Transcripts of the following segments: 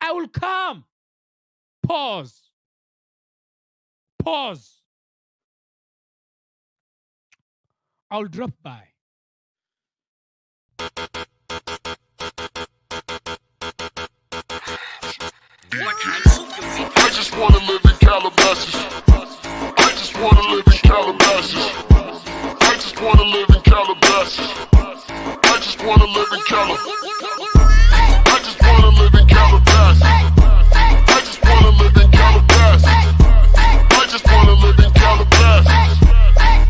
I will come. Pause. Pause. I'll drop by. I just wanna live in Calabasas. I just wanna live in Calabasas. I just wanna live in Calabasas. I just wanna live in Calabasas. I just wanna live in Calabasas. I just wanna live in Calabasas. I just wanna live in Calabasas.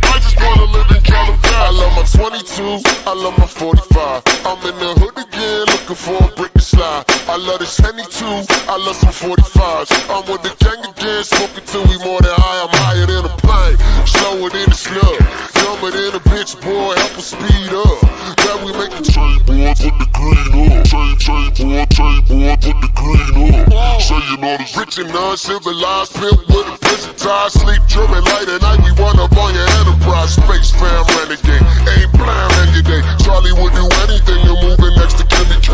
I just wanna live in Calabasas. I love my 22, I love my 45. I'm in the hood again, looking for a brick to slide. I love this Henny too, I love some 45s. I'm with the gang again, smoking till we more than high. I'm higher than a plane, slower than a slug. Dumber than a bitch, boy, help us speed up. That we make the chain, boy, put the green up. Chain, boy, put the green up. Say you know this rich and uncivilized, pimp with a prison tie. Sleep dripping late at night, we run up on your enterprise. Space fam renegade, ain't blind on your day. Charlie would do anything, you're moving next to Kimmy K.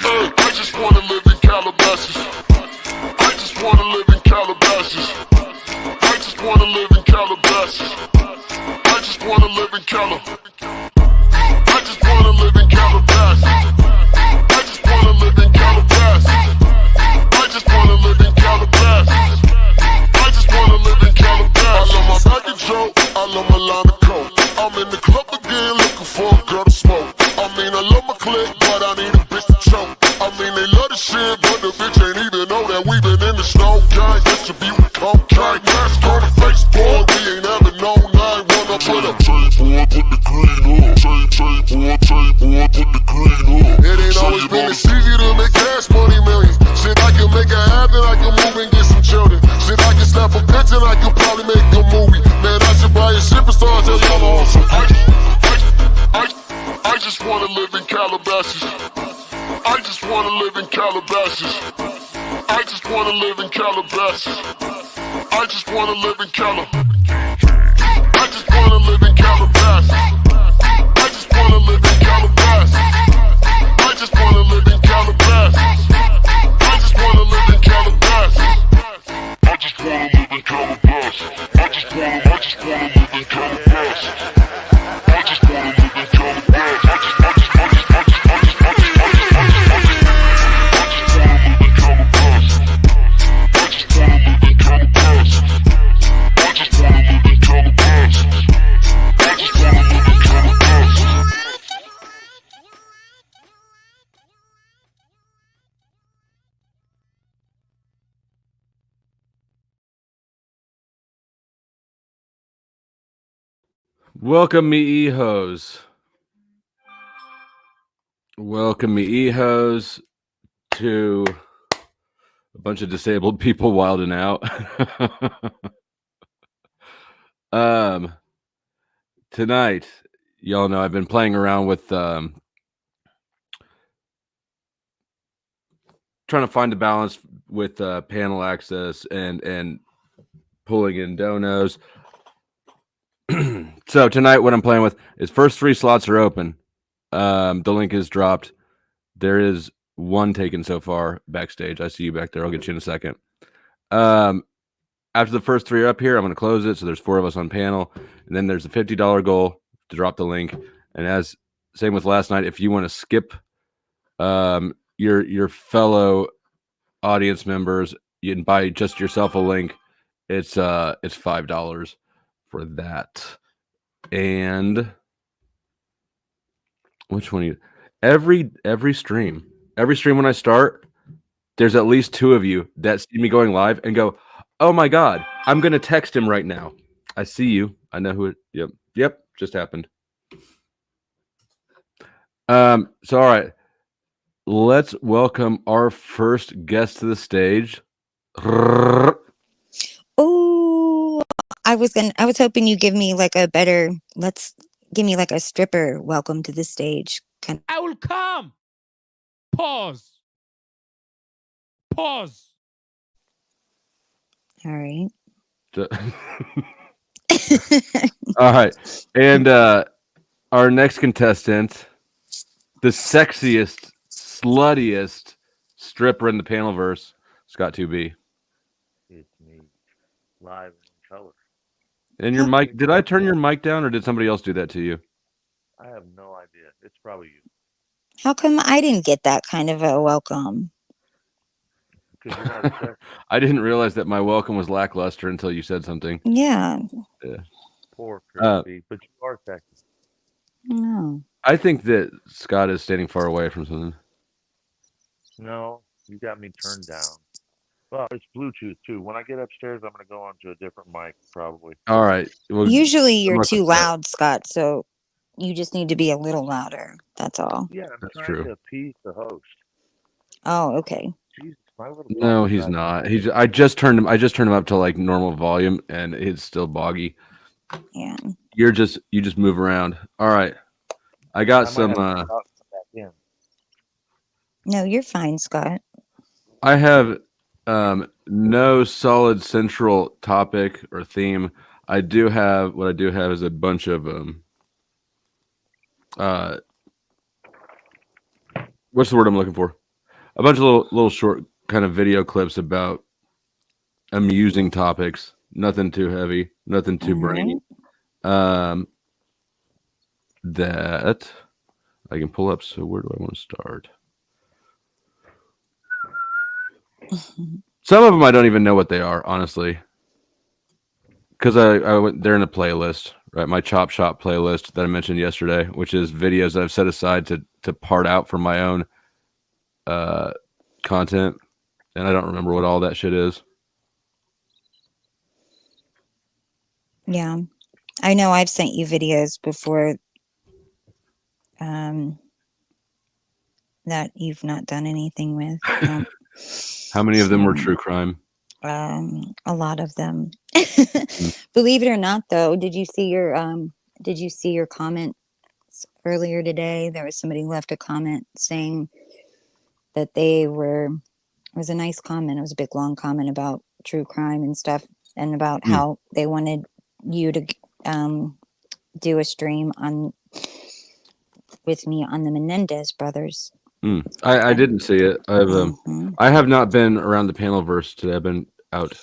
I just wanna live in Calabasas. I just wanna live in Calabasas. I just wanna live in Calabasas. I just wanna live in Calabasas. I just wanna live in Calabasas. I just wanna live in Calabasas. I just wanna live in Calabasas. I just wanna live in Calabasas. I love my bag of Joe, I love my line of coke. I'm in the club again looking for a girl to smoke. I mean I love my clique, but I need a bitch to choke. I mean they love the shit, but the bitch ain't even know that we been in the snow. Gang, distribute cocaine, mask on the face, boy. We ain't ever known 9-1 up with a chain, boy, put the green up. Chain, boy, put the green up. It ain't always been this easy to make cash money millions. Shit, I can make it happen, I can move and get some children. Shit, I can snap a picture, I can probably make a movie. Man, I should buy a superstar, tell y'all on some. I just wanna live in Calabasas. I just wanna live in Calabasas. I just wanna live in Calabasas. I just wanna live in Calabasas. I just wanna live in Calabasas. I just wanna live in Calabasas. I just wanna live in Calabasas. I just wanna live in Calabasas. I just wanna live in Calabasas. I just wanna live in Calabasas. I just wanna live in Calabasas. Welcome me ehos. Welcome me ehos to a bunch of disabled people wilding out. Tonight, y'all know I've been playing around with trying to find a balance with panel access and pulling in donos. So tonight what I'm playing with is first 3 slots are open. The link is dropped. There is one taken so far backstage. I see you back there. I'll get you in a second. After the first 3 are up here, I'm going to close it. So there's 4 of us on panel. And then there's a $50 goal to drop the link. And as same with last night, if you want to skip your fellow audience members, you can buy just yourself a link. It's $5 for that. And which one you every stream when I start, there's at least 2 of you that see me going live and go, oh my god, I'm gonna text him right now. I see you. I know who it yep just happened. So all right, let's welcome our first guest to the stage. Oh, I was hoping you give me like a better, give me like a stripper welcome to the stage. I will come. Pause. All right. All right. And our next contestant, the sexiest, sluttiest stripper in the panelverse, Scott 2B. It's me, live in color. And your mic, did I turn your mic down or did somebody else do that to you? I have no idea. It's probably you. How come I didn't get that kind of a welcome? Because you're not a Texan. I didn't realize that my welcome was lackluster until you said something. Yeah. Poor Crispy. But you are Texan. No. I think that Scott is standing far away from something. No, you got me turned down. Well, it's Bluetooth too. When I get upstairs, I'm gonna go onto a different mic probably. All right. Well, Usually you're much too with that. loud, Scott, so you just need to be a little louder. That's all. Yeah, I'm That's trying true. to appease the host. Oh, okay. Jesus, my little No, dog he's got- not. I just turned him up to like normal volume and it's still boggy. Yeah. You just move around. All right. I got I might some have to come out and come back in. No, you're fine, Scott. I have no solid central topic or theme. What I do have is a bunch of what's the word I'm looking for? A bunch of little short kind of video clips about amusing topics. Nothing too heavy, nothing too brainy. That I can pull up. So where do I want to start? Some of them I don't even know what they are, honestly, because I went. They're in a playlist, right? My Chop Shop playlist that I mentioned yesterday, which is videos that I've set aside to part out from my own content, and I don't remember what all that shit is. Yeah. I know I've sent you videos before that you've not done anything with. How many of them were true crime? A lot of them. Believe it or not, though, did you see your comment earlier today? There was somebody left a comment saying that it was a nice comment. It was a big long comment about true crime and stuff, and about how they wanted you to do a stream with me on the Menendez brothers. I didn't see it. I have not been around the panelverse today. I've been out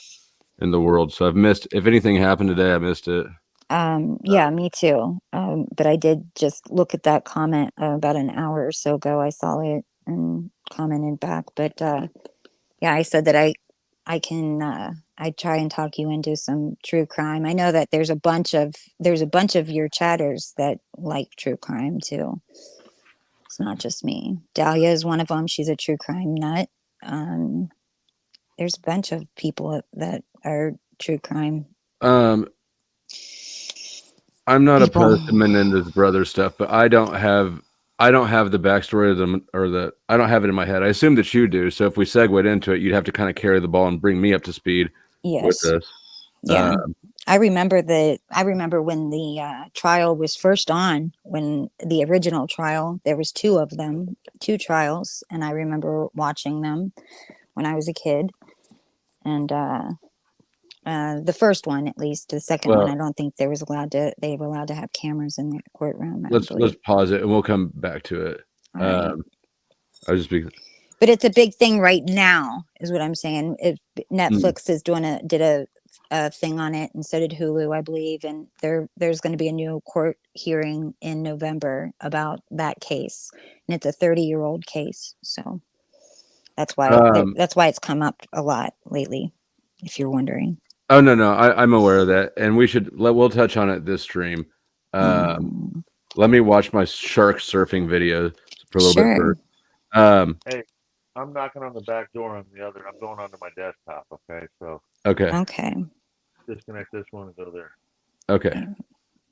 in the world, so I've missed. If anything happened today, I missed it. Yeah, me too. But I did just look at that comment about an hour or so ago. I saw it and commented back. But yeah, I said that I can I try and talk you into some true crime. I know that there's a bunch of your chatters that like true crime too. It's not just me. Dahlia is one of them. She's a true crime nut. There's a bunch of people that are true crime. I'm not opposed to Menendez brothers stuff, but I don't have the backstory of them, I don't have it in my head. I assume that you do. So if we segued into it, you'd have to kind of carry the ball and bring me up to speed with this. Yeah. I remember when the trial was first on, when the original trial, there was two trials, and I remember watching them when I was a kid. And the first one, at least. The second one, I don't think they were allowed to have cameras in the courtroom. Let's pause it and we'll come back to it. Right. But it's a big thing right now, is what I'm saying. Netflix did a thing on it, and so did Hulu, I believe. And there's going to be a new court hearing in November about that case, and it's a 30-year-old case. So that's why it's come up a lot lately, if you're wondering. Oh no, I'm aware of that, and we'll touch on it this stream. Let me watch my shark surfing video for a little bit first. Hey, I'm knocking on the back door on the other. I'm going onto my desktop. Okay, so okay. Disconnect this one and go there. Okay,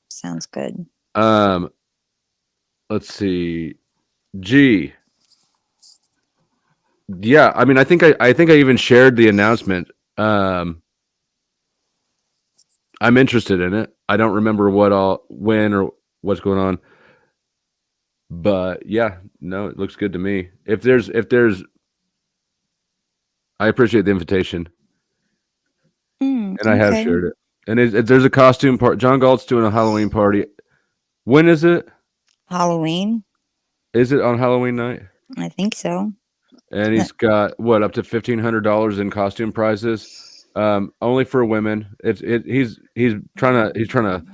sounds good. Let's see. G. Yeah, I mean, I think I even shared the announcement. I'm interested in it. I don't remember when or what's going on, but yeah, no, it looks good to me. If there's, I appreciate the invitation, and I have shared it. And there's a costume part. John Galt's doing a Halloween party. When is it? Halloween. Is it on Halloween night? I think so. and he's got what up to $1,500 in costume prizes, only for women. He's trying to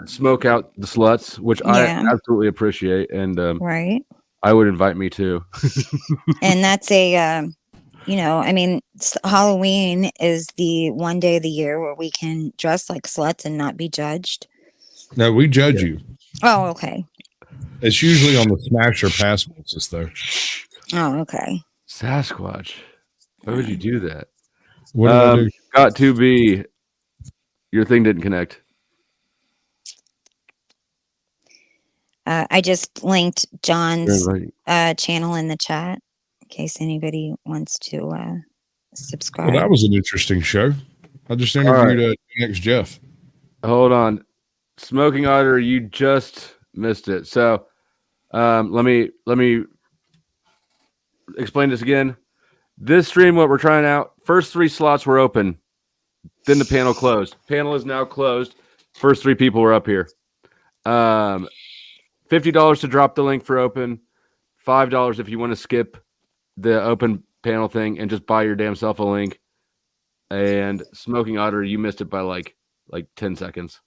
smoke out the sluts, which Yeah. I absolutely appreciate, and Right. I would invite me too. And that's a, you know, I mean, Halloween is the one day of the year where we can dress like sluts and not be judged. No, we judge you. Oh, okay. It's usually on the smash or pass basis, though. Oh, okay. Sasquatch, why would you do that? What did I do? Got to be. Your thing didn't connect. I just linked John's Right. channel in the chat in case anybody wants to subscribe. Well, that was an interesting show. I just interviewed next Jeff. Hold on, Smoking Otter, you just missed it. So, let me explain this again. This stream, what we're trying out, first 3 slots were open, then the panel closed. Panel is now closed. First 3 people were up here. $50 to drop the link for open. $5 if you want to skip the open panel thing and just buy your damn self a link. And Smoking Otter, you missed it by like 10 seconds.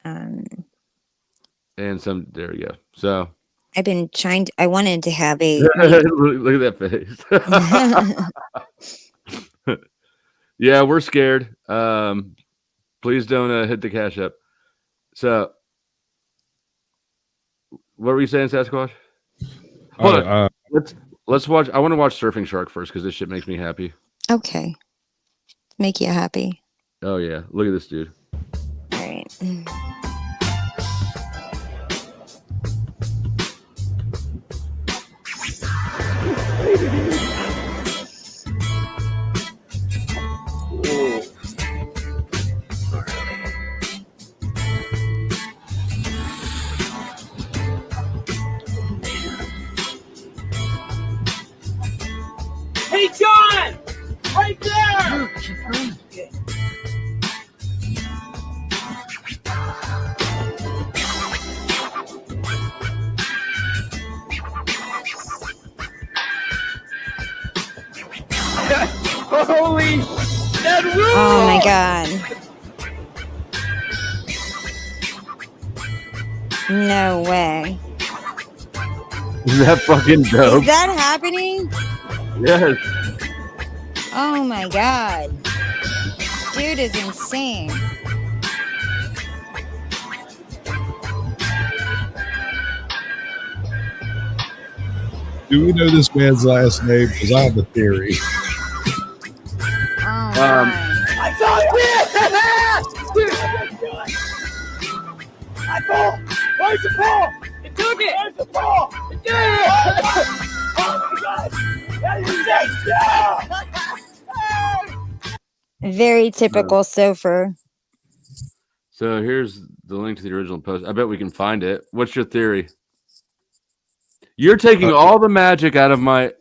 And some, there you go. So I've been trying to, I wanted to have a look at that face. Yeah, we're scared. Please don't hit the cash up. So what were you saying, Sasquatch? Hold on. Let's watch. I want to watch Surfing Shark first because this shit makes me happy. Okay. Make you happy. Oh yeah, look at this dude. All right. Hey, John! Right there! Holy that rule! Oh my god. No way. Is that fucking dope? Is that happening? Yes. Oh my god. Dude is insane. Do we know this man's last name? Because I have a theory. Oh my. I saw it! I fall! Where's the ball? It took it! Where's the ball? It did it! Oh my god! That is it! Very typical Sofer. So here's the link to the original post. I bet we can find it. What's your theory? You're taking all the magic out of my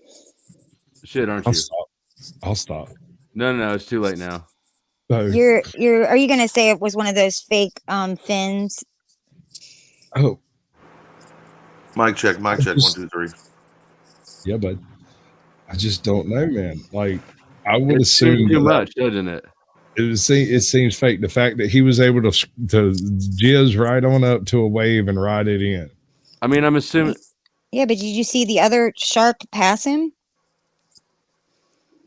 shit, aren't you? I'll stop. No, it's too late now. No. Are you gonna say it was one of those fake fins? Oh, Mic check. 1, 2, 3. yeah, but I just don't know, man. Like, I would It's assume too much, doesn't it? it seems fake. The fact that he was able to jizz right on up to a wave and ride it in. I mean, I'm assuming. Yeah, but did you see the other shark pass him?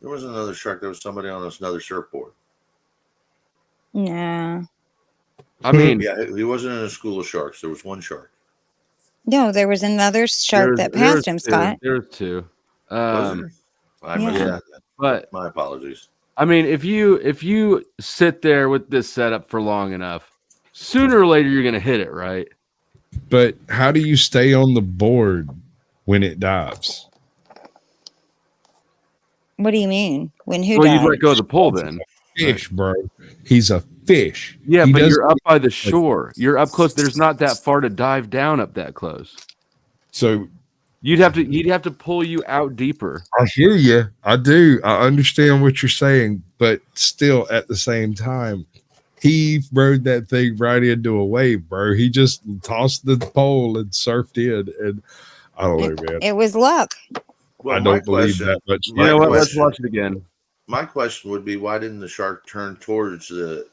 There was another shark. There was somebody on another surfboard. No. I mean, Yeah, he wasn't in a school of sharks. There was one shark. No, there was another shark that passed him, Scott. There's 2. Was there? I missed that. But My apologies. I mean, if you sit there with this setup for long enough, sooner or later you're gonna hit it, right? But how do you stay on the board when it dives? What do you mean? When who Well, died? you let go of the pole then. Fish, bro. He's a fish. Yeah, He but doesn't- you're up by the shore. You're up close. There's not that far to dive down up that close. So He'd have to pull you out deeper. I hear you. I do. I understand what you're saying, but still, at the same time, he rode that thing right into a wave, bro. He just tossed the pole and surfed in, and I don't know, man. It was luck. Well, I don't believe that much. You know what? Let's question- watch it again. My question would be, why didn't the shark turn towards the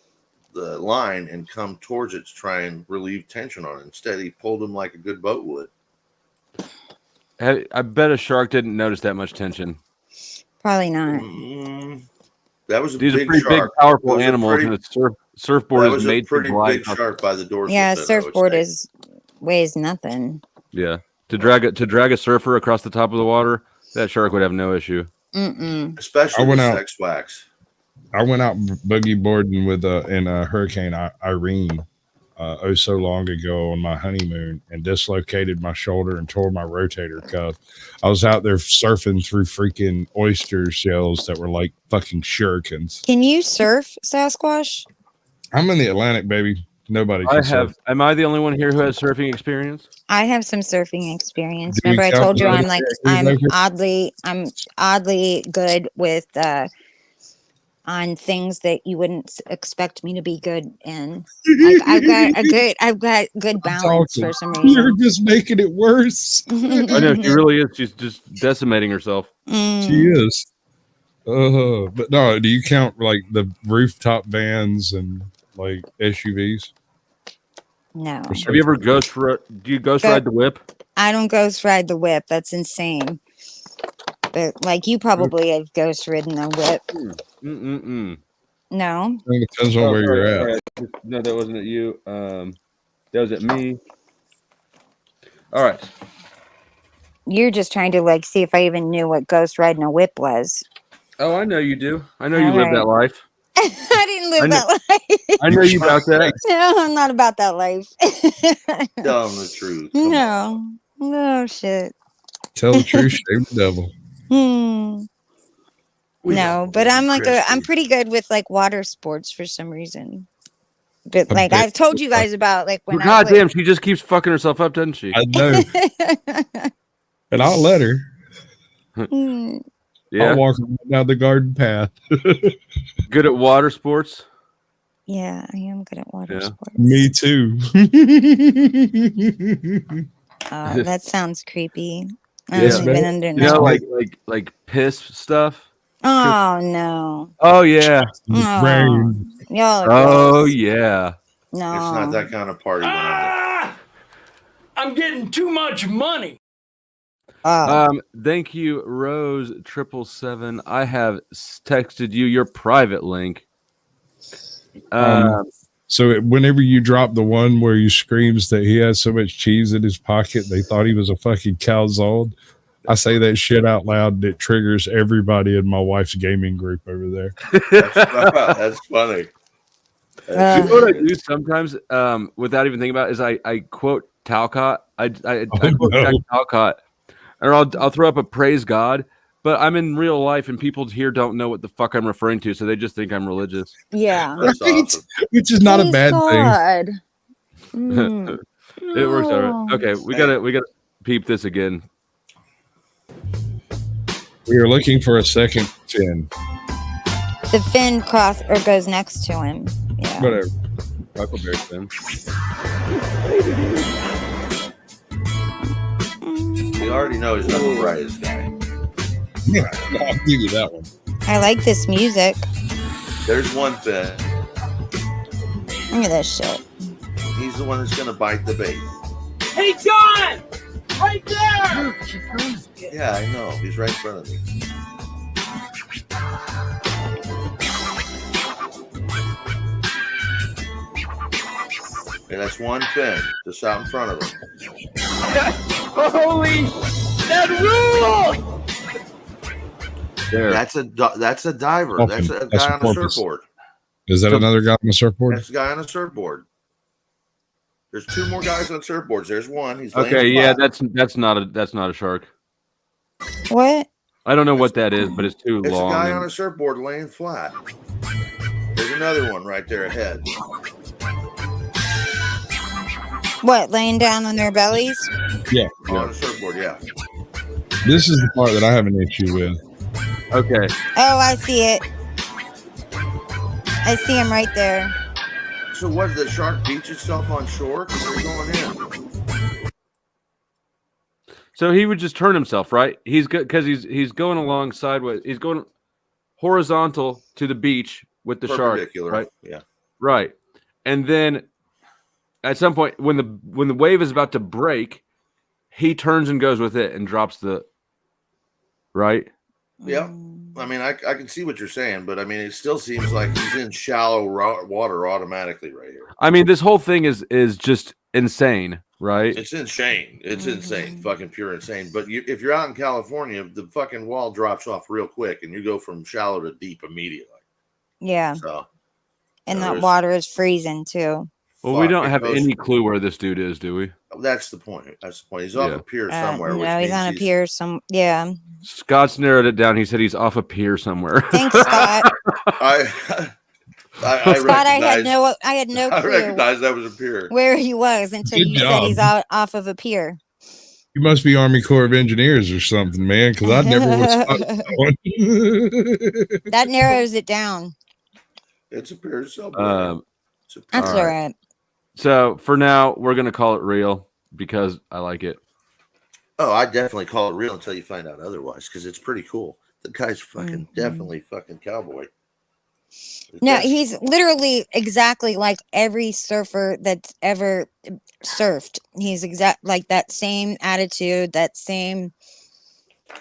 line and come towards it to try and relieve tension on it? Instead, he pulled him like a good boat would. I bet a shark didn't notice that much tension. Probably not. That was a These are big pretty shark. big, powerful It was a animals, pretty- and the surfboard That is was a made to pretty glide. big shark by the dorsal Yeah, fin, I would surfboard say. weighs nothing. Yeah, to drag a surfer across the top of the water, that shark would have no issue. Especially I went with out- sex wax. I went out boogie boarding with in Hurricane Irene so long ago on my honeymoon and dislocated my shoulder and tore my rotator cuff. I was out there surfing through freaking oyster shells that were like fucking shurikens. Can you surf, Sasquatch? I'm in the Atlantic, baby. Nobody can surf. Am I the only one here who has surfing experience? I have some surfing experience. Do you Remember, I told you count I'm oddly good with on things that you wouldn't expect me to be good in. Like I've got good balance for some reason. You're just making it worse. I know she really is. She's just decimating herself. She is. But no, do you count like the rooftop vans and like SUVs? No. Have you ever do you ghost ride the whip? I don't ghost ride the whip. That's insane. But like you probably have ghost ridden a whip. No. It depends on where you're at. Right. No, that wasn't at you. That was at me. All right. You're just trying to like see if I even knew what ghost riding a whip was. Oh, I know you do. I know you All live right. that life. I didn't live that life. I know you about that. No, I'm not about that life. Tell him the truth. Come on. No shit. Tell the truth, shame the devil. No, but I'm like I'm Christy. pretty good with like water sports for some reason. But like I've told you guys about like when God damn, she just keeps fucking herself up, doesn't she? I know. And I'll let her. Yeah. I'll walk down the garden path. Good at water sports. Yeah, I am good at water sports. Me too. That sounds creepy. I Yeah, haven't been under You know, no. like piss stuff. Oh no. Oh yeah. Oh, Rain. y'all are Oh gross. yeah. No. It's not that kind of party. I'm getting too much money. Thank you, Rose 777. I have texted you your private link. So whenever you drop the one where he screams that he has so much cheese in his pocket, they thought he was a fucking calzone. I say that shit out loud. And it triggers everybody in my wife's gaming group over there. That's funny. You know what I do sometimes, without even thinking about it, is I quote Talcott. I quote Jack Talcott, or I'll throw up a praise God. But I'm in real life, and people here don't know what the fuck I'm referring to, so they just think I'm religious. Yeah. That's awesome. Which is not a Praise bad God. It works all right. Okay, we gotta peep this again. We are looking for a second fin. The fin cross or goes next to him. Yeah. Whatever. Huckleberry fin. You already know he's not the brightest guy. Yeah, I'll give you that one. I like this music. There's one fin. Look at this shit. He's the one that's going to bite the bait. Hey, John! Right there! Yeah, I know. He's right in front of me. Okay, that's one fin just out in front of him. Holy, that rule! There. That's a diver. Dolphin. That's a That's guy a on a porpoise. surfboard. Is that another guy on the surfboard? That's a guy on a surfboard. There's two more guys on surfboards. There's one. He's laying Okay, yeah, flat. that's not a shark. What? I don't know what that is, but it's too It's long. a guy and- on a surfboard laying flat. There's another one right there ahead. What? Laying down on their bellies? Yeah. On a surfboard, yeah. This is the part that I have an issue with. Okay. Oh, I see it. I see him right there. So what, did the shark beach itself on shore? Because they're going in. So he would just turn himself, right? He's good because he's going along sideways. He's going horizontal to the beach with the shark, Perpendicular. right? Yeah. Right. And then at some point when the wave is about to break, he turns and goes with it and drops the right. Yep. I mean, I can see what you're saying, but I mean, it still seems like he's in shallow water automatically right here. I mean, this whole thing is just insane, right? It's insane. It's insane. Fucking pure insane. But if you're out in California, the fucking wall drops off real quick and you go from shallow to deep immediately. Yeah. So, And that water is freezing too. Well, we don't have any clue where this dude is, do we? That's the point. That's the point. He's off a pier somewhere. No, he's on a pier. Yeah. Scott's narrowed it down. He said he's off a pier somewhere. Thanks, Scott. Scott, I had no clue. I recognized that was a pier. Where he was until you said he's out off of a pier. You must be Army Corps of Engineers or something, man, because I never was. That narrows it down. It's a pier somewhere. That's all right. So for now, we're gonna call it real because I like it. Oh, I definitely call it real until you find out otherwise, because it's pretty cool. The guy's fucking definitely fucking cowboy. No, he's literally exactly like every surfer that's ever surfed. He's like that same attitude, that same,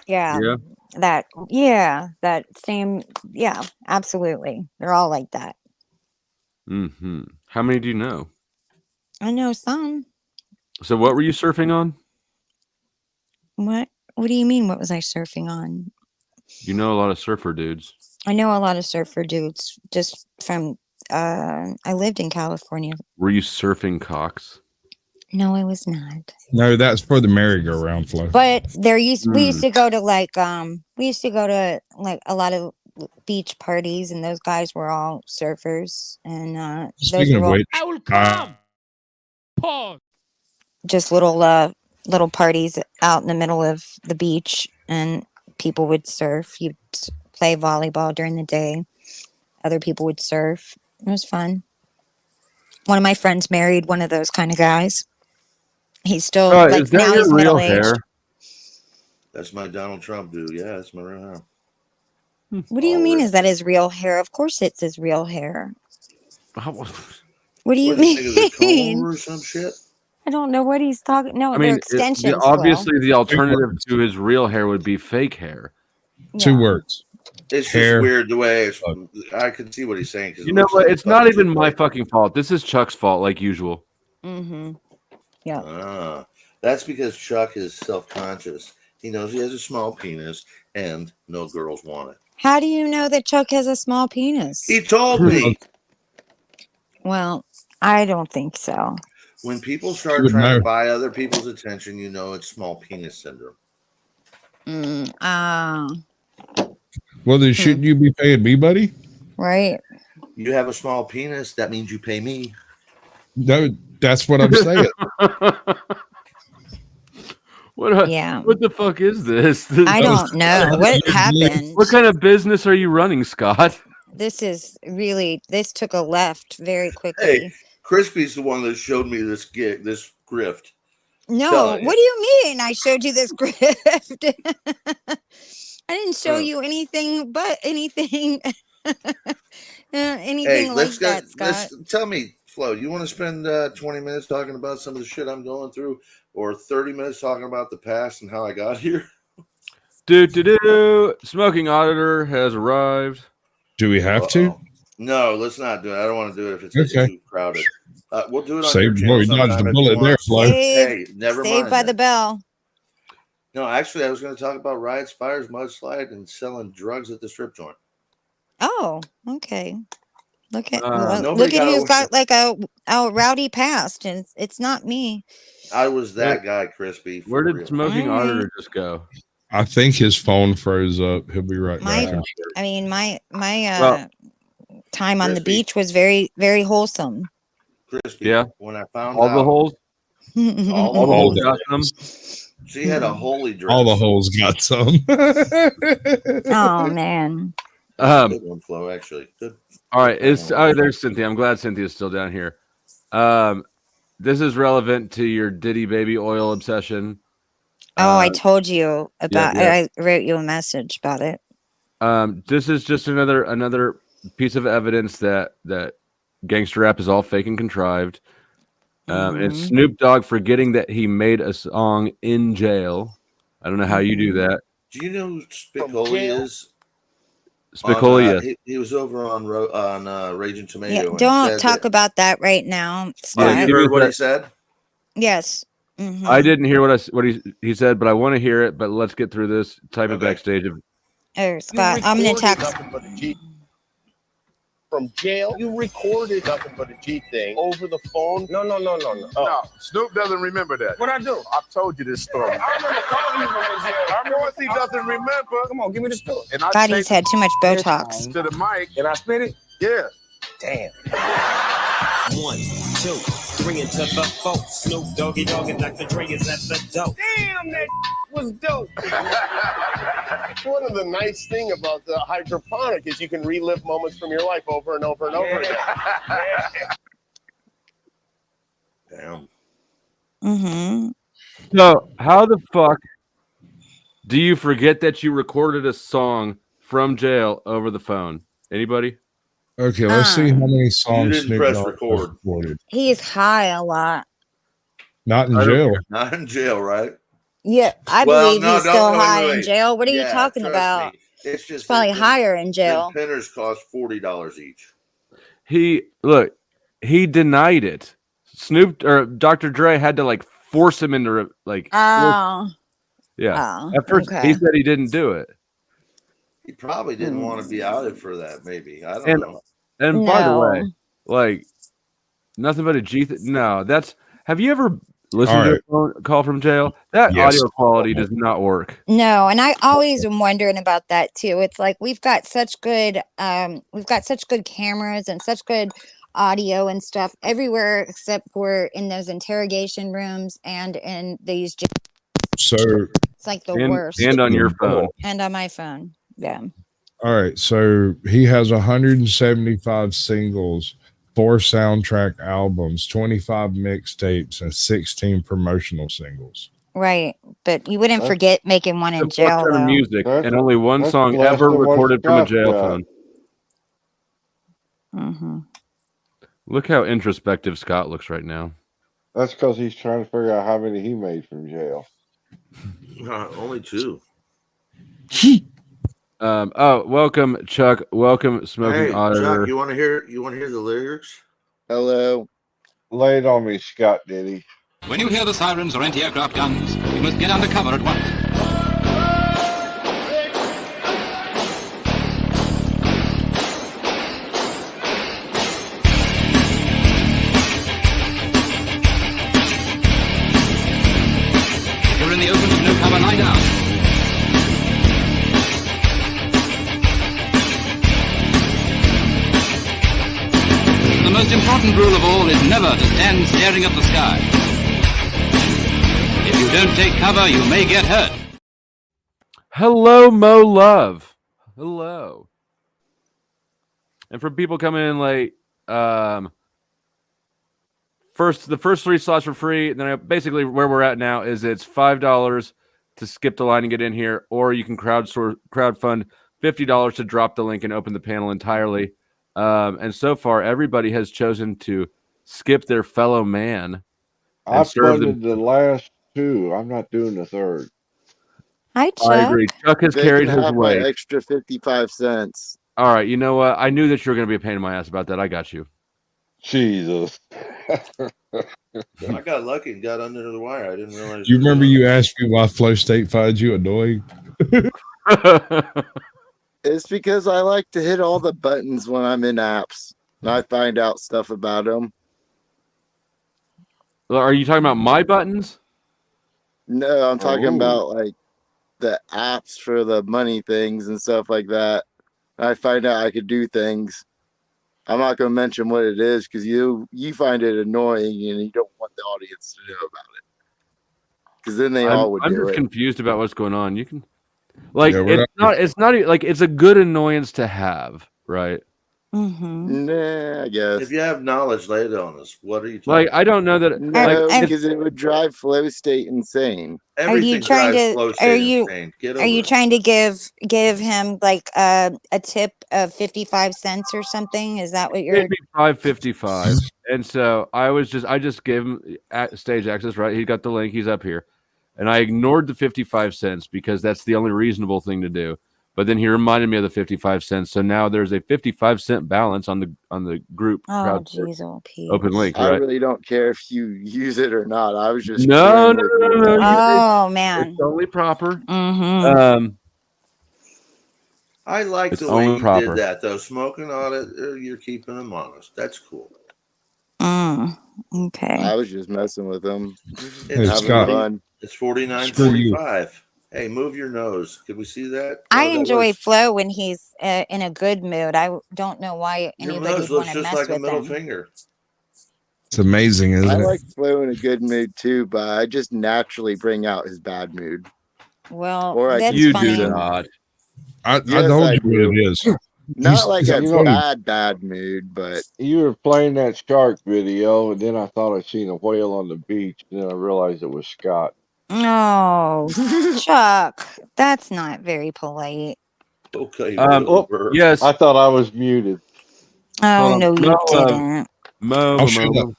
that same, absolutely. They're all like that. Mm-hmm. How many do you know? I know some. So what were you surfing on? What do you mean? What was I surfing on? You know a lot of surfer dudes. I know a lot of surfer dudes just from, I lived in California. Were you surfing cocks? No, I was not. No, that's for the merry-go-round flow. But we used to go to a lot of beach parties, and those guys were all surfers. And speaking of which, I will come. Pause. Just little parties out in the middle of the beach, and people would surf. You'd play volleyball during the day. Other people would surf. It was fun. One of my friends married one of those kind of guys. He's still is that now your he's real middle-aged. hair? That's my Donald Trump dude. Yeah, that's my real hair. What do you mean? Is that his real hair? Of course, it's his real hair. What do you mean? Is it comb over or some shit? I don't know what he's talking. No, I they're mean, extensions. obviously, the alternative to his real hair would be fake hair. Two words. It's Hair. just weird the way I can see what he's saying. You know what? It's not even my fucking fault. This is Chuck's fault, like usual. Mm-hmm. Yeah. That's because Chuck is self-conscious. He knows he has a small penis, and no girls want it. How do you know that Chuck has a small penis? He told me. Well, I don't think so. When people start trying to buy other people's attention, you know it's small penis syndrome. Well, then shouldn't you be paying me, buddy? Right. You have a small penis, that means you pay me. No, that's what I'm saying. What the fuck is this? I don't know. What happened? What kind of business are you running, Scott? This took a left very quickly. Hey, Crispy's the one that showed me this grift. No, what do you mean? I showed you this grift. I didn't show you anything but anything. Anything like that, Scott. Tell me, Flo, you want to spend 20 minutes talking about some of the shit I'm going through, or 30 minutes talking about the past and how I got here? Smoking auditor has arrived. Do we have to? No, let's not do it. I don't want to do it if it's too crowded. We'll do it on Save your boy, channel dodged the bullet there, Flo. Hey, never mind. Saved by the bell. No, actually, I was going to talk about riots, fires, mudslide, and selling drugs at the strip joint. Oh, okay. Look at who's got like a rowdy past, and it's not me. I was that guy, Crispy. Where did Smoking Auditor just go? I think his phone froze up. He'll be right back. I mean, my time on the beach was very, very wholesome. Crispy, yeah. When I found all out, the holes, all the holes got them. She had a holy dress. All the holes got some. Oh man. Good one, Flo, actually. Good. All right, there's Cynthia. I'm glad Cynthia's still down here. This is relevant to your Diddy baby oil obsession. Oh, I told you about. yeah. I wrote you a message about it. This is just another piece of evidence that gangster rap is all fake and contrived. And it's Mhm. Snoop Dogg forgetting that he made a song in jail. I don't know how you do Mhm. that. Do you know who Spicoli is? Spicoli, yes. He was over on Raging Tomato. Yeah, And don't said talk that, about that right now, oh, Yeah, Scott. you give me heard what that. he said? Yes. I Mhm. didn't hear what he said, but I want to hear it. But let's get through this. Type it Okay. backstage. Oh, Scott, I'm gonna text. Nothing but a G. From jail, you recorded nothing but a G thing over the phone. No. No, Snoop doesn't remember that. What I do? I've told you this story. I remember calling you from jail. Of course he doesn't remember. Come on, give me the story. And I God, take he's had too much Botox. to the mic. And I spit it. Yeah. Damn. 1, 2, 3 into the 4. Snoop Doggy Dogg and Dr. Dre is at the door. Damn, that was dope. One of the nice thing about the hydroponic is you can relive moments from your life over and over and over again. Damn. Mhm. So, how the fuck do you forget that you recorded a song from jail over the phone? Anybody? Okay, let's see how many You songs didn't Snoop press Dogg has record. recorded. He's high a lot. Not in I don't jail. Not in jail, right? Yeah, I Well, believe no, he's don't- still wait, high wait, in wait. jail. What are you Yeah, talking trust about? me. It's It's just probably that higher in jail. Them pinners cost $40 each. He denied it. Snoop or Dr. Dre had to like force him into like Oh. yeah. Oh, At first okay. he said he didn't do it. He probably didn't want to be outed for that. Maybe I don't know. And by the way, No. like nothing but a G. No, that's. Have you ever listened All to right. a phone call from jail? That Yes. audio quality does not work. No, and I always am wondering about that too. It's like we've got such good cameras and such good audio and stuff everywhere except for in those interrogation rooms and in these So, it's like the And worst. and on your phone. And on my phone. Yeah. all right. So he has 175 singles, 4 soundtrack albums, 25 mixtapes, and 16 promotional singles. Right. But you wouldn't forget making one in The fuck jail ton of though. music That's- and only one that's song less ever than what recorded from a Scott jail got. phone. Mm-hmm. Look how introspective Scott looks right now. That's because he's trying to figure out how many he made from jail. Only 2. Welcome Chuck. Welcome Smoking Hey, Auditor. Chuck, you want to hear the lyrics? Hello. Lay it on me, Scott Diddy. When you hear the sirens or anti-aircraft guns, you must get under cover at once. If you're in the open with no cover, lie down. The most important rule of all is never to stand staring at the sky. If you don't take cover, you may get hurt. Hello, Mo Love. Hello. And for people coming in late, the first 3 slots for free. And then basically where we're at now is it's $5 to skip the line and get in here, or you can crowdfund $50 to drop the link and open the panel entirely. And so far, everybody has chosen to skip their fellow man. I serve them. funded the last 2. I'm not doing the third. Hi, Chuck. I agree. Chuck has They carried can his have my weight. extra 55 cents. All right, you know what? I knew that you were going to be a pain in my ass about that. I got you. Jesus. I got lucky and got under the wire. I didn't realize. You remember you asked me why Flow State finds you annoying? It's because I like to hit all the buttons when I'm in apps. And I find out stuff about them. Are you talking about my buttons? No, I'm talking Oh. about like the apps for the money things and stuff like that. I find out I could do things. I'm not going to mention what it is because you find it annoying and you don't want the audience to know about it. Because then they all would I'm do just it. confused about what's going on. You can, like, Yeah, we're it's not like it's a good annoyance to have, right? Mm-hmm. Nah, I guess. If you have knowledge, lay it on us. What are you talking Like about? I don't know that. No, Like because it would drive Flow State insane. Everything trying drives to- flow are state you- insane. Get Are over you it. trying to give him like a tip of 55 cents or something? Is that what you're? it'd be 555, and so I just gave him stage access. Right, he got the link. He's up here, and I ignored the 55 cents because that's the only reasonable thing to do. But then he reminded me of the 55 cents, so now there's a 55-cent balance on the group. Oh, crowdsource jeez, oh, Pete. open link, I right? really don't care if you use it or not. I was just No, screwing no, with no, you. no, no. Oh man. It's only proper. Mm-hmm. I like It's the way only you proper. did that, though. Smoking on it, you're keeping them honest. That's cool. Okay. I was just messing with them, Hey, having Scott. fun. It's 49.45. Screw you. Hey, move your nose. Can we see that? I Oh, that enjoy looks- Flo when he's in a good mood. I don't know why Your anybody nose would want looks to just mess like a with middle him. finger. It's amazing, isn't I it? like Flo in a good mood too, but I just naturally bring out his bad mood. Well, Or I that's You funny. do not. I Yes, told I you do. what it is. Not like a you know- bad mood, but You were playing that shark video, and then I thought I'd seen a whale on the beach, and then I realized it was Scott. Oh, Chuck, that's not very polite. Okay, Oh, Yes, I thought I was muted. Oh, on. no, you No, didn't. I'll show that.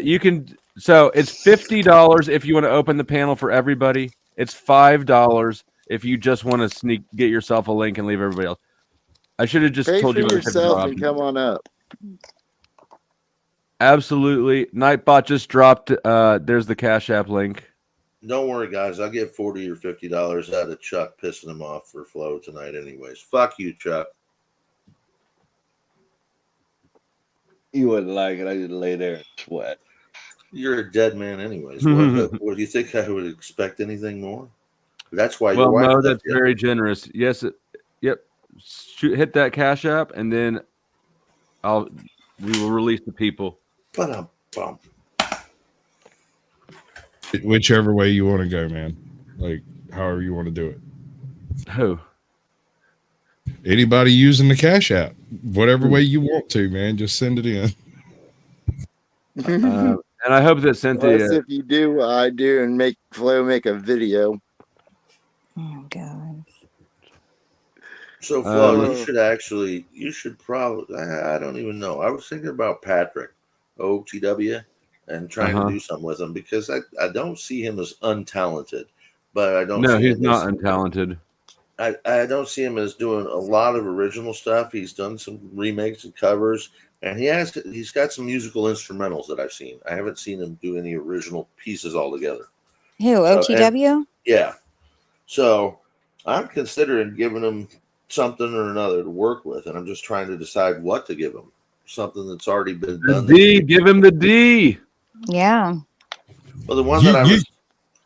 You can. So it's $50 if you want to open the panel for everybody. It's $5 if you just want to get yourself a link and leave everybody else. I should have just pay told for you about the yourself $50 and come on up. Absolutely. Nightbot just dropped. There's the Cash App link. Don't worry, guys. I'll get $40 or $50 out of Chuck pissing him off for Flo tonight, anyways. Fuck you, Chuck. You wouldn't like it. I just lay there and sweat. You're a dead man, anyways. What do you think I would expect anything more? That's why your Well, wife Mo, left that's you. very generous. Yes. Yep. Hit that Cash App, and then we will release the people. Ba-dum-bum. Whichever way you want to go, man. Like, however you want to do it. Who? Anybody using the Cash App, whatever way you want to, man, just send it in. And I hope that Cynthia. Plus, if you do what I do and make Flo make a video. Oh, God. So, Flo, you should probably, I don't even know. I was thinking about Patrick, OTW, and trying to do something with him because I don't see him as untalented, but I don't. No, see he's him not as, untalented. I don't see him as doing a lot of original stuff. He's done some remakes and covers, and he's got some musical instrumentals that I've seen. I haven't seen him do any original pieces altogether. Who, OTW? Yeah. So I'm considering giving him something or another to work with, and I'm just trying to decide what to give him. Something that's already been done. Give him the D. Yeah. Well, the one that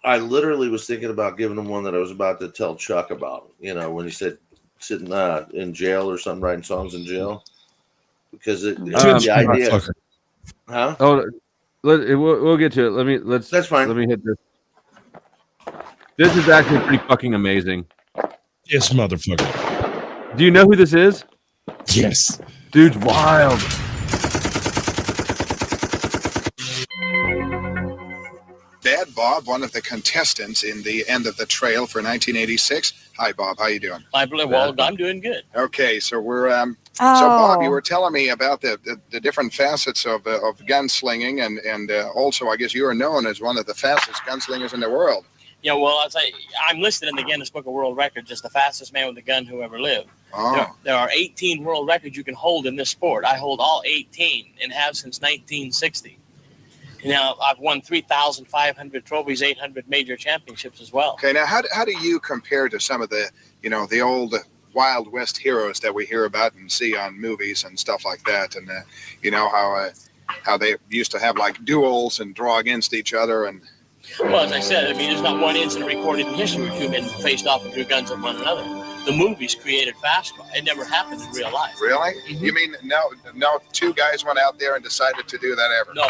I literally was thinking about giving him one that I was about to tell Chuck about. You know, when he said sitting in jail or something, writing songs in jail, because the idea. Huh? Oh, we'll get to it. That's fine. Let me hit this. This is actually pretty fucking amazing. Yes, motherfucker. Do you know who this is? Yes. Dude's wild. Dad, Bob, one of the contestants in the End of the Trail for 1986. Hi, Bob. How you doing? I'm doing good. Okay, so we're so Bob, you were telling me about the different facets of gunslinging, and also I guess you are known as one of the fastest gunslingers in the world. Yeah, well, I'm listed in the Guinness Book of World Records as the fastest man with a gun who ever lived. Oh. There are 18 world records you can hold in this sport. I hold all 18 and have since 1960. Now, I've won 3,500 trophies, 800 major championships as well. Okay, now how do you compare to some of the, the old Wild West heroes that we hear about and see on movies and stuff like that, and how they used to have like duels and draw against each other and. Well, as I said, there's not one incident recorded in history where two men faced off and drew guns at one another. The movies created fast. It never happened in real life. Really? Mm-hmm. You mean no two guys went out there and decided to do that ever? No.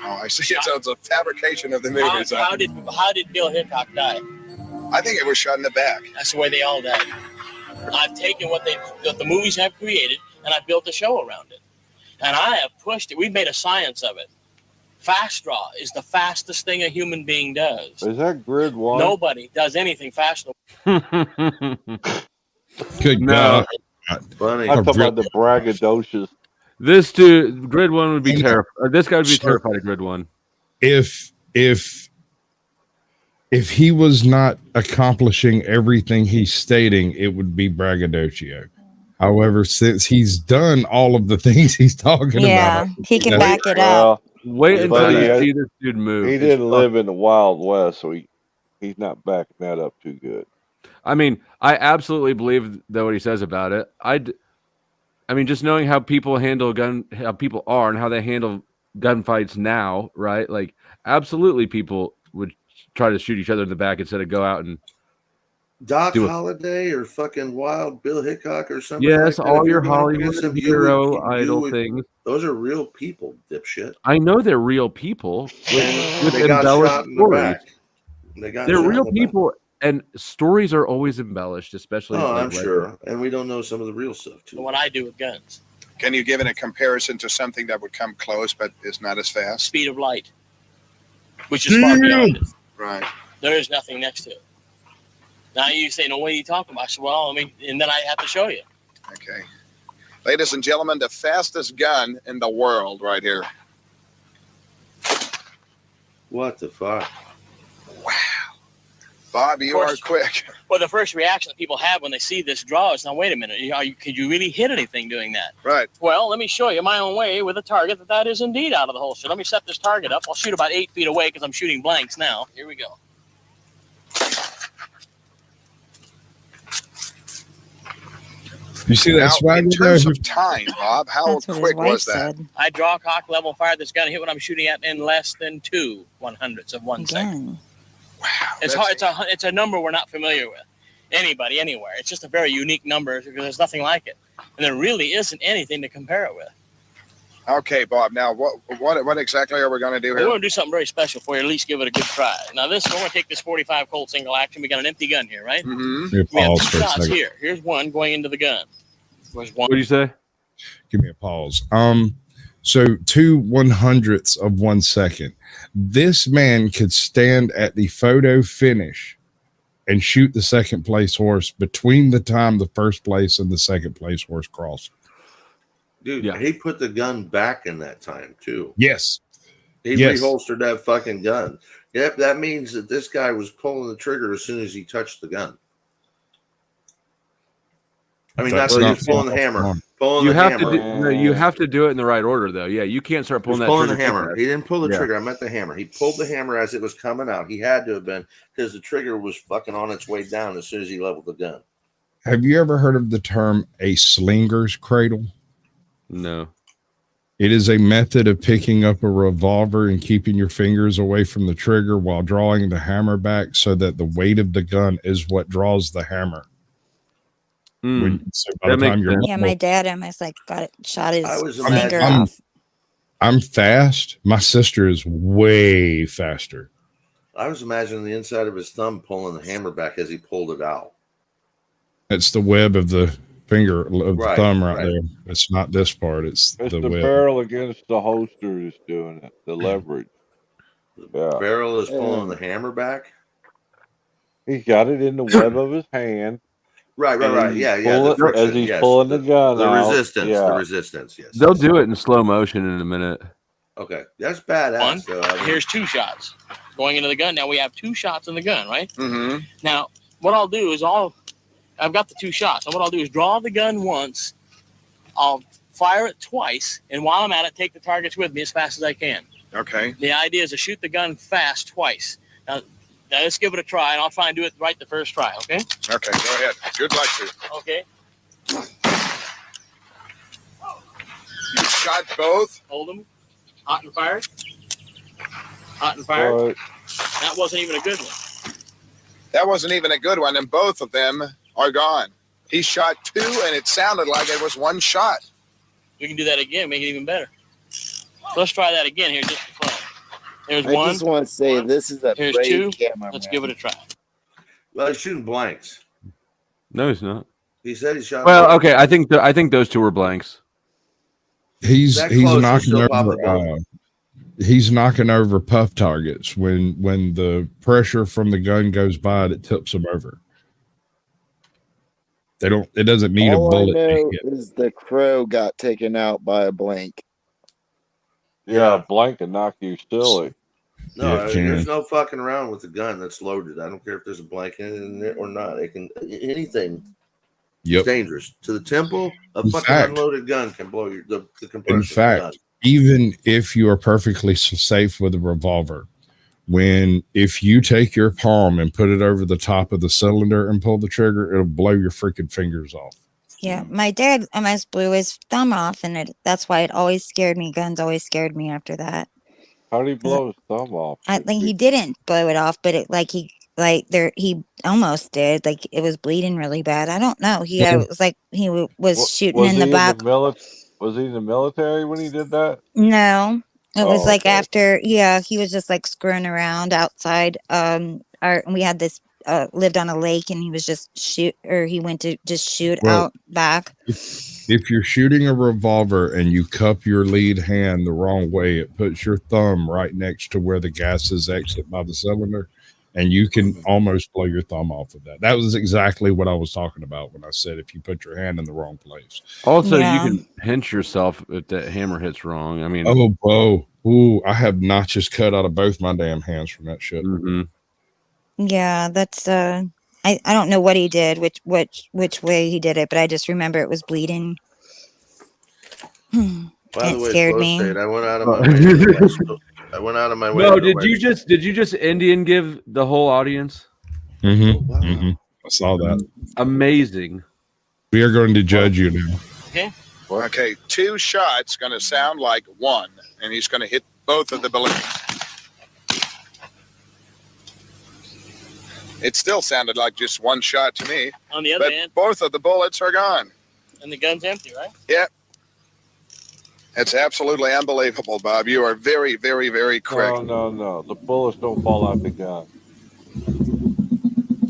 Oh, I see. So it's a fabrication of the movies. How did Bill Hickok die? I think it was shot in the back. That's the way they all died. I've taken what the movies have created and I built a show around it. And I have pushed it. We've made a science of it. Fast draw is the fastest thing a human being does. Is that grid one? Nobody does anything faster. Good No. God. Funny. I'm talking about the braggadocious. This dude, grid one would be terrified. This guy would be terrified of grid one. If he was not accomplishing everything he's stating, it would be braggadocio. However, since he's done all of the things he's talking Yeah, about, he can back it up. Wait until But you see this dude move. he didn't live in the Wild West, so he's not backing that up too good. I mean, I absolutely believe that what he says about it. I mean, just knowing how people handle how people are and how they handle gunfights now, right? Like, absolutely, people would try to shoot each other in the back instead of go out and Doc Holliday or fucking Wild Bill Hickok or something. Yes, like that. all If your you're going up Hollywood against them, hero idol things. Those are real people, dipshit. I know they're real people with They got embellished shot in the stories. back. They're real people, and stories are always embellished, especially. Oh, like I'm sure, and we don't know some of the real stuff too. What I do with guns. Can you give it a comparison to something that would come close but is not as fast? Speed of light, which is far beyond it. Right. There is nothing next to it. Now you say, no, what are you talking about? I said, well, I mean, and then I have to show you. Okay. Ladies and gentlemen, the fastest gun in the world right here. What the fuck? Wow. Bob, you are quick. Well, the first reaction that people have when they see this draw is, now, wait a minute, could you really hit anything doing that? Right. Well, let me show you my own way with a target that is indeed out of the holster. Let me set this target up. I'll shoot about 8 feet away because I'm shooting blanks now. Here we go. You see that Now, swagger in there? terms of time, Bob, how quick was that? I draw, cock, level, fire this gun, hit what I'm shooting at in less than 2/100ths of 1 second. Wow. It's hard. It's a number we're not familiar with. Anybody, anywhere. It's just a very unique number because there's nothing like it, and there really isn't anything to compare it with. Okay, Bob. Now, what exactly are we going to do We're here? going to do something very special for you. At least give it a good try. Now, we're going to take this 45 Colt single action. We got an empty gun here, right? Mm-hmm. We have Pause 2 for a shots second. here. Here's one going into the gun. Where's one? What do you say? Give me a pause. So 2/100ths of 1 second. This man could stand at the photo finish and shoot the second place horse between the time the first place and the second place horse crossed. Dude, Yeah. he put the gun back in that time too. Yes. He Yes. reholstered that fucking gun. Yep, that means that this guy was pulling the trigger as soon as he touched the gun. I mean, That's not that not he's pulling the far hammer. wrong. Pulling You the have hammer. you have to do it in the right order, though. Yeah, you can't start He was pulling that pulling the trigger too hammer. fast. He didn't pull the Yeah. trigger. I meant the hammer. He pulled the hammer as it was coming out. He had to have been because the trigger was fucking on its way down as soon as he leveled the gun. Have you ever heard of the term a slinger's cradle? No. It is a method of picking up a revolver and keeping your fingers away from the trigger while drawing the hammer back so that the weight of the gun is what draws the hammer. So by That the time makes you're sense. Yeah, my dad almost like shot his I was finger imagining- off. I'm fast. My sister is way faster. I was imagining the inside of his thumb pulling the hammer back as he pulled it out. It's the web of the finger of Right, the thumb right right. there. It's not this part. It's It's the the web. barrel against the holster is doing it. The leverage. Yeah. Barrel is pulling the hammer back. He's got it in the web of his hand. Right. And Yeah, he's yeah. The pull it- friction, as he's yes. pulling the gun The out. resistance. Yeah. The resistance. Yes. They'll do it in slow motion in a minute. Okay, that's badass. One. Though. I mean, Here's 2 shots going into the gun. Now we have 2 shots in the gun, right? Mm-hmm. Now, what I'll do is I've got the 2 shots. And what I'll do is draw the gun once. I'll fire it twice. And while I'm at it, take the targets with me as fast as I can. Okay. The idea is to shoot the gun fast twice. Now let's give it a try, and I'll try and do it right the first try, okay? Okay, go ahead. Good luck to you. Okay. You shot both? Hold them. Hot and fired. Hot and fired. Right. That wasn't even a good one. That wasn't even a good one, and both of them are gone. He shot 2, and it sounded like it was 1 shot. We can do that again, make it even better. Let's try that again here just for fun. There's I one. just want to say this is a Here's brave 2. camera. Let's give it a try. well, he's shooting blanks. No, he's not. He said he shot. Well, okay. I think those two were blanks. He's knocking still pop the over. bullet. He's knocking over puff targets when the pressure from the gun goes by, it tips them over. They don't. It doesn't need All a bullet. I know is the crow got taken out by a blank. Yeah, a blank can knock you silly. No, Yeah, it can. there's no fucking around with a gun that's loaded. I don't care if there's a blank in it or not. It can anything. Yep. It's dangerous to the temple. A fucking unloaded gun can blow the compressor. In fact, even if you are perfectly safe with a revolver, if you take your palm and put it over the top of the cylinder and pull the trigger, it'll blow your freaking fingers off. Yeah, my dad almost blew his thumb off, and that's why it always scared me. Guns always scared me after that. How did he blow his thumb off? I think he didn't blow it off, but he almost did. Like it was bleeding really bad. I don't know. It was like he was shooting in the back. Was he in the military when he did that? No, it was like okay. after. Yeah, he was just like screwing around outside. We had this lived on a lake, and he was just he went to just shoot out back. If you're shooting a revolver and you cup your lead hand the wrong way, it puts your thumb right next to where the gases exit by the cylinder, and you can almost blow your thumb off with that. That was exactly what I was talking about when I said if you put your hand in the wrong place. Also, you can pinch yourself if that hammer hits wrong. I mean, I have notches cut out of both my damn hands from that shit. Mm-hmm. Yeah, that's I don't know what he did, which way he did it, but I just remember it was bleeding. By the way, scared me. I went out of my way. I went out of my way. No, did you just Indian give the whole audience? Mm-hmm. Wow. Mm-hmm. I saw that. Amazing. We are going to judge you now. Okay. Okay, 2 shots going to sound like 1, and he's going to hit both of the balloons. It still sounded like just 1 shot to me. On the other hand, both of the bullets are gone. And the gun's empty, right? Yep. It's absolutely unbelievable, Bob. You are very, very, very quick. No. The bullets don't fall out the gun.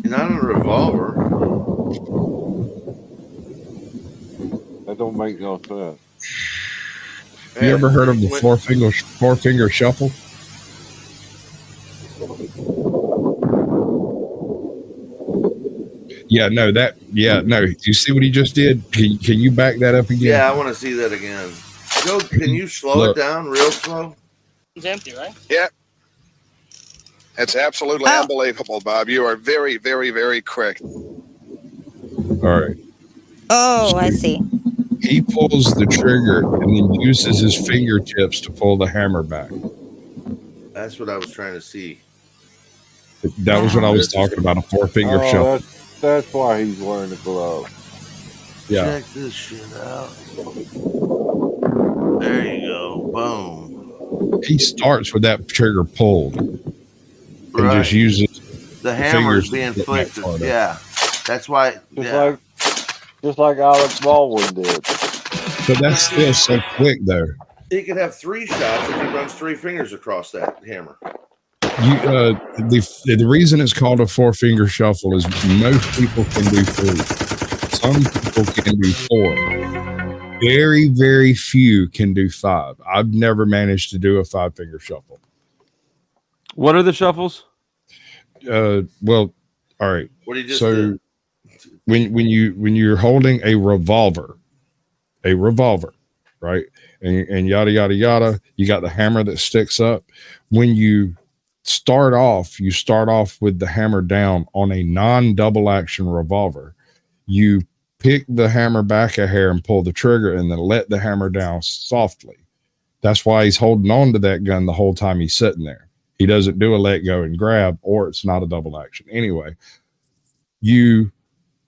You're not on a revolver. That don't make no sense. You ever heard of the four finger shuffle? No. Do you see what he just did? Can you back that up again? Yeah, I want to see that again. Can you slow it down real slow? It's empty, right? Yep. It's absolutely unbelievable, Bob. You are very, very, very quick. All right. Oh, I see. He pulls the trigger and then uses his fingertips to pull the hammer back. That's what I was trying to see. That was what I was talking about, a 4-finger shuffle. That's why he's wearing the glove. Yeah. Check this shit out. There you go. Boom. He starts with that trigger pulled. And just uses the hammer's being flicked. Yeah. That's why. Just like Alex Baldwin did. But that's still so quick, though. He could have 3 shots if he runs 3 fingers across that hammer. The reason it's called a 4-finger shuffle is most people can do 3. Some people can do 4. Very, very few can do 5. I've never managed to do a 5-finger shuffle. What are the shuffles? Well, all right. What do you just do? When you're holding a revolver, right? And yada yada yada, you got the hammer that sticks up. When you start off with the hammer down on a non-double action revolver. You pick the hammer back a hair and pull the trigger and then let the hammer down softly. That's why he's holding on to that gun the whole time he's sitting there. He doesn't do a let go and grab, or it's not a double action. Anyway, you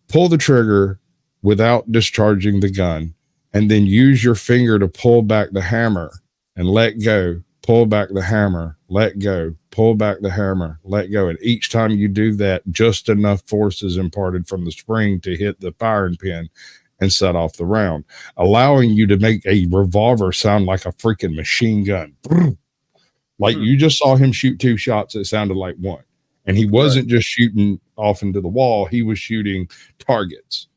pull the trigger without discharging the gun and then use your finger to pull back the hammer and let go, pull back the hammer, let go, pull back the hammer, let go. And each time you do that, just enough force is imparted from the spring to hit the firing pin and set off the round, allowing you to make a revolver sound like a freaking machine gun. Like you just saw him shoot 2 shots that sounded like 1. And he wasn't just shooting off into the wall. He was shooting targets.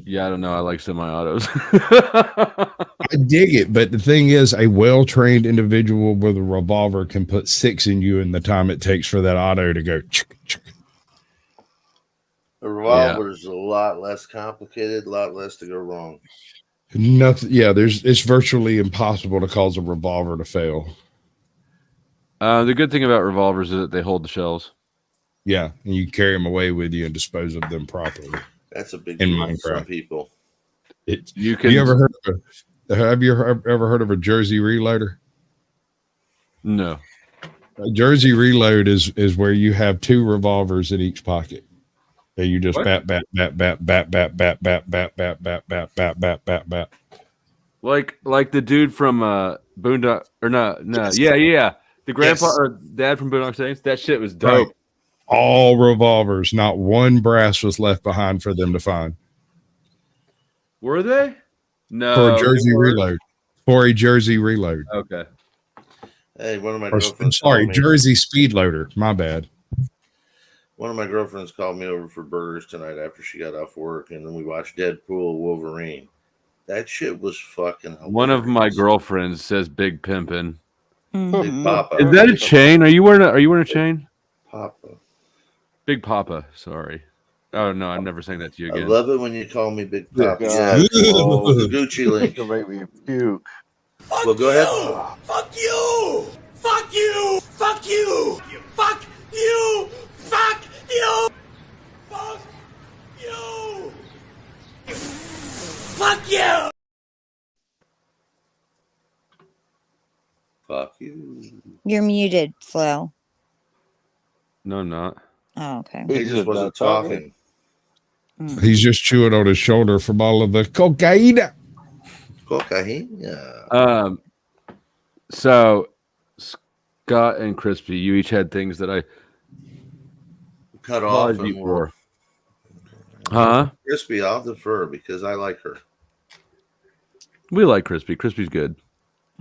Yeah, I don't know. I like semi-autos. I dig it, but the thing is, a well-trained individual with a revolver can put 6 in you in the time it takes for that auto to go. A revolver is a lot less complicated, a lot less to go wrong. Nothing. Yeah, it's virtually impossible to cause a revolver to fail. The good thing about revolvers is that they hold the shells. Yeah, and you carry them away with you and dispose of them properly. That's a big in deal Minecraft. for some people. Have you ever heard of a Jersey reloader? No. A Jersey reload is where you have 2 revolvers in each pocket. And you just bat. Like the dude from Boondock or no. Yeah. The grandpa or dad from Boondock Saints. That shit was dope. Right. All revolvers, not one brass was left behind for them to find. Were they? No. For a Jersey reload. For a Jersey reload. Okay. Hey, one of my girlfriends. Sorry, Jersey speed loader. My bad. One of my girlfriends called me over for burgers tonight after she got off work, and then we watched Deadpool Wolverine. That shit was fucking hilarious. One of my girlfriends says Big Pimpin'. Big Papa. Is that a chain? Are you wearing a chain? Papa. Big Papa. Sorry. Oh no, I'm never saying that to you again. I love it when you call me Big Papa. Yeah, the Gucci link. It'll make me puke. Well, go ahead. Fuck you! Fuck you! Fuck you! Fuck you! Fuck you! Fuck you! Fuck you! Fuck you. You're muted, Flo. No, I'm not. Oh, okay. He just wasn't talking. He's just chewing on his shoulder from all of the cocaine. Cocaine? Yeah. So Scott and Crispy, you each had things that I cut off you and for. Huh? Crispy, I'll defer because I like her. We like Crispy. Crispy's good.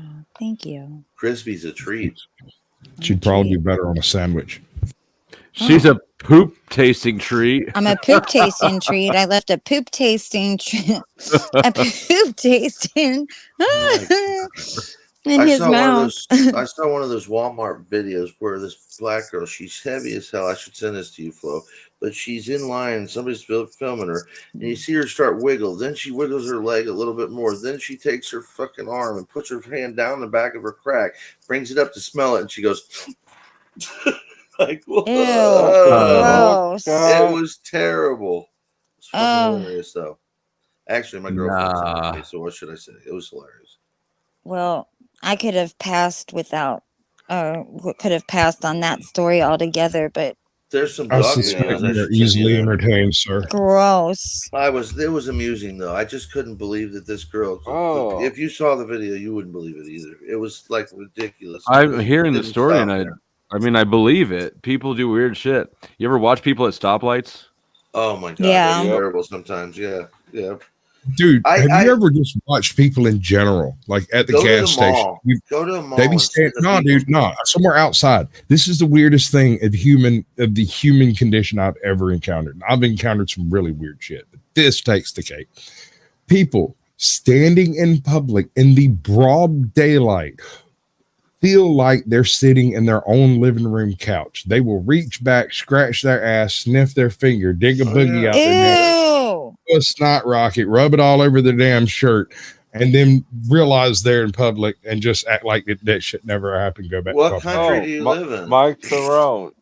Oh, thank you. Crispy's a treat. She'd probably be better on a sandwich. She's a poop tasting treat. I'm a poop tasting treat. I left a poop tasting treat. A poop tasting in his mouth. I saw one of those Walmart videos where this black girl, she's heavy as hell. I should send this to you, Flo. But she's in line and somebody's filming her, and you see her start wiggle. Then she wiggles her leg a little bit more. Then she takes her fucking arm and puts her hand down the back of her crack, brings it up to smell it, and she goes like, whoa. Gross. It was terrible. It was fucking hilarious, though. Actually, my girlfriend sent it me, so what should I say? It was hilarious. Well, I could have passed without, could have passed on that story altogether, but there's some I suspect you're easily entertained, sir. Gross. It was amusing though. I just couldn't believe that this girl. If you saw the video, you wouldn't believe it either. It was like ridiculous. I'm hearing the story, and I believe it. People do weird shit. You ever watch people at stoplights? Oh my god, yeah, they're terrible sometimes. Yeah. Dude, have you ever just watched people in general, like at the gas station? Go to a mall. They be standing. No, dude, no, somewhere outside. This is the weirdest thing of the human condition I've ever encountered. And I've encountered some really weird shit, but this takes the cake. People standing in public in the broad daylight feel like they're sitting in their own living room couch. They will reach back, scratch their ass, sniff their finger, dig a boogie out their nose, a snot rocket, rub it all over their damn shirt, and then realize they're in public and just act like that shit never happened. Go back. What country do you live in? Mike Theron.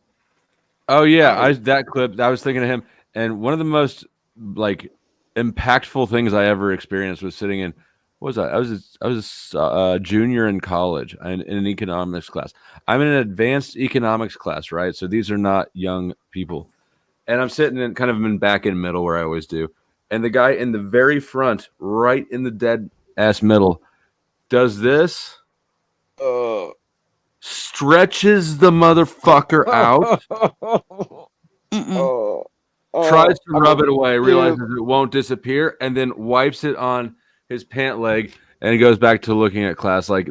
Oh yeah, that clip. I was thinking of him, and one of the most like impactful things I ever experienced was sitting in. What was I was a junior in college in an economics class. I'm in an advanced economics class, right? So these are not young people, and I'm sitting in kind of in back in middle where I always do. And the guy in the very front, right in the dead ass middle, does this. Stretches the motherfucker out. Tries to rub it away, realizes it won't disappear, and then wipes it on his pant leg and goes back to looking at class like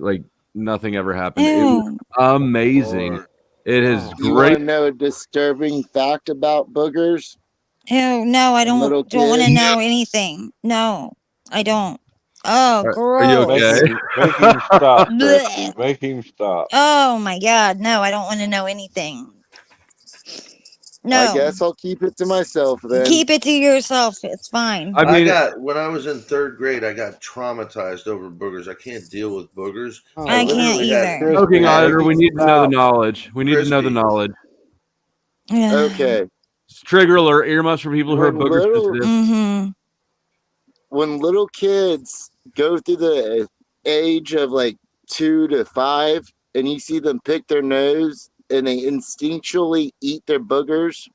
nothing ever happened. It was amazing. It is You want great. to know a disturbing fact about boogers? Ew, no, I And little don't want to kids. know anything. No, I don't. Oh, Are you gross. okay? Make him stop, Blech. Christy. Make him stop. Oh my God, no, I don't want to know anything. I No, guess I'll keep it to myself then. keep it to yourself. It's fine. I mean, when I was in 3rd grade, I got traumatized over boogers. I can't deal with boogers. Oh, I can't literally had either. smoking Christy, auditor, make we him need to know the stop. knowledge. We need to know the Crispy. knowledge. Okay. Trigger alert, earmuffs for people who are When booger little sensitive. Mm-hmm. when little kids go through the age of like 2 to 5 and you see them pick their nose and they instinctually eat their boogers,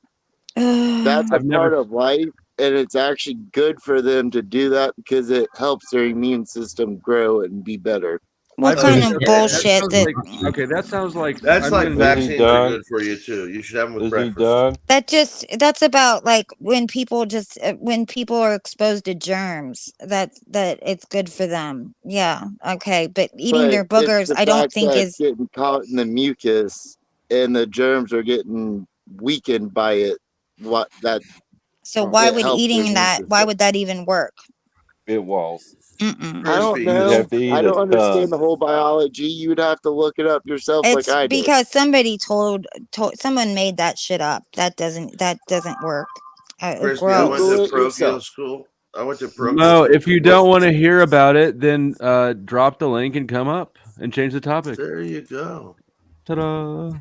that's a I've never part of life, and it's actually good for them to do that because it helps their immune system grow and be better. What I kind mean, of okay, bullshit that sounds like okay. That sounds like That's I'm like gonna. Is he vaccines are done? good for you too. You should have them with Is he breakfast. done? that's about like when people just when people are exposed to germs that it's good for them. Yeah, okay, but eating But their it's boogers the I don't fact think that it's is. getting caught in the mucus and the germs are getting weakened by it. What that So why it would helps their eating immune that? Why system. would that even work? It won't. Mm-mm. I don't You'd have know. to eat I a don't understand ton. the whole biology. You'd have to look it up yourself, like It's I did. because somebody told someone made that shit up. That doesn't work. Crispy, I went to Google it parochial yourself. school. I went to parochial No, school. if you don't want to hear about it, then drop the link and come up and change the topic. There you go. Ta-da!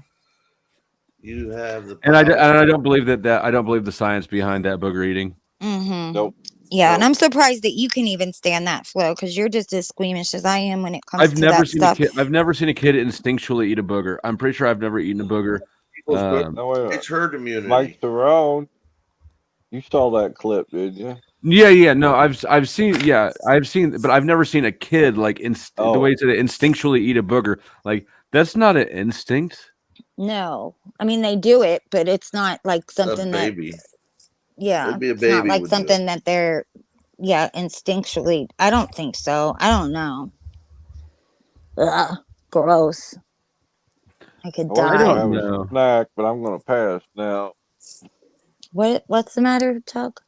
You have the And power. I don't believe that I don't believe the science behind that booger eating. Mm-hmm. Nope. Yeah, and I'm surprised that you can even stand that flow because you're just as squeamish as I am when it comes I've to never that seen stuff. a kid. I've never seen a kid instinctually eat a booger. I'm pretty sure I've never eaten a booger. People's boogers, No, wait a minute. it's herd immunity. Mike Theron, you saw that clip, didn't you? Yeah. No, I've seen. Yeah, I've seen, but I've never seen a kid like the way to instinctually eat a booger. Like that's not an instinct. No, I mean they do it, but it's not like A something that. baby. Yeah, Maybe a it's not baby like would do something it. that they're. Yeah, instinctually. I don't think so. I don't know. Ugh, gross. I could I was I die. gonna don't have know. a snack, but I'm gonna pass now. What's the matter, Chuck?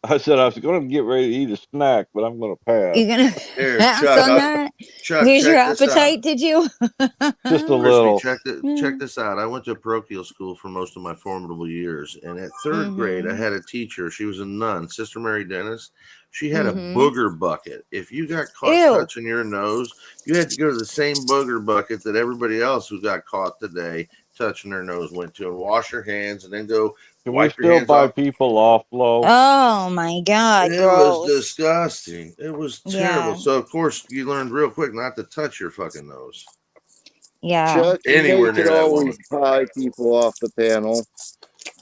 I said I was gonna get ready to eat a snack, but I'm gonna pass. You're gonna Here, pass Chuck. on that? Chuck, Lose your check this out. appetite? Did you? Just a Crispy, little. check this out. I went to parochial school for most of my formidable years, and at 3rd grade, I had a teacher. She was a nun, Sister Mary Dennis. She had a booger bucket. If you got caught touching your nose, you had to go to the same booger bucket that everybody else who got caught today touching their nose went to, and wash your hands, and then go Can we wipe your still hands buy off. people off low? Oh my God, It gross. was disgusting. It was terrible. Yeah. So of course you learned real quick not to touch your fucking nose. Yeah. Chuck, you know Anywhere you near could that always woman. pie people off the panel.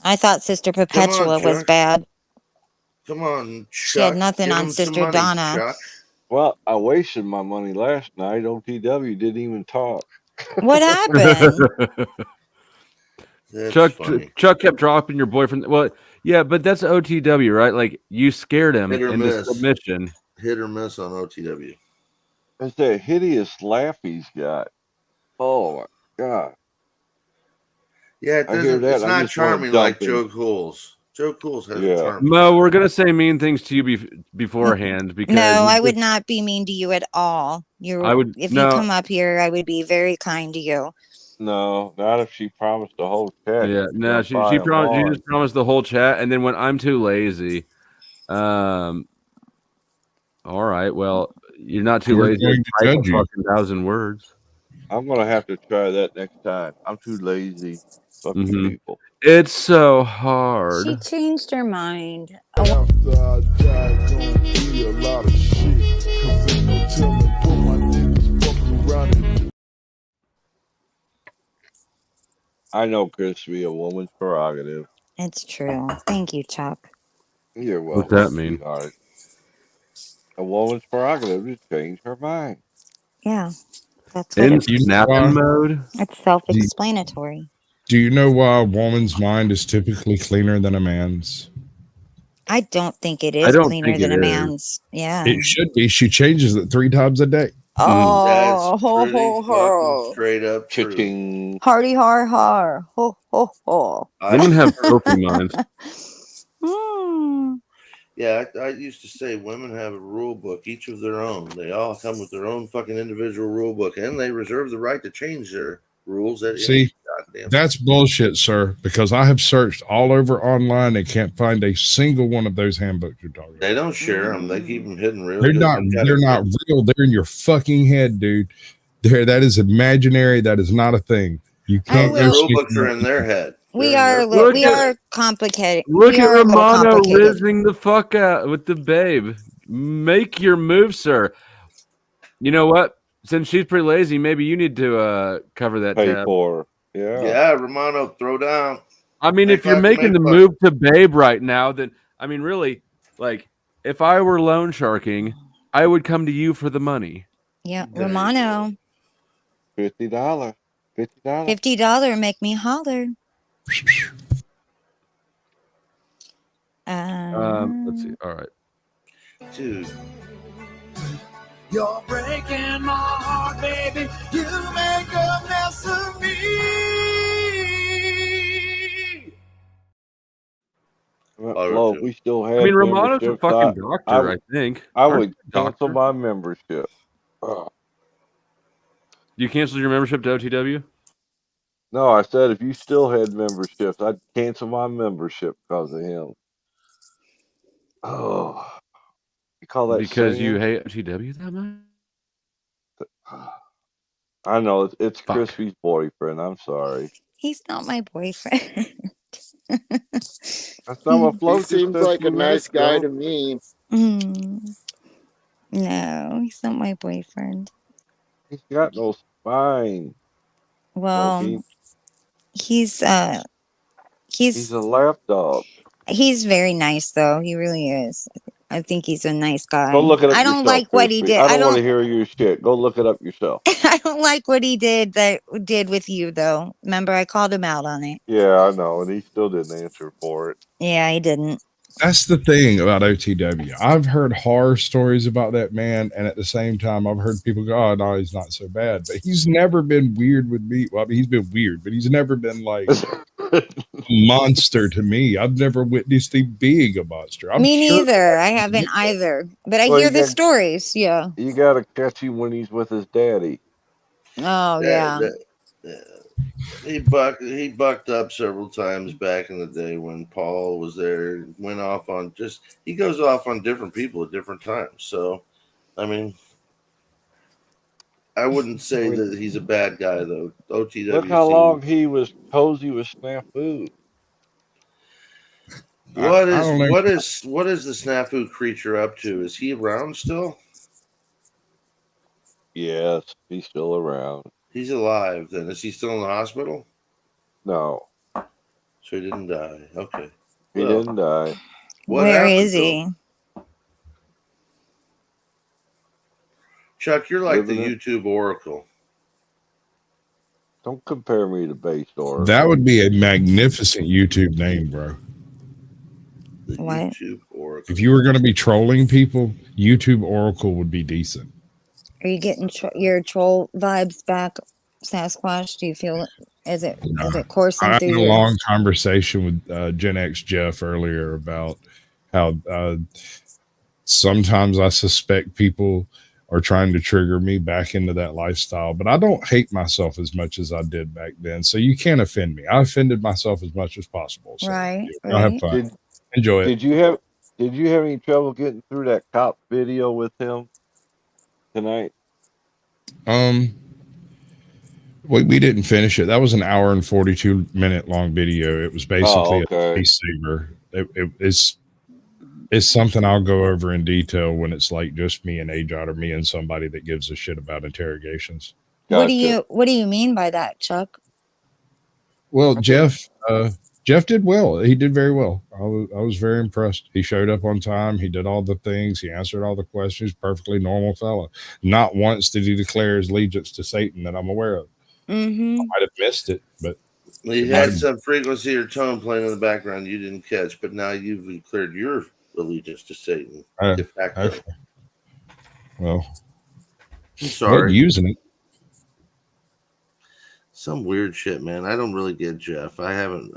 I thought Sister Perpetua was Chuck. bad. Come on, Chuck. She had nothing Give on him some Sister money, Donna. Chuck. Well, I wasted my money last night. OTW didn't even talk. What happened? That's Chuck funny. Chuck kept dropping your boyfriend. Well, yeah, but that's OTW, right? Like you scared him Hit or into miss. submission. Hit or miss on OTW. It's that hideous laugh he's got. Oh my God. Yeah, it I hear doesn't. that. It's I not just want to charming dump like him. Joe Cool's. Joe Cool's has a Yeah. charm. Mo, we're gonna say mean things to you beforehand because No, I would not be mean to you at all. I would if no. you come up here, I would be very kind to you. No, not if she promised the whole chat. Yeah, no, she just promised the whole chat, and then when I'm too lazy, all right, well, you're not too We're lazy going to to type judge a you. fucking 1,000 words. I'm gonna have to try that next time. I'm too lazy. Fuck you people. It's so She hard. changed her mind. After I die, gonna be a lot of shit. 'Cause ain't no telling what my niggas fucking around and I know, Crispy, a woman's prerogative. It's true. Thank you, Chuck. You're What's welcome, that mean? sweetheart. A woman's prerogative is change her mind. Yeah, that's what In it's. snapping mode. It's self-explanatory. Do you know why a woman's mind is typically cleaner than a man's? I don't think it I is don't cleaner think than it a is. man's. Yeah. It should be. She changes it 3 times a day. Oh, That's pretty fucking straight up true. Cha-ching. hardy har har ho ho ho. Women have filthy minds. Yeah, I used to say women have a rule book, each of their own. They all come with their own fucking individual rule book, and they reserve the right to change their rules at any See, goddamn. that's bullshit, sir, because I have searched all over online and can't find a single one of those handbooks you're talking about. They don't share them. They keep them hidden real They're good. not real. They're in your fucking head, dude. That is imaginary. That is not a thing. You can't the rule books are in their head. We are complicated. Look We at are a little Romano complicated. rizzing the fuck out with the babe. Make your move, sir. You know what? Since she's pretty lazy, maybe you need to cover that Pay tab. for her. Yeah, Romano, throw down. I mean, if you're making the move to babe right now, then I mean, really, like, if I were loan sharking, I would come to you for the money. Yeah, Romano. $50. $50 make me holler. Let's see. All right. Dude. You're breaking my heart, baby. You make a mess of me. Well, we still have. I mean, Romano's a memberships. fucking doctor, I think. I Aren't would you a cancel doctor? my membership. You canceled your membership to OTW? No, I said if you still had memberships, I'd cancel my membership because of him. Oh, you call that Because singing? you hate OTW that much? I know it's Fuck. Crispy's boyfriend. I'm sorry. He's not my boyfriend. That's not what Flo He just seems said a like a few nice minutes guy ago. to me. No, he's not my boyfriend. He's got no spine. Well, he's a lapdog. He's very nice though. He really is. I think he's a nice guy. Go look it up I don't yourself, like what he Crispy. did. I don't want to hear your shit. Go look it up yourself. I don't like what he did with you though. Remember, I called him out on it. Yeah, I know, and he still didn't answer for it. Yeah, he didn't. That's the thing about OTW. I've heard horror stories about that man, and at the same time, I've heard people go, "Oh no, he's not so bad." But he's never been weird with me. Well, I mean, he's been weird, but he's never been like a monster to me. I've never witnessed him being a monster. Me neither. I haven't either. But I hear the stories. Yeah. You gotta catch him when he's with his daddy. Oh yeah. He bucked up several times back in the day when Paul was there. Went off on he goes off on different people at different times. So, I mean, I wouldn't say that he's a bad guy though. OTW. Look how long he was cozy with Snafu. What is the Snafu creature up to? Is he around still? Yes, he's still around. He's alive. Then is he still in the hospital? No, so he didn't die. Okay, he didn't die. Where is he? Chuck, you're like the YouTube oracle. Don't compare me to Base Oracle. That would be a magnificent YouTube name, bro. What? YouTube oracle. If you were going to be trolling people, YouTube Oracle would be decent. Are you getting your troll vibes back, Sasquatch? Do you feel is it coursing I had through a your long conversation with Gen X Jeff earlier about how sometimes I suspect people are trying to trigger me back into that lifestyle, but I don't hate myself as much as I did back then. So you can't offend me. I offended myself as much as possible. So right? I'll have fun. Enjoy it. Did you have any trouble getting through that cop video with him tonight? We didn't finish it. That was an hour and 42-minute long video. It was basically a space saver. It's something I'll go over in detail when it's like just me and Ajot or me and somebody that gives a shit about interrogations. Gotcha. What do you mean by that, Chuck? Well, Jeff did well. He did very well. I was very impressed. He showed up on time. He did all the things. He answered all the questions. Perfectly normal fella. Not once did he declare his allegiance to Satan that I'm aware of. Mm-hmm. I might have missed it, but he had some frequency or tone playing in the background you didn't catch. But now you've declared your allegiance to Satan. De facto. Okay. Well, I'm sorry. wasn't using it. some weird shit, man. I don't really get Jeff. I don't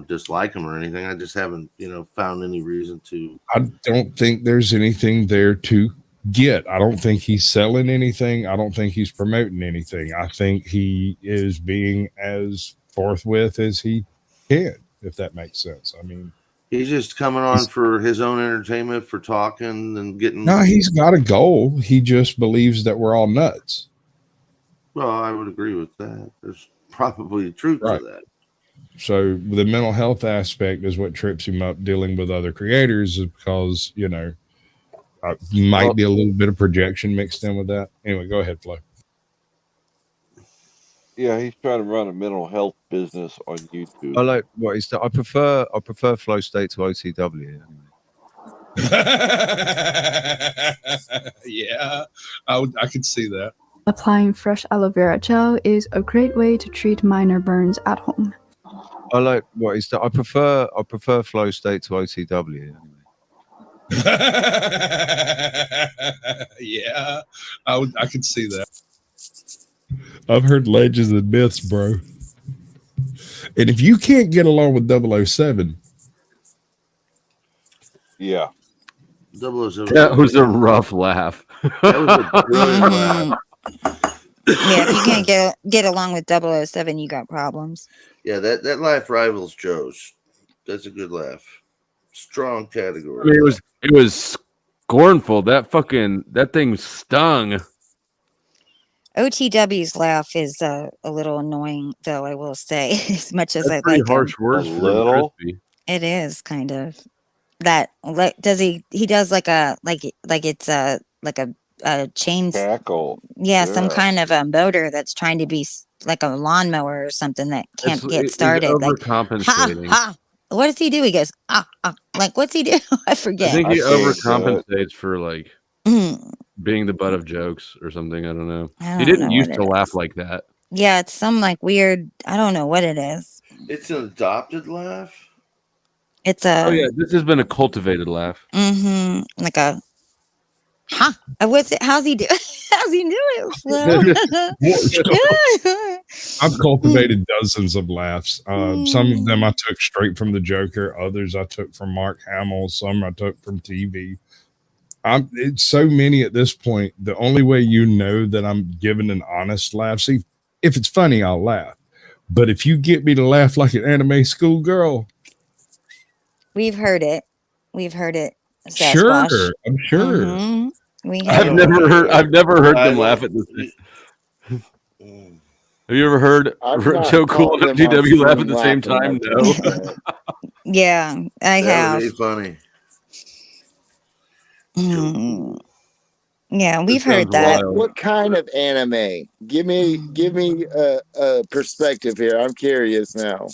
dislike him or anything. I just haven't, found any reason to. I don't think there's anything there to get. I don't think he's selling anything. I don't think he's promoting anything. I think he is being as forthwith as he can, if that makes sense. I mean, he's just coming on for his own entertainment, for talking and getting. No, he's got a goal. He just believes that we're all nuts. Well, I would agree with that. There's probably truth to that. So the mental health aspect is what trips him up dealing with other creators, is because, might be a little bit of projection mixed in with that. Anyway, go ahead, Flo. Yeah, he's trying to run a mental health business on YouTube. I like what he's done. I prefer Flow State to OTW. Yeah, I could see that. Applying fresh aloe vera gel is a great way to treat minor burns at home. I like what he's done. I prefer Flow State to OTW. Yeah, I could see that. I've heard legends and myths, bro. And if you can't get along with 007, yeah, 007. That was a rough laugh. That was a brilliant laugh. Yeah, if you can't get along with 007, you got problems. Yeah, that laugh rivals Joe's. That's a good laugh. Strong category. I mean, it was scornful. That thing stung. OTW's laugh is a little annoying, though, I will say, as much as I Pretty like harsh him. words for Crispy. It is kind of that. Does he does like it's a chain tackle? Yeah, some kind of a motor that's trying to be like a lawnmower or something that can't get started. He's Like, overcompensating. ha! What does he do? He goes, like, what's he do? I forget. I think he overcompensates for like being the butt of jokes or something. I don't know. He didn't used to laugh like that. Yeah, it's some like weird. I don't know what it is. It's an adopted laugh. It's a. Oh yeah, this has been a cultivated laugh. Like a. What's it? How's he do? How's he do it? I've cultivated dozens of laughs. Some of them I took straight from the Joker. Others I took from Mark Hamill. Some I took from TV. It's so many at this point. The only way you know that I'm giving an honest laugh, see, if it's funny, I'll laugh. But if you get me to laugh like an anime schoolgirl, We've heard it. Sasquatch. sure, I'm sure. I've never heard them laugh at this. Have you ever heard Joe Cool and MTW laugh at the same time? No. Yeah, I have. That would be funny. Yeah, we've heard that. What kind of anime? Give me a perspective here. I'm curious now.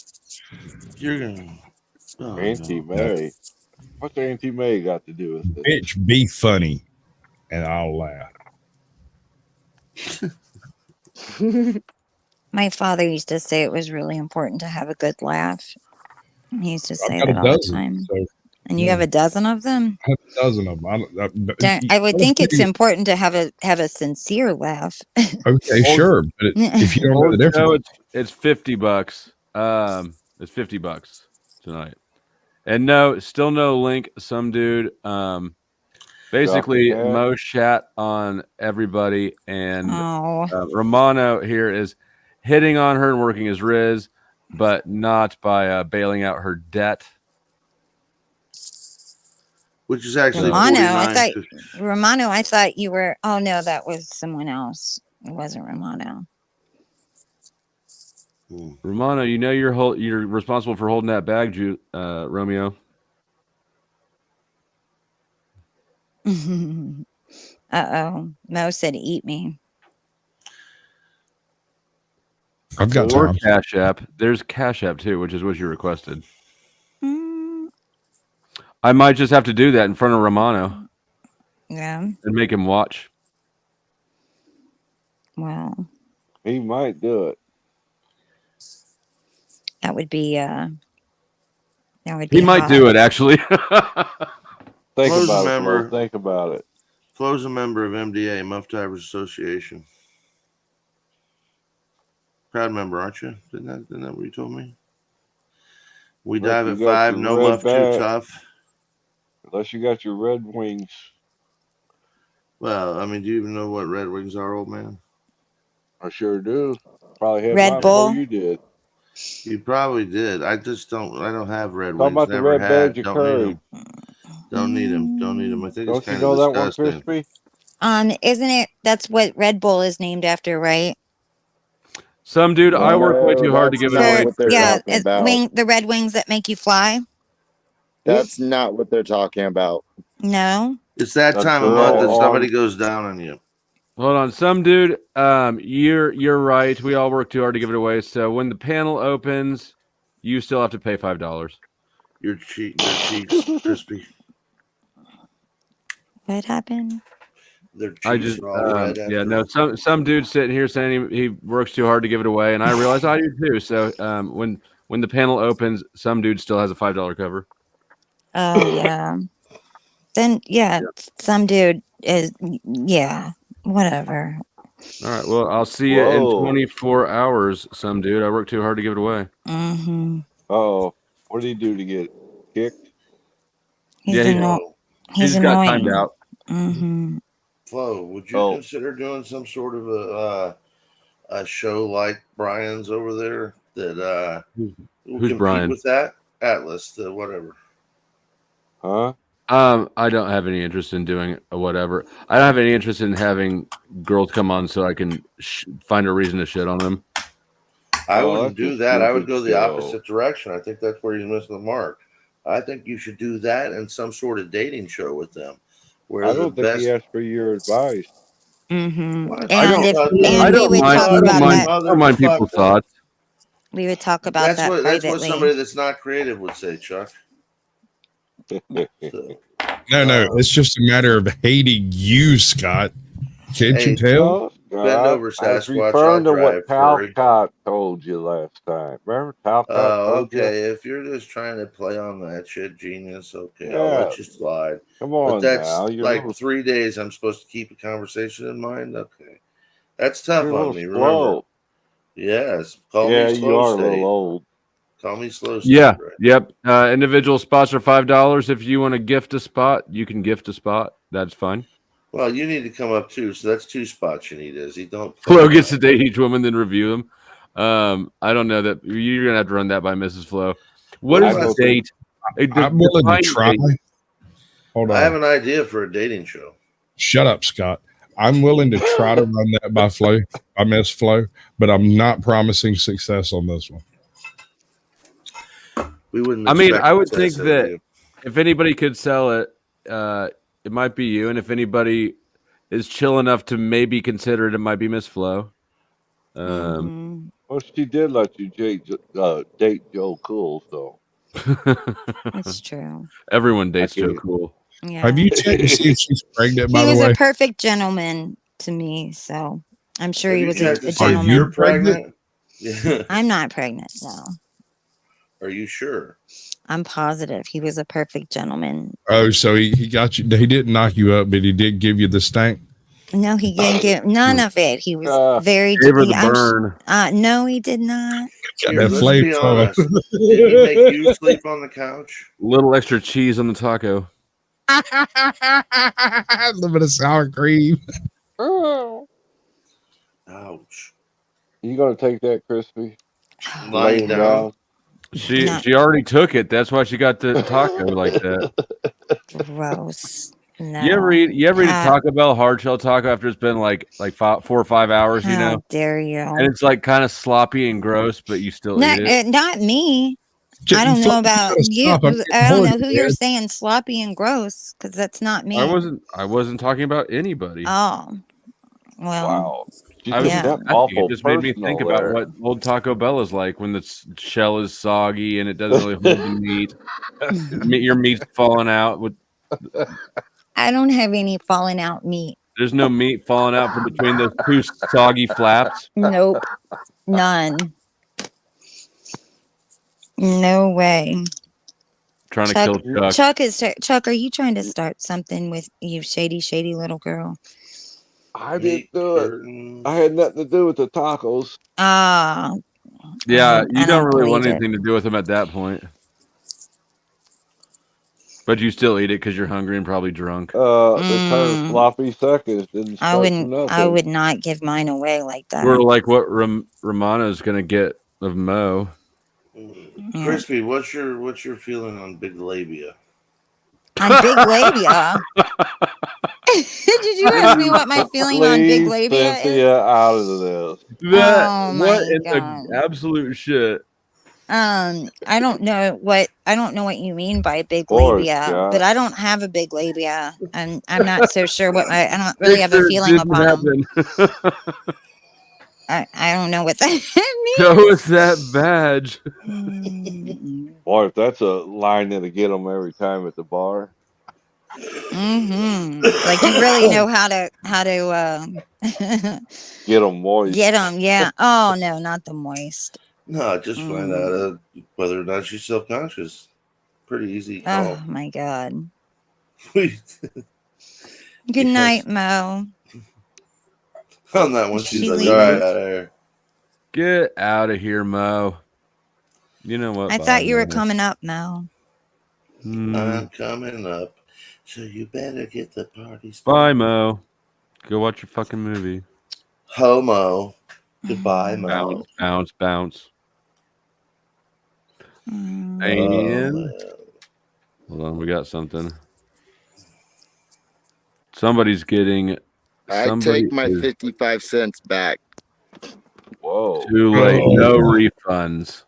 You're gonna Auntie May. What's Auntie May got to do with this? Bitch, be funny, and I'll laugh. My father used to say it was really important to have a good laugh. He used to say I've that got all a the dozen, time. so, And you have a dozen of them? I have a dozen of them. I would think it's important to have a sincere laugh. Okay, sure, but if you don't know the difference, it's $50. It's $50 tonight, and no, still no link. Some dude, basically Mo shat on everybody, and Romano here is hitting on her and working his riz, but not by bailing out her debt. Which is actually Romano. I thought you were. Oh no, that was someone else. It wasn't Romano. Romano, you know you're responsible for holding that bag, Romeo. Uh-oh. Mo said eat me. I've got or time. Cash App. There's Cash App too, which is what you requested. I might just have to do that in front of Romano. Yeah. And make him watch. Well, he might do it. That would be He might do it actually. Think about it, Flo. Think about it. Flo's a member of MDA, Muff Divers Association. Crowd member, aren't you? Isn't that what you told me? We Unless dive you at got 5. your No red muff, too badge. tough. Unless you got your Red Wings. Well, I mean, do you even know what Red Wings are, old man? I sure do. Probably had Red mine before Bull. you did. You probably did. I don't have Red Talk Wings. about the Never red badge had. of Don't need courage. them. Don't need them. Don't need them. I think it's Don't you kind of know that one, disgusting. Crispy? Isn't it? That's what Red Bull is named after, right? Some dude, I work way No, too hard to that's give it not away. what they're Yeah, talking about. the red wings that make you fly. That's not what they're talking about. No. It's that That's time of their month that all somebody on. goes down on you. Hold on, some dude. You're right. We all work too hard to give it away. So when the panel opens, you still have to pay $5. Your cheeks, Crispy. What happened? Their I cheeks just are all red. yeah, after. no, some dude sitting here saying he works too hard to give it away, and I realize I do too. So when the panel opens, some dude still has a $5 cover. Oh yeah. Then yeah, some dude is whatever. All right, well, I'll see you in Whoa. 24 hours, some dude. I work too hard to give it away. Mm-hmm. Oh, what did he do to get kicked? He's Yeah, he just got timed out. Mm-hmm. Flo, would you consider doing some sort of a show like Brian's over there that will Who's compete Brian? with that Atlas, the whatever? Huh? I don't have any interest in doing whatever. I don't have any interest in having girls come on so I can find a reason to shit on them. I wouldn't that's do a that. I would stupid go the show. opposite direction. I think that's where he's missing the mark. I think you should do that and some sort of dating show with them, where I the don't think best. he asked for your advice. Mm-hmm. What? I don't we would mind. talk I about that. don't mind people's thoughts. We would talk about That's that what privately. somebody that's not creative would say, Chuck. So, No, it's just a matter of hating you, Scott. Can't you tell? No, bend over, I was Sasquatch. referring I'll to drive. what Furry. Talcott told you last time. Remember Talcott told you? Okay. If you're just trying to play on that shit, genius, okay, I'll Yeah. let you slide. Come But on that's now. You're like a little, 3 days. I'm supposed to keep a conversation in mind. Okay, that's tough you're a on little me. slow. Remember? Yes. Call Yeah, me you slow are a state. little old. Call me slow state. Yeah. Right? Yep. Individual spots are $5. If you want to gift a spot, you can gift a spot. That's fine. Well, you need to come up too. So that's 2 spots you need. Izzy, don't. Flo gets to date each woman, then review them. I don't know that you're gonna have to run that by Mrs. Flo. What is the date? I'm willing to try. Hold on. I have an idea for a dating show. Shut up, Scott. I'm willing to try to run that by Miss Flo, but I'm not promising success on this one. We wouldn't. I mean, expect I would success think out of that you. if anybody could sell it, it might be you. And if anybody is chill enough to maybe consider it, it might be Miss Flo. Well, she did let you date Joe Cool, so. That's true. Everyone dates Joe Cool. Yeah. Have you checked to see if she's pregnant, by He the was way? a perfect gentleman to me, so I'm sure Have he you was checked a to see if gentleman. you're pregnant? Yeah. I'm not pregnant, no. Are you sure? I'm positive he was a perfect gentleman. Oh, so he got you. He didn't knock you up, but he did give you the stank. No, he didn't get none of it. He was very. Gave her the burn. No, he did not. Got Here, that let's flavor be on it. honest. Did he make you sleep on the couch? Little extra cheese on the taco. A little bit of sour cream. Ouch. You gonna take that, Crispy? Lying down. She already took it. That's why she got the taco like that. Gross. No. You ever eat Taco Bell hard shell taco after it's been like 4 or 5 hours? You know, How dare you? and it's like kind of sloppy and gross, but you still eat it. Not me. I don't know about you. I don't know who you're saying sloppy and gross because that's not me. I wasn't talking about anybody. Oh, well. Wow. I was it just made me think about what old Taco Bell is like when the shell is soggy and it doesn't really hold the meat. Your meat's falling out. I don't have any falling out meat. There's no meat falling out from between those 2 soggy flaps. Nope, none. No way. Trying to kill Chuck. Chuck, are you trying to start something with you, shady little girl? I Meat didn't do it. curtains. I had nothing to do with the tacos. Yeah, you I don't don't really want believe it. anything to do with them at that point. But you still eat it because you're hungry and probably drunk. The term sloppy seconds didn't I start from wouldn't. I nothing. would not give mine away like that. We're like what Romano's gonna get of Mo. Yeah. Crispy, what's your feeling on big labia? On big labia. Did you ask me what my feeling on big Leave labia is? Cynthia out of this. That Oh what my in god. the absolute shit? I don't know what you mean by big Boy, labia, Scott. but I don't have a big labia, and I'm not so sure what I don't really Make have a sure it feeling didn't upon them. happen. I don't know what that means. Show us that badge. Boy, if that's a line that'll get them every time at the bar. Like you really know how to Get them moist. get them. Yeah. Oh no, not the moist. No, just find out whether or not she's self-conscious. Pretty easy call. Oh my god. Good night, Mo. On that one, she's She like, leaving? all right, out of here. Get out of here, Mo. You know what? I thought you were coming up, Mo. I'm coming up, so you better get the party started. Bye, Mo. Go watch your fucking movie. Homo. Goodbye, Mo. Bounce, bounce, bounce. And hold on, we got something. Somebody's getting. I take my 55 cents back. Whoa. Too late. No refunds.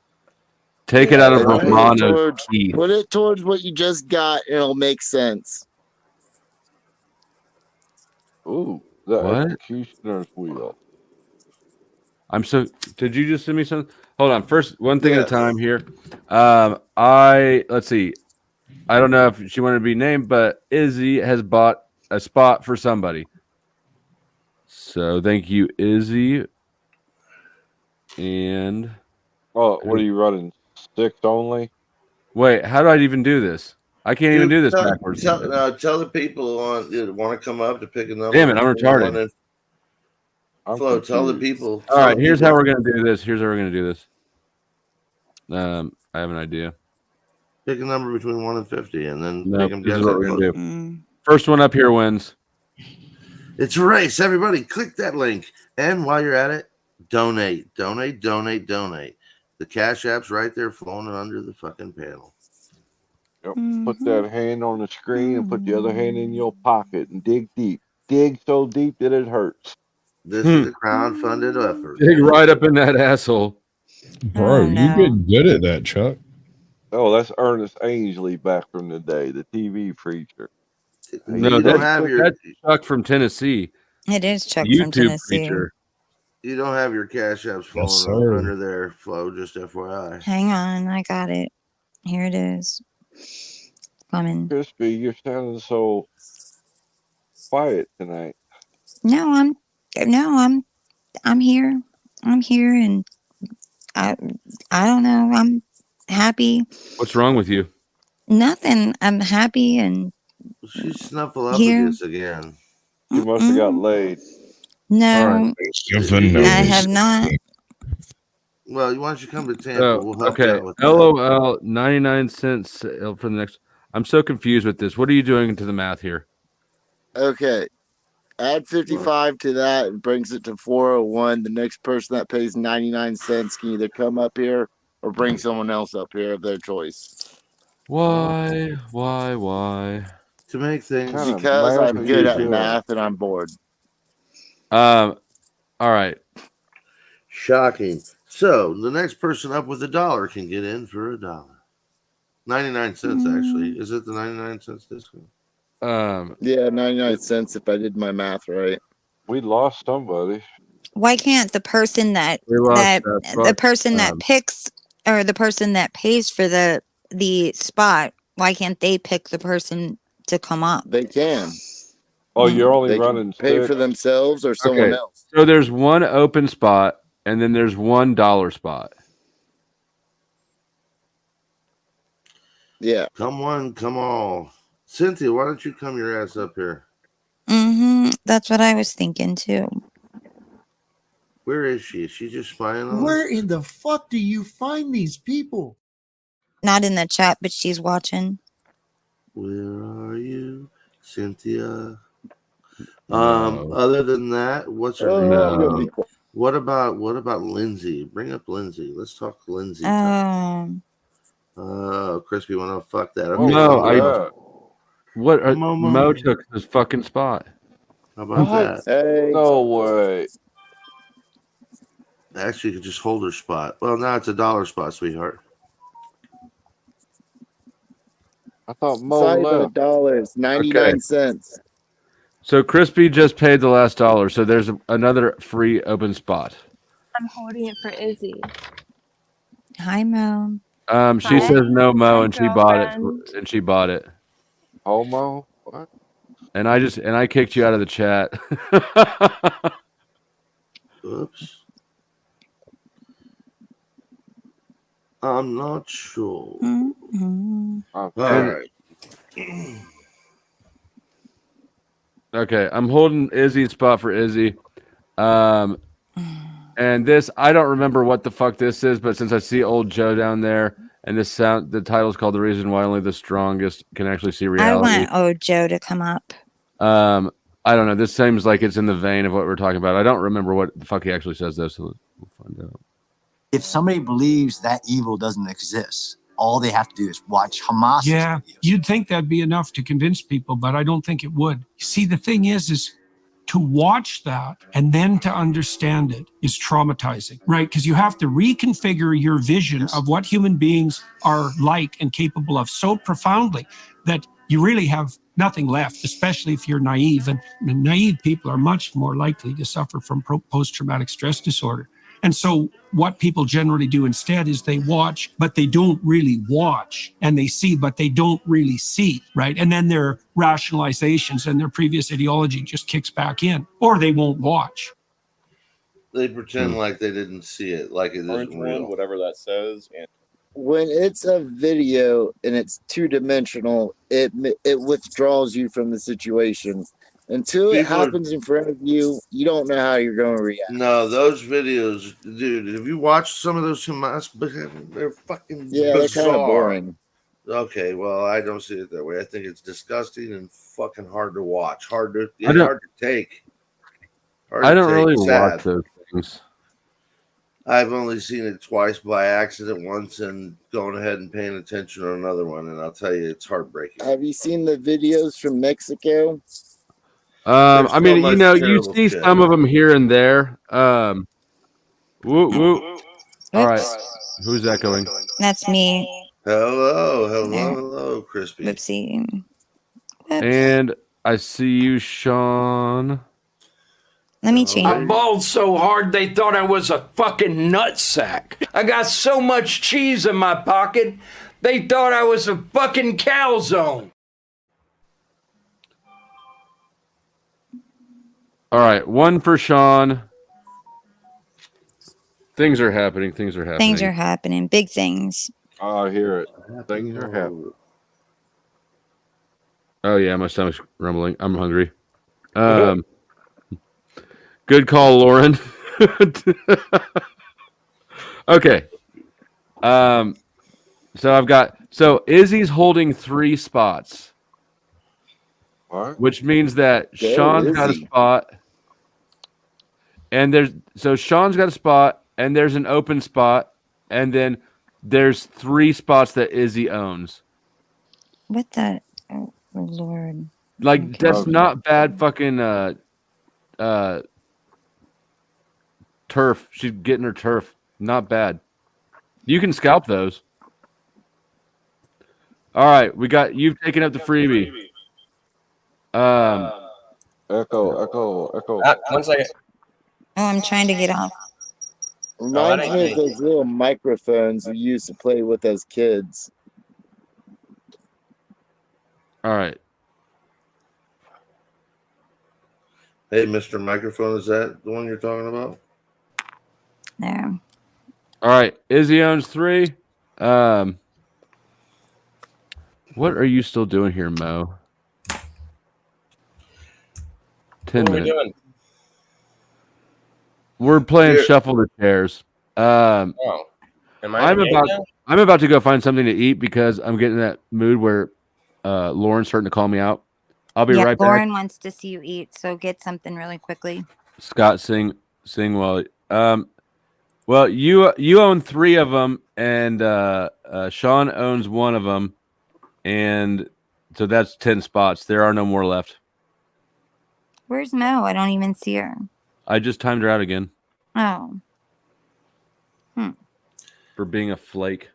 Take it out of Romano's teeth. Put it towards what you just got, and it'll make sense. Ooh, the What? executioner's wheel. Did you just send me something? Hold on. First, one thing at a time here. Let's see. I don't know if she wanted to be named, but Izzy has bought a spot for somebody. So thank you, Izzy. And what are you running? 6 only? Wait, how do I even do this? I can't even do this backwards. Tell the people want to come up to pick a number. Damn it, I'm retarded. Flo, tell the people. All right, here's how we're gonna do this. I have an idea. Pick a number between 1 and 50, and then Nope, make them this guess. is what we're gonna do. First one up here wins. It's a race. Everybody, click that link, and while you're at it, donate. The Cash App's right there, flowing under the fucking panel. Yep. Put that hand on the screen and put the other hand in your pocket and dig deep. Dig so deep that it hurts. This is a crowd-funded effort. Dig right up in that asshole. Bro, you get good at that, Chuck. Oh, that's Ernest Ainsley back from the day, the TV preacher. No, that's Chuck from Tennessee. It is Chuck YouTube from Tennessee. preacher. You don't have your Cash Apps flowing under there, Flo, just FYI. Hang on, I got it. Here it is. Coming. Crispy, you're sounding so quiet tonight. No, I'm here. I'm here, and I don't know. I'm happy. What's wrong with you? Nothing. I'm happy and She's snuffleupagus again. You must have got laid. No, I have not. Well, why don't you come to Tampa? We'll help you out with that. LOL, 99 cents for the next. I'm so confused with this. What are you doing to the math here? Okay. Add 55 to that and brings it to 401. The next person that pays 99 cents can either come up here or bring someone else up here of their choice. Why? To make things because I'm good at math and I'm bored. All right. Shocking. So the next person up with $1 can get in for $1. 99 cents actually. Is it the 99 cents discount? Yeah, 99 cents if I did my math right. We lost somebody. Why can't the person that picks or the person that pays for the spot? Why can't they pick the person to come up? They can. Oh, you're only they running can pay 6? for themselves or someone else. So there's one open spot and then there's $1 spot. Yeah. Come on, come all. Cynthia, why don't you come your ass up here? That's what I was thinking too. Where is she? Is she just spying on Where us? in the fuck do you find these people? Not in the chat, but she's watching. Where are you, Cynthia? No. Other than that, what's her No. name? What about Lindsay? Bring up Lindsay. Let's talk Lindsay time. Crispy wanna fuck that. Okay, No, what Come on, Mo Mo. took his fucking spot. How about What? that? No way. Actually, you could just hold her spot. Well, now it's $1 spot, sweetheart. I thought Mo Sorry, left. $1, 99 cents. So Crispy just paid the last $1, so there's another free open spot. I'm holding it for Izzy. Hi, Mo. She Hi. says no Mo, Hi, and she bought it. girlfriend. And she bought it. Homo? What? And I kicked you out of the chat. Oops. I'm not sure. All right. Okay, I'm holding Izzy's spot for Izzy. And this, I don't remember what the fuck this is, but since I see old Joe down there, and the title's called "The Reason Why Only the Strongest Can Actually See Reality." I want old Joe to come up. I don't know. This seems like it's in the vein of what we're talking about. I don't remember what the fuck he actually says though, so we'll find out. If somebody believes that evil doesn't exist, all they have to do is watch Hamas. Yeah, you'd think that'd be enough to convince people, but I don't think it would. You see, the thing is to watch that and then to understand it is traumatizing, right? Because you have to reconfigure your vision of what human beings are like and capable of so profoundly that you really have nothing left, especially if you're naive. And naive people are much more likely to suffer from post-traumatic stress disorder. And so what people generally do instead is they watch, but they don't really watch, and they see, but they don't really see, right? And then their rationalizations and their previous ideology just kicks back in, or they won't watch. They pretend like they didn't see it, like it isn't real. Whatever that says. And when it's a video and it's two-dimensional, it withdraws you from the situation. Until it happens in front of you, you don't know how you're going to react. No, those videos, dude. Have you watched some of those Hamas? They're fucking they're bizarre. kind of boring. Okay, well, I don't see it that way. I think it's disgusting and fucking hard to watch, hard to take. I don't really watch those things. I've only seen it twice by accident, once, and going ahead and paying attention on another one, and I'll tell you, it's heartbreaking. Have you seen the videos from Mexico? I mean, you see some of them here and there. Woo woo. All right, who's echoing? That's me. Hello, Crispy. Whoopsie. And I see you, Sean. Let me change. I bawled so hard they thought I was a fucking nutsack. I got so much cheese in my pocket, they thought I was a fucking calzone. All right, one for Sean. Things are happening. Things are happening. Big things. I hear it. Things are happening. Oh yeah, my stomach's rumbling. I'm hungry. Good call, Lauren. Okay. So Izzy's holding 3 spots. What? Which means that Sean's got a spot. And Sean's got a spot, and there's an open spot, and then there's 3 spots that Izzy owns. What the Lord. Like that's not bad fucking turf. She's getting her turf. Not bad. You can scalp those. All right, you've taken up the freebie. Echo. 1 second. Oh, I'm trying to get off. Reminds me of those little microphones we used to play with as kids. All right. Hey, Mr. Microphone, is that the one you're talking about? No. All right. Izzy owns 3. What are you still doing here, Mo? 10 What are we minutes. doing? We're playing Here. Shuffle the Chairs. Oh, am I in the game now? I'm about to go find something to eat because I'm getting in that mood where Lauren's starting to call me out. I'll be right back. Lauren wants to see you eat, so get something really quickly. Scott, sing well. Well, you own 3 of them, and Sean owns 1 of them, and so that's 10 spots. There are no more left. Where's Mo? I don't even see her. I just timed her out again Oh. for being a flake.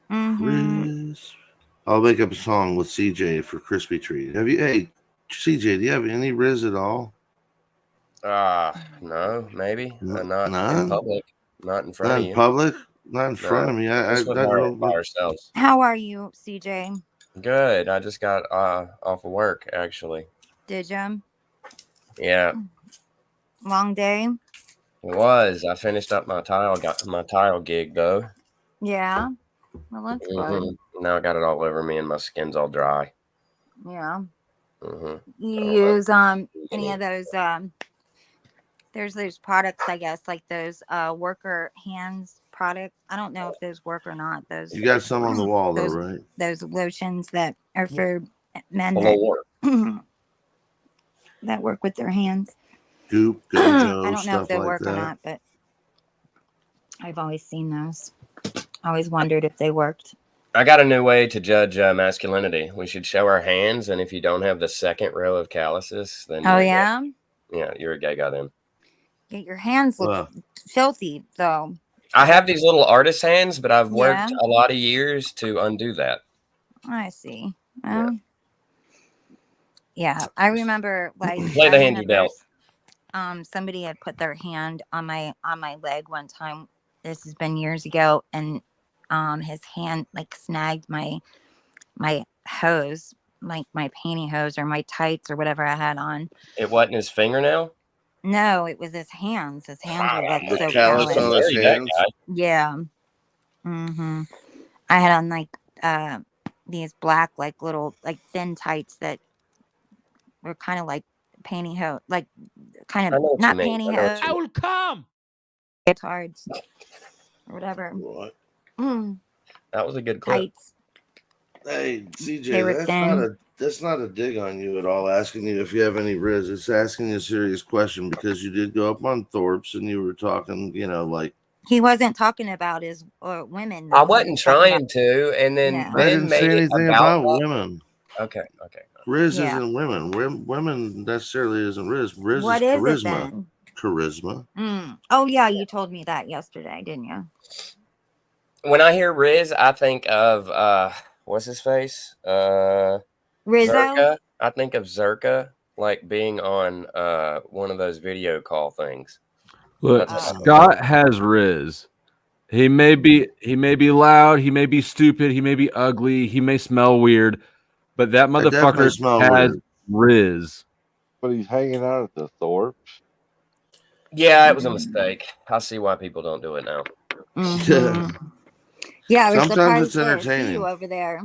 Chris. I'll make up a song with CJ for Crispy Treat. Hey, CJ, do you have any Riz at all? No, maybe. Not None? in public. Not in front Not of in you. public? Not in front of me. Just with by ourselves. How are you, CJ? Good. I just got off of work, actually. Did you? Yeah, Long day? it was. I finished up my tile gig, though. Yeah. Well, that's good. Now I got it all over me, and my skin's all dry. Yeah. Mm-hmm. You use any of those there's those products, I guess, like those worker hands products. I don't know if those work or not. Those You got some on the wall, though, right? Those lotions that are for men that work with their hands. Goop, I don't know if they work or not, but I've always seen those. I always wondered if they worked. I got a new way to judge masculinity. We should show our hands, and if you don't have the second row of calluses, then you're a gay guy then. Yeah, your hands look filthy, though. I have these little artist hands, but I've worked a lot of years to undo that. I see. Yeah, I remember like play the hand you dealt. Somebody had put their hand on my leg one time. This has been years ago, and his hand like snagged my hose, like my pantyhose or my tights or whatever I had on. It wasn't his fingernail? No, it was his hands. His hands were like so callous on his hands. Yeah. I had on like these black like little like thin tights that were kind of like pantyhose, like kind of not pantyhose. I will come. Leotards or whatever. What? That was a good clip. Tights. Hey, CJ, that's not a dig on you at all, asking you if you have any Riz. It's asking you a serious question because you did go up on Thorpe's and you were talking, like. He wasn't talking about his women. I wasn't trying to, and then I didn't say anything about women. Okay. Riz isn't women. Women necessarily isn't Riz. Riz What is is charisma. it then? Charisma. Oh yeah, you told me that yesterday, didn't you? When I hear Riz, I think of what's his face? Rizzo. Zerka. I think of Zerka like being on one of those video call things. Look, Scott has Riz. He may be loud, he may be stupid, he may be ugly, he may smell weird, but that motherfucker has Riz. But he's hanging out at the Thorpe's. Yeah, it was a mistake. I see why people don't do it now. Yeah, I was Sometimes it's surprised to see entertaining. you over there.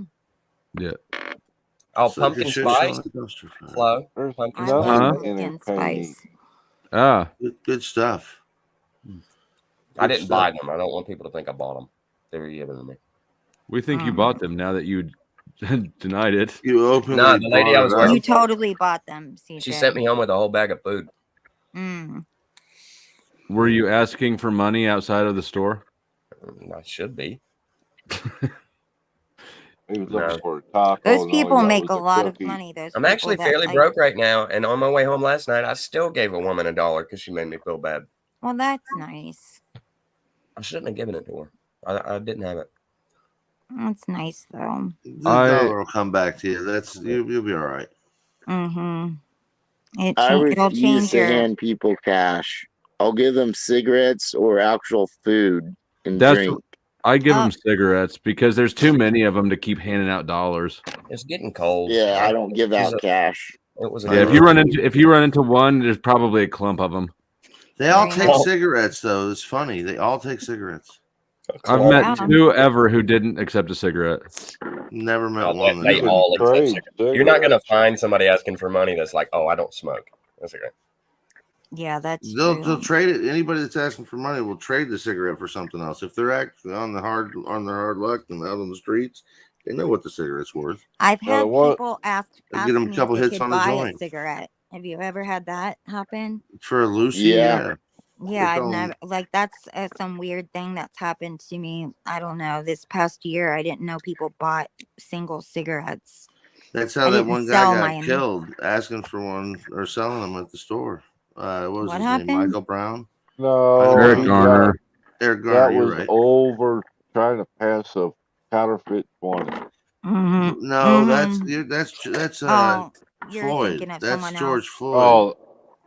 Yeah. Oh, So pumpkin you should spice. show the dumpster fire. Flo. There's Pumpkin nothing spice. entertaining. Ah. Good stuff. I didn't buy them. I don't want people to think I bought them. They were given to me. We think you bought them now that you denied it. You openly No, the lady I was You totally bought them, CJ. She sent me home with a whole bag of food. Were you asking for money outside of the store? I should be. He was looking for tacos. Those people make a lot of money. I'm actually fairly broke right now, and on my way home last night, I still gave a woman $1 because she made me feel bad. Well, that's nice. I shouldn't have given it to her. I didn't have it. That's nice, though. The dollar will come back to you. You'll be all right. I refuse to hand people cash. I'll give them cigarettes or actual food and drink. I give them cigarettes because there's too many of them to keep handing out dollars. It's getting cold. Yeah, I don't give out cash. It was if you run into one, there's probably a clump of them. They all take cigarettes, though. It's funny. They all take cigarettes. I've met two ever who didn't accept a cigarette. Never met Oh, one. they That all accept trade cigarettes. You're not going to find somebody asking for money that's like, oh, I don't smoke. That's okay. Yeah, that's they'll true. trade it. Anybody that's asking for money will trade the cigarette for something else. If they're actually on their hard luck and out on the streets, they know what the cigarette's worth. I've had people ask Get them a me couple if they hits could on the buy a joint cigarette. Have you ever had that happen? for a Lucy. Yeah. Yeah, I've never, like, that's some weird thing that's happened to me. I don't know. This past year, I didn't know people bought single cigarettes. That's how I that didn't one guy sell got mine. killed, asking for one or selling them at the store. What was What his happened? name? Michael Brown. No, Eric he Garner. got, Eric that Garner. You're was right. over trying to pass a counterfeit 20. No, that's Oh, you're Floyd. thinking of That's someone George else. Floyd. Oh,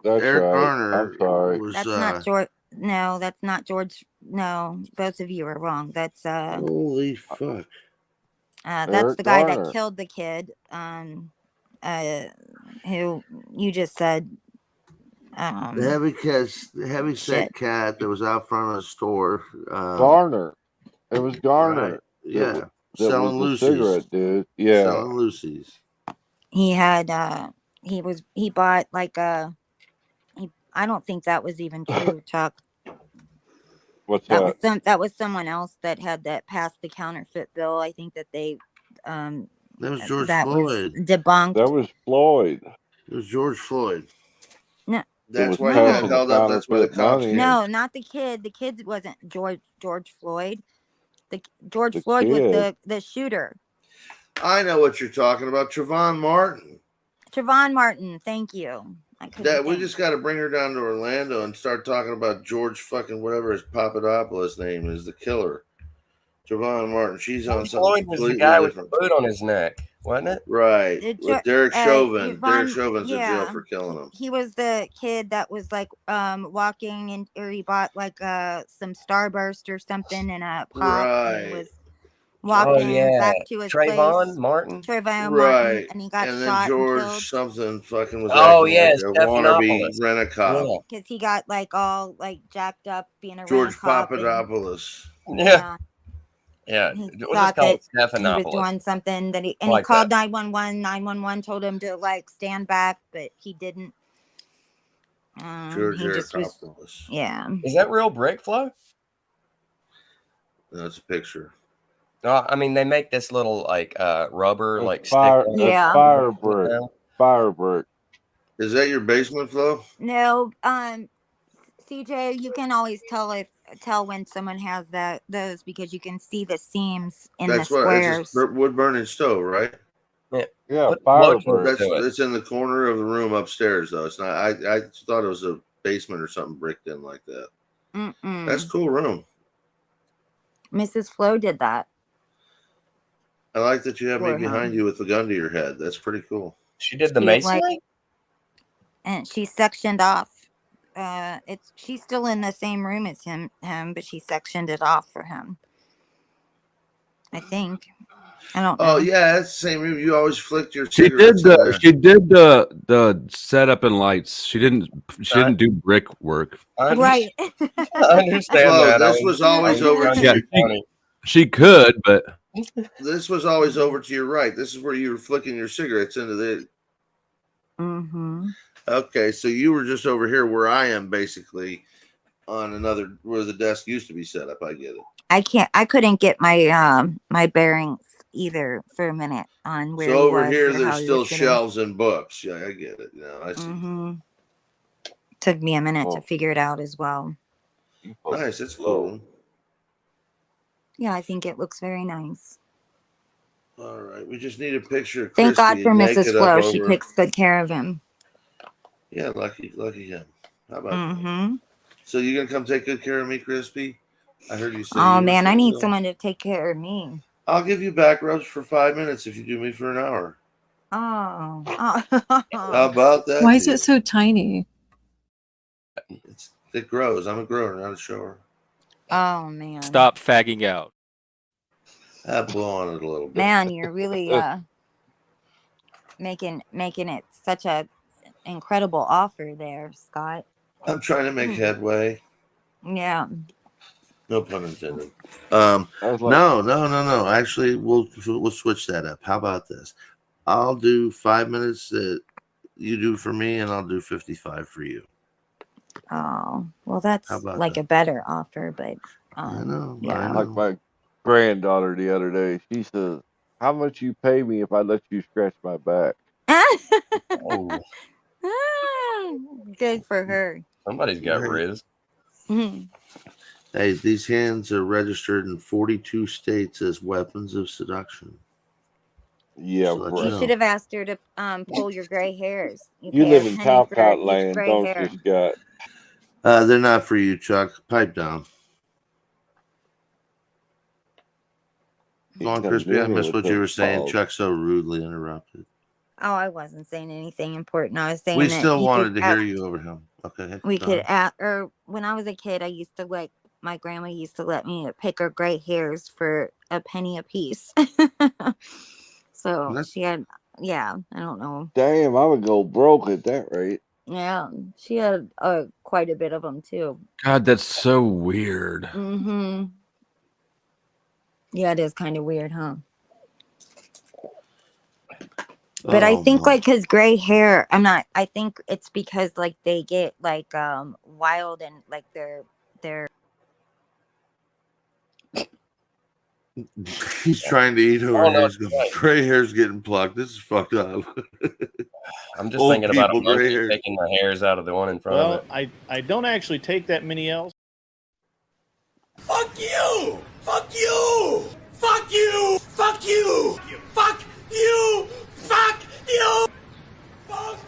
that's Eric right. Garner I'm sorry. was. That's not George. No, that's not George. No, both of you are wrong. That's Holy fuck. that's Eric the guy Garner. that killed the kid. Who you just said. The heavy set cat that was out front of the store. Garner. It was Garner. Right. Yeah. That Selling was the Lucy's. cigarette dude. Yeah. Selling Lucy's. He had he bought like I don't think that was even true, Chuck. What's that? That was someone else that had that passed the counterfeit bill. I think that they that was George that Floyd. was debunked. That was Floyd. It was George Floyd. No. That's why he got held up. That's why the cops came. No, not the kid. The kid wasn't George Floyd. George The Floyd was kid. the shooter. I know what you're talking about. Trayvon Martin. Trayvon Martin. Thank you. We just got to bring her down to Orlando and start talking about George fucking whatever his Papadopoulos name is, the killer. Trayvon Martin. She's on something Floyd was the guy with the boot on his neck, wasn't it? Right. With Derek Chauvin. Derek Chauvin's in jail yeah. for killing him. He was the kid that was like walking in, or he bought like some Starburst or something in a pop. And he was walking back to his Trayvon place. Martin. Trayvon Martin, Right. and he got and then shot George and killed something fucking was Oh, acting yeah, like a wannabe Stephanopoulos. rent-a-cop. because he got like all like jacked up being a George rent-a-cop and- Papadopoulos. Yeah. Yeah. He We'll just thought call that it he was Stephanopoulos. doing something that he Like called that. 911. 911 told him to like stand back, but he didn't. George He just was, Papadopoulos. yeah. Is that real brick flow? No, it's a picture. No, I mean they make this little like rubber like Fire, stick. Yeah. fire brick. Fire brick. Is that your basement flow? No, CJ, you can always tell when someone has those because you can see the seams in That's the what squares. it's a wood burning stove, right? Yeah. Yeah, fire brick. That's it's in the corner of the room upstairs though. It's not. I thought it was a basement or something bricked in like that. That's a cool room. Mrs. Flo did that. I like that you have me For behind him. you with the gun to your head. That's pretty cool. She did the She did, like- masonry. And she sectioned off. She's still in the same room as him, but she sectioned it off for him. I think. I don't know. Oh yeah, that's the same room. You always flicked your She cigarettes did in there. the setup and lights. She didn't do brick work. Right. I understand Flo, that. this was always over to Yeah, you. she could, but This was always over to your right. This is where you were flicking your cigarettes into the. Mm-hmm. Okay, so you were just over here where I am, basically, on another where the desk used to be set up. I get it. I couldn't get my my bearings either for a minute on where So he over was here, or how there's he still was sitting. shelves and books. Yeah, I get it. Yeah, I see. Mm-hmm. Took me a minute to figure it out as well. Nice, that's cool. Yeah, I think it looks very nice. All right, we just need a picture of Thank God Christy for naked Mrs. up Flo. She over- takes good care of him. Yeah, lucky him. How about that? Mm-hmm. So you gonna come take good care of me, Crispy? I heard you say. Oh you man, were I need so- someone to take care of me. I'll give you back rubs for 5 minutes if you do me for an hour. Oh. How about that? Why is deal? it so tiny? It grows. I'm a grower, not a shower. Oh man. Stop fagging out. I blow on it a little bit. Man, you're really making it such a incredible offer there, Scott. I'm trying to make headway. Yeah. No pun intended. I was like, No. Actually, we'll switch that up. How about this? I'll do 5 minutes that you do for me, and I'll do 55 for you. Oh, well, that's How about like that? a better offer, but I know. yeah. like my granddaughter the other day. She says, "How much you pay me if I let you scratch my back?" Oh, Good for her. somebody's got Right. Riz. Hey, these hands are registered in 42 states as weapons of seduction. Yeah, You should have asked her to pull your gray hairs. You You pay her live a in penny for Talcott each land, gray don't you, hair. Scott? They're not for you, Chuck. Pipe down. Go on, Crispy. I missed what you were saying. Chuck so rudely interrupted. Oh, I wasn't saying anything important. I was saying We that still he wanted could to hear you over him. Okay. we go could ahead. or when I was a kid, I used to like my grandma used to let me pick her gray hairs for a penny a piece. So she had, I don't know. Damn, I would go broke at that rate. Yeah, she had quite a bit of them too. God, that's so weird. Mm-hmm. Yeah, it is kind of weird, huh? But I think like his gray hair, I think it's because like they get like wild and like they're He's trying to eat over here. He's going, gray hair's getting plucked. This is fucked up. I'm just Old thinking about a people, gray monkey hair. taking my hairs out of the one in front Well, of it. I don't actually take that many L's. Fuck you! Fuck you! Fuck you! Fuck you! Fuck you! Fuck you! Fuck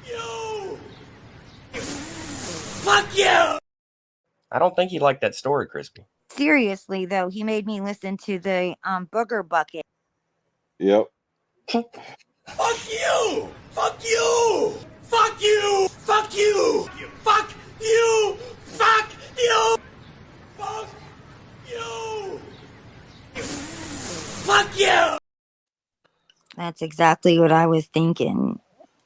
you! Fuck you! I don't think he liked that story, Crispy. seriously though. He made me listen to the booger bucket. Yep. Fuck you! Fuck you! Fuck you! Fuck you! Fuck you! Fuck you! Fuck you! Fuck you! That's exactly what I was thinking.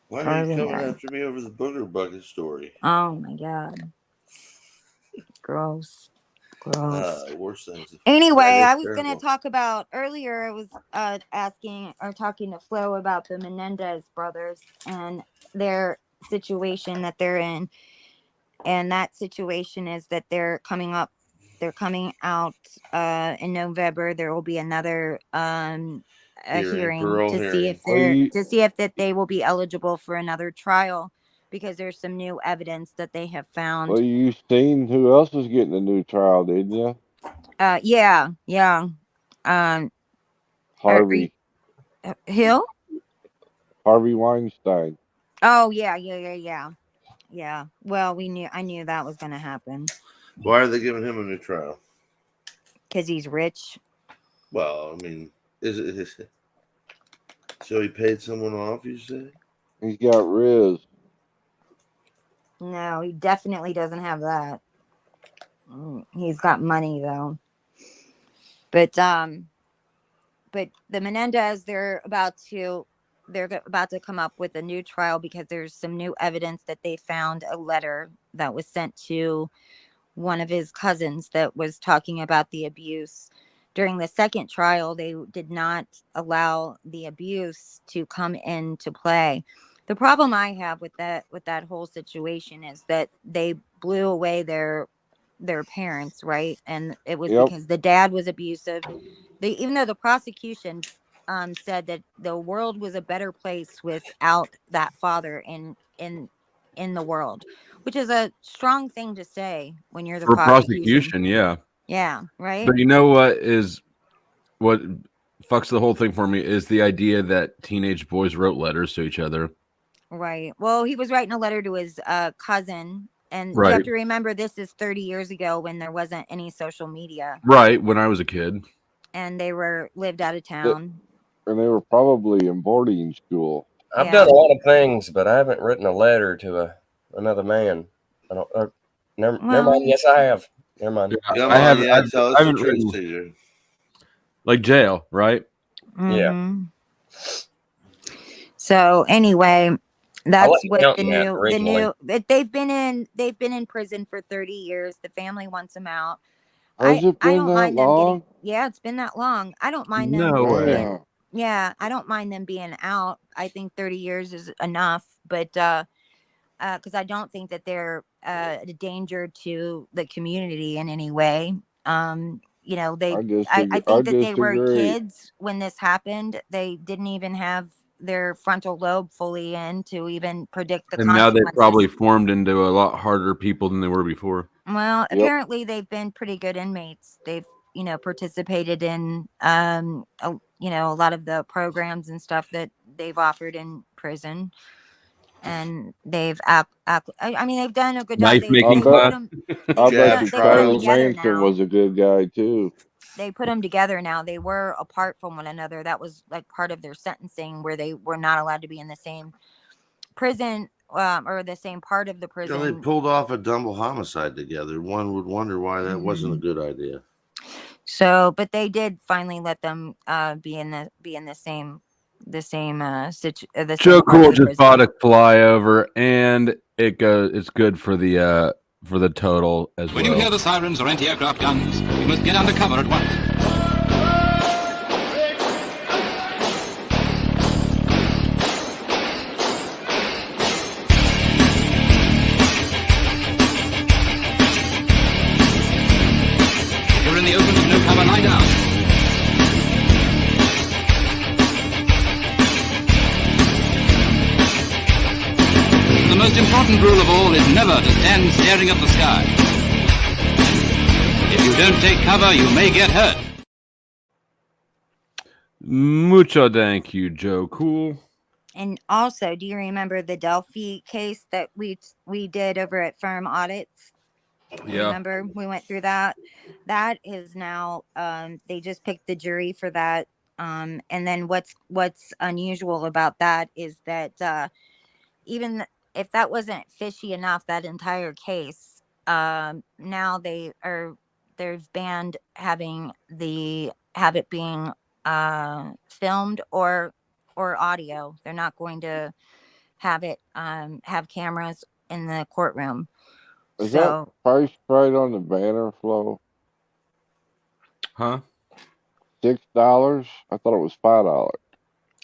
Why are you coming after me over the booger bucket story? Oh my god. Gross. Worst things. Anyway, That I is was going to terrible. talk about earlier. I was asking or talking to Flo about the Menendez brothers and their situation that they're in. And that situation is that they're coming out in November. There will be another a hearing parole to see if hearing. that they will be eligible for another trial because there's some new evidence that they have found. Well, you seen who else was getting a new trial, didn't you? Yeah. Harvey. Hill? Harvey Weinstein. Oh yeah. Well, I knew that was going to happen. Why are they giving him a new trial? Because he's rich. Well, I mean, is it so he paid someone off, you say? He's got Riz. No, he definitely doesn't have that. He's got money though. But the Menendez, they're about to come up with a new trial because there's some new evidence that they found a letter that was sent to one of his cousins that was talking about the abuse. During the second trial, they did not allow the abuse to come into play. The problem I have with that whole situation is that they blew away their parents, right? And it was because the dad was abusive. Even though the prosecution said that the world was a better place without that father in the world, which is a strong thing to say when you're the For prosecution. yeah. Yeah, right. But you know what fucks the whole thing for me is the idea that teenage boys wrote letters to each other. Right. Well, he was writing a letter to his cousin, and you Right. have to remember this is 30 years ago when there wasn't any social media. Right, when I was a kid. And they lived out of town. And they were probably in boarding school. I've done a lot of things, but I haven't written a letter to another man. I don't. Never mind. Yes, I have. Never mind. Yeah, I haven't written like jail, right? Mm-hmm. So anyway, that's what they've been in prison for 30 years. The family wants them out. Has it I been don't that mind them long? yeah, it's been that long. I don't mind them No way. being yeah, I don't mind them being out. I think 30 years is enough, but because I don't think that they're a danger to the community in any way. You know, I think that they were disagree. kids when this happened. They didn't even have their frontal lobe fully in to even predict the And now they consequences. probably formed into a lot harder people than they were before. Well, apparently they've been pretty good inmates. They've, you know, participated in, you know, a lot of the programs and stuff that they've offered in prison. And they've, I mean, they've done a good job. Knife making class. I bet they put them Charles together Manson now. was a good guy too. They put them together now. They were apart from one another. That was like part of their sentencing, where they were not allowed to be in the same prison or the same part of the You prison. know, they pulled off a double homicide together. One would wonder why that wasn't a good idea. So, but they did finally let them be in the same Joe Cool just bought a flyover, and it's good for the total as When well. you hear the sirens or anti-aircraft guns, you must get under cover at once. If you're in the open with no cover, lie down. The most important rule of all is never to stand staring at the sky. If you don't take cover, you may get hurt. Mucho thank you, Joe Cool. And also, do you remember the Delphi case that we did over at Firm Audits? Yeah. Remember we went through that? That is now they just picked the jury for that. And then what's unusual about that is that even if that wasn't fishy enough, that entire case, now they've banned have it being filmed or audio. They're not going to have it have cameras in the courtroom. Is that price right on the banner flow? Huh? $6? I thought it was $5.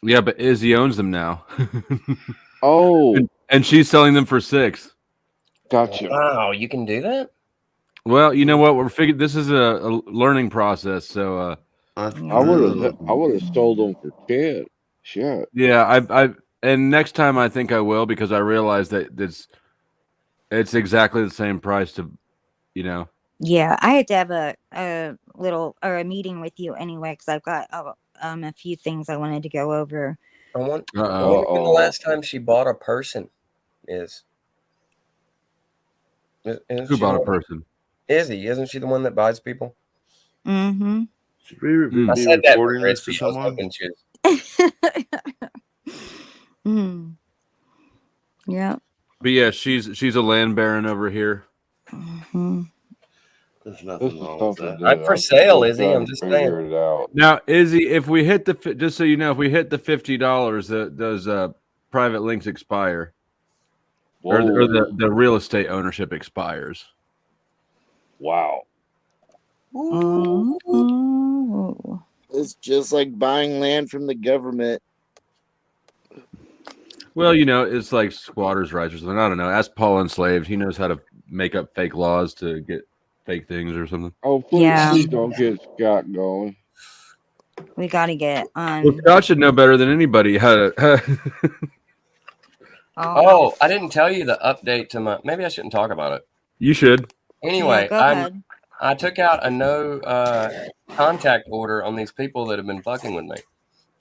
Yeah, but Izzy owns them now. Oh, and she's selling them for $6. Gotcha. Wow, you can do that? Well, you know what? We're figuring this is a learning process, so I would have sold them for 10. Shit. yeah, and next time I think I will, because I realize that it's exactly the same price to, you know. Yeah, I had to have a little or a meeting with you anyway, because I've got a few things I wanted to go over. I wonder when the last time she bought a person is. Who bought a person? Izzy, isn't she the one that buys people? Mm-hmm. I said that for Crispy. I was hoping she was. Yeah. But yeah, she's a land baron over here. Mm-hmm. There's nothing wrong with that. I'm for sale, Izzy. I'm just saying. It out. Now, Izzy, if we hit just so you know, if we hit the $50, those private links expire, or the real estate ownership expires. Wow. Ooh. It's just like buying land from the government. Well, you know, it's like squatters' rights or something. I don't know. Ask Paul Enslaved. He knows how to make up fake laws to get fake things or something. Oh, please don't get Scott going. We got to get on. Well, Scott should know better than anybody how to. Oh, I didn't tell you the update to my. Maybe I shouldn't talk about it. You should. Anyway, go ahead. I took out a no contact order on these people that have been fucking with me,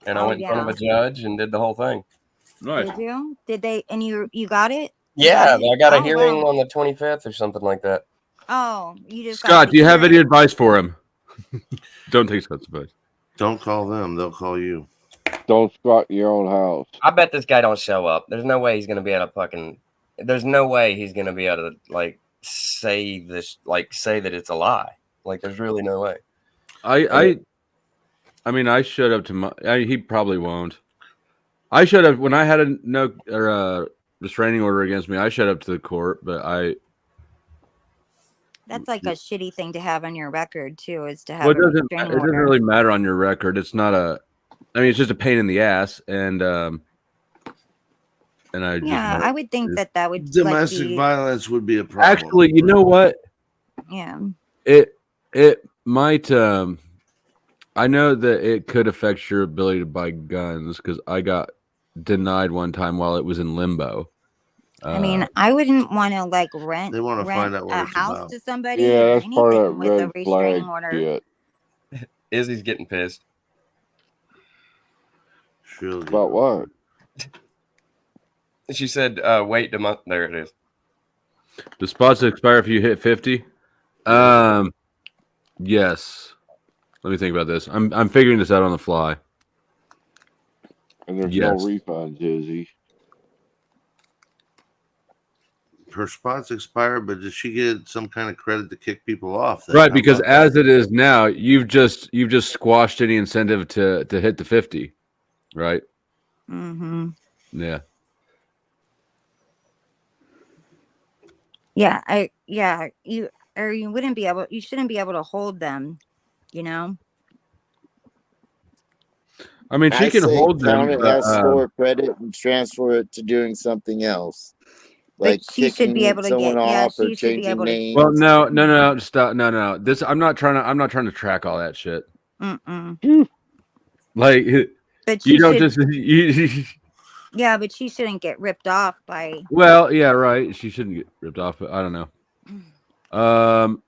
and I went in front of a judge and did the whole thing. Nice. Did you? Did they? And you got it? Yeah, I got a hearing on the 25th or something like that. Oh, you just Scott, do you have any advice for him? Don't take Scott's advice. Don't call them; they'll call you. Don't squat in your own house. I bet this guy don't show up. There's no way he's gonna be able to fucking. There's no way he's gonna be able to like say this, like say that it's a lie. Like there's really no way. I mean, I showed up to he probably won't. I showed up when I had a restraining order against me. I showed up to the court, but That's like a shitty thing to have on your record too, is to have Well, it a doesn't restraining it doesn't order. really matter on your record. It's not a. I mean, it's just a pain in the ass, and I just Yeah, I would think that would Domestic be, violence would be a problem. actually, you know what? yeah. It might. I know that it could affect your ability to buy guns because I got denied one time while it was in limbo. I mean, I wouldn't want to like rent They want to find out what a it's house about. to somebody Yeah, or that's part of that anything with a red flag restraining order. shit. Izzy's getting pissed. About what? She said, wait a month. There it is. The spots expire if you hit 50. Yes. Let me think about this. I'm figuring this out on the fly. And there's Yes. no refunds, Izzy. Her spots expire, but does she get some kind of credit to kick people off? Right, because as it is now, you've just squashed any incentive to hit the 50, right? Mm-hmm. Yeah. Yeah, you wouldn't be able, you shouldn't be able to hold them, you know. I mean, she I can say hold them, count it but, as store credit and transfer it to doing something else, like But she should be kicking able to someone get, yeah, off or she should be changing able to. names. well, no, stop, no. This I'm not trying to track all that shit. Mm-mm. Like, But you she don't should, just yeah, but she shouldn't get ripped off by. Well, yeah, right. She shouldn't get ripped off, but I don't know.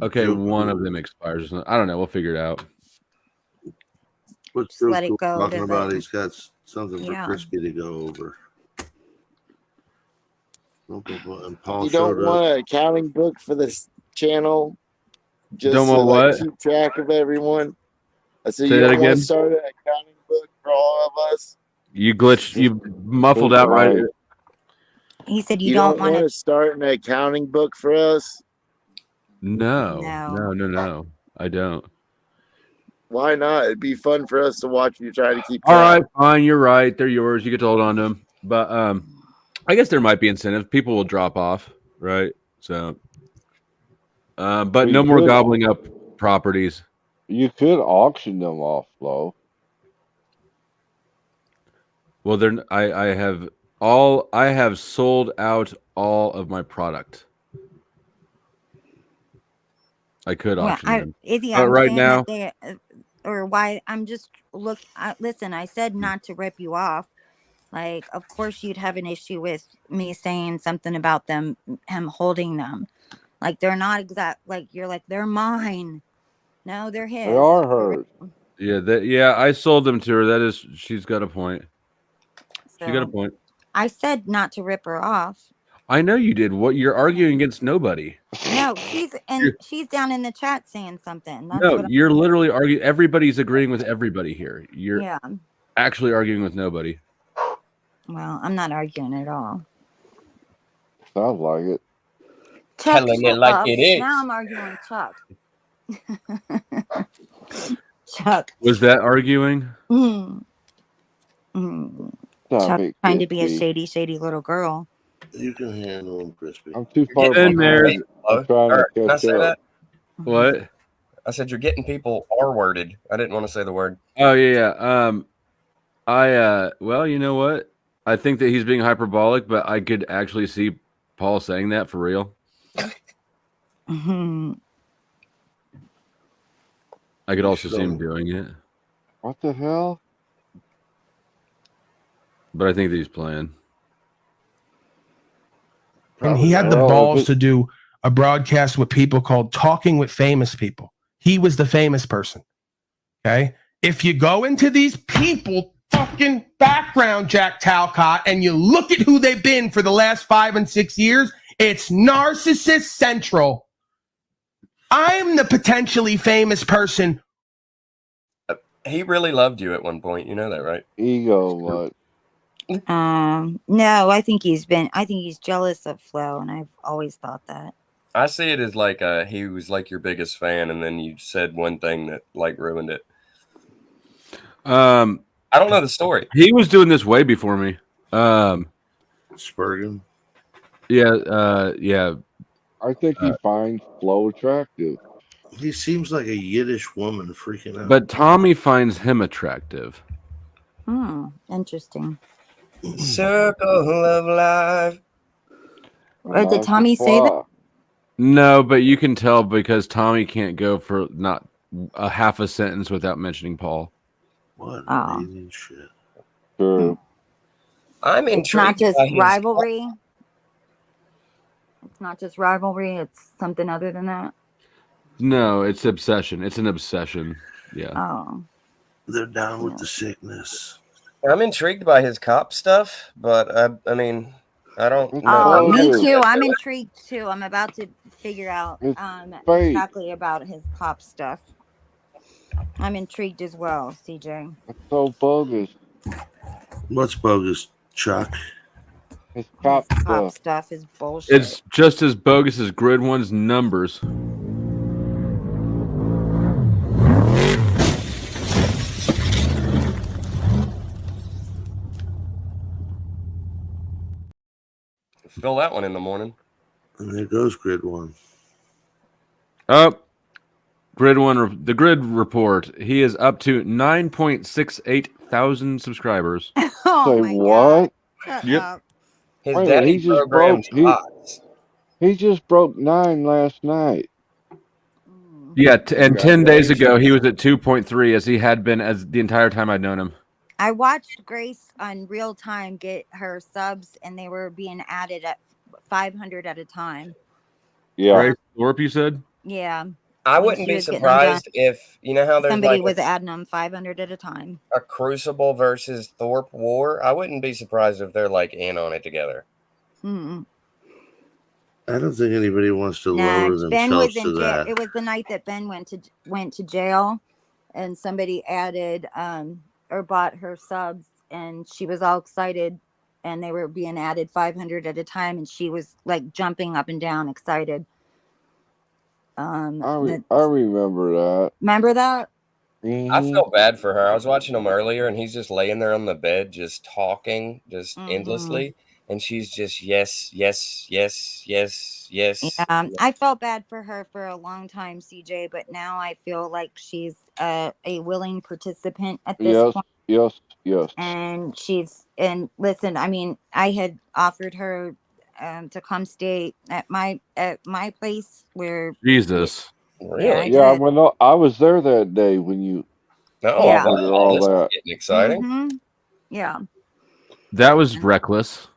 Okay, one of them expires. Or something. I don't know. We'll figure it out. What's Just let it go talking to about? the- He's got something for Yeah. Crispy to go over. And Paul You don't showed want up. an accounting book for this channel, just Don't to want like what? keep track of everyone. I said Say you that don't want again? to start an accounting book for all of us. You glitched. You muffled out right. He said You don't don't want want to. to start an accounting book for us. No. I don't. Why not? It'd be fun for us to watch you try to keep All track. right, fine. You're right. They're yours. You get to hold on to them. But I guess there might be incentive. People will drop off, right? So, but you no more could- gobbling up properties. You could auction them off, Flo. Well, I have sold out all of my product. I could Well, auction them. Izzy, But I'm right saying now, that they, or why I'm just listen. I said not to rip you off. Like, of course, you'd have an issue with me saying something about him holding them. Like, they're not exact. Like, you're like, they're mine. No, they're his. They are hers. yeah, I sold them to her. That is, she's got a point. She got a So, point. I said not to rip her off. I know you did. What you're arguing against nobody. No, she's down in the chat saying something. That's No, what you're literally arguing. Everybody's agreeing with everybody here. You're Yeah. actually arguing with nobody. Well, I'm not arguing at all. Sounds like it. Chuck, Telling it shut like up. it is. Now I'm arguing with Chuck. Chuck. Was that arguing? Chuck Stop trying to be a Crispy. shady little girl. You can handle him, Crispy. I'm too You're far getting behind. people, I'm trying to Can I catch say up. that? What? I said you're getting people R-worded. I didn't want to say the word. Oh yeah. Well, you know what? I think that he's being hyperbolic, but I could actually see Paul saying that for real. Mm-hmm. I could also see him doing it, What the hell? but I think that he's playing. And he had the balls to do a broadcast with people called Talking with Famous People. He was the famous person. Okay. If you go into these people fucking background, Jack Talcott, and you look at who they've been for the last 5 and 6 years, it's narcissist central. I'm the potentially famous person. He really loved you at one point. You know that, right? Ego, what? No, I think he's jealous of Flo, and I've always thought that. I see it as like he was like your biggest fan, and then you said one thing that like ruined it. I don't know the story. He was doing this way before me. Spurgeon. Yeah. I think he finds Flo attractive. He seems like a Yiddish woman freaking out. But Tommy finds him attractive. Interesting. Circle of life. Or did Tommy say that? No, but you can tell because Tommy can't go for not a half a sentence without mentioning Paul. What amazing shit. True. I'm It's not intrigued just by his rivalry. It's not just rivalry. It's something other than that. No, it's obsession. It's an obsession. Yeah. Oh. They're down with the sickness. I'm intrigued by his cop stuff, but I mean, I don't know. Oh, me too. I'm intrigued too. I'm about to figure out fake. exactly about his cop stuff. I'm intrigued as well, CJ. It's so bogus. What's bogus, Chuck? His Cop stuff is bullshit. It's just as bogus as Grid One's numbers. Fill that one in the morning. And there goes Grid One. Oh, Grid One, the Grid Report. He is up to 9.68 thousand subscribers. Oh Say what? Yep. His Wait, daddy he just broke. programs He just broke 9 last night. Yeah, and 10 days Congratulations. ago he was at 2.3 as he had been as the entire time I'd known him. I watched Grace on real time get her subs, and they were being added at 500 at a time. Yeah. Grace Thorpe, you said? Yeah. I When wouldn't she be was getting them done, surprised if, you know how there's somebody like was adding them 500 at a time. a Crucible versus Thorpe war. I wouldn't be surprised if they're like in on it together. Mm-mm. I don't think anybody wants to Nah, lower Ben was themselves to in jail. that. It was the night that Ben went to jail, and somebody added or bought her subs, and she was all excited, and they were being added 500 at a time, and she was like jumping up and down, excited. I remember that. Remember that? I felt bad for her. I was watching him earlier, and he's just laying there on the bed, just talking, just endlessly, and she's just yes, yes, yes, yes, yes. Yeah, I felt bad for her for a long time, CJ, but now I feel like she's a willing participant at this point. Yes. And listen, I mean, I had offered her to come stay at my place where Jesus. Really? Yeah, I did. When I was there that day when you Yeah. offered her all this is that. getting exciting. Mhm. Yeah. That was reckless.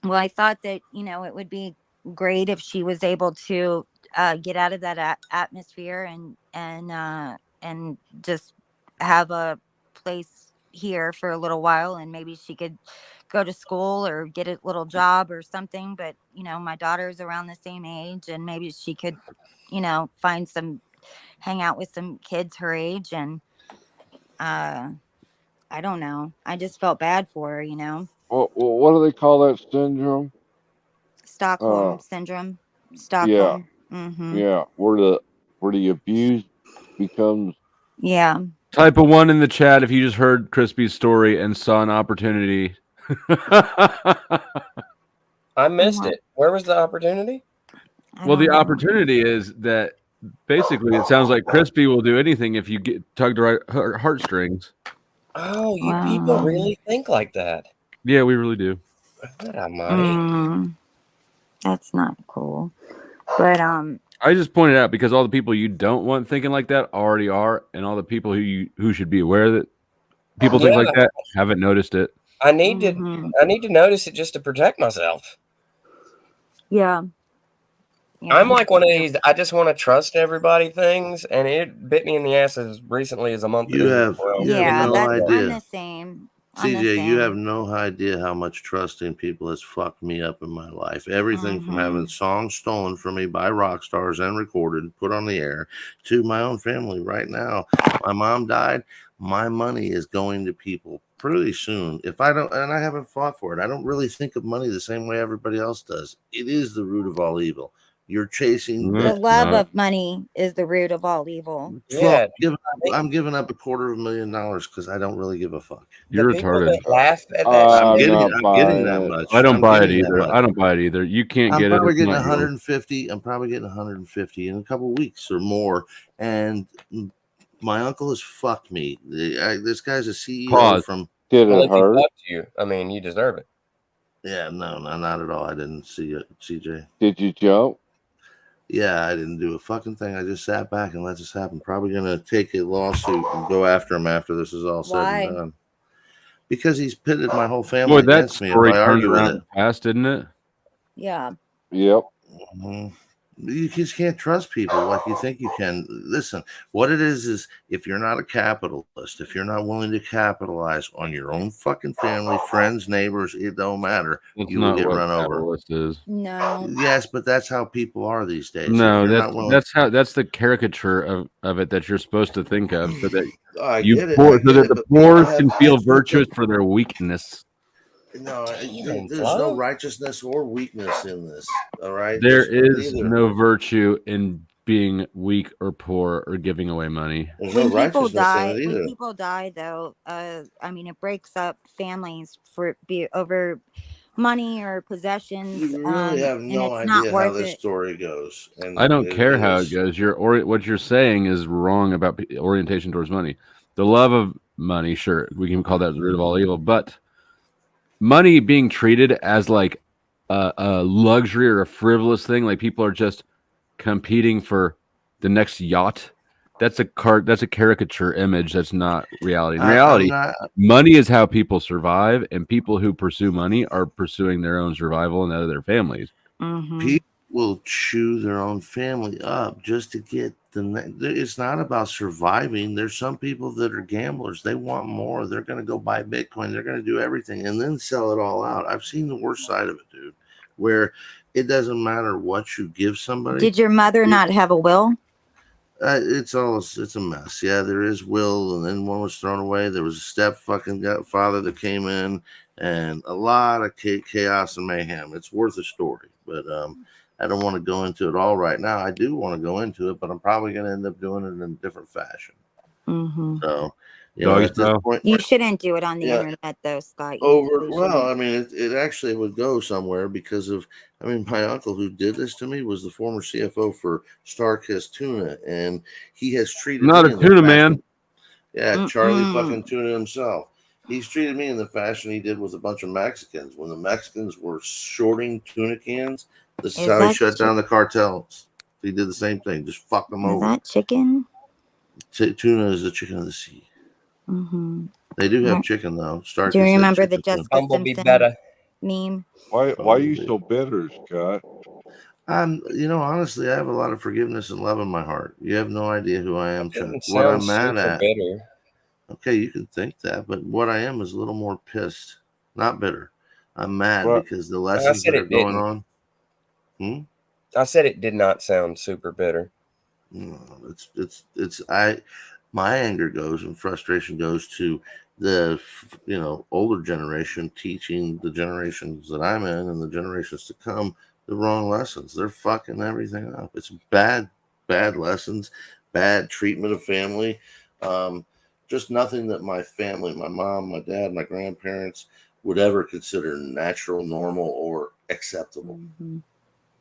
Well, I thought that, it would be great if she was able to get out of that atmosphere and just have a place here for a little while, and maybe she could go to school or get a little job or something. But my daughter's around the same age, and maybe she could hang out with some kids her age. And I don't know, I just felt bad for her. What do they call that syndrome? Stockholm syndrome. Yeah. Stockholm. Mm-hmm. Yeah. Where the abuse becomes. Yeah. Type a 1 in the chat if you just heard Crispy's story and saw an opportunity. I missed it. Where was the opportunity? Well, the opportunity is that basically it sounds like Crispy will do anything if you get tugged her heartstrings. Oh, you people really think like that? Yeah, we really do. That's not cool. But I just pointed out because all the people you don't want thinking like that already are, and all the people who should be aware that people think like that haven't noticed it. I need to notice it just to protect myself. Yeah. I'm like one of these, I just want to trust everybody things, and it bit me in the ass as recently as a month ago. You have no idea. I'm the same. CJ, you have no idea how much trusting people has fucked me up in my life. Everything from having songs stolen from me by rock stars and recorded, put on the air, to my own family right now. My mom died. My money is going to people pretty soon. If I don't, and I haven't fought for it, I don't really think of money the same way everybody else does. It is the root of all evil. You're chasing. The love of money is the root of all evil. Well, I'm giving up $250,000 because I don't really give a fuck. You're retarded. Laugh at that. I'm not getting that buying it. much. I don't I'm buy it getting that either. much. I don't buy it either. You can't I'm get it. probably It's getting not yours. 150. I'm probably getting 150 in a couple weeks or more. And my uncle has fucked me. This guy's a CEO Pause. from. Did Well, it if he hurt? fucked you, I mean, you deserve it. Yeah, no, not at all. I didn't see it, CJ. Did you jump? Yeah, I didn't do a fucking thing. I just sat back and let this happen. Probably gonna take a lawsuit and go after him after this is all said Why? and done. Because he's pitted my whole family Boy, that against me if story I turned argue with around it. fast, didn't it? Yeah. Yep. Mhm. You just can't trust people like you think you can. Listen, what it is if you're not a capitalist, if you're not willing to capitalize on your own fucking family, friends, neighbors, it don't matter. That's You will not get what run over. capitalist is. No. Yes, but that's how people are these days. No, if you're not willing, that's the caricature of it that you're supposed to think of, so that I you get it, poor, I so get that it, the but poor people can have feel kids with virtuous them. for their weakness. No, Damn, there's no Flo. righteousness or weakness in this. All right, There there's is neither. no virtue in being weak or poor or giving away money. There's no righteousness in it either. When people die, though, I mean, it breaks up families over money or possessions. You really have and no it's not idea how worth this it. story goes. And I don't it care how it is. goes. What you're saying is wrong about orientation towards money. The love of money, sure, we can call that the root of all evil, but money being treated as like a luxury or a frivolous thing, like people are just competing for the next yacht. That's a caricature image. That's not reality. In reality, money is how people survive, and people who pursue money are pursuing their own survival and that of their families. People will chew their own family up just to get it's not about surviving. There's some people that are gamblers. They want more. They're going to go buy Bitcoin. They're going to do everything and then sell it all out. I've seen the worst side of it, dude, where it doesn't matter what you give somebody. Did your mother not have a will? It's a mess. Yeah, there is will, and then one was thrown away. There was a step fucking father that came in, and a lot of chaos and mayhem. It's worth a story, but I don't want to go into it all right now. I do want to go into it, but I'm probably going to end up doing it in a different fashion. So, at this point, You shouldn't do it on the internet, though, Scott. I mean, it actually would go somewhere because of, my uncle who did this to me was the former CFO for Starkiss Tuna, and he has treated Not me a tuna man. Yeah, Charlie fucking Tuna himself. He's treated me in the fashion he did with a bunch of Mexicans. When the Mexicans were shorting tuna cans, this is how he shut down the cartels. He did the same thing, just fucked them over. Is that chicken? Tuna is the chicken of the sea. They do have chicken though. Do you remember the Jessica Simpson meme? Why are you so bitter, Scott? Honestly, I have a lot of forgiveness and love in my heart. You have no idea who I am, Chuck. What Sounds I'm mad super at. bitter. Okay, you can think that, but what I am is a little more pissed, not bitter. I'm mad because the I lessons said that are it going didn't. on. I said it did not sound super bitter. No, my anger goes and frustration goes to the older generation teaching the generations that I'm in and the generations to come the wrong lessons. They're fucking everything up. It's bad lessons, bad treatment of family. Just nothing that my family, my mom, my dad, my grandparents would ever consider natural, normal, or acceptable.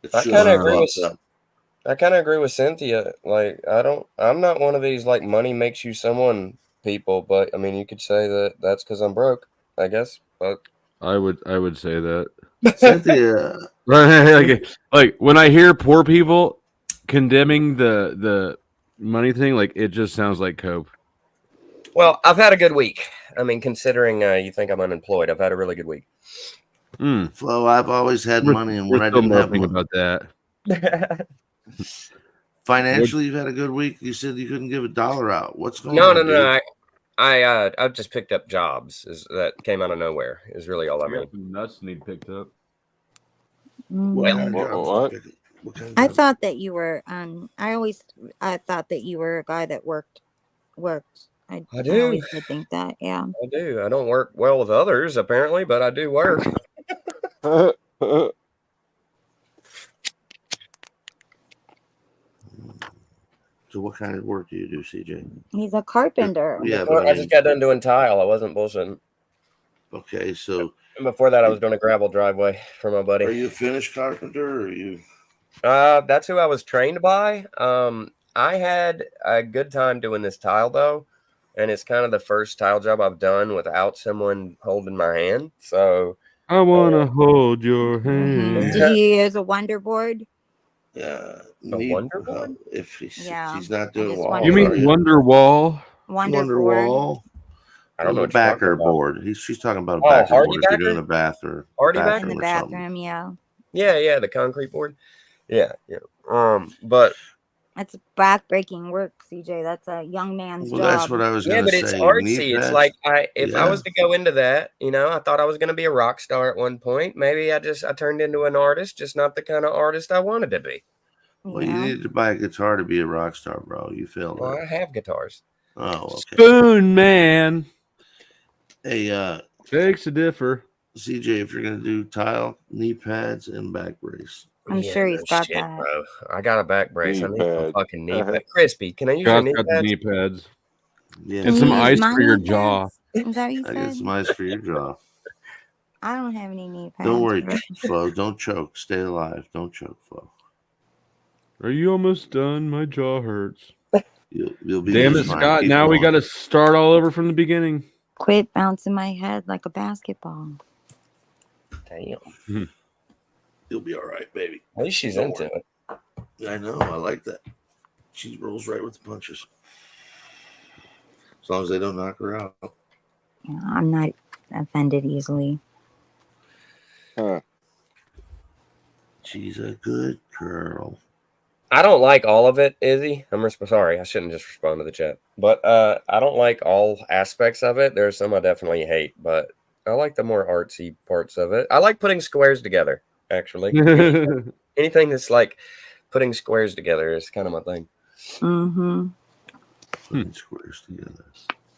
It's I just kind of agree fucked with. up. I kind of agree with Cynthia. Like, I'm not one of these like money makes you someone people, but I mean, you could say that that's because I'm broke, I guess. But I would say that. Cynthia, like when I hear poor people condemning the money thing, like it just sounds like cope. Well, I've had a good week. I mean, considering you think I'm unemployed, I've had a really good week. Flo, I've always had money, and when I didn't have money about that. Financially, you've had a good week. You said you couldn't give $1 out. What's going on? No. I just picked up jobs. That came out of nowhere. Is really all I mean. Nuts need picked up. What? I thought that you were. I thought that you were a guy that worked. I do. I always did think that. Yeah. I do. I don't work well with others apparently, but I do work. So what kind of work do you do, CJ? He's a carpenter. Yeah, but I just got done doing tile. I wasn't bullshitting. Okay, so And before that, I was doing a gravel driveway for my buddy. Are you a finished carpenter, or are you? That's who I was trained by. I had a good time doing this tile though, and it's kind of the first tile job I've done without someone holding my hand. So I wanna hold your hand. Did you use a wonder board? Yeah, Wonder Board? If she's Yeah, not doing just walls, You are mean you? Wonder Wall? Wonder board. wall? I don't know the what you're talking backer about. board. She's talking about a Oh, backer hardy board if you're backer? doing a bath or Hardy backer? bathroom In the or something. bathroom, yeah. Yeah, the concrete board. Yeah. But That's back-breaking work, CJ. That's a young man's Well, job. that's what I was yeah, going but to it's say. artsy. It's like if I Yeah. was to go into that, I thought I was going to be a rock star at one point. Maybe I turned into an artist, just not the kind of artist I wanted to be. Well, you needed to buy a guitar to be a rock star, bro. You failed Well, it. I have guitars. Oh, okay. Spoon Man. Hey, Begs to differ. CJ, if you're going to do tile, knee pads, and back brace. I'm sure he's got that. Bro. I got a back brace. Knee I need some pad. fucking knee pads. Crispy, can I use your Scott's knee got the pads? knee pads. Yeah. And some Can you use ice my for your knee jaw. pads? Is that what you I got said? some ice for your jaw. I don't have any knee pads. Don't worry, but- Flo. Don't choke. Stay alive. Don't choke, Flo. Are you almost done? My jaw hurts. You'll be Damn it, just fine. Scott. Keep Now we going. got to start all over from the beginning. Quit bouncing my head like a basketball. Damn. You'll be all right, baby. At least she's Don't into worry. it. I know. I like that. She rolls right with the punches. As long as they don't knock her out. Yeah, I'm not offended easily. Huh. She's a good girl. I don't like all of it, Izzy. Sorry, I shouldn't just respond to the chat. But I don't like all aspects of it. There's some I definitely hate, but I like the more artsy parts of it. I like putting squares together, actually. Anything that's like putting squares together is kind of my thing. Mm-hmm. Putting squares together.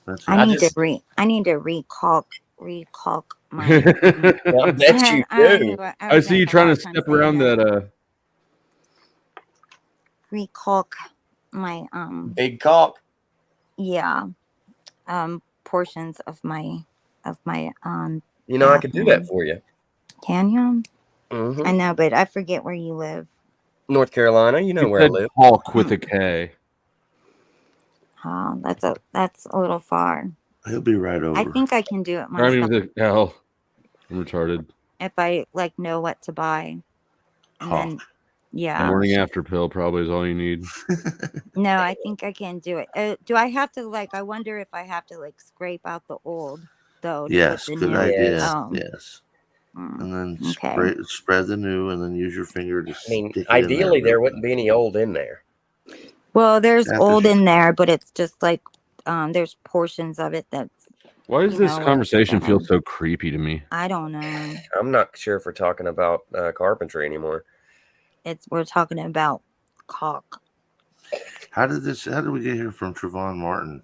That's I need to recalc my. I bet you do. I see you trying to step around that. Recalc my big cock. Yeah, portions of my I could do that for you. Can you? Mm-hmm. I know, but I forget where you live. North Carolina, you know where I live. Hulk with a K. Oh, that's a little far. He'll be right over. I think I can do it I mean, myself with a L. I'm retarded. if I know what to buy. And then, yeah. Morning after pill probably is all you need. No, I think I can do it. Do I have to I wonder if I have to scrape out the old though? To Yes, put the good new. idea. Oh. Yes. And then Okay. spread the new, and then use your finger to stick it Ideally, in there wouldn't be any old in there. Well, there's After old she- in there, but it's just there's portions of it that's. Why does this like, conversation feel so creepy to me? I don't know. I'm not sure if we're talking about carpentry anymore. We're talking about cock. How did we get here from Trayvon Martin?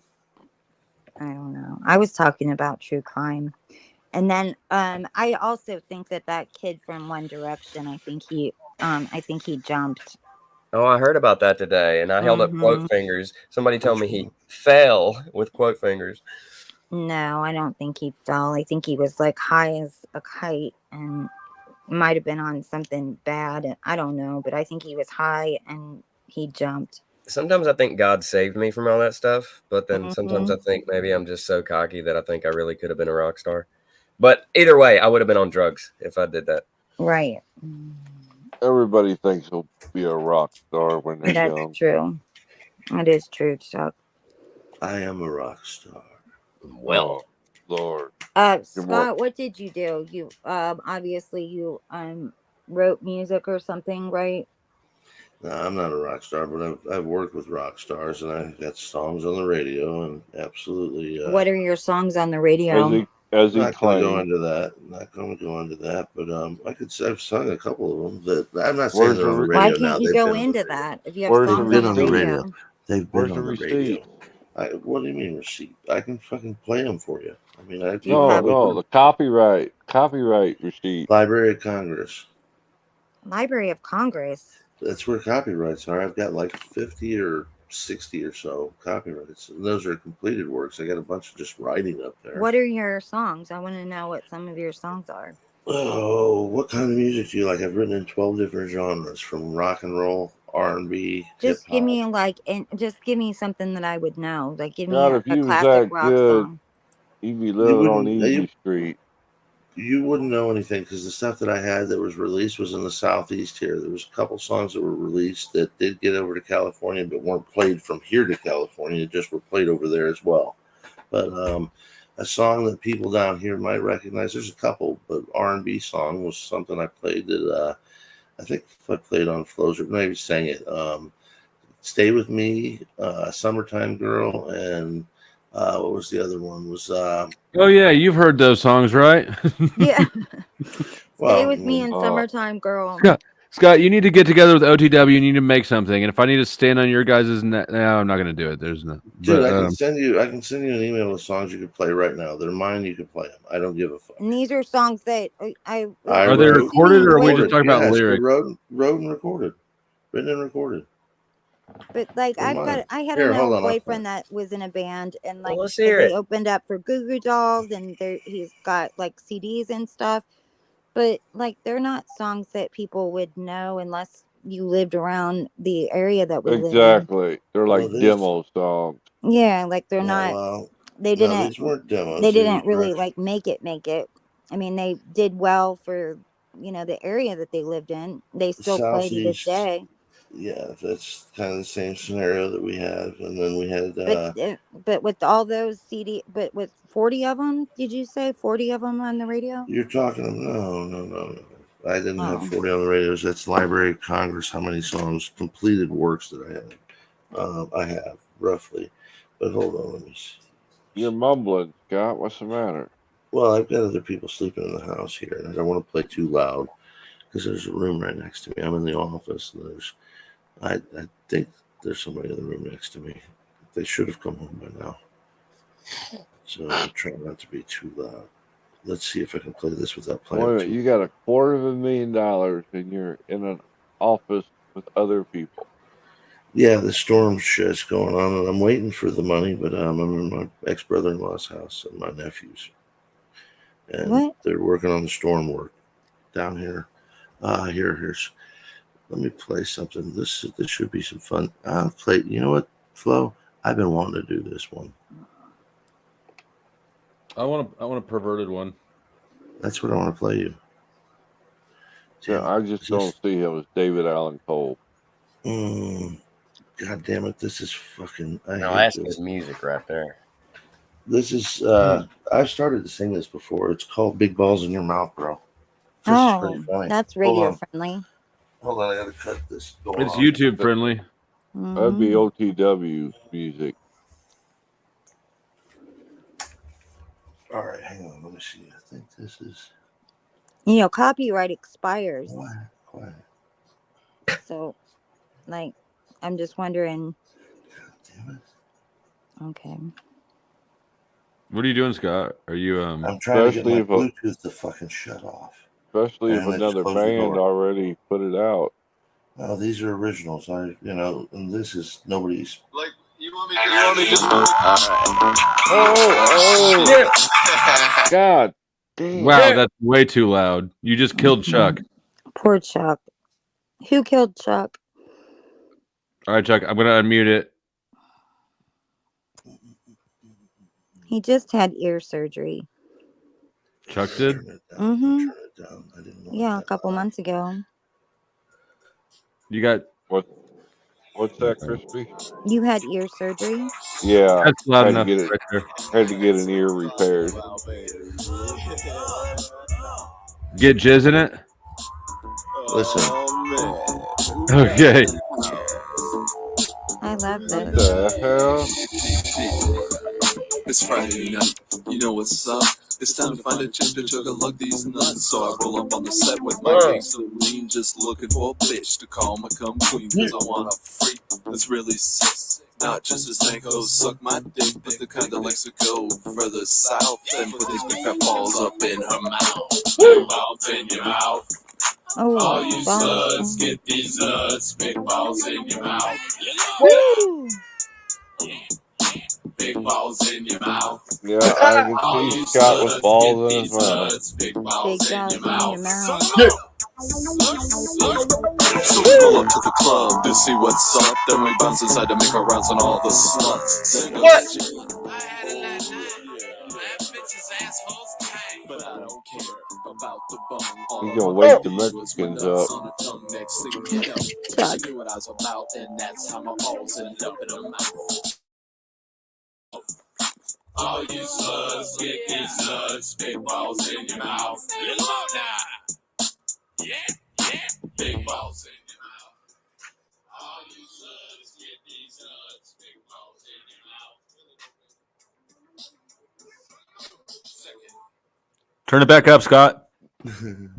I don't know. I was talking about true crime. And then I also think that kid from One Direction, I think he jumped. Oh, I heard about that today, and I held up quote fingers. Somebody told me he fell with quote fingers. No, I don't think he fell. I think he was high as a kite and might have been on something bad. I don't know, but I think he was high and he jumped. Sometimes I think God saved me from all that stuff, but then sometimes I think maybe I'm just so cocky that I think I really could have been a rock star. But either way, I would have been on drugs if I did that. Right. Everybody thinks he'll be a rock star when they're That's young. true. It is true, Chuck. I am a rock star. Well, Lord. Scott, what did you do? You obviously you wrote music or something, right? No, I'm not a rock star, but I've worked with rock stars, and I got songs on the radio, and absolutely. What are your songs on the radio? As he not going to go claimed. into that. Not going to go into that, but I've sung a couple of them. That I'm not saying they're on the radio Why now. can't you They've go been on into the that if you have Where's the songs They've been on the radio? They've Where's been the on the radio. receipt? What do you mean receipt? I can fucking play them for you. I mean, No, the copyright receipt. Library of Congress. Library of Congress. That's where copyrights are. I've got 50 or 60 or so copyrights. And those are completed works. I got a bunch of just writing up there. What are your songs? I want to know what some of your songs are. Oh, what kind of music do you like? I've written in 12 different genres, from rock and roll, R&B, hip Just give hop. me and just give me something that I would know. Like give me God, if a you was classic that rock good, song. you'd be living on Easy Street. You wouldn't know anything because the stuff that I had that was released was in the Southeast here. There was a couple songs that were released that did get over to California, but weren't played from here to California. Just were played over there as well. But a song that people down here might recognize, there's a couple, but R&B song was something I played that I think I played on Flows, or maybe sang it. Stay With Me, Summertime Girl, and what was the other one? Was Oh yeah, you've heard those songs, right? Yeah. Well, Stay With Me in Summertime Girl. Scott, you need to get together with OTW. You need to make something. And if I need to stand on your guys' no, I'm not going to do it. There's no. Dude, But, I can send you an email with songs you can play right now. They're mine. You can play them. I don't give a fuck. And these are songs that I are they recorded, or are we just talking about lyrics? Wrote and recorded, written and recorded. But like They're mine. I had Here, an hold old on, I'll boyfriend that was in a band, and like let's hear they it. opened up for Goo Goo Dolls, and he's got like CDs and stuff. But like they're not songs that people would know unless you lived around the area that we live in. Exactly. They're like demo songs. Yeah, like they're Yeah, not. well, They no, didn't. these weren't demos. They They didn't were really direct- like make it. I mean, they did well for the area that they lived in. They still play to this Southeast. day. Yeah, that's kind of the same scenario that we had, and then we had. But with all those but with 40 of them, did you say 40 of them on the radio? You're talking no. I didn't have Oh. 40 on the radios. That's Library of Congress. How many songs, completed works that I had? I have roughly, but hold on, let me see. You're mumbling, Scott. What's the matter? Well, I've got other people sleeping in the house here, and I don't want to play too loud because there's a room right next to me. I'm in the office, and I think there's somebody in the room next to me. They should have come home by now. So I'm trying not to be too loud. Let's see if I can play this without Wait a playing minute, you got $250,000 and you're in an office with other people. Yeah, the storm shit's going on, and I'm waiting for the money, but I'm in my ex-brother-in-law's house and my nephew's. And they're working on the storm work down here. Here's. Let me play something. This should be some fun. I'll play. You know what, Flo? I've been wanting to do this one. I want a perverted one. That's what I want to play you. Yeah, I just don't see him as David Allen Cole. God damn it! This is fucking. No, that's good music right there. This is. I've started to sing this before. It's called "Big Balls in Your Mouth, Bro." This is pretty funny. That's radio friendly. Hold on, I gotta cut this. It's YouTube friendly. That'd be OTW music. All right, hang on. Let me see. I think this is. Copyright expires. Quiet. So, like, I'm just wondering. God damn it. Okay. What are you doing, Scott? Are you I'm trying to get my Bluetooth to fucking shut off. Especially if another band already put it out. No, these are originals. And this is nobody's. Like, you want me to Oh, God damn. Wow, that's way too loud. You just killed Chuck. Poor Chuck. Who killed Chuck? All right, Chuck, I'm going to unmute it. He just had ear surgery. Chuck did? Mm-hmm. Yeah, a couple months ago. You got what's that, Crispy? You had ear surgery? Yeah. That's loud had enough to get it, right there. had to get an ear repaired. Get jizz in it? Listen. Okay. I love this. What the hell? It's Friday night, you know what's up. It's time to find a chip to chug a lug these nuts. So I roll up on the set with my gangster lean, just looking for a bitch to call my cum queen. Cause I want a freak that's really sick. Not just a snake hoes suck my dick, but the kind that likes to go further south and put these big fat balls up in her mouth. Big mouth in your mouth. Oh, all you balls. sluts, get these nuts, big balls in your mouth. Woo! Big balls in your mouth. Yeah, I can All see you Scott with sluts, balls get in his these mouth. nuts, big Big balls in your balls in your mouth. mouth. So we roll up to the club to see what's up. Then we bounce inside to make our rounds on all the sluts. But I don't care about the bum. All He's I gonna wanna wake the be was my Mexicans nuts up. on her tongue. Next thing you know, she knew what I was about, and that's how my balls ended up in her mouth. All you sluts, get these nuts, big balls in your mouth. Get them out now. Yeah, big balls in your mouth. All you sluts, get these nuts, big balls in your mouth. Turn it back up, Scott. Same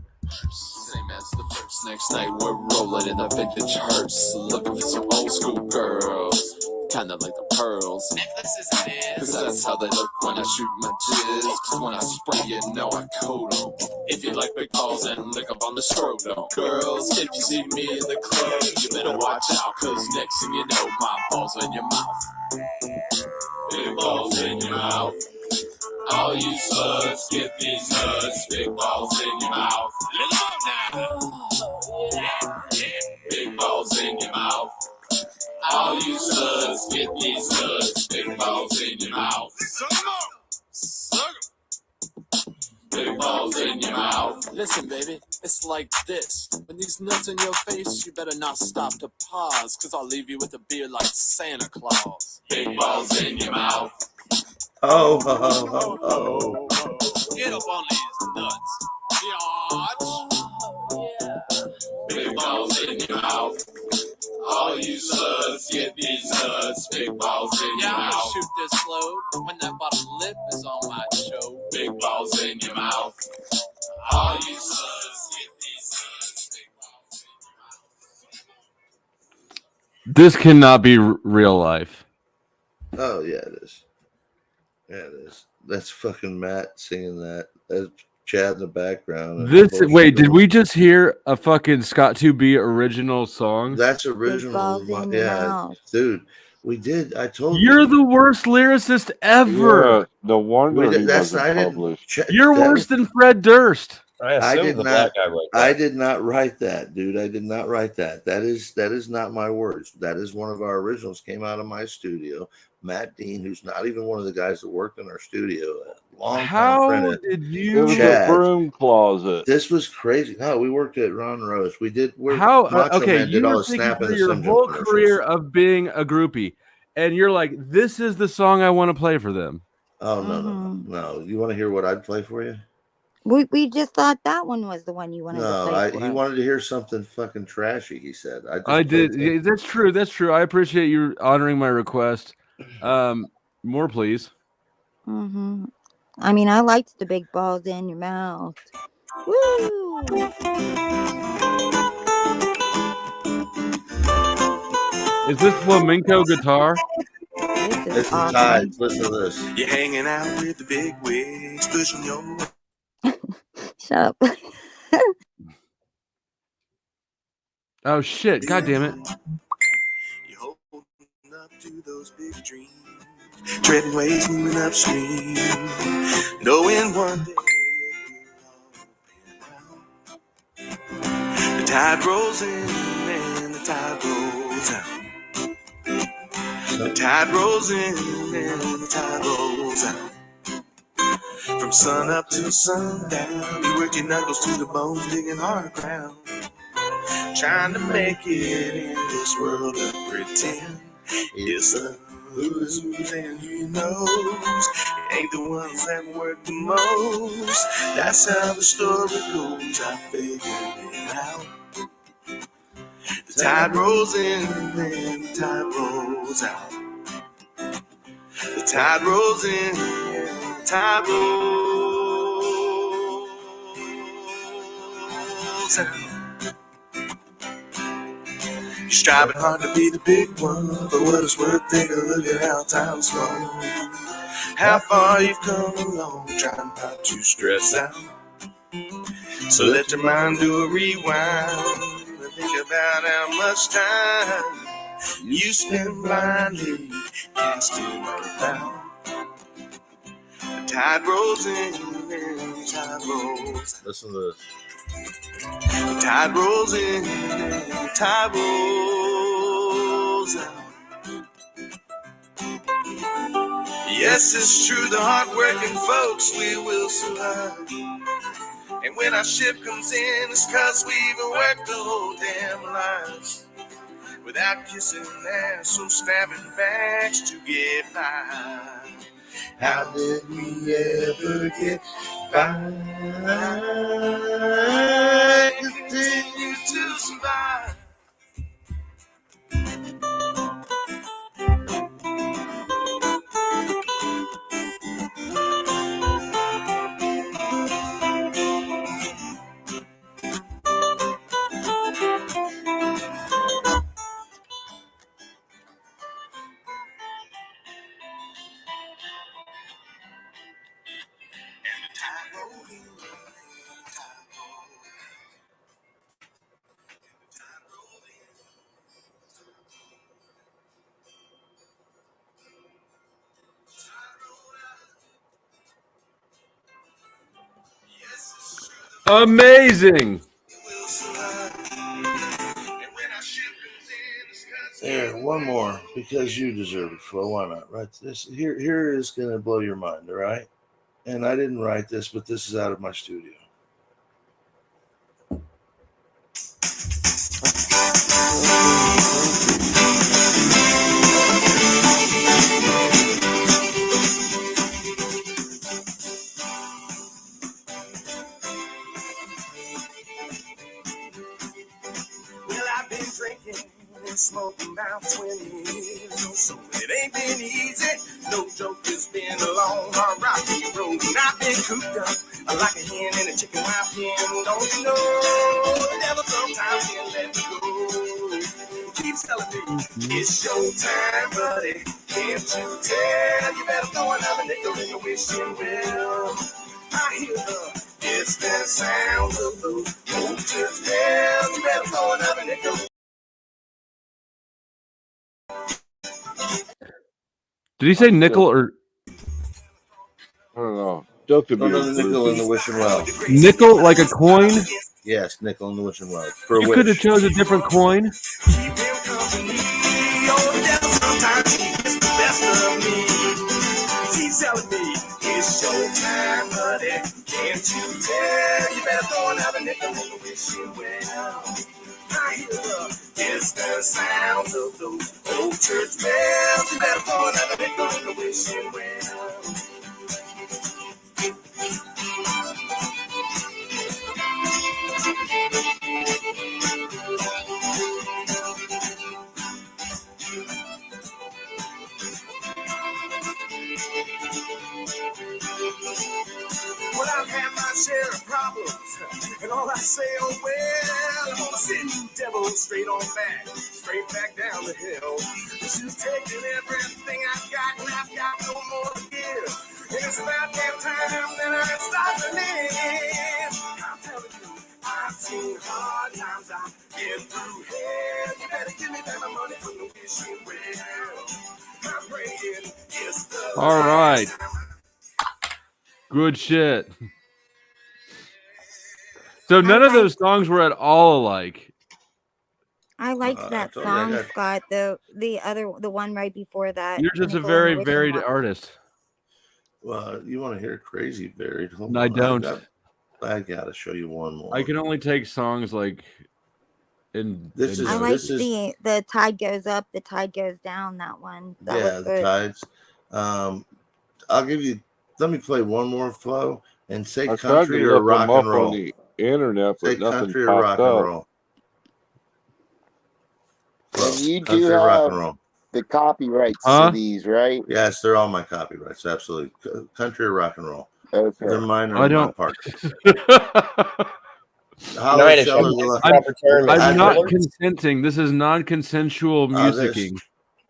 as the first. Next night we're rolling in a vintage hearse, looking for some old school girls, kinda like the pearls. Cause that's how they look when I shoot my jizz. Cause when I spray you know I coat 'em. If you like big balls and lick up on the scrotum. Girls, if you see me in the club, you better watch out. Cause next thing you know, my balls in your mouth. Big balls in your mouth. All you sluts, get these nuts, big balls in your mouth. Let them out now. Yeah, big balls in your mouth. All you sluts, get these nuts, big balls in your mouth. Big balls in your mouth. Listen, baby, it's like this. When these nuts in your face, you better not stop to pause. Cause I'll leave you with a beard like Santa Claus. Big balls in your mouth. Oh, oh, oh, oh. Get up on these nuts. Biatch. Big balls in your mouth. All you sluts, get these nuts. Big balls in your mouth. Yeah, shoot this load when that bottom lip is on my show. Big balls in your mouth. All you sluts, get these nuts. Big balls in your mouth. This cannot be real life. Oh yeah, it is. Yeah, it is. That's fucking Matt singing that. That's Chad in the background. Wait, did we just hear a fucking Scott 2B original song? That's original. Yeah, dude, we did. I told you. You're the worst lyricist ever. Yeah, no wonder he That's wasn't published. You're worse than Fred Durst. I did not. I did not write that, dude. I did not write that. That is not my words. That is one of our originals. Came out of my studio. Matt Dean, who's not even one of the guys that worked in our studio, a long time friend. How did you? It was a broom closet. This was crazy. No, we worked at Ron Rose. We did. How? Macho Okay, Man you did all were the thinking Snap and for the your Slim Jim whole commercials. career of being a groupie, and you're like, this is the song I want to play for them. Oh no! You want to hear what I'd play for you? We just thought that one was the one you wanted to play for he us. wanted to hear something fucking trashy. He said. I did. Yeah, that's true. That's true. I appreciate you honoring my request. More, please. Mm-hmm. I mean, I liked the big balls in your mouth. Woo! Is this flamenco guitar? This is awesome. Tides. Listen to this. You're hanging out with the big wigs, pushing your. Shut up. Oh shit! God damn it! You're holding up to those big dreams, treading waves moving upstream, knowing one day the tide rolls in and the tide rolls out. The tide rolls in and the tide rolls out. From sun up to sundown, you work your knuckles to the bone, digging hard ground, trying to make it in this world of pretend. It's the who's and who knows ain't the ones that work the most. That's how the story goes. I figured it out. The tide rolls in and the tide rolls out. The tide rolls in and the tide rolls out. You're striving hard to be the big one, but what it's worth, take a look at how time's flown. How far you've come along, trying not to stress out. So let your mind do a rewind and think about how much time you spend blindly casting about. The tide rolls in, the tide rolls. Listen to this. The tide rolls in, the tide rolls out. Yes, it's true, the hard-working folks, we will survive. And when our ship comes in, it's cause we've worked the whole damn lives without kissing ass or stabbing backs to get by. How did we ever get by? Continue to survive. Amazing. There, one more because you deserve it, Flo. Why not? Right, this here is gonna blow your mind. All right, and I didn't write this, but this is out of my studio. Well, I've been drinking and smoking about 20 years, so it ain't been easy. No joke, it's been a long, hard, rocky road. And I've been cooped up like a hen in a chicken wild pen. Don't you know the devil sometimes can let me go? Keeps telling me it's showtime, buddy. Can't you tell? You better throw another nickel in the wishing well. I hear the distant sounds of those old church bells. You better throw another nickel. Did he say nickel or I don't know. Still could be Another nickel in the wishing well. nickel like a coin? Yes, nickel in the wishing well. For a You wish. could have chose a different coin. Sometimes he gets the best of me. He's telling me it's showtime, buddy. Can't you tell? You better throw another nickel in the wishing well. I hear the distant sounds of those old church bells. You better throw another nickel in the wishing well. Well, I've had my share of problems, and all I say, oh well, I'm gonna send you devils straight on back, straight back down the hill. She's taking everything I've got, and I've got no more to give. And it's about damn time that I start to live. I'm telling you, I've seen hard times, I've been through hell. You better give me back my money from the wishing well. I'm praying it's the All right. Good shit. So none of those songs were at all alike. I liked that told you I song, got- Scott. The one right before that. You're just a Nickel and very the Wishing varied Well. artist. Well, you want to hear crazy varied? Hold I on, don't. I gotta show you one more. I can only take songs like in. This is- I like this is- the tide goes up, the tide goes down. That one. That Yeah, was the good. tides. I'll give you. Let me play one more, Flo, and say I tried country to or look rock them up and roll. on the internet, Say but nothing country or popped rock and up. roll. And you Country do or rock have and roll. the copyrights Huh? to these, right? Yes, they're all my copyrights. Absolutely. Country or rock and roll. Okay. They're mine or I my don't. parts. Night is I'm proper term is not thriller. consenting. This is non-consensual musicking.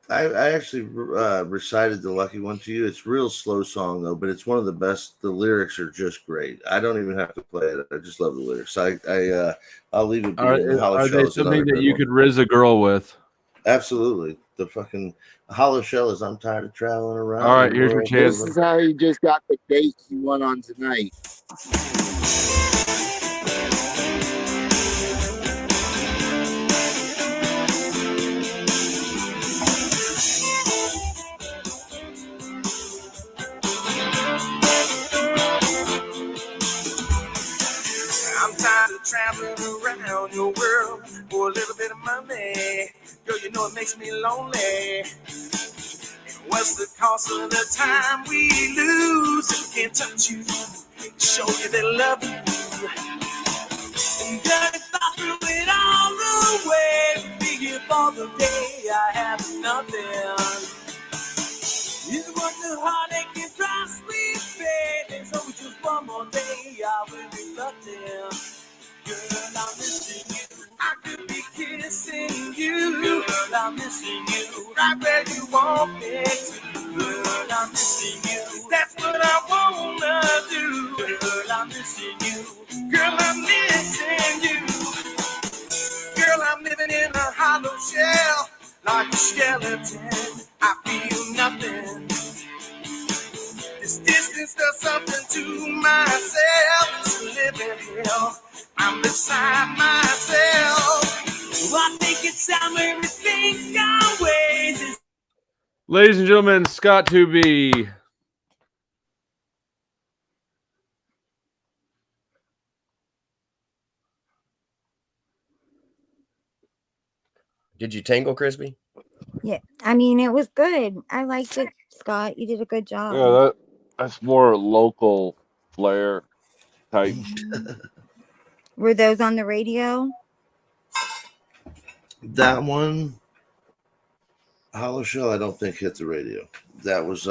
I actually recited the Lucky One to you. It's a real slow song though, but it's one of the best. The lyrics are just great. I don't even have to play it. I just love the lyrics. I'll leave it be. And the Hollow Are Shell they is another something that good you one. could riz a girl with? Absolutely. The fucking Hollow Shell is I'm tired of traveling around. All right, the here's your world. chance. This is how you just got the date you went on tonight. I'm tired of traveling around your world for a little bit of money. Girl, you know it makes me lonely. And what's the cost of the time we lose if we can't touch you, show you that love you? And girl, if I threw it all away, would be here for the day I have nothing. You want the heartache and drives me fading, so just one more day I will be nothing. Girl, I'm missing you. I could be kissing you. Girl, I'm missing you. Right where you want me to. Girl, I'm missing you. That's what I wanna do. Girl, I'm missing you. Girl, I'm missing you. Girl, I'm living in a hollow shell, like a skeleton. I feel nothing. This distance does something to myself. It's living hell. I'm beside myself. I think it's time we rethink our ways. Ladies and gentlemen, Scott 2B. Did you tangle, Crispy? Yeah, I mean, it was good. I liked it, Scott. You did a good job. Yeah, that's more local flair type. Were those on the radio? That one, Hollow Shell, I don't think hit the radio. That was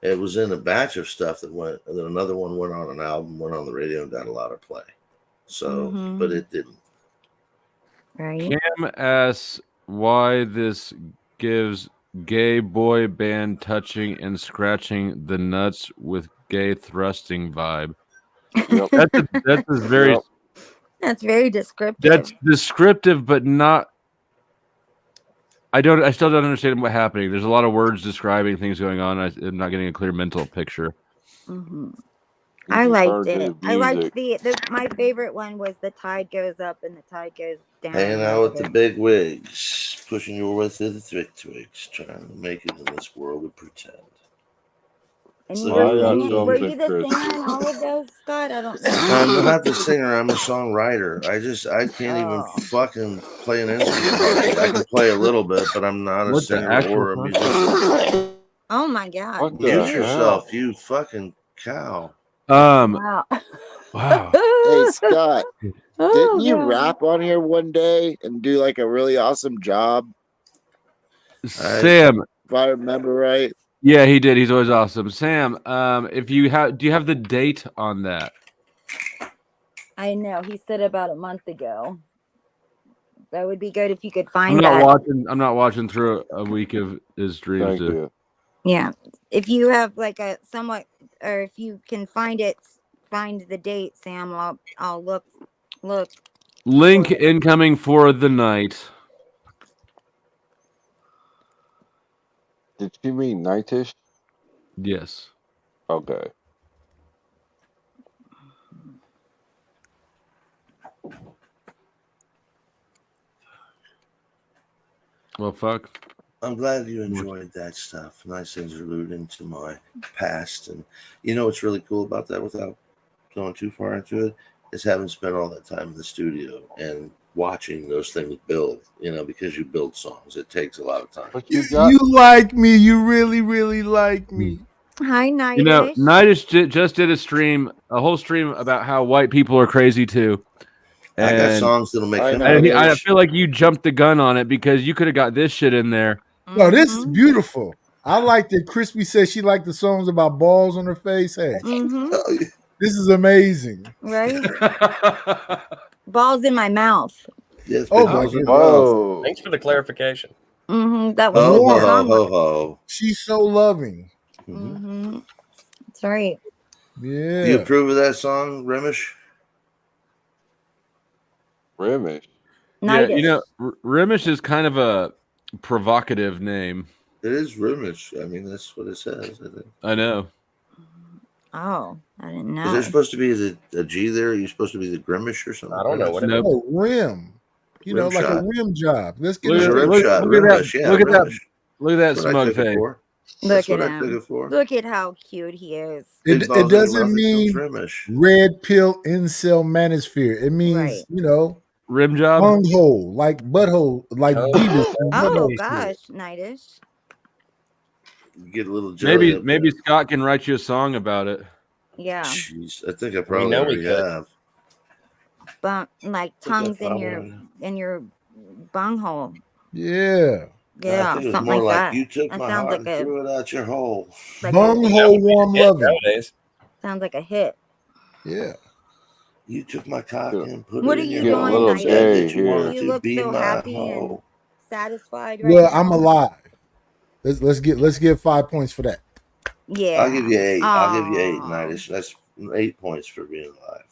it was in a batch of stuff that went, and then another one went on an album, went on the radio, and got a lot of play. So, but it didn't. Right. Cam asks why this gives gay boy band touching and scratching the nuts with gay thrusting vibe. That's a very That's very descriptive. That's descriptive, but not. I still don't understand what's happening. There's a lot of words describing things going on. I'm not getting a clear mental picture. I liked it. I liked my favorite one was the tide goes up and the tide goes down. Hanging out with the big wigs, pushing your way through the thick twigs, trying to make it in this world of pretend. And were you the singer in all of those, Scott? I don't know. I'm not the singer. I'm a songwriter. I can't even fucking play an instrument. I can play a little bit, but I'm not a singer or a musician. Oh my God! Mute yourself, you fucking cow. Wow. Hey Scott, didn't you God. rap on here one day and do like a really awesome job? Sam, if I remember right. Yeah, he did. He's always awesome. Sam, do you have the date on that? I know he said about a month ago. That would be good if you could find that. I'm not watching through a week of his dreams. Thank you. Yeah, if you have like a somewhat, or if you can find the date, Sam. I'll look. Link incoming for the night. Did she mean nightish? Yes. Okay. Well, fuck. I'm glad you enjoyed that stuff. Nice interlude into my past. And you know what's really cool about that, without going too far into it, is having spent all that time in the studio and watching those things build, because you build songs. It takes a lot of time. But you like me. You really, really like me. Hi, Nightish. Nightish just did a whole stream about how white people are crazy too. And I got songs that'll make him. I feel like you jumped the gun on it because you could have got this shit in there. No, this is beautiful. I like that Crispy said she liked the songs about balls on her face. Hey, this is amazing. Right? Balls in my mouth. Yes. Oh my goodness. Whoa. Thanks for the clarification. That was Ho, what ho, the ho, song ho, was. ho. She's so loving. That's right. Do you Yeah. approve of that song, Remish? Remish. Yeah, you Nightish. know, Rimish is kind of a provocative name. It is Remish. I mean, that's what it says, I think. I know. Oh, I didn't Is there know. supposed to be a G there? Are you supposed to be the Grimish or something? I don't know what it Nope. Oh, rim. You know, Rim like a shot. rim job. Let's get Look it at, rim straight. shot. look at that. Rimish. Yeah, Look at that. Rimish. Look at that That's what I smug took it face. for. Look That's at what I took him. it for. Look at how cute he is. Big It balls in your mouth, doesn't it comes mean Rimish. red pill incel manosphere. It means, Right. you know, Rim job. bunghole, like butthole, like Beavis. and Oh butthole shit. gosh, Nightish. You get a little jelly up Maybe there. Scott can write you a song about it. Yeah. Jeez, I think I We probably know we already could. have. Like I think I tongues in probably your bunghole. Yeah. I Yeah, think it was something more like like that. you took That my sounds heart like and a threw it out your hole. Bunghole warm Yeah, loving. nowadays. sounds like a hit. Yeah. You took my cock and put What it are in you your Get a hole. doing, little You said gay that you here. wanted You to look be so my happy and hoe. satisfied right Well, now. I'm alive. Let's get 5 points for that. Yeah. I'll give you 8. I'll give you 8, Aw. Nightish. That's 8 points for being alive.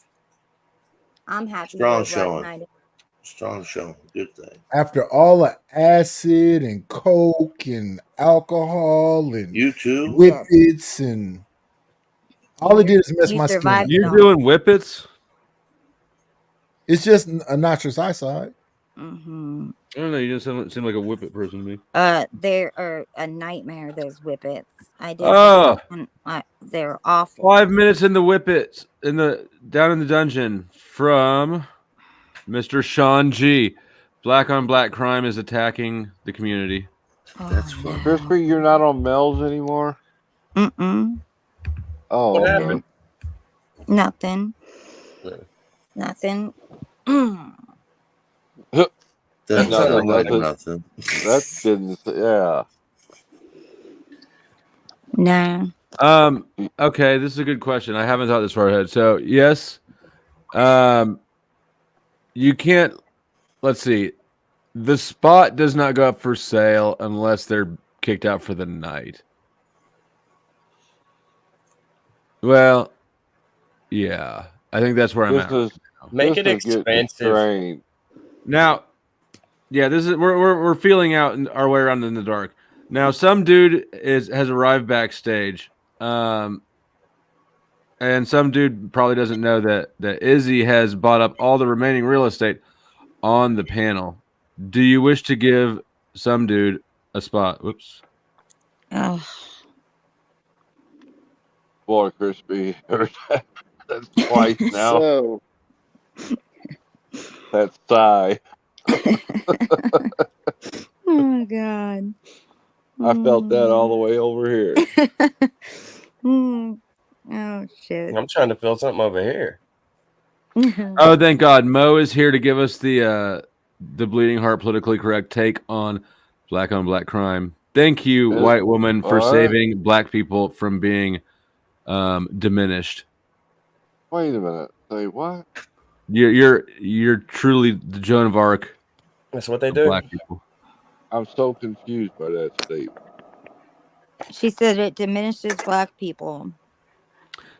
I'm happy Strong you're alive, showing. Nightish. Strong showing. Good thing. After all the acid and coke and alcohol and You too? whippets and all it did is mess You my skin. survived it You all. doing whippets? It's just a nitrous oxide. Mm-hmm. I don't know. You just seem like a whippet person to me. They are a nightmare. Those whippets. I did. Oh, They're awful. 5 minutes in the whippets down in the dungeon from Mr. Sean G. Black on black crime is attacking the community. That's fun. Crispy, you're not on Mel's anymore? Mm-mm. Oh, What okay. happened? Nothing. No. Nothing. Doesn't No, sound like nothing. nothing. That didn't. Yeah. Nah. Okay, this is a good question. I haven't thought this far ahead. So yes, you can't. Let's see. The spot does not go up for sale unless they're kicked out for the night. Well, yeah, I think that's where I'm at. Make it expensive. Now, yeah, this is we're feeling out our way around in the dark. Now, some dude has arrived backstage, and some dude probably doesn't know that Izzy has bought up all the remaining real estate on the panel. Do you wish to give some dude a spot? Whoops. Oh. Boy, Crispy. That's twice now. So That's sigh. Oh God. I felt that all the way over here. Oh shit. I'm trying to feel something over here. Oh, thank God. Mo is here to give us the bleeding heart politically correct take on black crime. Thank you, white woman, for saving black people from being diminished. Wait a minute. Say what? You're truly the Joan of Arc. That's what they of do. Black people. I'm so confused by that statement. She said it diminishes black people.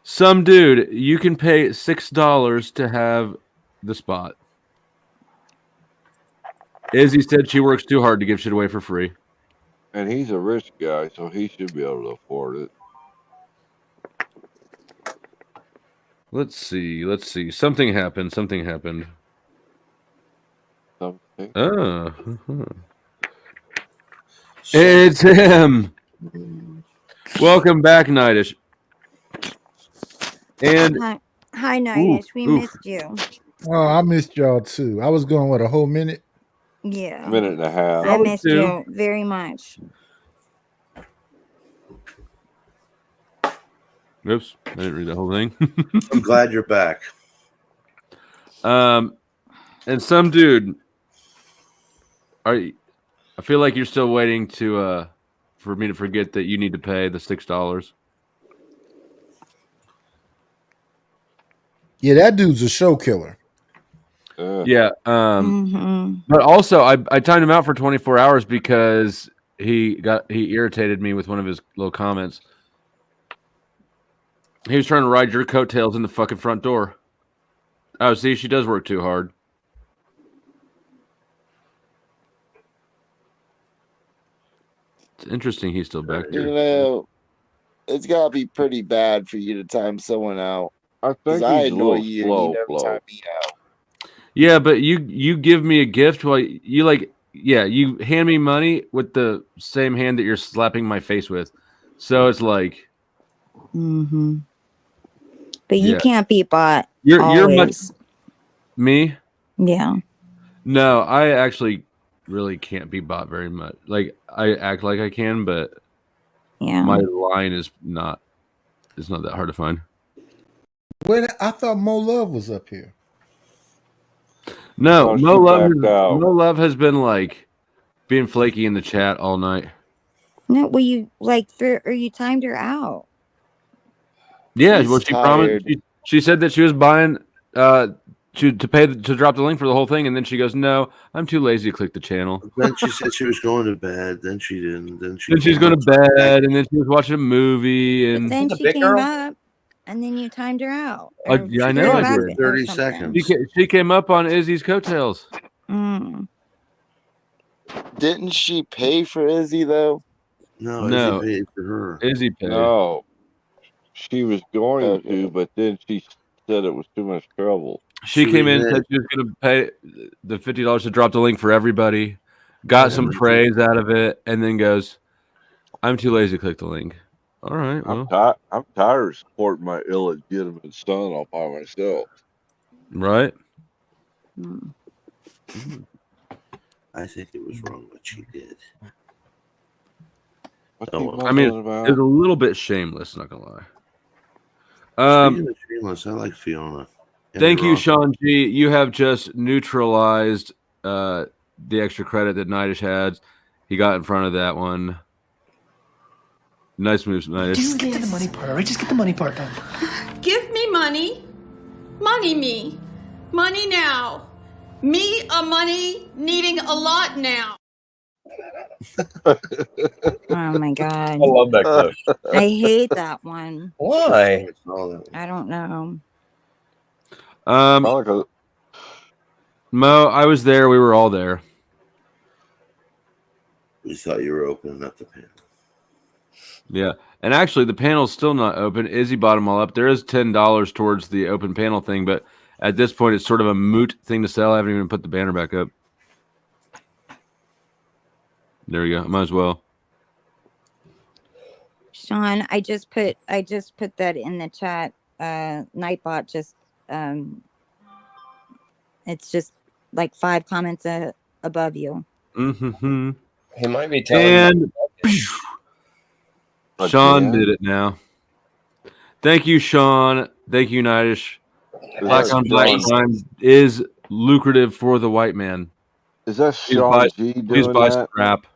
Some dude, you can pay $6 to have the spot. Izzy said she works too hard to give shit away for free. And he's a rich guy, so he should be able to afford it. Let's see. Something happened. Something. Oh. It's him. Welcome back, Nightish. And hi Nightish. We missed you. Oh, I missed y'all too. I was going a whole minute. Yeah. Minute and a half. I missed you very much. Oops, I didn't read the whole thing. I'm glad you're back. And some dude, I feel like you're still waiting to for me to forget that you need to pay the $6. Yeah, that dude's a show killer. Yeah. But also, I timed him out for 24 hours because he irritated me with one of his little comments. He was trying to ride your coattails in the fucking front door. Oh, see, she does work too hard. It's interesting he's still back there. You know, it's got to be pretty bad for you to time someone out. I Because think I he's a annoy little you and you slow, never time me out. Yeah, but you give me a gift while you like, yeah, you hand me money with the same hand that you're slapping my face with. So it's like, But you Yeah. can't be bought. you're much always. me. Yeah. No, I actually really can't be bought very much. Like I act like I can, but Yeah. my line is not. It's not that hard to find. I thought Mo Love was up here. No, Oh, Mo she Love. backed out. Mo Love has been like being flaky in the chat all night. No, well, you or you timed her out. Yeah, He's well, she promised. tired. She said that she was buying to drop the link for the whole thing, and then she goes, "No, I'm too lazy to click the channel." Then she said she was going to bed. Then she didn't. Then Then she's going to bed, and then she was watching a movie, But and then she came up, and then you timed her out. Or yeah, I she know put I her back did. or 30 something. seconds. She came up on Izzy's coattails. Didn't she pay for Izzy, though? No, No. Izzy paid for her. Izzy paid. No, she was going Okay. to, but then she said it was too much trouble. She came in and said she was going to pay the $50 to drop the link for everybody. Got some praise out of it, and then goes, "I'm too lazy to click the link." All right, well, I'm tired of supporting my illegitimate son all by myself. right. I think it was wrong what she did. I mean, it's a little bit shameless, not gonna lie. Speaking of shameless, I like Fiona. Thank you, Sean G. You have just neutralized the extra credit that Nidish had. He got in front of that one. Nice moves, Nidish. Just get to the money part, all right? Just get the money part done. Give me money. Money me. Money now. Me a money needing a lot now. Oh my god. I love that clip. I hate that one. Why? I don't know. Mo, I was there. We were all there. We thought you were opening up the panel. Yeah, and actually, the panel's still not open. Izzy bought them all up. There is $10 towards the open panel thing, but at this point, it's sort of a moot thing to sell. I haven't even put the banner back up. There we go. Might as well. Sean, I just put that in the chat. Nightbot just it's just like 5 comments above you. Mm-hmm. He might be telling And you. Sean did it now. Thank you, Sean. Thank you, Nidish. Black on black crime is lucrative for the white man. Is that Please Sean buy- G Please doing buy that? some crap. Is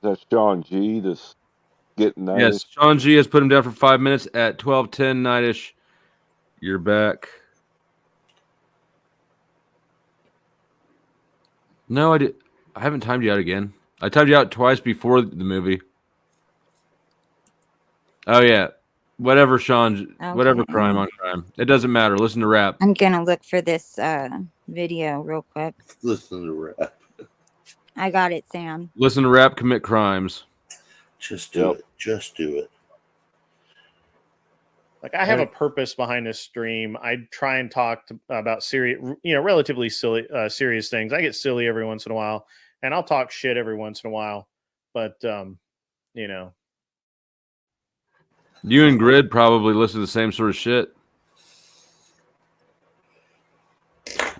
that Sean G that's getting that? Yes, Sean G has put him down for 5 minutes at 12:10. Nidish, you're back. No, I haven't timed you out again. I timed you out twice before the movie. Oh yeah, whatever, Sean. Okay. Whatever crime on crime. It doesn't matter. Listen to rap. I'm gonna look for this video real quick. Listen to rap. I got it, Sam. Listen to rap. Commit crimes. Just do it. Just do it. Like I have a purpose behind this stream. I try and talk about serious, relatively silly, serious things. I get silly every once in a while, and I'll talk shit every once in a while. But You and Grid probably listen to the same sort of shit.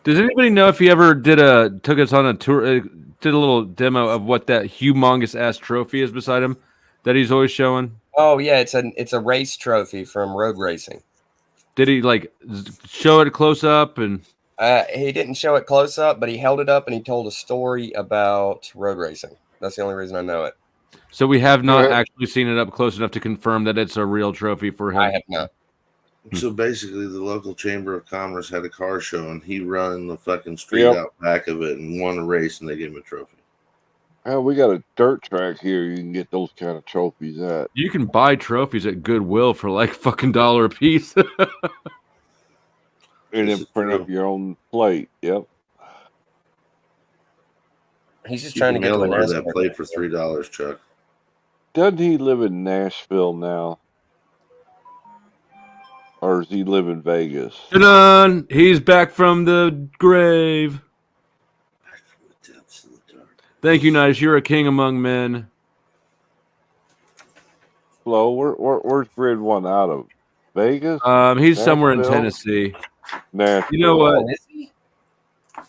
Does anybody know if he ever took us on a tour, did a little demo of what that humongous ass trophy is beside him that he's always showing? Oh yeah, it's a race trophy from road racing. Did he show it close up? And he didn't show it close up, but he held it up and he told a story about road racing. That's the only reason I know it. So we have not actually seen it up close enough to confirm that it's a real trophy for him. I have not. So basically, the local chamber of commerce had a car show, and he ran the fucking street out back of it and won a race, and they gave him a trophy. Well, we got a dirt track here. You can get those kind of trophies at. You can buy trophies at Goodwill for like fucking $1 a piece. And then print up your own plate. Yep. He's just You trying to can get to mail a order NASCAR. that plate for $3, Chuck. Doesn't he live in Nashville now? Or does he live in Vegas? Ta-da! He's back from the grave. Thank you, Nice. You're a king among men. Flo, where's Grid One out of? Vegas? He's somewhere in Nashville? Tennessee. Nashville. You know what?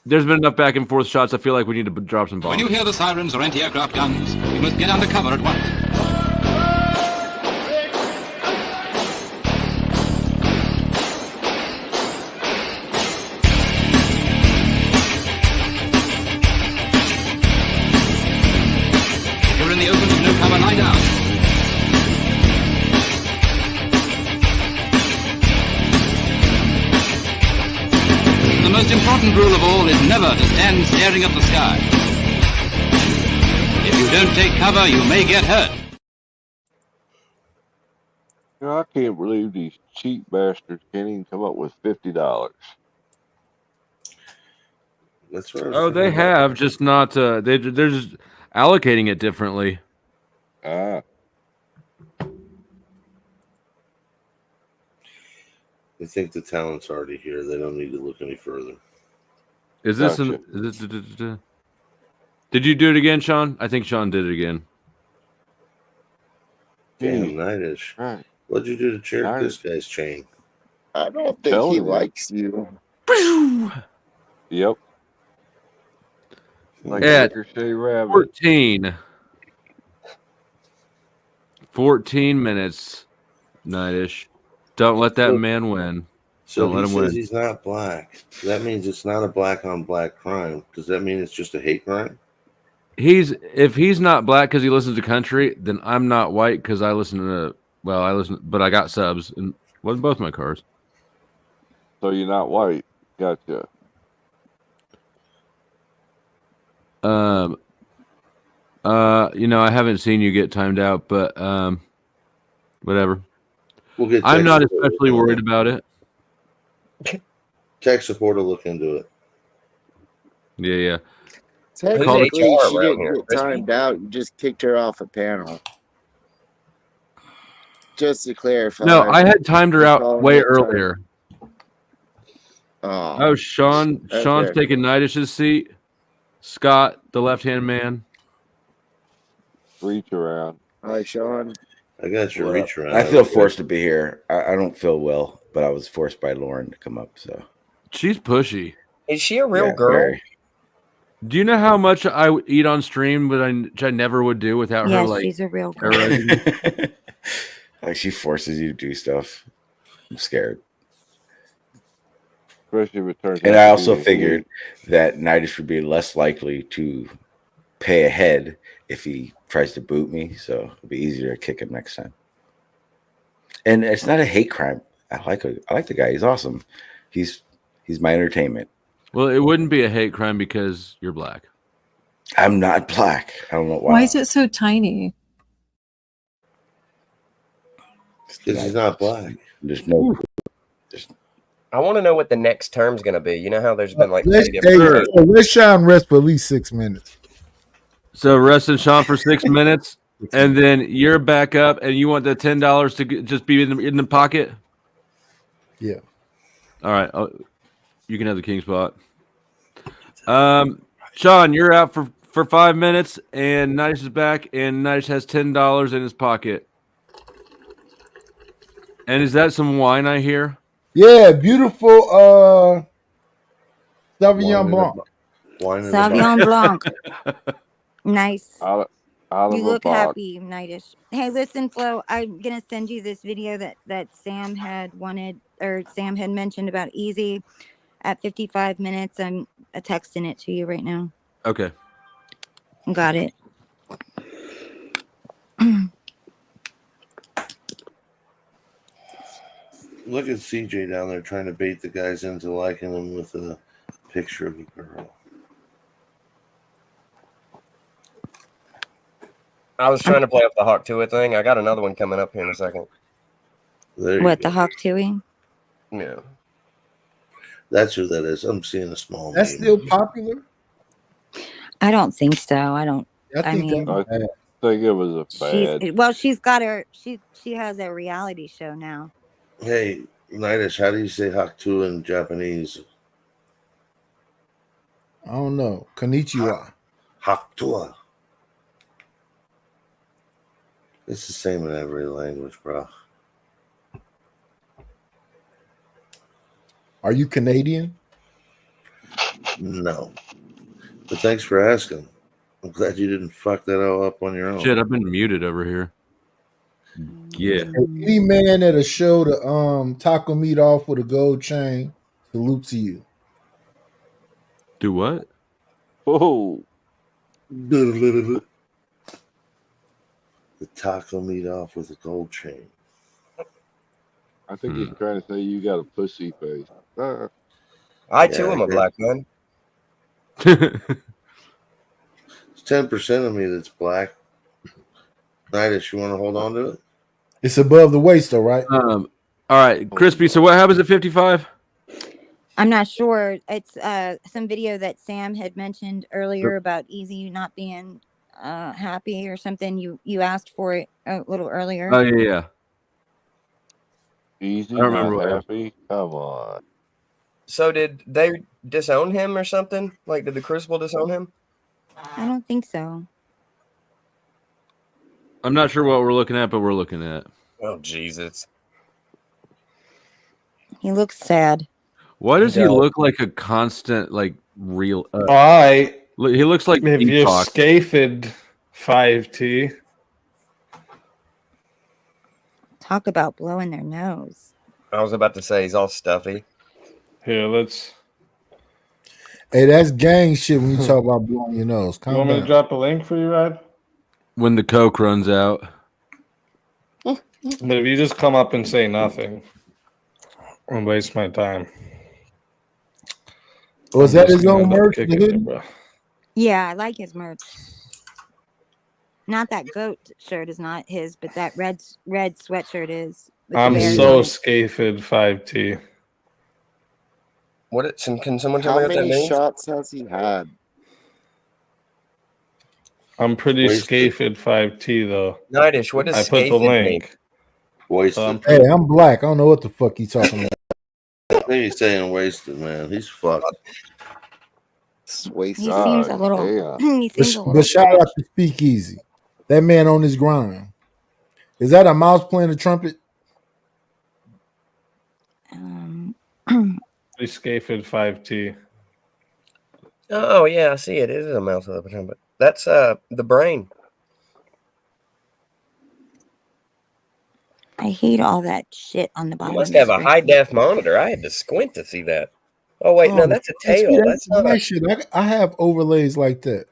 There's been enough back and forth shots. I feel like we need to drop some bombs. When you hear the sirens or anti-aircraft guns, you must get under cover at once. If you're in the open with no cover, lie down. The most important rule of all is never to stand staring at the sky. If you don't take cover, you may get hurt. You know, I can't believe these cheap bastards can't even come up with $50. That's what I was Oh, they thinking about. have, just not. They're just allocating it differently. Ah. They think the talent's already here. They don't need to look any further. Is this Gotcha. Did you do it again, Sean? I think Sean did it again. Damn, Nightish. Right. What'd you do to cheer this guy's chain? I don't think Telling he you. likes you. Yep. Like At Ricochet Rabbit. 14 minutes, Nightish. Don't let that man win. So Don't let he him says win. he's not black. That means it's not a black on black crime. Does that mean it's just a hate crime? If he's not black because he listens to country, then I'm not white because I listen to but I got subs in both my cars. So you're not white. Gotcha. I haven't seen you get timed out, but whatever. We'll get I'm tech not support especially to look worried into about it. Tech support to look into it. Yeah. Technically, HR she around didn't here? get Crispy? timed out. You just kicked her off a panel. Just to clarify. No, I had timed her You're out calling way it time. earlier. Oh, Sean's okay. taking Nightish's seat. Scott, the left-hand man. Reach around. Hi, Sean. I got your Well, reach around. I feel forced to be here. I don't feel well, but I was forced by Lauren to come up. So She's pushy. Is she a real Yeah, girl? very. Do you know how much I would eat on stream, which I never would do without her? Yes, Like, she's a real girl. terrorizing? Like she forces you to do stuff. I'm scared. Especially if it turns And out I to also be figured that Nidish would be less likely to pay ahead if he tries to boot me. So it'll be easier to kick him next time. And it's not a hate crime. I like the guy. He's awesome. He's my entertainment. Well, it wouldn't be a hate crime because you're black. I'm not black. I don't know why. Why is it so tiny? Because he's not black. There's no. I want to know what the next term's going to be. You know how there's been like Let's, three different- let Sean rest for at least 6 minutes. So resting Sean for 6 minutes, and then you're back up, and you want the $10 to just be in the pocket. Yeah. All right, you can have the king spot. Sean, you're out for 5 minutes, and Nice is back, and Nice has $10 in his pocket. And is that some wine I hear? Yeah, beautiful Sauvignon Blanc. Sauvignon Blanc. Nice. Out You of a look box. happy, Nightish. Hey, listen, Flo, I'm gonna send you this video that Sam had Sam had mentioned about Easy at 55 minutes. I'm texting it to you right now. Okay. Got it. Look at CJ down there trying to bait the guys into liking him with a picture of a girl. I was trying to play up the Hawk Tua thing. I got another one coming up here in a second. What, the Hawk Tui? Yeah. That's who that is. I'm seeing a small That's name. still popular. I don't think so. I don't. I think mean, I think it was a fad. she's got her. She has a reality show now. Hey, Nidish, how do you say Hakuto in Japanese? I don't know. Konnichiwa. Hakuto. It's the same in every language, bro. Are you Canadian? No. But thanks for asking. I'm glad you didn't fuck that all up on your own. Shit, I've been muted over here. Yeah. Any man at a show to taco meat off with a gold chain, salute to you. Do what? Oh. The taco meat off with a gold chain. I think he's trying to say you got a pussy face. I too am a black man. It's 10% of me that's black. Nidish, you want to hold on to it? It's above the waist, though, right? All right, Crispy. So what happens at 55? I'm not sure. It's some video that Sam had mentioned earlier about Easy not being happy or something. You asked for it a little earlier. Oh yeah. Easy, I don't not remember. happy. Come on. So did they disown him or something? Like, did the Crucible disown him? I don't think so. I'm not sure what we're looking at, but we're looking at. Oh Jesus. He looks sad. Why does he look like a constant, like real? He looks like if you're Peacock. scafed 5T. Talk about blowing their nose. I was about to say he's all stuffy. Here, let's. Hey, that's gang shit when you talk about blowing your nose. You want me to drop a link for you, Rod? When the Coke runs out. But if you just come up and say nothing, I'll waste my time. Was that his own merch? Yeah, I like his merch. Not that goat shirt is not his, but that red sweatshirt is. I'm so scafed 5T. What? Can someone tell How me what that many means? shots has he had? I'm pretty Wasted. scafed 5T though. Nidish, what does I put the scafed mean? link. Wasted. Hey, I'm black. I don't know what the fuck he's talking about. I think he's saying wasted, man. He's fucked. Wasted. He seems a little. He seems a little. But shout out to Speakeasy. That man on his grind. Is that a mouse playing a trumpet? Pretty scafed 5T. Oh yeah, I see it. It is a mouse with a trumpet. That's the brain. I hate all that shit on the You bottom. must of the have a screen. high def monitor. I had to squint to see that. Oh wait, no, that's a tail. That's not a... shit. I have overlays like that.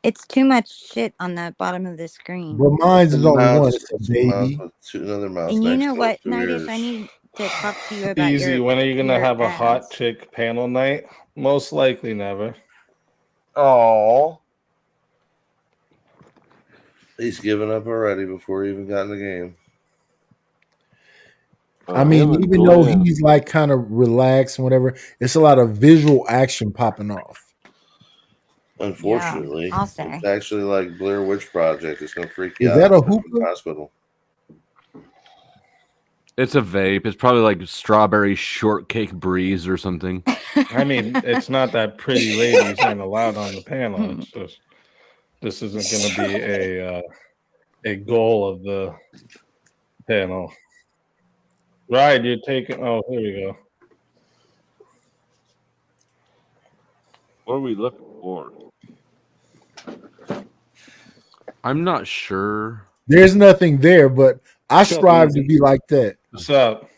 It's too much shit on the bottom of the screen. But mine's is only one, Mouse, baby. another mouse. And you next know to what, it, 2 Nidish, ears. I need to talk to you about Easy. When are you gonna your have a ads. hot chick panel night? Most likely never. Oh. He's given up already before he even got in the game. I mean, even though he's like kind of relaxed and whatever, it's a lot of visual action popping off. Unfortunately, I'll say. it's actually like Blair Witch Project. It's gonna freak you Is out. that a in the hookah? hospital? It's a vape. It's probably like strawberry shortcake breeze or something. I mean, it's not that pretty ladies aren't allowed on the panel. It's just this isn't going to be a goal of the panel. Right, you're taking. Oh, here we go. What are we looking for? I'm not sure. There's nothing there, but I strive to be like that. What's up?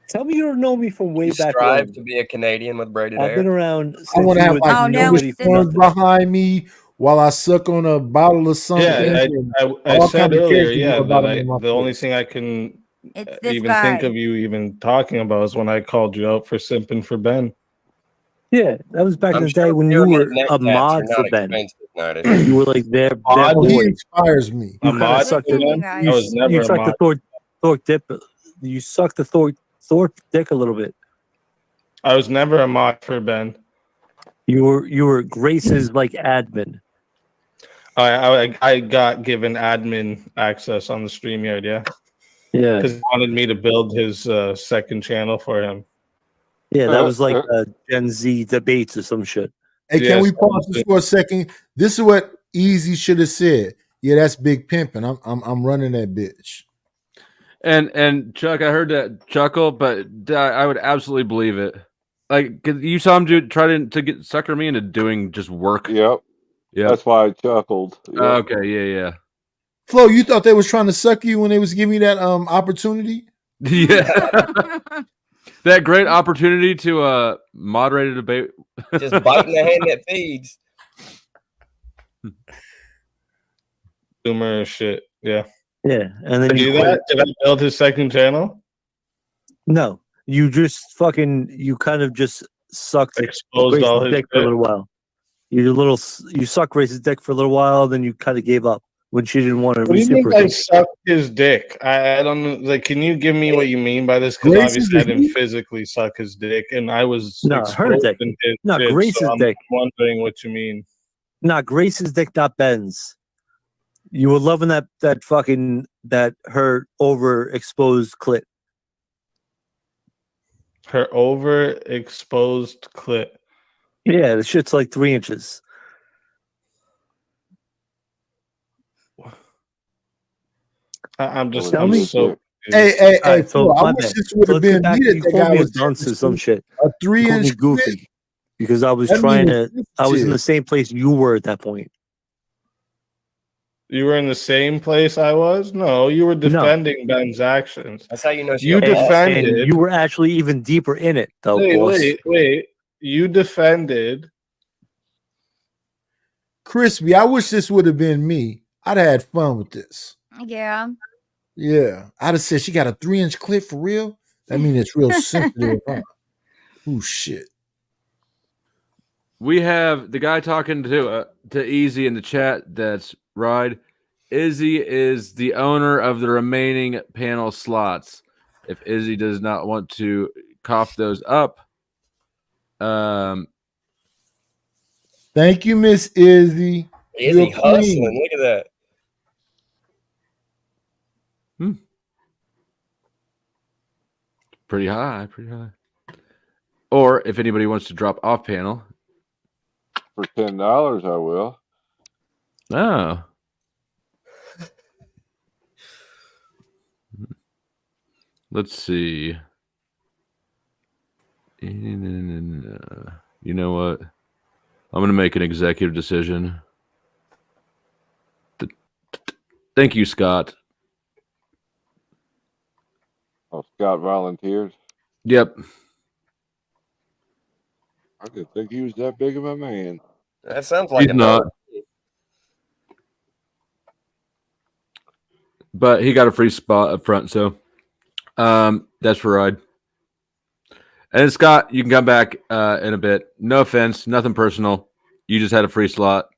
Tell me you don't know me from way You back strive when. to be a Canadian with braided I've hair. been around since I want to you have were like nobody for ones nothing. behind me while I suck on a bottle of something. Yeah, I all said kind of earlier, characters yeah, about that it in my the only face. thing I can It's this even guy. think of you even talking about is when I called you out for simping for Ben. Yeah, that was back in the day when you doing were it next a to mod you're for not Ben. expensive, Nadish. You were like their Oh, he boy. inspires me. A You kind of mod sucked for the Ben? I was never you a sucked mod. the Thor dip. You sucked the Thor dick a little bit. I was never a mod for Ben. You were Grace's like admin. I got given admin access on the StreamYard, yeah. Yeah. Because he wanted me to build his second channel for him. Yeah, that was like Gen Z debates or some shit. Hey, can we pause this for a second? This is what Easy should have said. Yeah, that's big pimping. I'm running that bitch. And Chuck, I heard that chuckle, but I would absolutely believe it. Like, 'cause you saw him try to get sucker me into doing just work. Yep. Yeah. That's why I chuckled. Yep. Okay. Yeah. Flo, you thought they was trying to suck you when they was giving you that opportunity? Yeah. That great opportunity to moderate a debate. Just biting the hand that feeds. Boomer shit. Yeah. Yeah, and then Did you you do quit. that? Did I build his second channel? No, you just fucking you kind of just sucked Exposed Grace's all his dick for a shit. little while. You sucked Grace's dick for a little while, then you kind of gave up when she didn't want to What do you mean I reciprocate. sucked his dick? I don't know. Like, can you give me what you mean by this? Because Grace's obviously I didn't dick? physically suck his dick, and I was No, her exposed dick. in his No, shit, Grace's so I'm dick. wondering what you mean. Not Grace's dick, not Ben's. You were loving that her overexposed clit. Her overexposed clit. Yeah, the shit's like 3 inches. I'm just. Tell I'm me. so. Hey, Alright, Flo, I my wish bad. this would So have let's get been back me to- that you the called guy me a was dunce or some shit. A You called me 3-inch goofy because I was That trying means to. I was in the sensitive. same place you were at that point. You were in the same place I was? No, you were defending Ben's actions. That's how you know she You a boss. defended. And you were actually even deeper in it, though, boss. Wait. You defended. Crispy, I wish this would have been me. I'd have had fun with this. Yeah. Yeah. I'd have said she got a 3-inch clip for real. That means it's real sensitive. Huh? Oh shit. We have the guy talking to Easy in the chat. That's Ride. Izzy is the owner of the remaining panel slots. If Izzy does not want to cough those up, Thank you, Miss Izzy. Izzy You're hustling. queen. Look at that. pretty high. Or if anybody wants to drop off panel, For $10, I will. oh. Let's see. You know what? I'm going to make an executive decision. Thank you, Scott. Oh, Scott volunteered. Yep. I didn't think he was that big of a man. That sounds like He's not. But he got a free spot up front, so that's for Ride. And Scott, you can come back in a bit. No offense, nothing personal. You just had a free slot.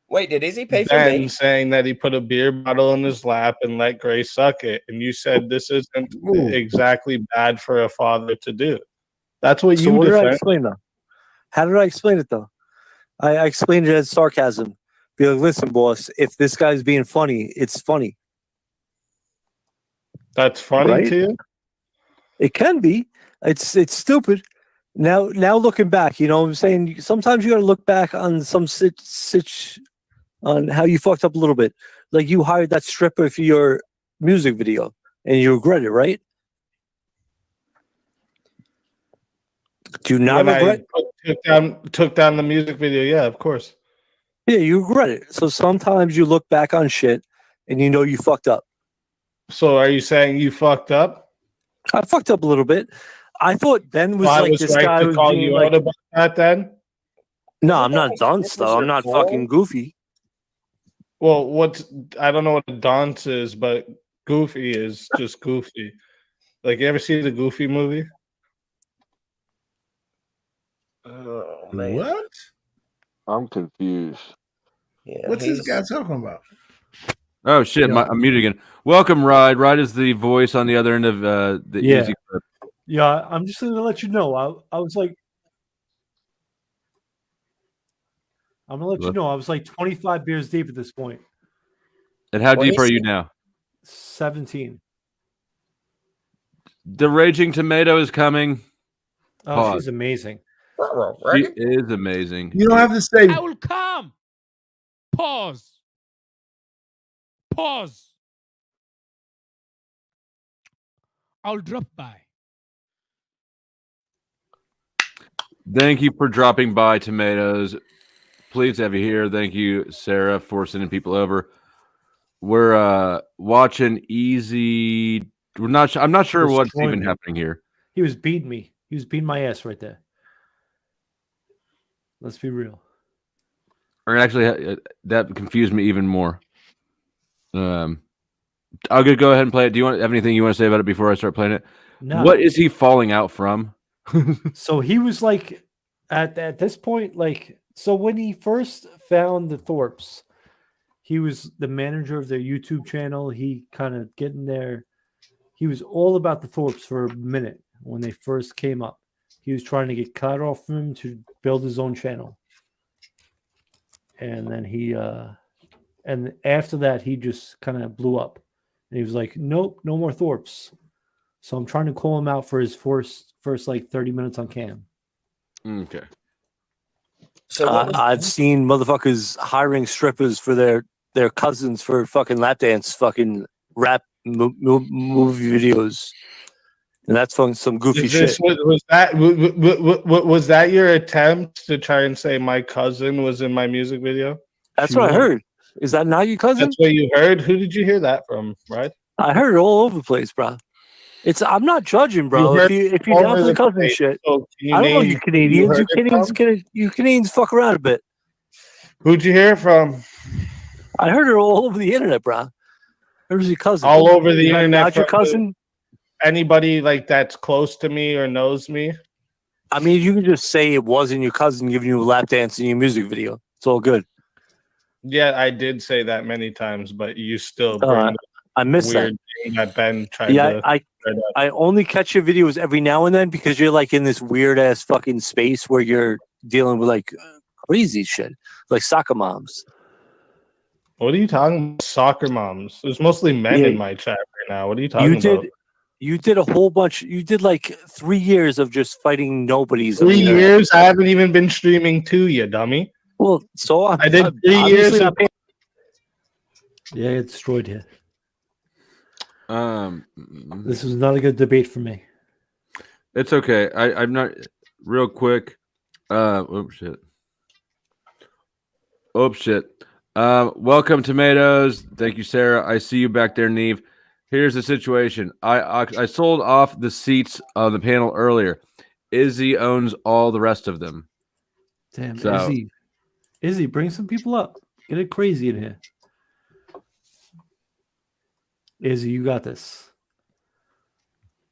Wait, did Izzy pay for Ben me? saying that he put a beer bottle in his lap and let Grace suck it, and you said this isn't exactly bad for a father to do. That's what So you what did I defend. explain though? How did I explain it though? I explained it as sarcasm. Be like, listen, boss, if this guy's being funny, it's funny. That's funny Right? to you? It can be. It's stupid. Now looking back, you know what I'm saying? Sometimes you got to look back on some on how you fucked up a little bit. Like you hired that stripper for your music video and you regret it, right? Do you not When regret? took down the music video, yeah, of course. Yeah, you regret it. So sometimes you look back on shit and you know you fucked up. So are you saying you fucked up? I fucked up a little bit. I thought Ben was So I like was this right guy to was call being you like, out about that then? no, I'm not dunce though. I'm not fucking goofy. Well, I don't know what a dance is, but Goofy is just Goofy. Like, you ever see the Goofy movie? Oh man, What? I'm confused. yeah, What's this guy talking about? Oh shit! Yeah. I'm muted again. Welcome, Ride. Ride is the voice on the other end of the Yeah. Izzy clip. Yeah, I'm just gonna let you know. I was like, I'm gonna let you know. I was like 25 beers deep at this point. And how deep are you now? 17. The Raging Tomato is coming. Oh, Pause. she's amazing. She is amazing. You don't have to say. I will come. Pause. Pause. I'll drop by. Thank you for dropping by, Tomatoes. Pleased to have you here. Thank you, Sarah, for sending people over. We're watching Easy. I'm not sure what's Destroying even me. happening here. He was beating me. He was beating my ass right there. Let's be real. Or actually, that confused me even more. I'll go ahead and play it. Do you have anything you want to say about it before I start playing it? No. What is he falling out from? So he was like, at this point, like, so when he first found the Thorpes, he was the manager of their YouTube channel. He kind of getting there. He was all about the Thorpes for a minute when they first came up. He was trying to get cut off from him to build his own channel. And then and after that, he just kind of blew up. And he was like, nope, no more Thorpes. So I'm trying to call him out for his first like 30 minutes on cam. Okay. So I've seen motherfuckers hiring strippers for their cousins for fucking lap dance, fucking rap movie videos, and that's some goofy shit. Was that your attempt to try and say my cousin was in my music video? That's what I heard. Is that not your cousin? That's what you heard. Who did you hear that from? Right? I heard it all over the place, bro. I'm not judging, bro. If you're down for the cousin shit, I don't know you Canadians. You Canadians fuck around a bit. Who'd you hear it from? I heard it all over the internet, bro. Where's your cousin? All over the internet. Not your cousin? Anybody like that's close to me or knows me? I mean, you can just say it wasn't your cousin giving you a lap dance in your music video. It's all good. Yeah, I did say that many times, but you still I miss that. weird thing that Ben tried to. I only catch your videos every now and then because you're like in this weird ass fucking space where you're dealing with like crazy shit, like soccer moms. What are you talking about? Soccer moms. There's mostly men in my chat right now. What are you talking about? You did a whole bunch. You did like 3 years of just fighting nobodies. 3 years? I haven't even been streaming to you, dummy. Well, so I did 3 years. Yeah, it's destroyed here. This was not a good debate for me. It's okay. I'm not real quick. Oh shit. Oh shit. Welcome, Tomatoes. Thank you, Sarah. I see you back there, Neve. Here's the situation. I sold off the seats on the panel earlier. Izzy owns all the rest of them. Damn, So, Izzy, bring some people up. Get it crazy in here. Izzy, you got this.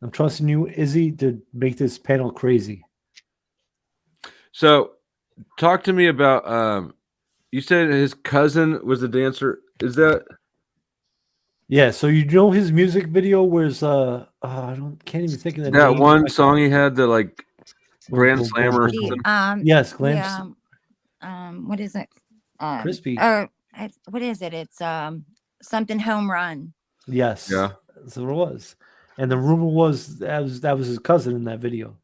I'm trusting you, Izzy, to make this panel crazy. So talk to me about you said his cousin was a dancer. Is that Yeah, so you know his music video was can't even think of the name. that one song he had, the like Grand Slam or something? Yes, Glamps. What is it? Crispy. What is it? It's something home run. Yes. Yeah. That's what it was. And the rumor was that was his cousin in that video.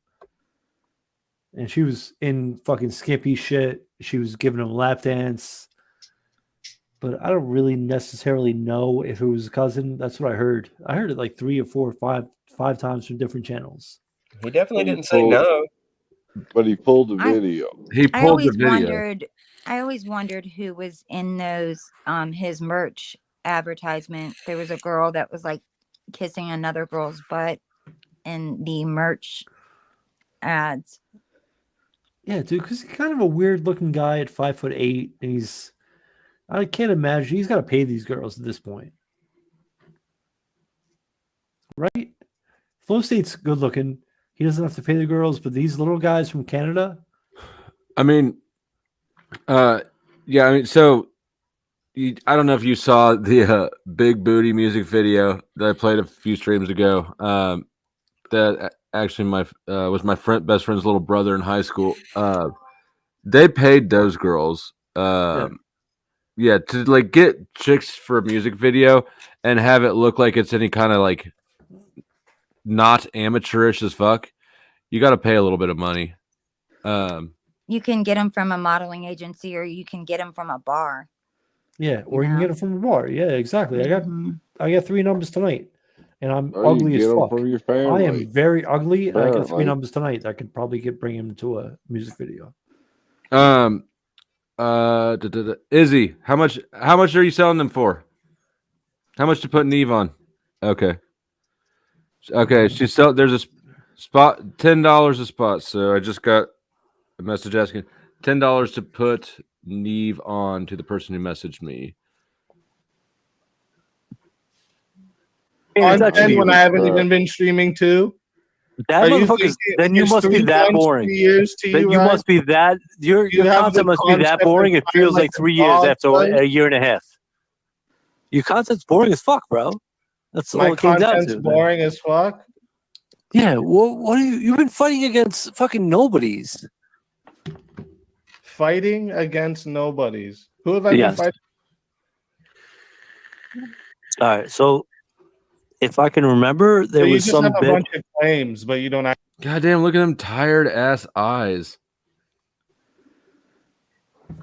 And she was in fucking skimpy shit. She was giving him a lap dance. But I don't really necessarily know if it was a cousin. That's what I heard. I heard it like 3 or 4 or 5 times from different channels. He definitely didn't say no. But he pulled the video. I always wondered who was in those his merch advertisement. There was a girl that was like kissing another girl's butt in the merch ads. Yeah, dude, because he's kind of a weird looking guy at 5'8", and he's I can't imagine he's got to pay these girls at this point, right? Flow State's good looking. He doesn't have to pay the girls, but these little guys from Canada. I mean, yeah. I mean, so I don't know if you saw the Big Booty music video that I played a few streams ago. That actually was my best friend's little brother in high school. They paid those girls. Yeah, to like get chicks for a music video and have it look like it's any kind of like not amateurish as fuck. You got to pay a little bit of money. You can get them from a modeling agency, or you can get them from a bar. Yeah, or you can get them from a bar. Yeah, exactly. I got 3 numbers tonight, and I'm ugly as fuck. From your I family. am very ugly, and I got 3 Apparently. numbers tonight. I could probably bring him to a music video. Izzy, how much are you selling them for? How much to put Neve on? Okay, there's a spot, $10 a spot. So I just got a message asking $10 to put Neve on to the person who messaged me. On 10 when I haven't even been streaming too. That motherfucker. Then you must be that boring. Then you must be that. Your content must be that boring. It feels like 3 years after a year and a half. Your content's boring as fuck, bro. That's all My it came down content's to. boring as fuck. Yeah. What are you've been fighting against fucking nobodies. Fighting against nobodies. Who have I been Yes. fighting? All right. So, if I can remember, there You was just some have a bit. bunch of claims, but you don't Goddamn, look at them tired ass eyes.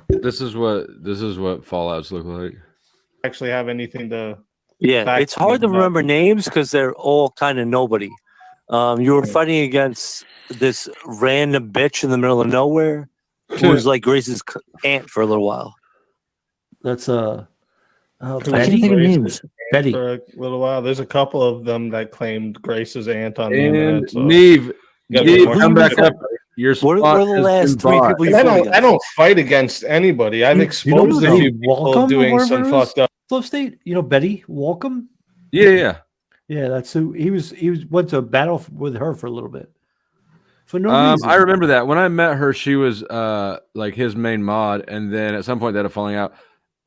This is what Fallouts look like. actually have anything to. Yeah, back it's hard to me up. remember names because they're all kind of nobody. You were fighting against this random bitch in the middle of nowhere who was like Grace's aunt for a little while. That's Who I was can't think of Grace's names. aunt Betty. For a little while. There's a couple of them that claimed Grace's aunt on the And internet. So Neve, you gotta be Neve, more come back specific. up. Your What spot are the has last been 3 bought. people you And fought I against? don't fight against anybody. I've exposed a few people doing some fucked up. Flow State. You know Betty Walcom. Yeah. Yeah, that's who he was. Went to a battle with her for a little bit. For no reason. I remember that when I met her, she was like his main mod, and then at some point they had a falling out.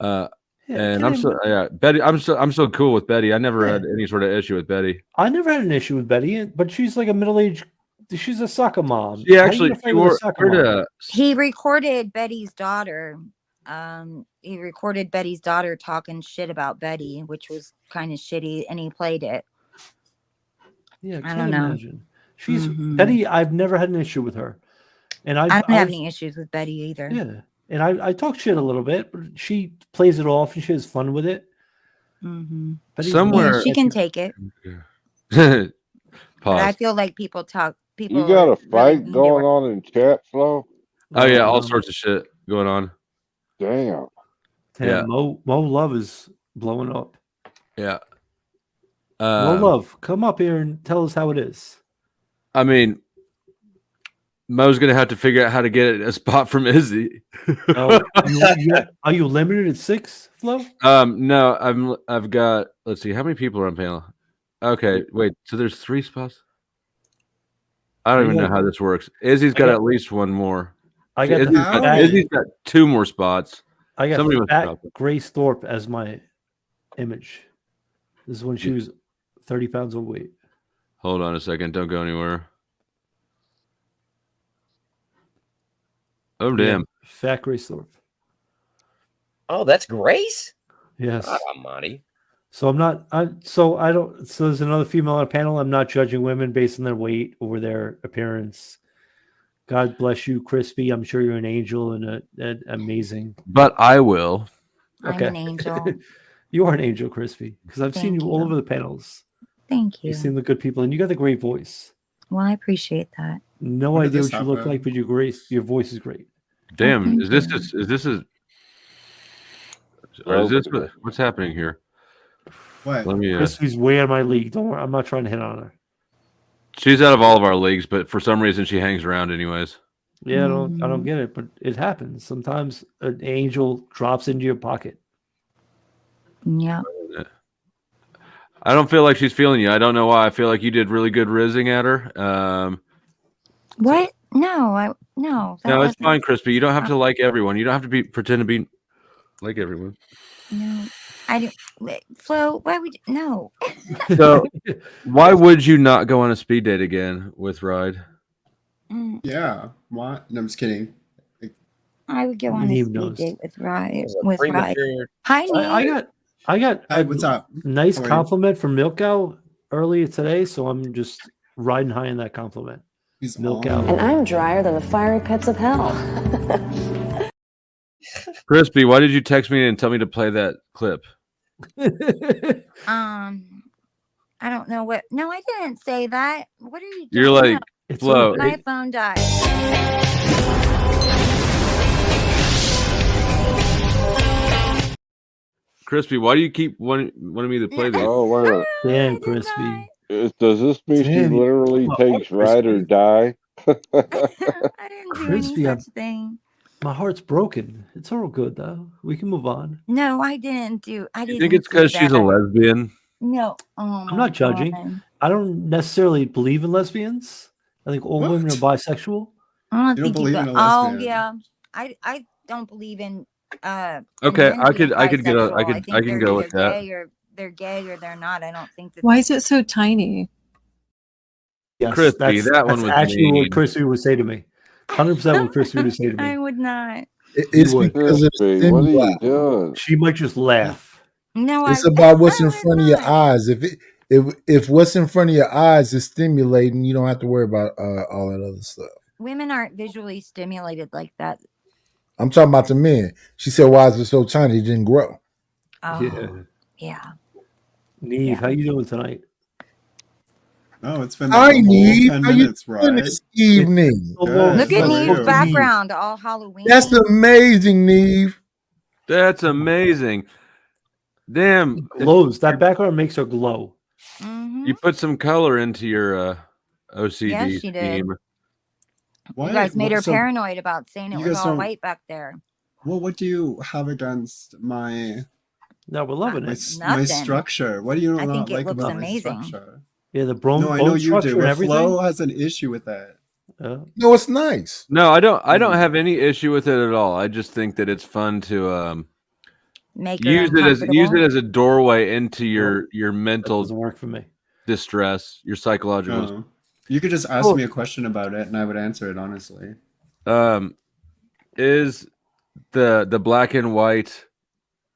And I'm still Betty. I'm still cool with Betty. I never had any sort of issue with Betty. I never had an issue with Betty, but she's like a middle-aged. She's a soccer mom. Yeah, How you actually, gonna fight with a soccer mom? He recorded Betty's daughter. He recorded Betty's daughter talking shit about Betty, which was kind of shitty, and he played it. Yeah, I can't don't know. imagine. She's Betty. I've never had an issue with her, and I don't have any issues with Betty either. Yeah, and I talk shit a little bit, but she plays it off and she has fun with it. Betty's Somewhere- Yeah, she can take it. Pause. But I feel like people talk. People You got are a fight mean to going her. on in chat flow? Oh yeah, all sorts of shit going on. Damn. Yeah, Mo Love is blowing up. Yeah. Mo Love, come up here and tell us how it is. I mean, Mo's gonna have to figure out how to get a spot from Izzy. Oh, are you limited at 6, Flo? No, I've got. Let's see, how many people are on panel? Okay, wait. So there's 3 spots. I don't even know how this works. Izzy's got at least one more. I got Izzy's got 2 more spots. I got Somebody must fat drop it. Grace Thorpe as my image. This is when she was 30 pounds overweight. Hold on a second. Don't go anywhere. Oh damn! Fat Grace Thorpe. Oh, that's Grace? Yes. Monty. So I'm not. So there's another female on a panel. I'm not judging women based on their weight or their appearance. God bless you, Crispy. I'm sure you're an angel and amazing. But I will. I'm an angel. You are an angel, Crispy, because I've seen Thank you all you. over the panels. Thank you. You seem the good people, and you got the great voice. Well, I appreciate that. No When did idea this what you look happen? like, but your voice is great. Damn! thank Is this what's happening here? What? Let me. Crispy's way out of my league. Don't worry, I'm not trying to hit on her. She's out of all of our leagues, but for some reason she hangs around anyways. Yeah, I don't get it, but it happens. Sometimes an angel drops into your pocket. Yeah. I don't feel like she's feeling you. I don't know why. I feel like you did really good rizzing at her. What? No, no. That No, it's wasn't. fine, Crispy. You don't have to like everyone. You don't have to pretend to be like everyone. No, I didn't. Flo, why would you? No. So, why would you not go on a speed date again with Ride? Yeah. What? No, I'm just kidding. I would go on a Neve speed knows. date with Ride. Was a With Ride. premature. Hi, Neve. I got Hi, a what's up? nice How are you? compliment from Milk Cow earlier today, so I'm just riding high in that compliment. He's Milk on. Cow. And I'm drier than the fiery pits of hell. Crispy, why did you text me and tell me to play that clip? I don't know what. No, I didn't say that. What are you doing? You're like, Flo. My phone died. Crispy, why do you keep wanting me to play this? Oh, wait a minute. Damn, Crispy. Does this mean she Damn, literally my takes heart, ride or die? I didn't do any Crispy, such thing. my heart's broken. It's all good though. We can move on. No, I didn't do. I You didn't. think it's do because she's a that. lesbian? No. Oh I'm my not judging. God. I don't necessarily believe in lesbians. I think all women are bisexual. I don't You don't think believe you in go. a Oh lesbian? yeah. I don't believe in. Okay, men I being could get a, I bisexual. could think I can they're go either with that. gay or they're gay or they're not. I don't think that. Why is it so tiny? Yes, Crispy, that one that's was actually mean. what Crispy would say to me. 100% what Crispy would say to I me. would not. It's would. because of the Crispy, what are stimuli. you doing? She might just laugh. No, It's about what's in front of your eyes. If what's in front of your eyes is stimulating, you don't have to worry about all that other stuff. women aren't visually stimulated like that. I'm talking about the men. She said, "Why is it so tiny? It didn't grow." Oh, Yeah. yeah. Neve, how you doing tonight? Oh, it's been Hi, like a whole Neve. 10 How you minutes, doing right? this evening? Good. Look at How are Neve's you? background, all Halloween. That's amazing, Neve. That's amazing. Damn, Glows. That background makes her glow. you put some color into your OCD Yes, she did. scheme. You guys made her So, paranoid about saying it you was guys all don't- white back there. well, what do you have against my No, we're loving my, it. my Nothing. structure? What do you I not think it like looks about amazing. my structure? Yeah, the bone, No, I know bone you structure do. and But everything. Flo has an issue with that. No, it's nice. No, I don't have any issue with it at all. I just think that it's fun to Make her use uncomfortable. it as a doorway into your mental doesn't work for me. distress, your psychological. Oh. You could just ask me a question about it, and I would answer it honestly. Is the black and white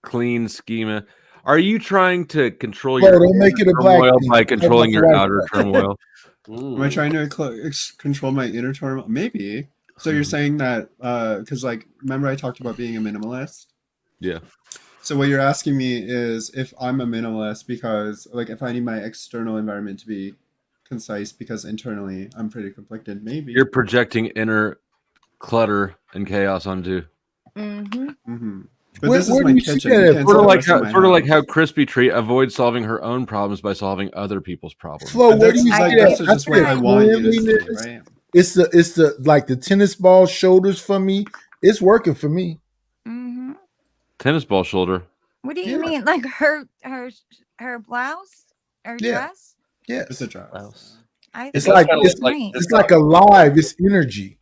clean schema? Are you trying to control Flo, your don't make it a black turmoil thing. by Talk controlling about your white outer stuff. turmoil? Am I trying to control my inner turmoil? Maybe. So you're saying that because, like, remember I talked about being a minimalist? Yeah. So what you're asking me is if I'm a minimalist because, like, if I need my external environment to be concise because internally I'm pretty conflicted. Maybe You're projecting inner clutter and chaos onto. But this is my kitchen. You can't Sort of see the like rest of how my house. Crispy Tree avoids solving her own problems by solving other people's problems. Flo, But where do that's you like see that's that? just what I want you to see, Cleanliness. right? It's the like the tennis ball shoulders for me. It's working for me. Tennis ball shoulder. What do you mean? Like her blouse or Yeah. dress? Yes. It's a dress. It's like it's like alive. It's energy.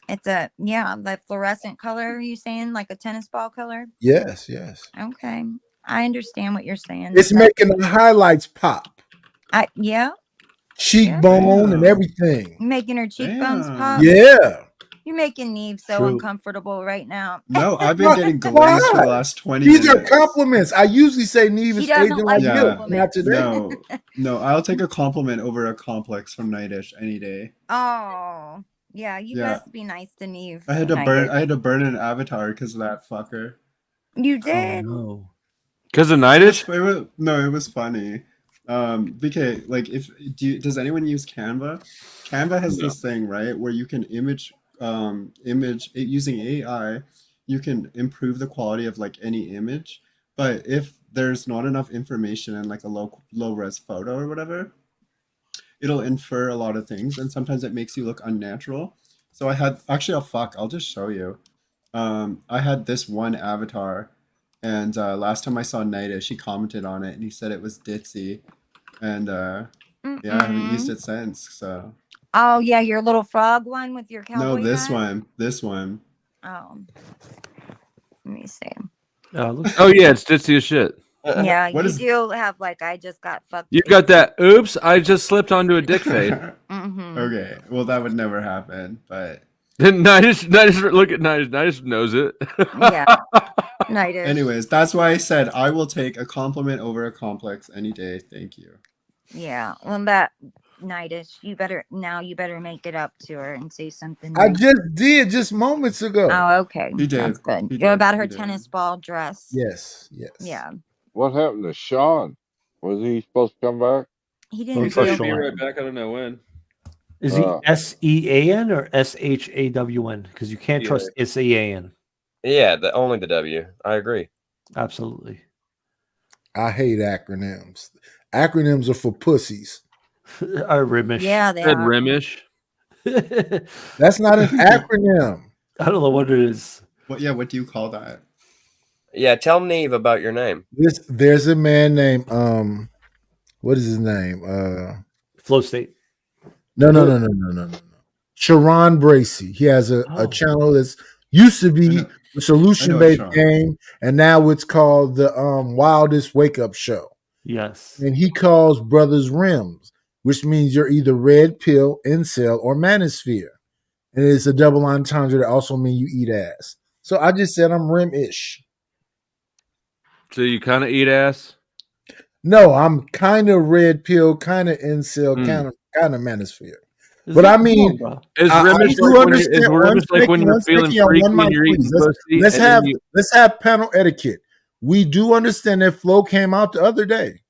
It's a the fluorescent color. You saying like a tennis ball color? Yes, yes. Okay, I understand what you're saying. It's making the highlights pop. Cheekbone and everything. Making her cheekbones pop. Yeah. You're making Neve so True. uncomfortable right now. No, I've been getting glazed for the last 20 These minutes. are compliments. I usually say Neve She is doesn't aging like like milk. Not today. No, I'll take a compliment over a complex from Nightish any day. Oh, yeah. You Yeah. must be nice to Neve. I had to Nightish. burn an avatar because of that fucker. You did. No. Because of Nightish? It was funny. BK, like, does anyone use Canva? Canva has this thing, right, where you can image using AI, you can improve the quality of like any image. But if there's not enough information in like a low res photo or whatever, it'll infer a lot of things, and sometimes it makes you look unnatural. So I had I'll just show you. I had this one avatar And last time I saw Nightish, he commented on it and he said it was ditzy. And yeah, I haven't used it since. So Oh yeah, your little frog one with your cowboy no, this hat? one, this one. Oh, let me see. Oh yeah, it's ditzy as shit. Yeah, What you is- do have like I just got fucked. You got that? Oops! I just slipped onto a dick face. Okay, well that would never happen, but Then Nightish, look at Nightish. Nightish knows it. Yeah, Nightish. anyways, that's why I said I will take a compliment over a complex any day. Thank you. Yeah, well, that Nightish, you better make it up to her and say something. I nice. just did just moments ago. Oh, okay. He did. That's good. He You're did. about her He did. tennis ball dress. Yes, yes. Yeah. What happened to Sean? Was he supposed to come back? He He's didn't gonna feel be good. right back. I don't know when. Is he SEAN or SHAWN? Because you can't trust SEAN. Yeah, only the W. I agree. Absolutely. I hate acronyms. Acronyms are for pussies. Are Rimish. Yeah, they Said are. Rimish. That's not an acronym. I don't know what it is. What? Yeah, what do you call that? Yeah, tell Neve about your name. There's a man named what is his name? Flow State. No. Sharon Bracy. He has a channel that's used to be a solution-based Sharon. game, and now it's called the Wildest Wake Up Show. Yes. And he calls brothers rims, which means you're either red pill, incel, or manosphere. And it's a double entendre that also means you eat ass. So I just said I'm rim-ish. So you kind of eat ass. No, I'm kind of red pill, kind of incel, kind of manosphere. But I mean, Is I Rimish do like when you're, understand. is Rimish like when you're feeling freaky and you're eating pussy? Let's and then have you- let's have panel etiquette. We do understand that Flo came out the other day,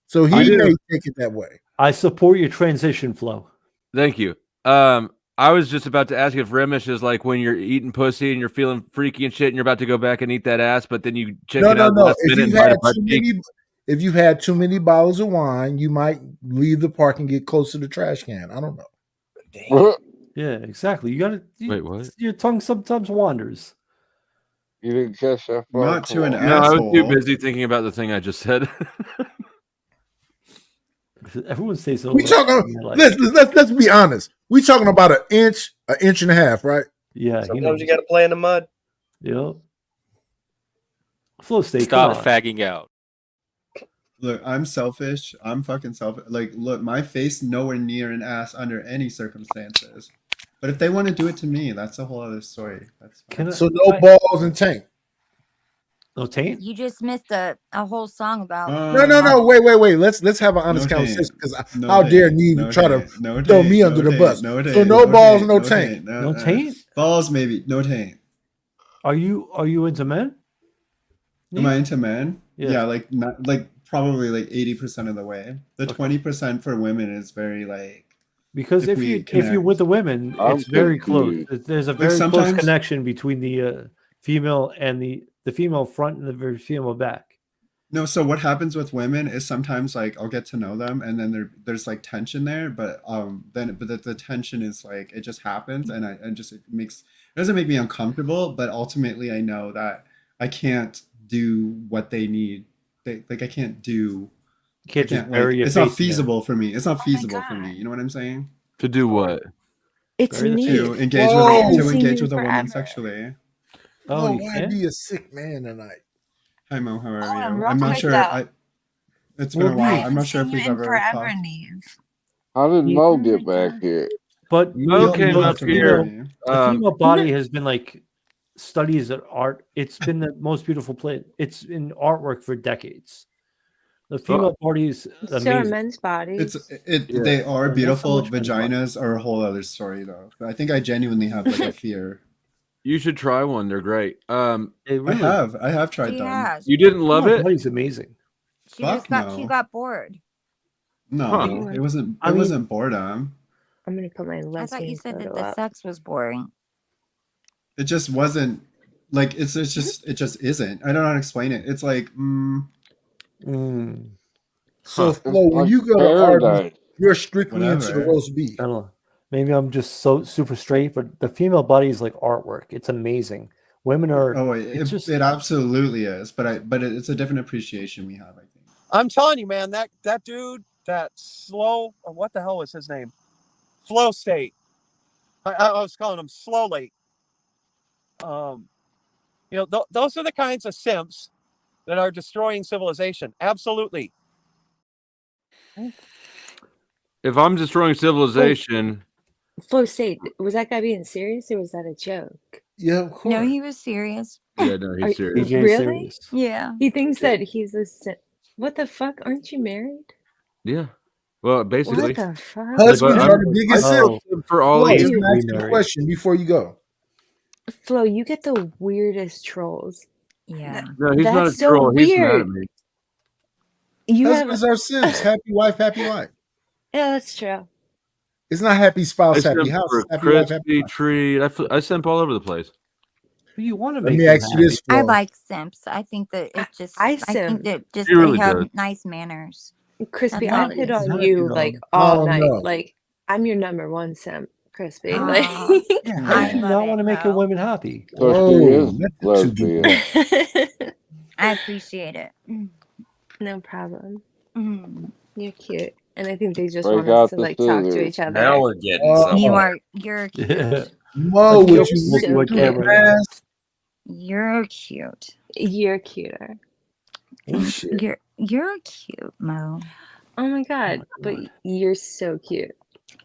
so I he do. may take it that way. I support your transition flow. Thank you. I was just about to ask if Rimish is like when you're eating pussy and you're feeling freaky and shit, and you're about to go back and eat that ass, but then you check it out last minute and bite a butt cheek. If you've had too many bottles of wine, you might leave the park and get close to the trash can. I don't know. Yeah, exactly. You gotta wait. What? Your tongue sometimes wanders. You didn't catch that? Not to an No, I was too asshole. busy thinking about the thing I just said. Everyone says so. We talking. Let's be honest. We talking about an inch and a half, right? Yeah. Sometimes you got to play in the mud. Yep. Flow State. Stop fagging out. Look, I'm selfish. I'm fucking selfish. Like, look, my face nowhere near an ass under any circumstances. But if they want to do it to me, that's a whole other story. That's fine. So no balls and tank. No taint. You just missed a whole song about. No. Wait. Let's have an honest No conversation because No how dare taint. Neve No try taint. to No throw taint. me No under the taint. bus. No So taint. no balls, taint. no No tank. taint. No taint. Balls maybe. No taint. Are you into men? Am I into men? Yeah. Yeah, like not like probably like 80% of the way. The 20% for women is very like Because if you're with the women, it's very close. There's a Like, very close sometimes- connection between the female and the female front and the female back. No, so what happens with women is sometimes like I'll get to know them and then there's like tension there, but the tension is like it just happens and it doesn't make me uncomfortable, but ultimately I know that I can't do what they need. I can't do. You can't I just bury your it's not face in it. feasible for me. It's not feasible for me. You know what I'm saying? To do what? It's Bury the neat. To engage Whoa. with to Seen engage you with a woman forever. sexually. Oh, No, you why can't? be a sick man tonight? Hi Mo, how are I'm you? rock I'm not with sure. that. It's been a Well, while. Neve. I'm not sure if Seen you we've in ever forever, talked. Neve. How did You- Mo get back here? But Mo the- came the up female- here. The female body has been like studies of art. It's been the most beautiful play. It's in artwork for decades. The female body is So are amazing. men's bodies. They are And not beautiful. so much men's body. Vaginas are a whole other story though. But I think I genuinely have like a fear. You should try one. They're great. I have tried She them. has. You didn't love Female it? body's amazing. She Fuck just no. got bored. No, Huh. it wasn't. I It mean- wasn't boredom. I'm gonna put my I thought you lesbian said that photo the up. sex was boring. It just wasn't. Like it just isn't. I don't know how to explain it. It's like. So It's Flo, when like you go to Arby's, paradise. you're strictly into the Whatever. roast beef. I don't know. Maybe I'm just so super straight, but the female body is like artwork. It's amazing. Women are. Oh, It's just it absolutely is, but it's a different appreciation we have, I think. I'm telling you, man, that dude, that slow, or what the hell was his name? Flow State. I was calling him Slow Late. Those are the kinds of simps that are destroying civilization. Absolutely. If I'm destroying civilization, Flow State, was that guy being serious or was that a joke? Yeah, of course. No, he was serious. yeah, no, he's serious. Really? Yeah. He thinks that he's a what the fuck? Aren't you married? Yeah. Well, basically, What the fuck? Husbands I'm- are the biggest I'm simp. simp for all Flo, of just you. ask you a question before you go. Flo, you get the weirdest trolls. Yeah. No, he's That's not a so troll. He's mad at weird. me. You Husbands are simps. Happy wife, happy life. Yeah, that's true. It's not happy I spouse, happy simp house. for It's happy wife, happy crispy life. treat. I simp all over the place. you want to Let make. me them ask you happy. this, I Flo. like simps. I think that it just. I I think simp. that just He really they have does. nice manners. Crispy, That's all I it hit is. on Not, you like I all don't night. know. Like I'm your number one simp, Crispy. Aw, Like How I do you love not it, want to make your Mo. women happy? So she Whoa, is let the two be lesbian. one. I appreciate it. no problem. Mm. You're cute. And I think they just Break want us out to the like talk to scissors. each other. Now we're getting You somewhere. are. You're cute. Yeah. Mo, Let's would go you look lick at what through the camera. grass? You're cute. You're cuter. Oh shit. You're cute, Mo. Oh my god, but you're so cute.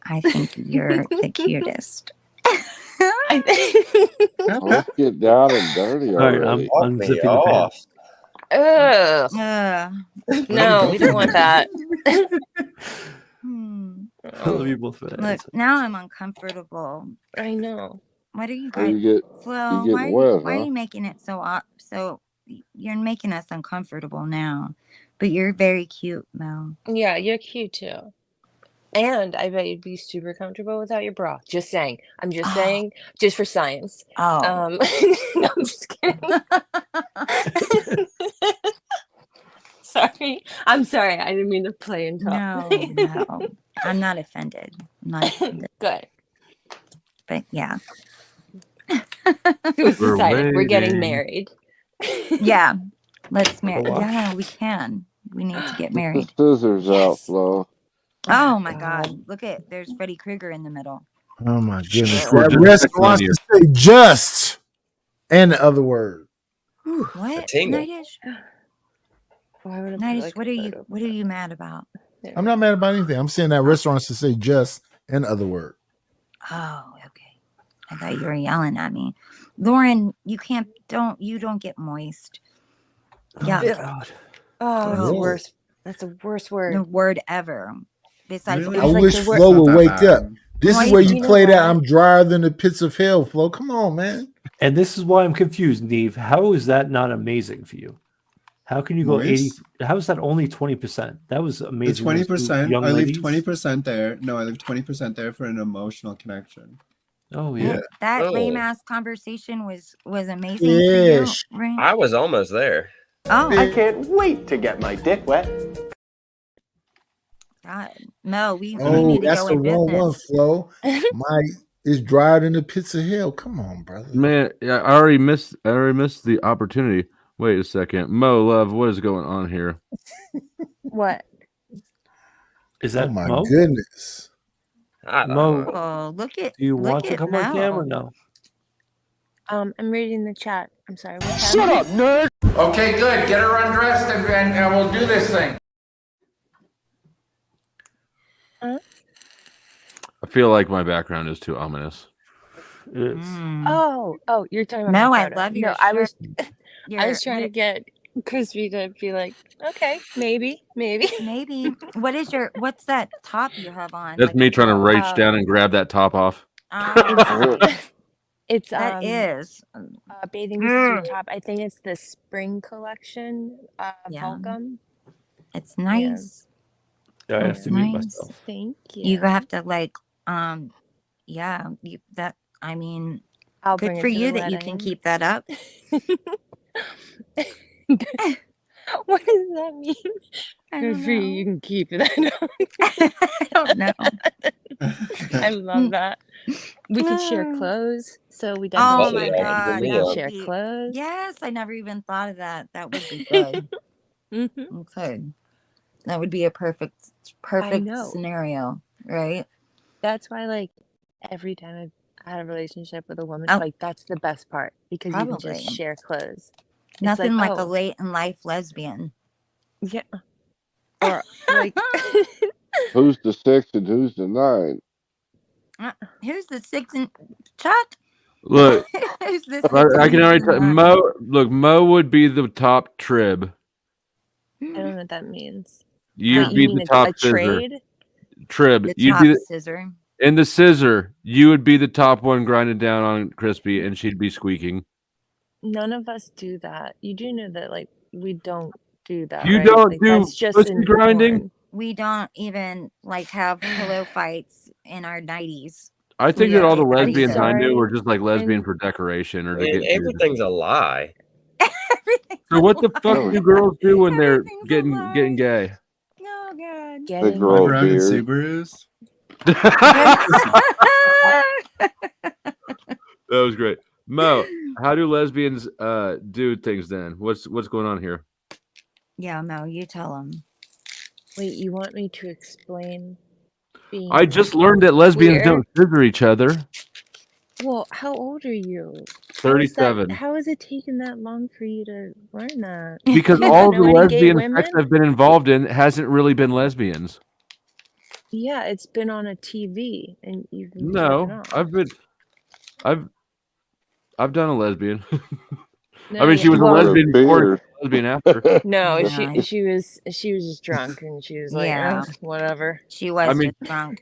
I think you're the cutest. Let's get down and dirty All right, I'm already. Walk me unzipping the pants. off. Ugh. No, we don't want that. Love you both for that. Look, now I'm uncomfortable. I know. What are you So guys? you Flo, getting wet, why are huh? you making it so you're making us uncomfortable now? But you're very cute, Mo. Yeah, you're cute too. And I bet you'd be super comfortable without your bra. Just saying. I'm just saying, just for science. Oh. No, I'm just kidding. Sorry. I'm sorry. I didn't mean to play and talk. No. I'm not offended. I'm not offended. Good. But yeah. It was We're decided. We're getting waiting. married. Yeah. Let's marry. watch. Yeah, we can. We need to get Get the married. scissors out, Flo. Oh my God. Look at there's Freddy Krueger in the middle. Oh my goodness. We're That just rest checking on wants you. to say just and the other word. What? tingle. Nightish? Why would I put, Nightish, like, what a are you photo? mad about? I'm not mad about anything. I'm saying that restaurants to say just and other word. Oh, okay. I thought you were yelling at me. Lauren, you don't get moist. Yeah. Oh God. Oh, that's the Whoa. worst. That's the worst word. The word ever. Besides Really? I It's like wish the word- Flo It's not would that wake bad. up. This is Moist, where you you know play that what? I'm drier than the pits of hell, Flo. Come on, man. And this is why I'm confused, Neve. How is that not amazing for you? How can you go 80? Moist? How is that only 20%? That was The amazing. Those two 20%, young I leave ladies. 20% there. No, I leave 20% there for an emotional connection. Oh yeah. That Oh. lame ass conversation was amazing for you, Fish. right? I was almost there. Oh, I can't wait to get my dick wet. God. No, we Oh, need to that's go the in wrong one, business. Flo. My is drier than the pits of hell. Come on, brother. Man, yeah, I already missed the opportunity. Wait a second. Mo, love, what is going on here? What? Is Oh that my Mo? goodness. I don't Mo, know. Oh, look at do you want to at come on camera? Mo. No. I'm reading the chat. I'm sorry. What Shut up, nerd! Okay, good. Get her undressed and we'll do this thing. Huh? I feel like my background is too ominous. Oh, you're talking about No, my I photo. love your No, I was Your trying to get Crispy to be like, okay, maybe. maybe. What's that top you have on? That's Like me a trying to top? reach down and grab that top off. It's that is bathing suit top. I think it's the spring collection of Yeah. Holcomb. It's nice. Yeah, I have It's to mute nice. myself. Thank you. You have to I mean, I'll good bring for it to you the that you can wedding. keep that up. What does that mean? I Good don't for you. know. You can keep it. I don't know. I love that. We could share clothes, so we Oh definitely my should. god, We that could would share be clothes. yes. I never even thought of that. That would be good. Okay, that would be a perfect know. scenario, right? That's why, like, every time I've had a relationship with a woman, Oh. like, that's the best part because you can Probably. just share clothes. It's Nothing like a oh, late in life lesbian. yeah. Or, like, Who's the 6 and who's the 9? Who's the 6 and Chuck? Look, Who's the I 6 can and already who's the tell 9? Mo. Look, Mo would be the top trib. I don't know what that means. You'd Wait, be you the mean top a scissor. trade? Trib. The You'd top be scissor. in the scissor. You would be the top one grinding down on Crispy, and she'd be squeaking. None of us do that. You do know that, like, we don't do that, You right? don't Like, do that's just pussy in grinding. porn. We don't even like have pillow fights in our 90s. I think We that don't all do the that lesbians either. I knew were sorry. just like lesbian And for decoration or to get. Everything's a lie. So what the fuck No. do girls do when they're Everything's a getting lie. gay? Oh god. They Getting grow Drive a around in beard. Subarus. That was great, Mo. How do lesbians do things then? What's going on here? Yeah, no, you tell them. Wait, you want me to explain being I just learned that lesbians queer? don't scissor each other. Well, how old are you? 37. How has it taken that long for you to learn that? Because Do you all not of the know any gay lesbian sex women? I've been involved in hasn't really been lesbians. Yeah, it's been on a TV and you've been jerking No, off. I've done a lesbian. No, I mean, yeah, she was a well, lesbian before, and she was a lesbian after. no, Yeah. she was just drunk and she was like, Yeah. ugh, whatever. She was I mean, just drunk.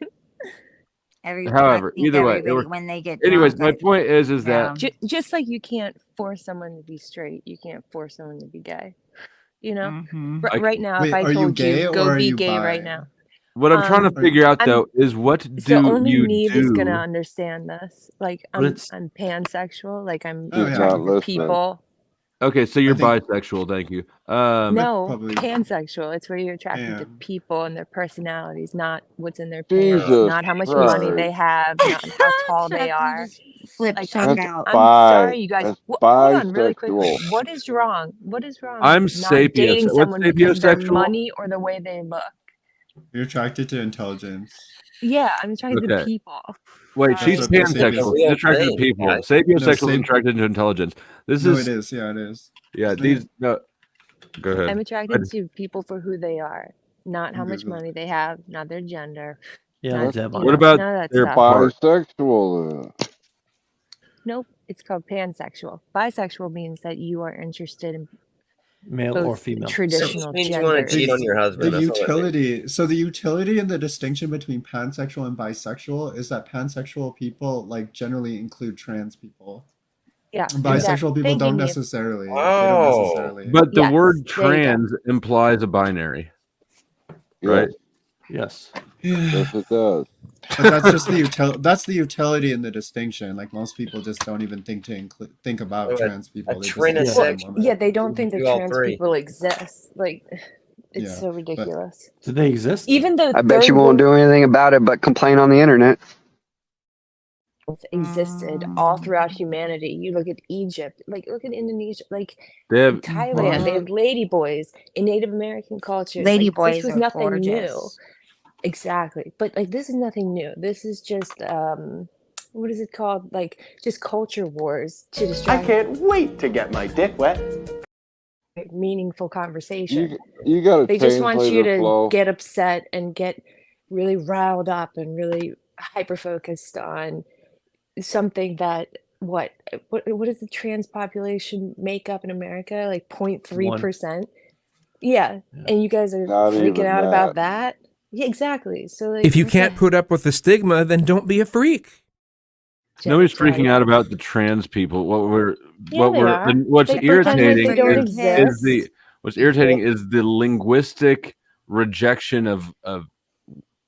I however, think either way, they everybody were. when they get Anyways, drunk, my point is yeah. that Just like you can't force someone to be straight, you can't force someone to be gay. You know, Mm-hmm. right now, Wait, if I are you told gay you or go are be you gay bi? right now, what I'm trying to figure out I'm though is what so do only you Neve is gonna do? understand this. Like But it's I'm pansexual. Like I'm Oh, He's yeah. not attracted to listening. people. Okay, so I you're think bisexual. Thank you. No, probably. pansexual. It's where you're attracted Yeah. to people and their personalities, not what's in their pants, Jesus not how much money Christ. they have, not how tall they Chuck, you are. just flipped Like Chuck That's out. I'm sorry, you guys. That's Hold on, really quickly. bisexual. What is wrong? What is wrong I'm with not dating sapios. What's someone because of their sapiosexual? money or the way they look? You're attracted to intelligence. Yeah, I'm attracted to Okay. people. Wait, That's she's what the pansexual. sapios. She's attracted to people. No, Sapiosexual is sap- attracted to intelligence. This no, is it is. Yeah, it is. yeah. Isn't These it? no. Go ahead. I'm attracted to people for who they are, not how much Google it. money they have, not their gender, Yeah, not that What about none of that their stuff. part? Bisexual. Nope, it's called pansexual. Bisexual means that you are interested in male or both female. traditional It means you want to cheat on genders. your husband. The That's all it means. utility. So the utility and the distinction between pansexual and bisexual is that pansexual people like generally include trans people. Yeah, And bisexual exactly. people Thank you, don't Neve. necessarily. They don't Oh. necessarily. But the Yes, word there you go. trans implies a binary, right? Yes. Yes. Yes, it does. But that's just the that's the utility and the distinction. Like most people just don't even think to think about So trans people. a They just think of transsexual. men, women. Yeah, they don't think that do all trans three. people exist. Like, it's Yeah, so but ridiculous. Do they exist? Even the I bet you third won't world do anything about it but complain on the internet. existed all throughout humanity. You look at Egypt, like look at Indonesia, like They have Thailand. They have lady boys in Native American cultures. Lady Like this boys was are nothing new. gorgeous. Exactly. But like this is nothing new. This is just what is it called? Like just culture wars to I distract can't wait to get my dick wet. meaningful conversation. You got a They just want you translator to flow. get upset and get really riled up and really hyper focused on something that what does the trans population make up in America? Like 0.3%. Yeah. And you guys are Not freaking even out about that. that? Yeah, exactly. So like If you what the can't put up with the stigma, then don't be a freak. nobody's freaking genocide. out about the trans people. Yeah, they are. What's They pretend like irritating they don't is the exist. what's irritating is the linguistic rejection of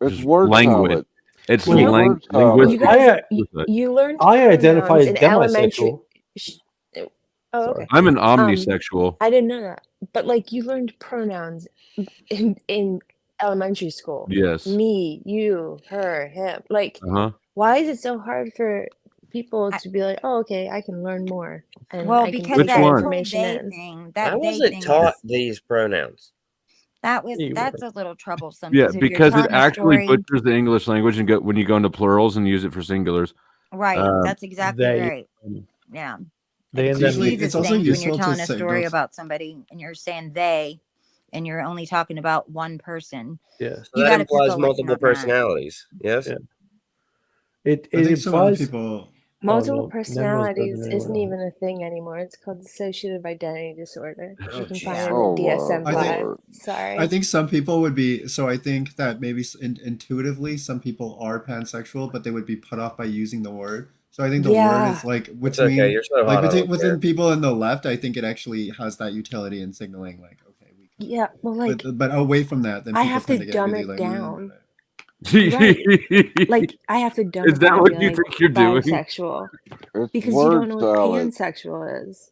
It's just word language. salad. It's It's word salad. You linguistic. guys, you learned I identify pronouns as in elementary. demisexual. Oh, Oh, Sorry. okay. I'm an omnisexual. I didn't know that. But like you learned pronouns in elementary school. Yes. Me, you, her, him. Like, Uh-huh. why is it so hard for people to be like, oh, okay, I can learn more and Well, I can because take that that whole information they in? thing, I that they wasn't thing taught is these pronouns. that's a little troublesome Yeah, because if you're because it telling a actually story, butchers the English language and when you go into plurals and use it for singulars. right? That's exactly They right. Yeah. they It and them. Usually, confuses it's also things when you're useful to telling a say story those. about somebody and you're saying they, and you're only talking about one person. Yes. So You that got to pick implies a lesson multiple on that. personalities. Yes. Yeah. It I think some other implies. people. Oh Multiple no, Nen knows better personalities than isn't anyone else. even a thing anymore. It's called dissociative identity disorder. You can find it in Oh, the DSM-5. I think Lord. Sorry. I think some people would be. So I think that maybe intuitively some people are pansexual, but they would be put off by using the word. So I think the word Yeah. is like It's okay. between You're so like hot. I within don't within care. people in the left. I think it actually has that utility in signaling like okay we can. Yeah. Well, like But away from that, then I people have to tend to get dumb really it like. down. Is Right. Like I have to dumb it that down and what be you like think you're doing? bisexual It's because you don't word know what salad. pansexual is.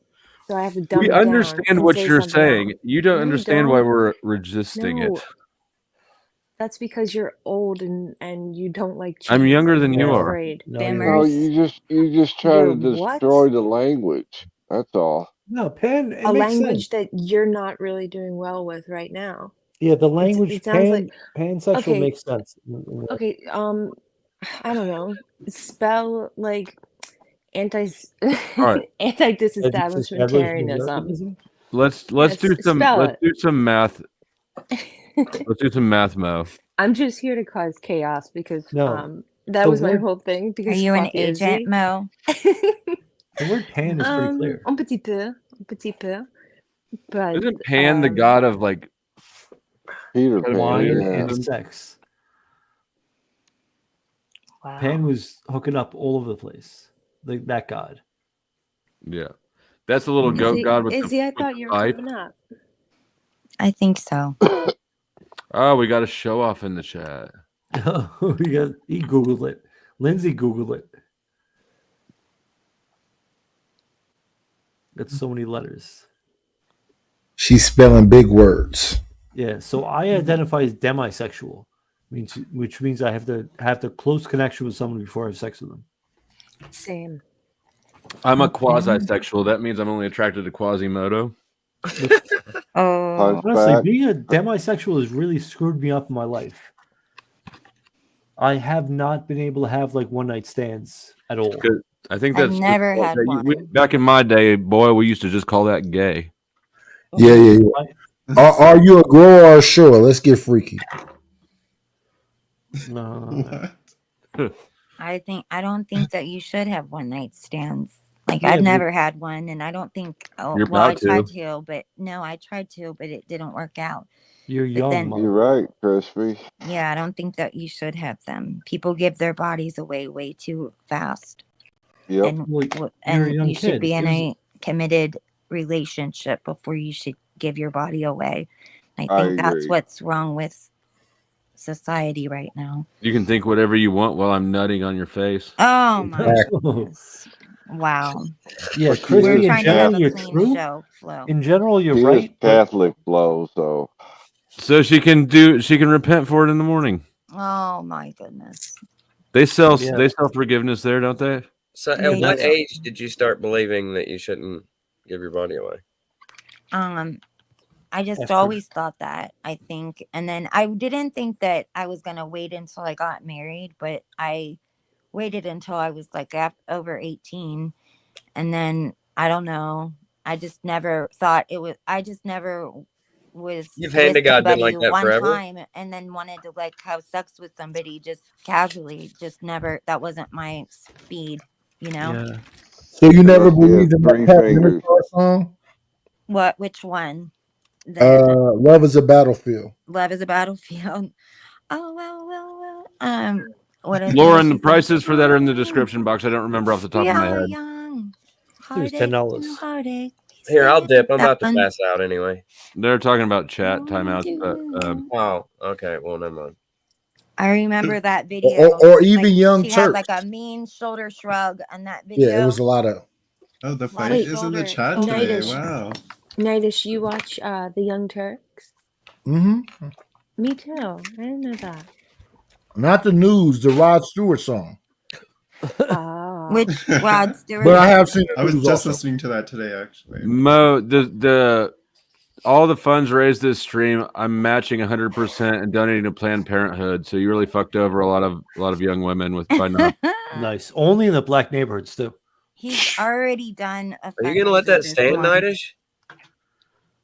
So I have to dumb We it down understand and what say you're something saying. else. You don't No, you understand why don't. we're resisting it. No, that's because you're old and you don't like I'm change younger and than you you're are. afraid. No, you're No, right. Boomers. you just try You're to destroy what? the language. That's all. No, pan. It A makes sense. language that you're not really doing well with right now. Yeah, the language It sounds like pansexual okay, makes sense. okay, I don't know. Spell like anti All right. anti-disestablishmentarianism. Let's Yes, do some spell it. math. Let's do some math, Mo. I'm just here to cause chaos because No, that the was my word whole thing Are because you an fuck agent, Izzy. Mo? the word pan is pretty clear. Un petit peu. But Isn't Pan the god of like Peter Pan, Wine yeah. and sex. Wow. Pan was hooking up all over the place. Like that god. Yeah, that's the little goat god with Izzy, I the thought you were pipe. coming up. I think so. Oh, we got a show off in the chat. He Googled it. Lindsay Googled it. That's so many letters. She's spelling big words. Yeah, so I identify as demisexual, which means I have to have the close connection with someone before I have sex with them. Same. I'm a quasi-sexual. That means I'm only attracted to Quasimodo. Oh, Honestly, being a demisexual has really screwed me up in my life. I have not been able to have like one night stands at all. I think I've that's never had one. back in my day, boy, we used to just call that gay. Yeah. Are you a grower or a shower? Let's get freaky. No. I don't think that you should have one night stands. Like Yeah, I've but- never had one, and I don't think. Oh, You're well, I about tried to. to, but no, I tried to, but it didn't work out. You're But young, then- Mom. You're right, Crispy. Yeah, I don't think that you should have them. People give their bodies away way too fast. Yep. And Well, you're a young you should kid. be in Here's- a committed relationship before you should give your body away. I I think that's agree. what's wrong with society right now. You can think whatever you want while I'm nutting on your face. Oh my goodness. Wow. Yeah, But she Christy, is in trying to have general, a you're clean true. show flow. In general, you're She is right. but- Catholic flow, so So she can repent for it in the morning. Oh my goodness. They sell Yeah. forgiveness there, don't they? So, at They what do. age did you start believing that you shouldn't give your body away? I just After- always thought that, I think. And then I didn't think that I was going to wait until I got married, but I waited until I was like over 18. And then I don't know. I just never thought it was, I just never was You've hand to with God been somebody like that one forever? time and then wanted to like have sex with somebody just casually. Just never, that wasn't my speed, you know? Yeah. So you never Unless he has believed in that 3 Pat fingers. Benatar song? Which one? The Love is a Battlefield. Love is a Battlefield. Oh, well. What is Lauren, the prices for that are in the description box. I don't remember off the top We of my are head. young. It was Heartache $10. and heartache. Here, I'll dip. I'm That about to one. pass out anyway. They're talking about chat timeouts, but Oh, okay. Well, never mind. I remember that video. Or even Like, Young she had Turk. like a mean shoulder shrug on that video. Yeah, it was a lot of. Oh, the lot fight of is in the shoulder chat shoulder today. Nightish, movement. Wow. Nightish, you watch the Young Turks? Mm-hmm. Me too. I didn't know that. Not the news, the Rod Stewart song. Ah. Which Rod Stewart? But I have seen the I was news just also. listening to that today, actually. Mo, the all the funds raised this stream, I'm matching 100% and donating to Planned Parenthood. So you really fucked over a lot of young women with by not. Nice. Only in the black neighborhoods too. He's already done a Are you gonna let fundraiser that this stand, month. Nightish?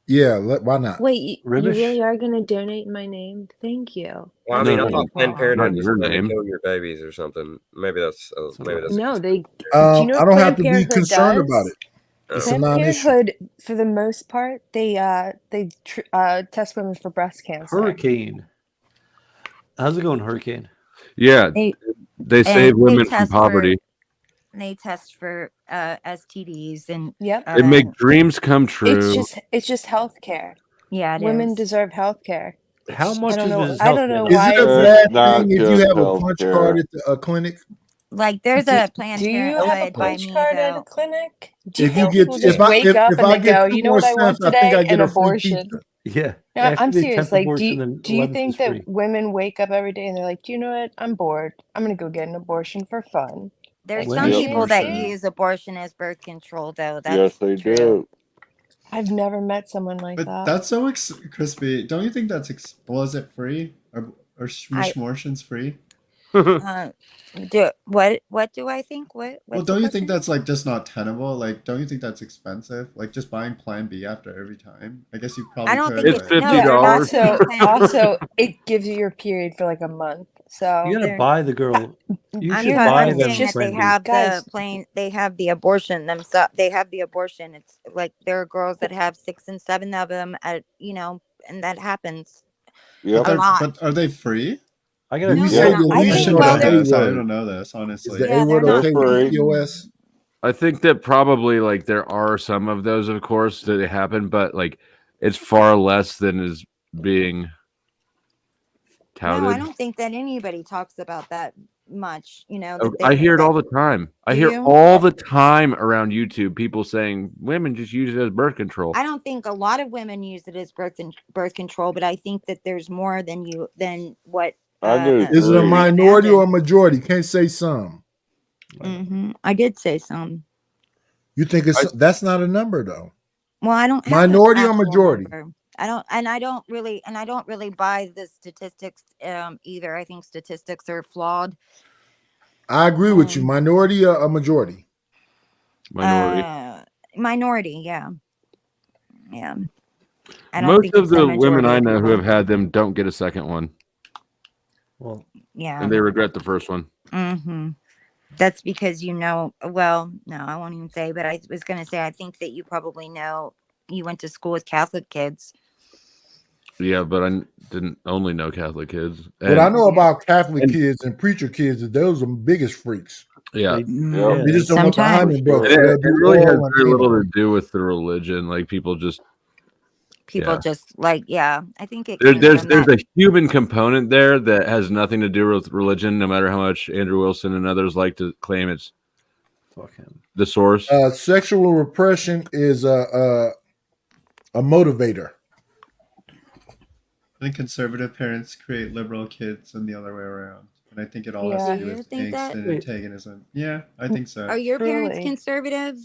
Yeah, why not? Wait, you Ribbish? really are going to donate in my name? Thank you. Well, I That's mean, I No, thought Planned wonderful. Parenthood not was your going to name. kill your babies or something. Maybe that's a No, they. Do I you know what don't have Planned to be Parenthood concerned about does? it. It's a Planned non-issue. Parenthood, for the most part, they test women for breast cancer. Hurricane. How's it going, Hurricane? Yeah, they save women from poverty. They test for STDs and Yep. They make dreams come true. It's just healthcare. Yeah, it Women is. deserve healthcare. How much I don't is know. this I don't know healthcare? Is why it a it's bad not thing if you just have a punch healthcare. card at the clinic? Like there's a Planned Do you have a Parenthood by punch me card at a though. clinic? Do you If you think get people just wake up if and I they get go, 2 you know more what I want cents, I think I today? get An a free abortion. pizza. Yeah. No, After I'm the serious. 10th Like, abortion, then do you 11th think is that free. women wake up every day and they're like, you know what? I'm bored. I'm gonna go get an abortion for fun. There's Like, some you people that seriously? use abortion as birth control though. Yes, That's they true. do. I've never met someone like But that. that's so crispy. Don't you think that's well, is it free or I abortion's free? what do I think? Well, What's the don't you think question? that's like just not tenable? Like, don't you think that's expensive? Like, just buying Plan B after every time? I guess you probably I don't could. think It's it's no, Yeah. they're not $50. doing Also, Plan B. also, it gives you your period for like a month. So You gotta They're buy the girl. You I'm should but buy I'm them saying that they Plan B. have guys, they have the abortion themselves. They have the abortion. It's like there are girls that have 6 and 7 of them at and that happens Yep. a lot. But are they free? I Do gotta. you No, say they're Yep. not. the I I least think should or know the Well, A this. I word? don't know this, Is honestly. the yeah, A they're word not okay They're with free. POS? I think that probably like there are some of those, of course, that happen, but like it's far less than is being No, I touted. don't think that anybody talks about that much. Oh, That I hear it that all the time. I do hear you? all the time around YouTube people saying women just use it as birth control. I don't think a lot of women use it as birth control, but I think that there's more than what I do Is it a you agree. might minority or a imagine. majority? Can't say some. I did say some. You think it's that's not a number though? Well, I don't have an Minority or actual majority? number. I don't really buy the statistics either. I think statistics are flawed. I agree with you. Minority or a majority? Minority. Minority, yeah. I don't Most think of it's a the women majority I of know who people. have had them don't get a second one. Well, Yeah. And they regret the first one. That's because well, no, I won't even say, but I was going to say, I think that you probably know you went to school with Catholic kids. Yeah, but I didn't only know Catholic kids. What I know about Catholic kids and preacher kids is those are the biggest freaks. Yeah. They just don't want the hymen broke, so It they'll do really has oral and very anal. little to do with the religion. Like people just Just like, I think it there's comes from that. a human component there that has nothing to do with religion, no matter how much Andrew Wilson and others like to claim it's the source. Sexual repression is a motivator. I think conservative parents create liberal kids and the other way around. And I think it all has Yeah. to do Do you with think angst that? and antagonism. Yeah, I think so. Are your parents conservative,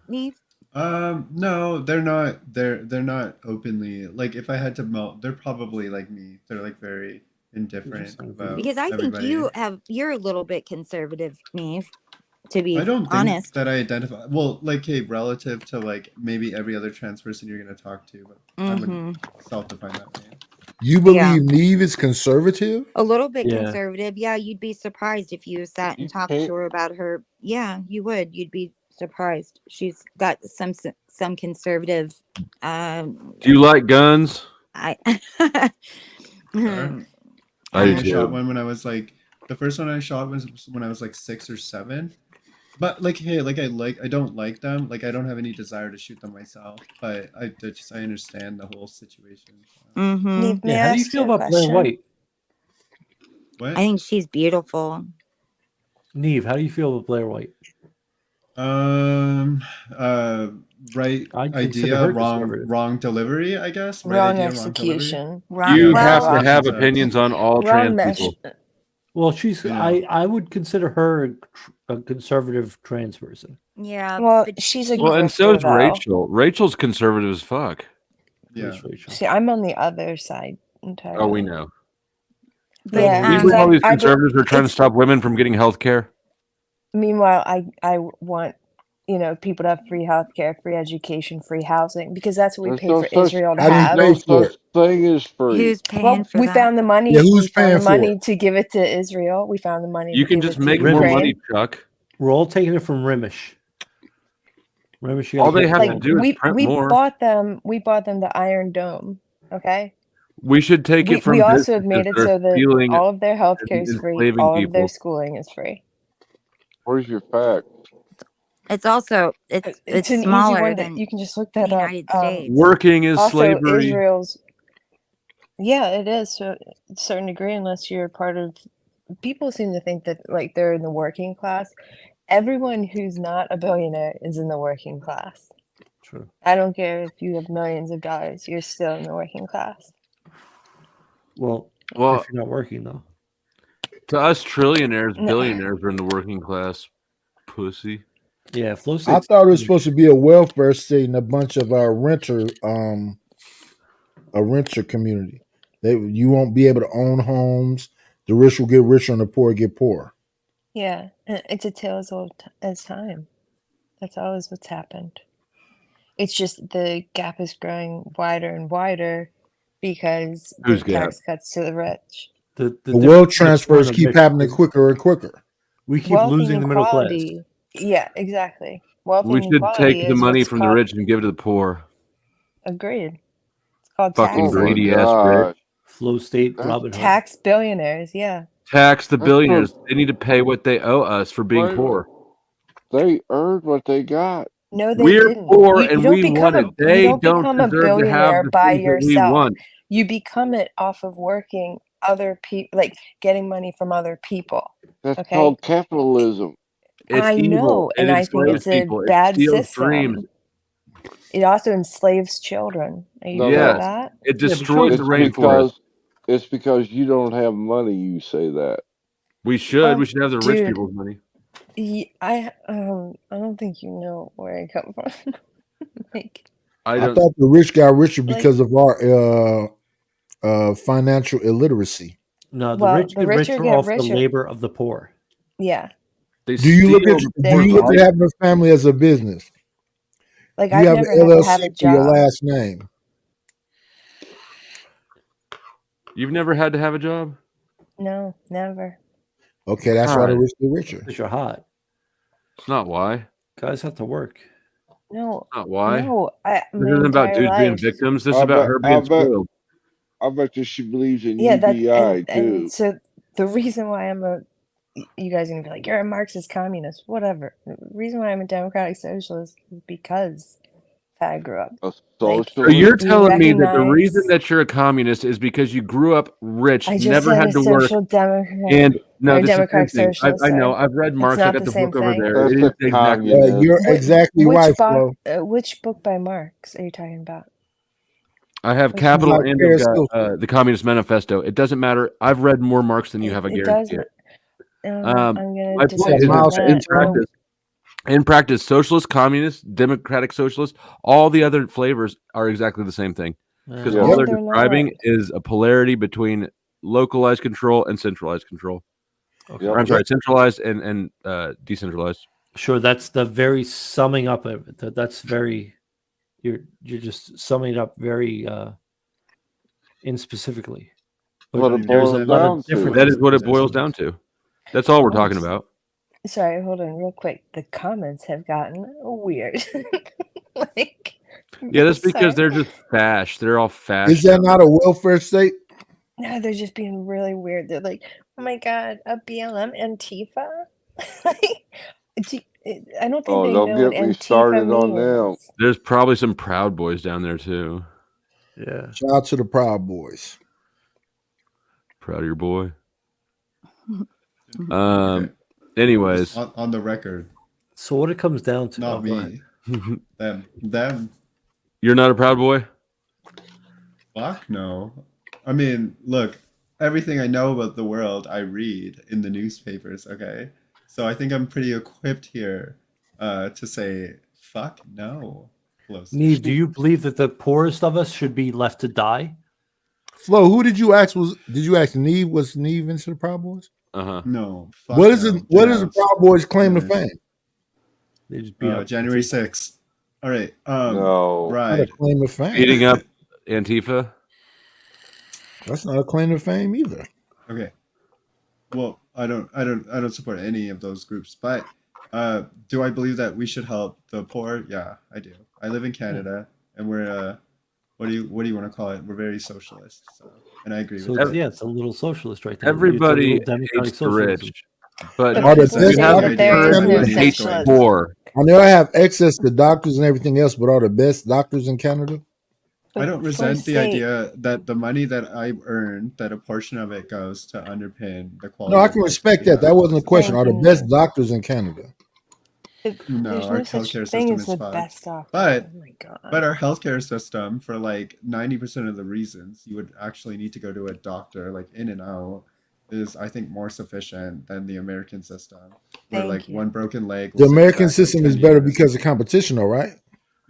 Neve? No, they're not. They're not openly like. If I had to melt, they're probably like me. They're like very indifferent about Because I think everybody. you're a little bit conservative, Neve, to be I don't think honest. that I identify well, like hey, relative to like maybe every other trans person you're gonna talk to, but I would self-define that way. You believe Neve is conservative? A little bit conservative. Yeah, you'd be surprised if you sat and talked to her about her. Yeah, you would. You'd be surprised. She's got some conservative. Do you like guns? I Sure. I I do shot too. one when I was like the first one I shot was when I was like 6 or 7. But like hey, like I don't like them. Like I don't have any desire to shoot them myself. But I understand the whole situation. Neve, may I how do you ask feel you a about Blair question? White? What? think she's beautiful. Neve, how do you feel about Blair White? Right I'd consider idea, her wrong conservative. delivery, I guess. Right Wrong idea, wrong delivery. execution. You have Well, to Wrong have context. opinions on all Wrong trans mesh. people. Well, she's. Yeah. I would consider her a conservative trans person. yeah, Well, but she's a Well, and so grifter is though. Rachel. Rachel's conservative as fuck. Yeah. Who's Rachel? See, I'm on the other side entirely. Oh, we know. Yeah, We because believe all these I conservatives are trying to it's stop women from getting health care. meanwhile I want people to have free healthcare, free education, free housing because that's what we There's paid no for such Israel to How do you have. pay for such it? thing as free. who's paying Well, for we that? found the money. Yeah, We who's found paying the for money it? to give it to Israel. We found the money You to can give just it to make more Ukraine. money, Chuck. We're all taking it from Rimish. Rimish, you All gotta they pay have for to Like do is print we more. bought them the Iron Dome. Okay. We should take it We from also have businesses made it that are so that stealing all of their healthcare and is free, enslaving all of their people. schooling is free. Where's your fact? It's also It's it's an easy smaller one that than you can just look the that up. United States. Working is Also, slavery. Israel's yeah, it is to a certain degree, unless you're part of. People seem to think that like they're in the working class. Everyone who's not a billionaire is in the working class. True. I don't care if you have millions of dollars, you're still in the working class. Well, Well, if you're not working though. to us trillionaires, No. billionaires are in the working class. Pussy. Yeah, flow I state's thought it was supposed to be a welfare state and a bunch of a renter community. You won't be able to own homes. The rich will get richer and the poor get poorer. Yeah, it's a tale as old as time. That's always what's happened. It's just the gap is growing wider and wider because the Whose gap? tax cuts to the rich. The The wealth difference between the poor transfers and the keep rich happening is quicker and quicker. we keep Wealth losing the middle class. inequality. Yeah, exactly. Wealth We should inequality take the is money what's from the called rich and give it to the poor. agreed. It's called Fucking Oh my taxing. greedy ass rich. god. Flow state, That's Robin Hood. Tax billionaires, yeah. Tax the that's billionaires. They need to pay what they owe us for being what poor. they earned what they got. No, they We're didn't. poor You and don't we want it. you They don't don't become a deserve to have billionaire the by things that we yourself. want. You become it off of working other people, like getting money from other people. That's Okay? called capitalism. It's I evil. know, It and I think enslaves it's a people. It bad steals dreams. system. It also enslaves children. Are you No, for Yes. that? It Yeah, but destroys children the It's rainforest. because you don't have money. You say that. We should. We Oh, should have the rich dude, people's money. I don't think you know where I come from. Like, I I don't. thought the rich got richer like, because of our financial illiteracy. No, the well, rich the get richer richer get off the richer. labor of the poor. Yeah, They Do you look steal at the do poor's you look life. at having a family as a business? like Do you I've have an never had to have LLC a for your job. last name? You've never had to have a job? No, never. Okay, that's why the God, rich get richer. Because you're hot. it's not why. Guys have to work. No, Not why. no. This My isn't about entire dudes being life. victims. This is I about bet. her I being bet. spoiled. I bet you she believes in Yeah, that UBI and too. so the reason why you guys are gonna be like, you're a Marxist communist, whatever. The reason why I'm a democratic socialist is because I grew up. A Like, So you're socialist. we telling me that the reason recognize. that you're a communist is because you grew up rich, I just never said had a to work, social democrat and or no, a this is the same democratic thing. socialist. I know. Sorry, I've read it's Marx. I not got the the book same over thing. there. That's It a is exactly the communist. You're exactly right, Flo. Which book by Marx are you talking about? I have Which Capital book? and I've got the Communist Manifesto. It doesn't matter. I've read more Marx than you have. I It guarantee doesn't. it. I'm gonna My point disagree is on that that. in practice, socialist, communist, democratic socialist, all the other flavors are exactly the same thing. Because all No, they're they're describing not. is a polarity between localized control and centralized control. Okay. Or, I'm sorry, centralized and decentralized. Sure, that's the very summing up of it. That's very you're just summing it up very inspecifically. What it there's a boils lot down of to. different. That is what it boils down to. That's all we're talking about. Sorry, hold on real quick. The comments have gotten weird. Like, Yeah, that's because sorry. they're just fash. They're all fash. Is that not a welfare state? No, they're just being really weird. They're like, oh my God, a BLM Antifa? Like, I don't think Oh, they don't know what get me Antifa started on them. means. There's probably some Proud Boys down there too. Yeah. Shout out to the Proud Boys. Proud of your boy. Anyways, on the record, So what it comes down to? Not go ahead. me. Them. You're not a proud boy? Fuck no. I mean, look, everything I know about the world, I read in the newspapers. Okay, so I think I'm pretty equipped here to say fuck no. Neve, do you believe that the poorest of us should be left to die? Flo, who did you ask? Did you ask Neve? Was Neve into the Proud Boys? No. Fuck What is no. it? What Get is the out. Proud Boys' claim to Finish. fame? They just beat up January Antifa. 6th. All right. No. Not a Bride. claim to fame. Beating up Antifa? That's not a claim to fame either. Okay. Well, I don't support any of those groups, but do I believe that we should help the poor? Yeah, I do. I live in Canada, and we're what do you want to call it? We're very socialist, so, and I agree So with it's, that. yeah, it's a little socialist right there. Everybody it's a little democratic hates the rich, socialism. but I don't the resent best the doctors idea in that Canada? everybody is hates going poor. I know I have access to doctors and everything else, but are the best doctors in Canada? I don't For resent the state, idea that the money that I earn, that a portion of it goes to underpin the quality No, I of can life respect we that. That have. wasn't a question. Are the Thank you, best doctors in Canada? No, there's our no such healthcare thing system as is the fucked. best doctor. But Oh my god. but our healthcare system, for like 90% of the reasons you would actually need to go to a doctor, like in and out, is I think more sufficient than the American system, where Thank like you. one broken leg will The set you American back like system 10 is better years. because of competition, though, right?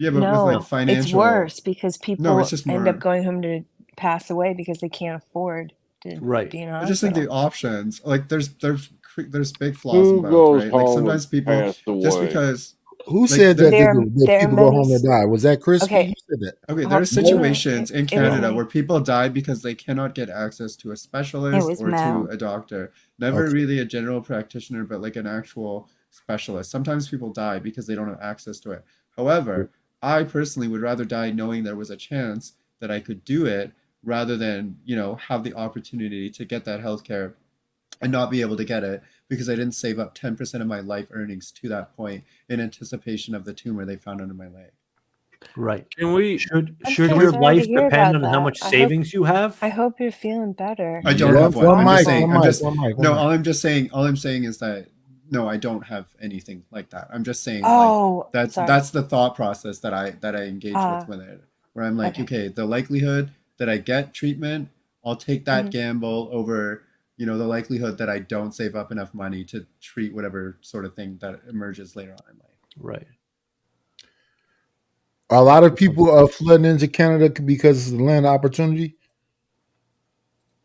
Yeah, but with like No, it's financial, worse because no, it's people just end up more. going home to pass away because they can't afford to Right. be in a I just think the hospital. options, like there's big flaws in Who both, goes right? Like home sometimes and people pass just away? because Who like said that, There, that there are people go many. home and die? Was that Crispy? Okay, Who said that? Okay, there are no, situations in it was Canada me. where people die because they cannot get access to a It specialist was or to Mel. a doctor. Never Okay. really a general practitioner, but like an actual specialist. Sometimes people die because they don't have access to it. However, I personally would rather die knowing there was a chance that I could do it rather than, have the opportunity to get that healthcare and not be able to get it because I didn't save up 10% of my life earnings to that point in anticipation of the tumor they found under my leg. Right. Can we? Should I'm should so your sorry to life hear depend about on how that. much savings you have? I hope you're feeling better. I don't It's have one. I'm just saying. awful. All I'm saying is that no, I don't have anything like that. I'm just saying Oh, like sorry. that's the thought process that I engage with it, where I'm like, okay, the likelihood that I get treatment, I'll take that Mhm. gamble over, the likelihood that I don't save up enough money to treat whatever sort of thing that emerges later on in life. Right. A lot of people are flooding into Canada because of the land opportunity.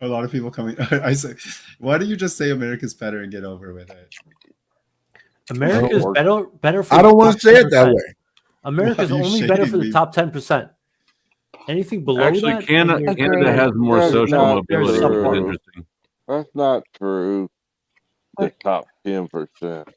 A lot of people coming. I say, why don't you just say America's better and get over with it? America's better for I don't want top to say it that 10%. way. America's Why are you only better for shading the me? top 10%. Anything below Actually, that, Canada has more That's social not mobility, which is true. interesting. That's not true. The top 10%.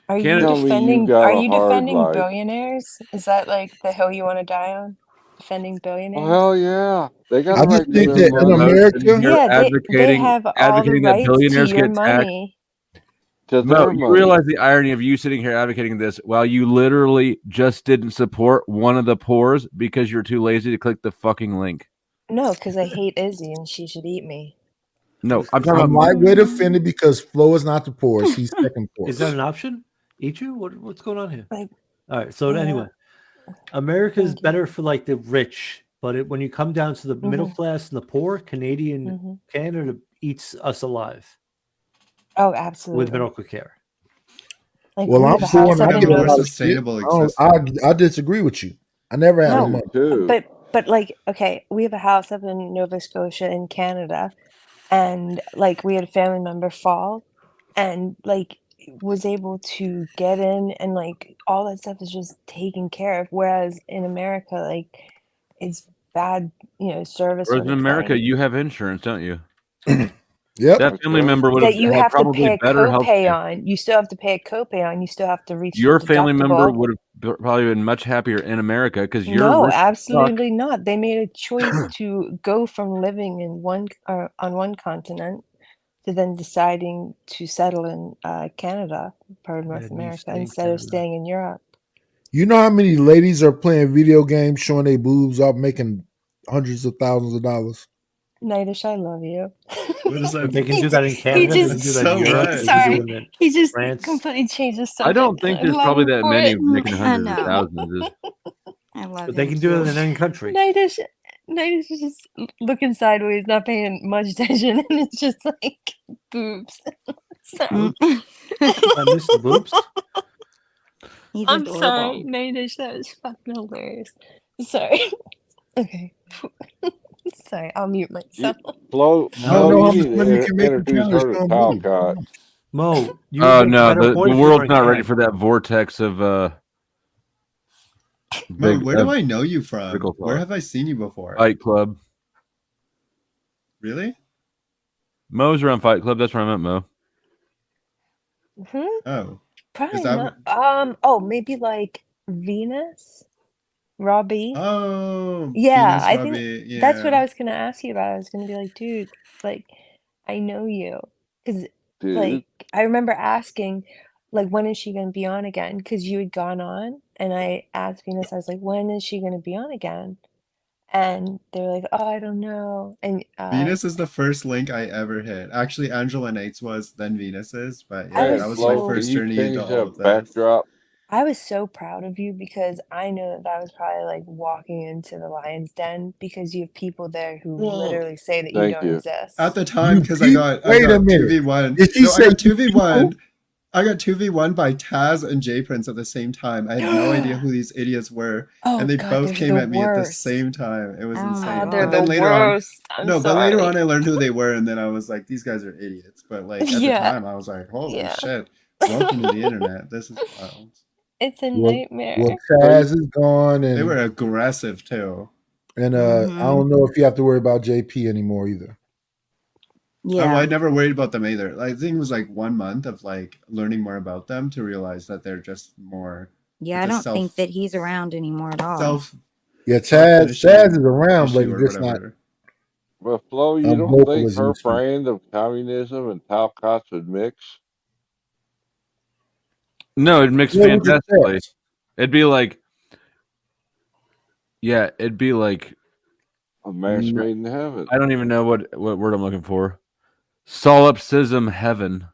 Are you Canada- Tell me you defending? got Are a you hard defending life. billionaires? Is that like the hill you want to die on? Defending Oh billionaires? hell yeah! They got I a just right to think their that in money. America, You're Yeah, they advocating have all the that rights to billionaires your get taxed. money. To Mo, their you money. realize the irony of you sitting here advocating this while you literally just didn't support one of the poors because you're too lazy to click the fucking link. No, because I hate Izzy and she should eat me. No, I'm talking I'm about lightweight offended because Flo is not the poorest. He's second is poorest. that an option? Eat you? What's going on here? Like, All right. So yeah. anyway, America's Thank you. better for like the rich, but when you come down to the middle Mhm. class and the poor, Mhm. Canada eats us alive Oh, with absolutely. medical care. Like Well, we I'm have a poor house and up I in get a more lot Nova. of shit. sustainable I disagree with you. I never had I no do money. too. But like, okay, we have a house up in Nova Scotia in Canada, and like we had a family member fall, and like was able to get in, and like all that stuff is just taken care of. Whereas in America, like it's bad, service Whereas sort in of America, thing. you have insurance, don't you? Yep. That family member would That have you had have to probably pay a better health copay care. on. You still have to pay a copay on. You still have to reach Your the family member deductible. would have probably been much happier in America because you're No, rich as fuck. absolutely not. They made a choice to go from living in on one continent to then deciding to settle in Canada, part of North And you America, stay in instead of Canada. staying in Europe. You know how many ladies are playing video games, showing their boobs off, making hundreds of thousands of dollars? Nightish, I love you. What does that But they can He do that in he Canada. They can just do that in So Europe. what? They can do sorry. it in He just France. completely changed the I don't subject, and think I there's love probably him that for many it. making I hundreds of know. thousands. I love But they him can do it too. in any country. Nightish is just looking sideways, not paying much attention, and it's just like boobs. Sorry. I miss the boobs. He's I'm adorable. sorry, Nightish. That was fucking hilarious. Sorry. Okay. Sorry, I'll mute myself. Flo, I don't Flo, know you how much need money you to can make with introduce challenge her to on boob. Talcott. Mo, you would Oh make a no, better the point if you world's were not a ready guy. for that vortex of Mo, big where do I know you from? critical Where thought. have I seen you before? Fight Club. Really? Mo's around Fight Club. That's where I met Mo. Oh, is Probably that? not. Oh, maybe like Venus, Robbie. Oh, Yeah, Venus I think Robbie. that's what Yeah. I was gonna ask you about. I was gonna be like, dude, like, I know you, because Dude. like I remember asking, like, when is she gonna be on again? Because you had gone on, and I asked Venus, I was like, when is she gonna be on again? And they were like, oh, I don't know. And Venus is the first link I ever hit. Actually, Angela Nate's was, then Venus's, but I yeah, Hey, was that was my Flo, so can first you journey into change all that of this. backdrop? I was so proud of you because I know that that was probably like walking into the lion's den because you have people there who Well, literally say that you Thank don't you. exist. at the time, You because peep? I Wait a got minute. 2v1. Did she No, I say got you 2v1. I got 2v1 by Taz and J Prince at the same time. I had no idea who these idiots were, and Oh they God, both they're came the at me at the worst. same time. It was Oh my insane. Oh, they're But the then god. later on, worst. I'm no, but later sorry. on I learned who they were, and then I was like, these guys are idiots. But like at the Yeah, time, I was like, holy yeah. shit, welcome to the internet. This is wild. It's a Well, nightmare. Taz is gone, They and were aggressive too. I Mm-hmm. don't know if you have to worry about JP anymore either. Yeah. I never worried about them either. I think it was like 1 month of like learning more about them to realize that they're just more. Yeah, I don't think that he's around anymore at all. Yeah, Taz is finishing around, but issue he's or just not whatever. But Flo, you don't vocal think as he her used to. brand of communism and Talcott's would mix? No, it'd mix Yeah, with the fantastically. text. It'd be like, yeah, it'd be like A match made in heaven. I don't even know what word I'm looking for. Solipsism heaven.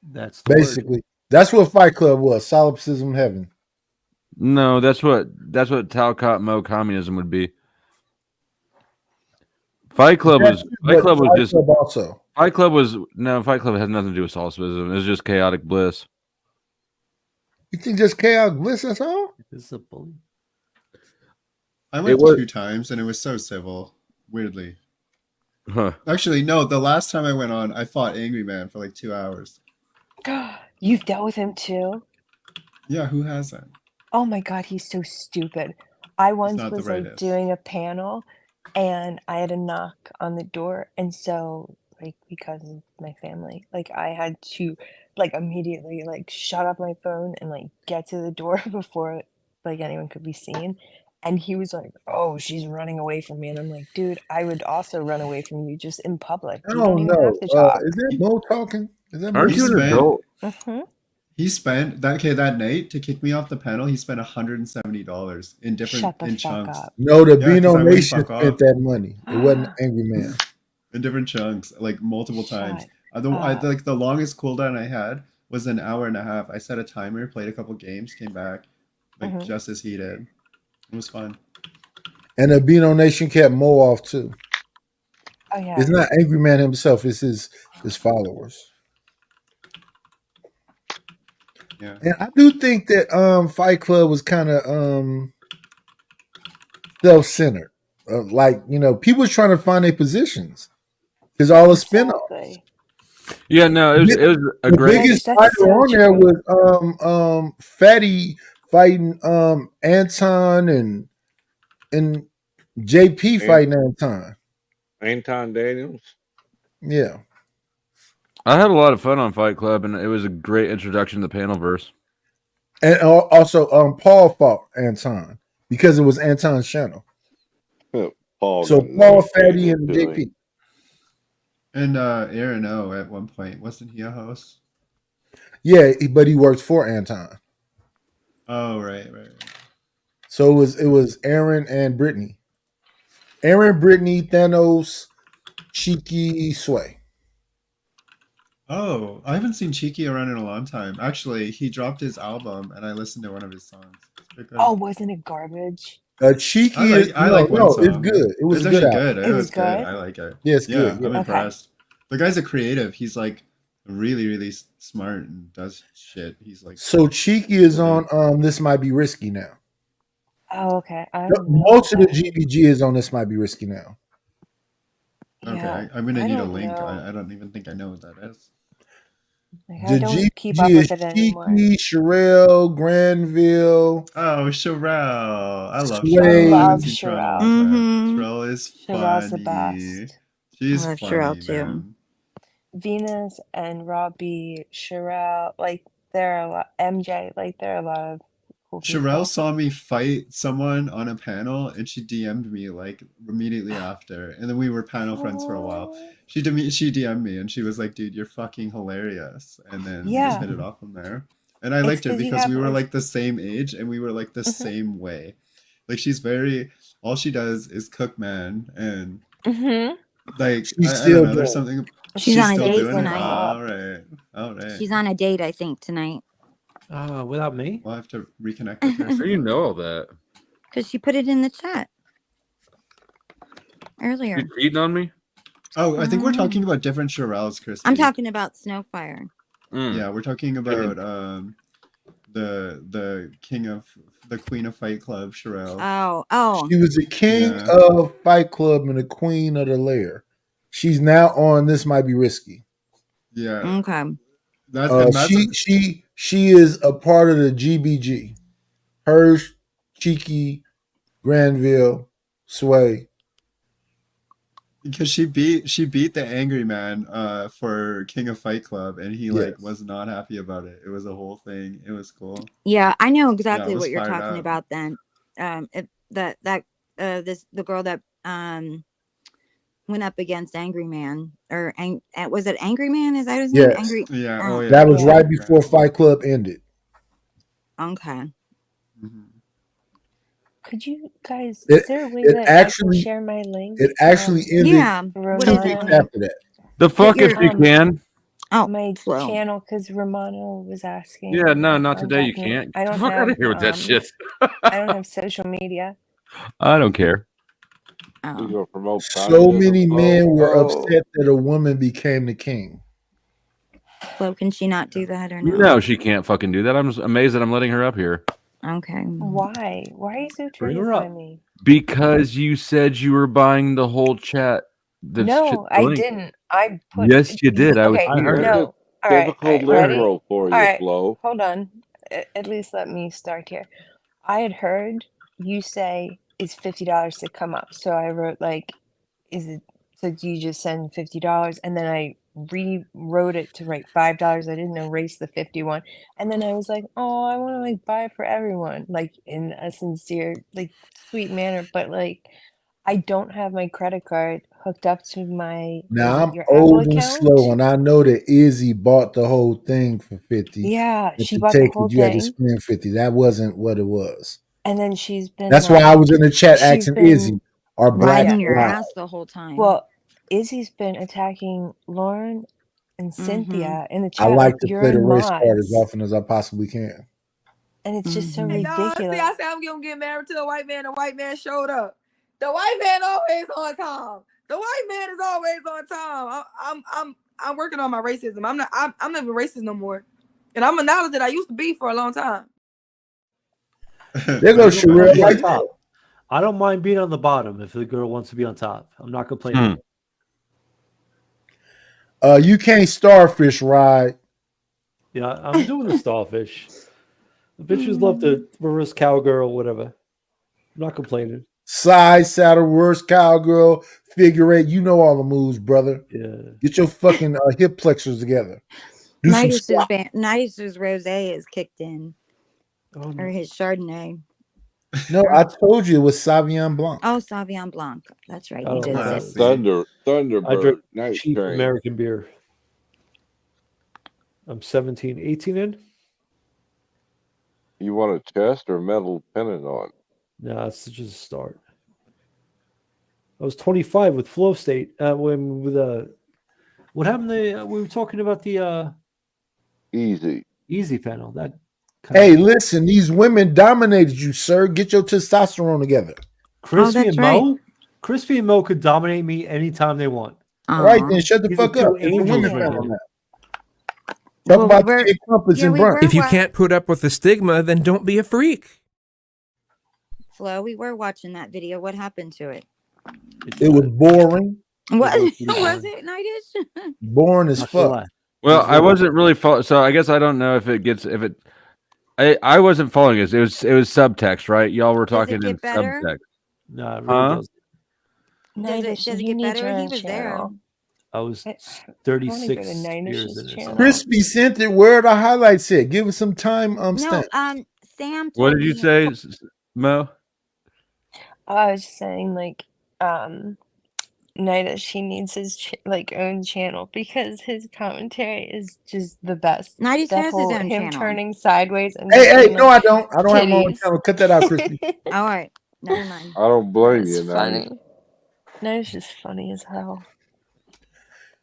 That's the basically. That's what Fight Club was. Solipsism heaven. No, that's what Talcott Mo communism would be. Fight Club was Fight Club also. Fight Club has nothing to do with solipsism. It's just chaotic bliss. You think just chaotic bliss? That's all? It's a bully. I went 2 times and it was so civil. Weirdly. Huh. Actually, no. The last time I went on, I fought Angry Man for like 2 hours. You've dealt with him too? Yeah, who hasn't? Oh my God, he's so stupid. I once not the was like brightest. doing a panel and I had a knock on the door. And so, like, because of my family, like, I had to, like, immediately, like, shut off my phone and, like, get to the door before, like, anyone could be seen. And he was like, oh, she's running away from me. And I'm like, dude, I would also run away from you just in public. I You don't don't even know. have to talk. Is that Mo talking? Is that Mo? Aren't you an adult? Mm-hmm. He spent that night to kick me off the panel. He spent $170 in different Shut the fuck chunks. up. No, the Yeah, 'cause Beano I wouldn't Nation fuck spent off. that money. It wasn't Angry Man. In different chunks, like multiple times. Shut Like the longest cooldown I had was an hour and a half. I set a timer, played a couple games, came back, like just as he did. It was fun. And the Beano Nation kept Mo off too. Oh yeah. It's not Angry Man himself, it's his followers. Yeah. And I do think that Fight Club was kind of self-centered. Like, people was trying to find their positions. Because all the spinoffs. Yeah, no, it was a the great. biggest fighter on there was Fatty fighting Anton and JP fighting Anton. Anton Daniels. Yeah. I had a lot of fun on Fight Club, and it was a great introduction to the panelverse. And also Paul fought Anton because it was Anton's channel. Paul So Paul, Fatty, and JP. And Aaron O at one point, wasn't he a host? Yeah, but he works for Anton. Oh, right. So it was Aaron and Brittany. Aaron, Brittany, Thanos, Cheeky, Sway. Oh, I haven't seen Cheeky around in a long time. Actually, he dropped his album, and I listened to one of his songs. It's pretty good. Oh, wasn't it garbage? Cheeky is I like one it's song. good. It was It's a good actually album. good. It It was was good. good? I like it. Yeah, it's Yeah, good. Yeah. I'm impressed. The guy's a creative. He's like really, really smart and does shit. He's like So Cheeky is brilliant. on This Might Be Risky now. Oh, okay. I don't know. Most of the GBG is on This Might Be Risky now. Okay, Yeah, I'm gonna I need a don't link. know. I don't even think I know what that is. Like, The I don't keep GBG up is with it anymore. Cheeky, Sherelle, Granville. Oh, Sherelle. I love Sway. Sherelle. I haven't Love seen Sherelle in a long Sherelle. time. Sherelle is Sherelle's the funny. best. She's I love funny, Sherelle too. man. Venus and Robbie, Sherelle, like there are a lot. MJ, like there are a lot of cool people. Sherelle saw me fight someone on a panel, and she DM'd me like immediately after, and then we were panel friends for a while. She DM'd me, and she was like, "Dude, you're fucking hilarious," and then we just Yeah. hit it off from there. And I It's liked her 'cause you because have we were like like the same age, and we were like the same way. Like she's very, all she does is cook, man, and like She's I still don't know. There's doing something. She's on a still date doing it. tonight. All right, all right. She's on a date, I think, tonight. Without me? We'll have to reconnect with her. How do you know all that? Because she put it in the chat earlier. You cheating on me? Oh, I think we're talking about different Shirelles, Crispy. I'm talking about Snowfire. Yeah, we're talking about the queen of Fight Club, Sherelle. Oh. She was the king Yeah. of Fight Club and the queen of the lair. She's now on This Might Be Risky. Yeah. Okay. That's she is a part of the GBG. Her, Cheeky, Granville, Sway. because she beat the angry man for King of Fight Club, and he like Yes. was not happy about it. It was a whole thing. It was cool. Yeah, I know Yeah, exactly I was what you're fired talking up. about then. The girl that went up against Angry Man, or was it Angry Man? Is that his name? Yes. Angry. Yeah. Oh yeah. That was yeah. right before Fight Club ended. Okay. Could you guys? It- Is there a way it that actually- I can share my link? It actually ended Yeah. Romano, 2 weeks after that. The fuck if you can. Oh, my slow. channel, because Romano was asking. Yeah, no, if not I'm today. You talking- can't. I don't Fuck have. outta here with that shit. I don't have social media. I don't care. You gonna promote So communism, many Flo? men were Oh. upset that a woman became the king. Flo, can she not do that or no? No, she can't fucking do that. I'm just amazed that I'm letting her up here. Okay. Why? Why are you so Bring triggered her by up. me? Because you said you were buying the whole chat. No, I didn't. I put. Yes, you did. I was Okay, here. no. All right, Typical all right, ready? liberal for you, All right, Flo. hold on. At least let me start here. I had heard you say it's $50 to come up, so I wrote like, is it? So do you just send $50? And then I rewrote it to write $5. I didn't erase the 51, and then I was like, oh, I want to like buy it for everyone, like in a sincere, like sweet manner, but like. I don't have my credit card hooked up to my Now I'm your Apple old and account. slow, and I know that Izzy bought the whole thing for 50. Yeah, And she to bought the take whole it, you had to thing, spend 50. That wasn't what it was. and then she's been. That's why I was in the chat she's asking been Izzy, "Are blacks Riding your allowed?" ass the whole time. Well, Izzy's been attacking Lauren and Cynthia in the I chat. like Like, to you're play the in race card as mods, often as I possibly can. and it's just so Hey, no, ridiculous. see, I said I'm gonna get married to a white man. The white man showed up. The white man always on time. The white man is always on time. I'm working on my racism. I'm not even racist no more, and I'm acknowledged that I used to be for a long time. There goes Sherelle. Be on top. I don't mind being on the bottom if the girl wants to be on top. I'm not complaining. You can't starfish ride. Yeah, I'm doing the starfish. The bitches love to reverse cowgirl, whatever. I'm not complaining. Side saddle, reverse cowgirl, figure eight. You know all the moves, brother. Yeah. Get your fucking hip flexors together. Do some squats. Nidus's rosé is kicked in, Oh, or his Chardonnay. No, I told you it was Sauvignon Blanc. Oh, Sauvignon Blanc. That's right. I You don't did like say. it. I Thunderbird, drink night cheap train. American beer. I'm 17, 18 in. You want a chest or metal pennant on? No, it's just a start. I was 25 with flow state. When with what happened? We were talking about the easy panel. That Hey, listen, these women dominated you, sir. Get your testosterone together. Crispy that's and Mo. Crispy and Mo could dominate me anytime they want. All right, then shut the These fuck are up. two It's the angels women right panel here. now. Talk about the crumpets and brunch. If you can't put up with the stigma, then don't be a freak. Flo, we were watching that video. What happened to it? It was boring. What was was it, Nightish? Boring as fuck. Well, I wasn't really so I guess I don't know if it gets if it. I wasn't following it. It was subtext, right? Y'all were talking in get better? subtext. No, it really Huh? doesn't. Does it get better? He was there. I was I wanna go 36 to years Ninish's in this. channel. Crispy sent it. Where are the highlights at? Give us some time. No, Stamp. Sam. What told did you me- say, Mo? I was just saying, like, Nida, she needs his own channel because his commentary is just the best. Nightish That has his whole own him channel. turning sideways and Hey, making, no, like, I don't. I don't have my own titties. channel. Cut that out, Crispy. All right, never mind. I don't blame It's you, funny. Nice. Nida's just funny as hell.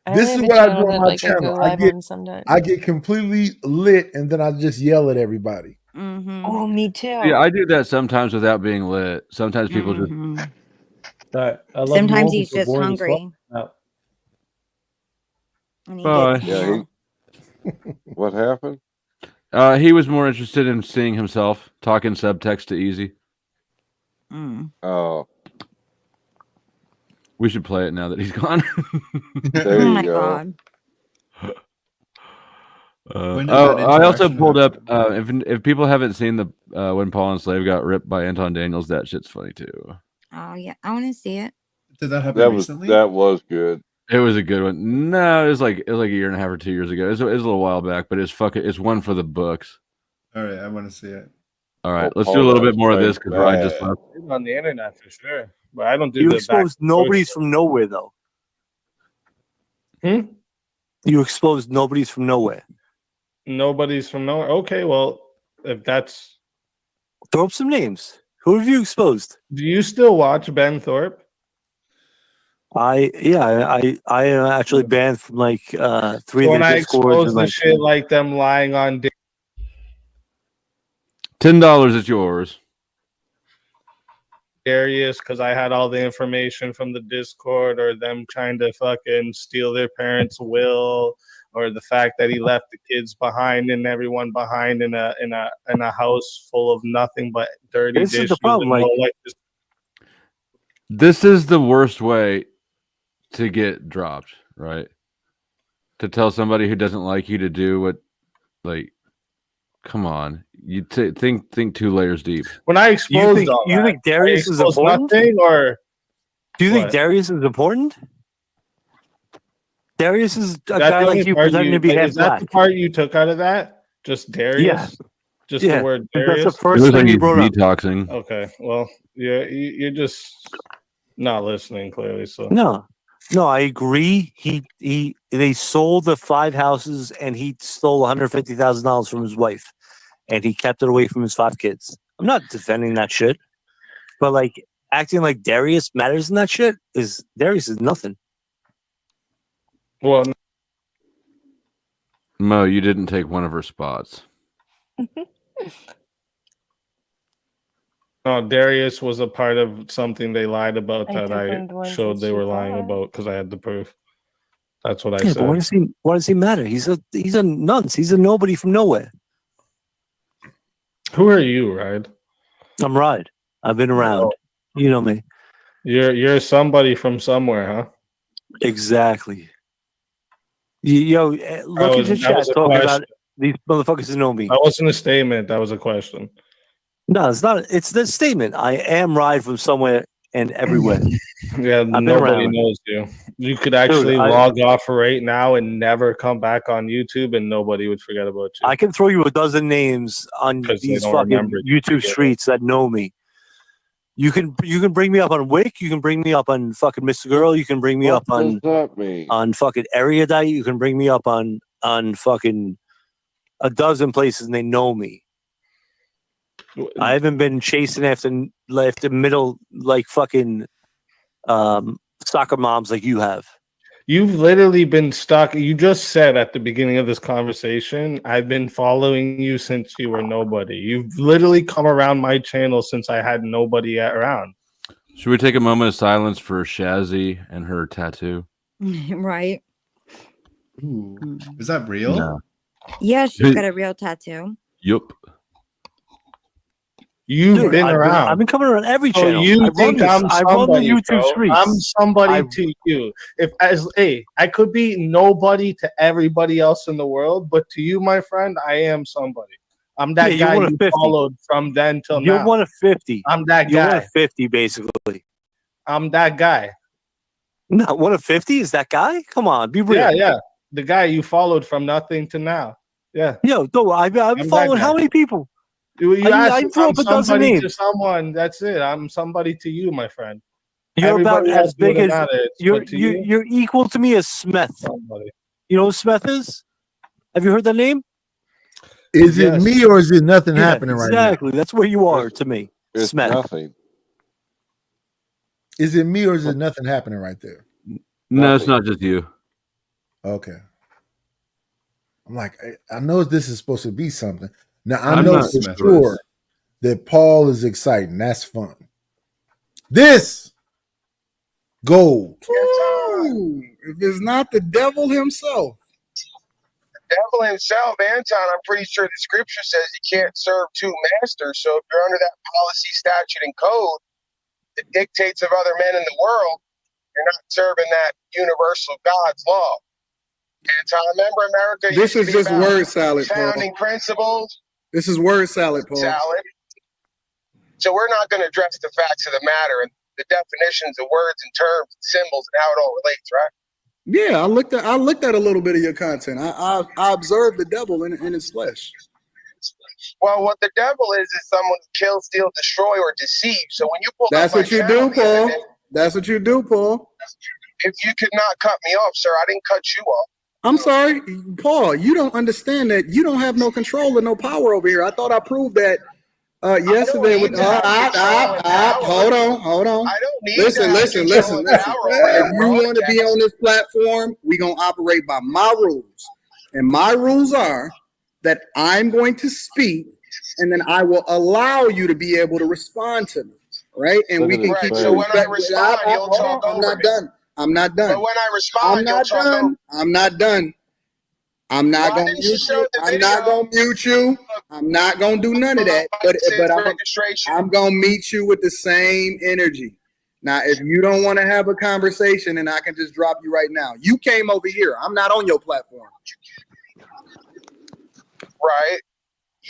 I This only is have a what I do channel on that, my like, I go channel. live on sometimes. I get completely lit, and then I just yell at everybody. Mm-hmm. Oh, me too. Yeah, I do that sometimes without being lit. Sometimes people just. I love Sometimes you all, he's but you're just boring as fuck. hungry. No. And he Bye. gets Yeah, what happened? He was more interested in seeing himself talking subtext to Easy. Oh, We should play it now that he's gone. there Oh you my go. god. When did that I also interaction pulled up. If people haven't seen the when Paul and Slave got ripped by Anton Daniels, that shit's funny too. Oh yeah, I want to see it. Did that happen That was recently? good. It was a good one. No, it was like a year and a half or 2 years ago. It was a little while back, but it's one for the books. All right, I want to see it. All right, Oh, let's Paul do a little got bit more of played this because Ryan just bad. left. It's on the internet for sure, but I don't do You the exposed nobodies from nowhere, though. You exposed nobodies from nowhere. Nobody's from nowhere. Okay, well, if that's Throw up some names. Who have you exposed? do you still watch Ben Thorpe? I actually banned from like 3 of When their I discords expose and the like shit like them lying on $10 is yours. Darius because I had all the information from the Discord, or them trying to fucking steal their parents' will, or the fact that he left the kids behind and everyone behind in a house full of nothing but dirty This is the dishes. problem, and no like- electricity. This is the worst way to get dropped, right? To tell somebody who doesn't like you to do what, like, come on, you think 2 layers deep. When I exposed think- all you that, think Darius I is exposed important? nothing, or Do you think what? Darius is important? Darius is a That's guy the like only you part pretending to be half is that black. the part you took out of that? Just Darius? Yeah. Just Yeah, the word that's Darius? the It first looks thing like you he's brought up. detoxing. Okay, well, yeah, you're just not listening clearly. So No, I agree. They sold the 5 houses and he stole $150,000 from his wife, and he kept it away from his 5 kids. I'm not defending that shit, but like acting like Darius matters in that shit Darius is nothing. well, Mo, you didn't take one of her spots. no, Darius was a part of something they lied about I that took one of I the ones showed that they she were lying bought. about because I had the proof. That's what I Yeah, said. but why does he matter? He's a nonce. He's a nobody from nowhere. Who are you, Ride? I'm Ride. I've been around. You know me. You're somebody from somewhere, huh? Exactly. Look was- into that was chat a talking question. about these motherfuckers who know me. That wasn't a statement. That was a question. No, it's not. It's the statement. I am Ride from somewhere and everywhere. Yeah, been nobody around. knows you. You could actually log off right now and never come back on YouTube, and nobody would forget about you. I can throw you a dozen names on 'Cause they these don't fucking remember you. YouTube streets that know me. You can bring me up on Wick. You can bring me up on fucking Mr. Girl. You can bring me What up on does that mean? fucking Erudite. You can bring me up on fucking a dozen places, and they know me. I haven't been chasing after middle like fucking soccer moms like you have. You've literally been stuck. You just said at the beginning of this conversation, I've been following you since you were nobody. You've literally come around my channel since I had nobody around. Should we take a moment of silence for Shazzy and her tattoo? Right. Ooh. Is that real? No. Yeah, she's got a real tattoo. Yup. You've been around. I've been coming around every So channel. you I think I'm I run the somebody, YouTube bro. streets. I'm somebody to you. I could be nobody to everybody else in the world, but to you, my friend, I am somebody. I'm that Yeah, you're guy one of you 50. followed from then till You're now. one of 50. I'm that You're one guy. of 50, basically. I'm that guy. Not one of 50 is that guy? Come on, be real. Yeah. The guy you followed from nothing to now. Yeah. Yo, I've been I'm following that how guy. many people? You I asked if threw I'm up a dozen somebody to names. someone. That's it. I'm somebody to you, my friend. You're Everybody about else as big wouldn't as matter, you're. but to you, You're equal to me as Smith. somebody. You know who Smith is? Have you heard that name? Is it me or is it nothing Yeah, happening right now? exactly. That's where you are to me, It's Smith. nothing. Is it me or is it nothing happening right there? No, it's not just you. Okay. I'm like, I know this is supposed to be something. Now I I'm know not for Smith. sure that Paul is exciting. That's fun. This gold. Ooh, if it's not the devil himself. The devil himself, Anton, I'm pretty sure the scripture says you can't serve two masters. So if you're under that policy, statute, and code that dictates of other men in the world, you're not serving that universal God's law. Anton, remember America This used to is be just about word salad, Paul. founding principles, This is word salad, Paul. salad. So we're not going to address the facts of the matter and the definitions of words and terms and symbols and how it all relates, right? Yeah, I looked at a little bit of your content. I observed the devil in his flesh. Well, what the devil is someone who kills, steal, destroy, or deceive. So when you pull That's up my what you channel do, the other Paul. day, That's what you do, Paul. if you could not cut me off, sir, I didn't cut you off. I'm sorry, Paul. You don't understand that you don't have no control and no power over here. I thought I proved that yesterday with. Hold on. I don't need Listen. power over If your you want to be broadcast. on this platform, we gonna operate by my rules, and my rules are that I'm going to speak, and then I will allow you to be able to respond to me, right? And Look we at can his keep face. So when I respect. respond, you'll talk I'm over not me. done. I'm not done. But when I respond, you'll talk over. I'm not done. I'm not Why gonna didn't you mute show you. the I'm not video gonna mute you. I'm not gonna do none of that. But license I'm registration? gonna meet you with the same energy. Now, if you don't want to have a conversation, then I can just drop you right now. You came over here. I'm not on your platform. Right.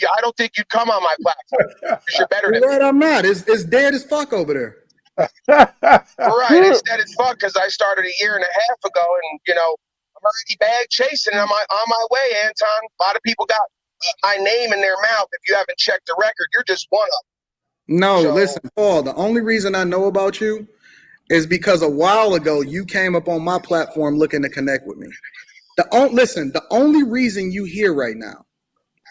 Yeah, I don't think you'd come on my platform because you're better than You're me. right, I'm not. It's dead as fuck over there. Right. It's dead as fuck because I started a year and a half ago, and I'm already bag chasing, and I'm on my way, Anton. A lot of people got my name in their mouth. If you haven't checked the record, you're just one of them. No, So- listen, Paul. The only reason I know about you is because a while ago you came up on my platform looking to connect with me. The only reason you here right now,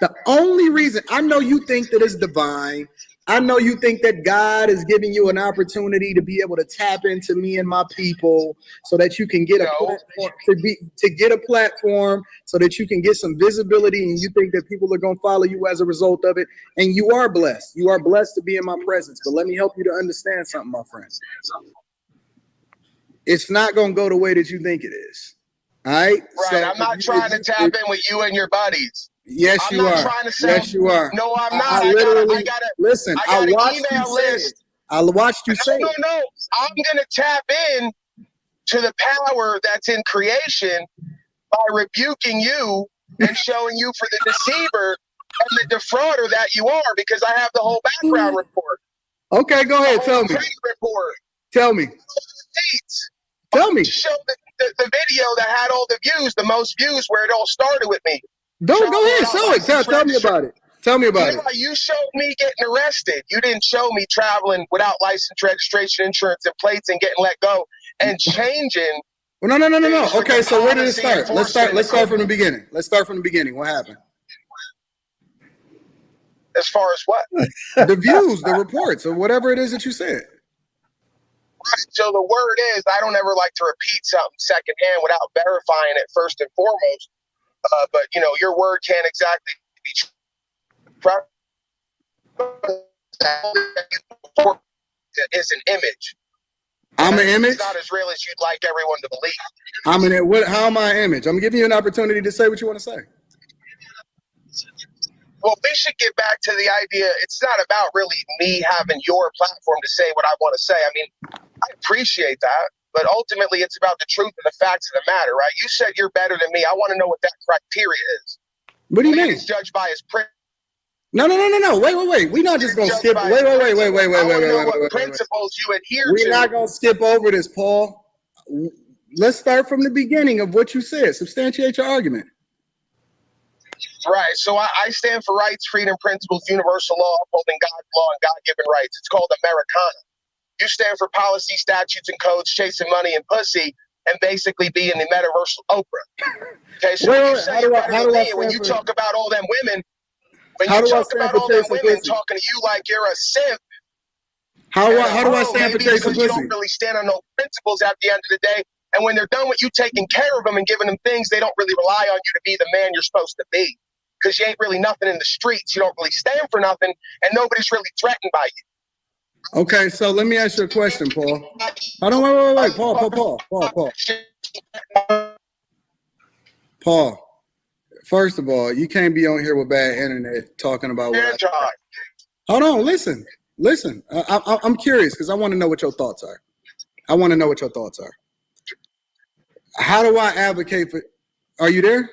the only reason, I know you think that it's divine. I know you think that God is giving you an opportunity to be able to tap into me and my people so that you can get a platform to get a platform so that you can get some visibility, and you think that people are going to follow you as a result of it. And you are blessed. You are blessed to be in my presence. But let me help you to understand something, my friend. It's not going to go the way that you think it is. All right? Right. So I'm not trying to tap in with you and your buddies. Yes, I'm you not are. trying to say. Yes, you are. No, I'm not. I literally I got listen. I an watched you email say it. list. I watched you say No. it. I'm gonna tap in to the power that's in creation by rebuking you and showing you for the deceiver and the defrauder that you are, because I have the whole background report. Okay, go ahead. Tell me. Credit report. Tell me. Tell me. Show the video that had all the views, the most views, where it all started with me. Go ahead. Show it. Tell me about it. Tell me about it. You showed me getting arrested. You didn't show me traveling without license, registration, insurance, and plates, and getting let go and changing. Well, no. Okay, so where did it start? Let's start from the beginning. What happened? As far as what? The views, the reports, or whatever it is that you said. Right. So the word is, I don't ever like to repeat something secondhand without verifying it first and foremost. But you know, your word can't exactly be is an image. I'm an image. It's not as real as you'd like everyone to believe. I'm an what? How am I an image? I'm giving you an opportunity to say what you want to say. Well, we should get back to the idea. It's not about really me having your platform to say what I want to say. I mean, I appreciate that, but ultimately it's about the truth and the facts of the matter, right? You said you're better than me. I want to know what that criteria is. What do you mean? It's judged by his print. No. Wait. We're not just gonna skip. Wait. What principles you adhere to? We're not gonna skip over this, Paul. Let's start from the beginning of what you said. Substantiate your argument. Right. So I stand for rights, freedom, principles, universal law, upholding God's law and God-given rights. It's called Americana. You stand for policy, statutes, and codes, chasing money and pussy, and basically being the metaversal Oprah. Okay. So when you say you're better than me, when you talk about all them women, when you talk about all them women talking to you like you're a simp. How do I stand for chasing pussy? You don't really stand on no principles at the end of the day. And when they're done with you taking care of them and giving them things, they don't really rely on you to be the man you're supposed to be. Because you ain't really nothing in the streets. You don't really stand for nothing, and nobody's really threatened by you. Okay, so let me ask you a question, Paul. Hold on, wait. Paul. First of all, you can't be on here with bad internet talking about what Hold on, listen. I'm curious because I want to know what your thoughts are. How do I advocate for? Are you there?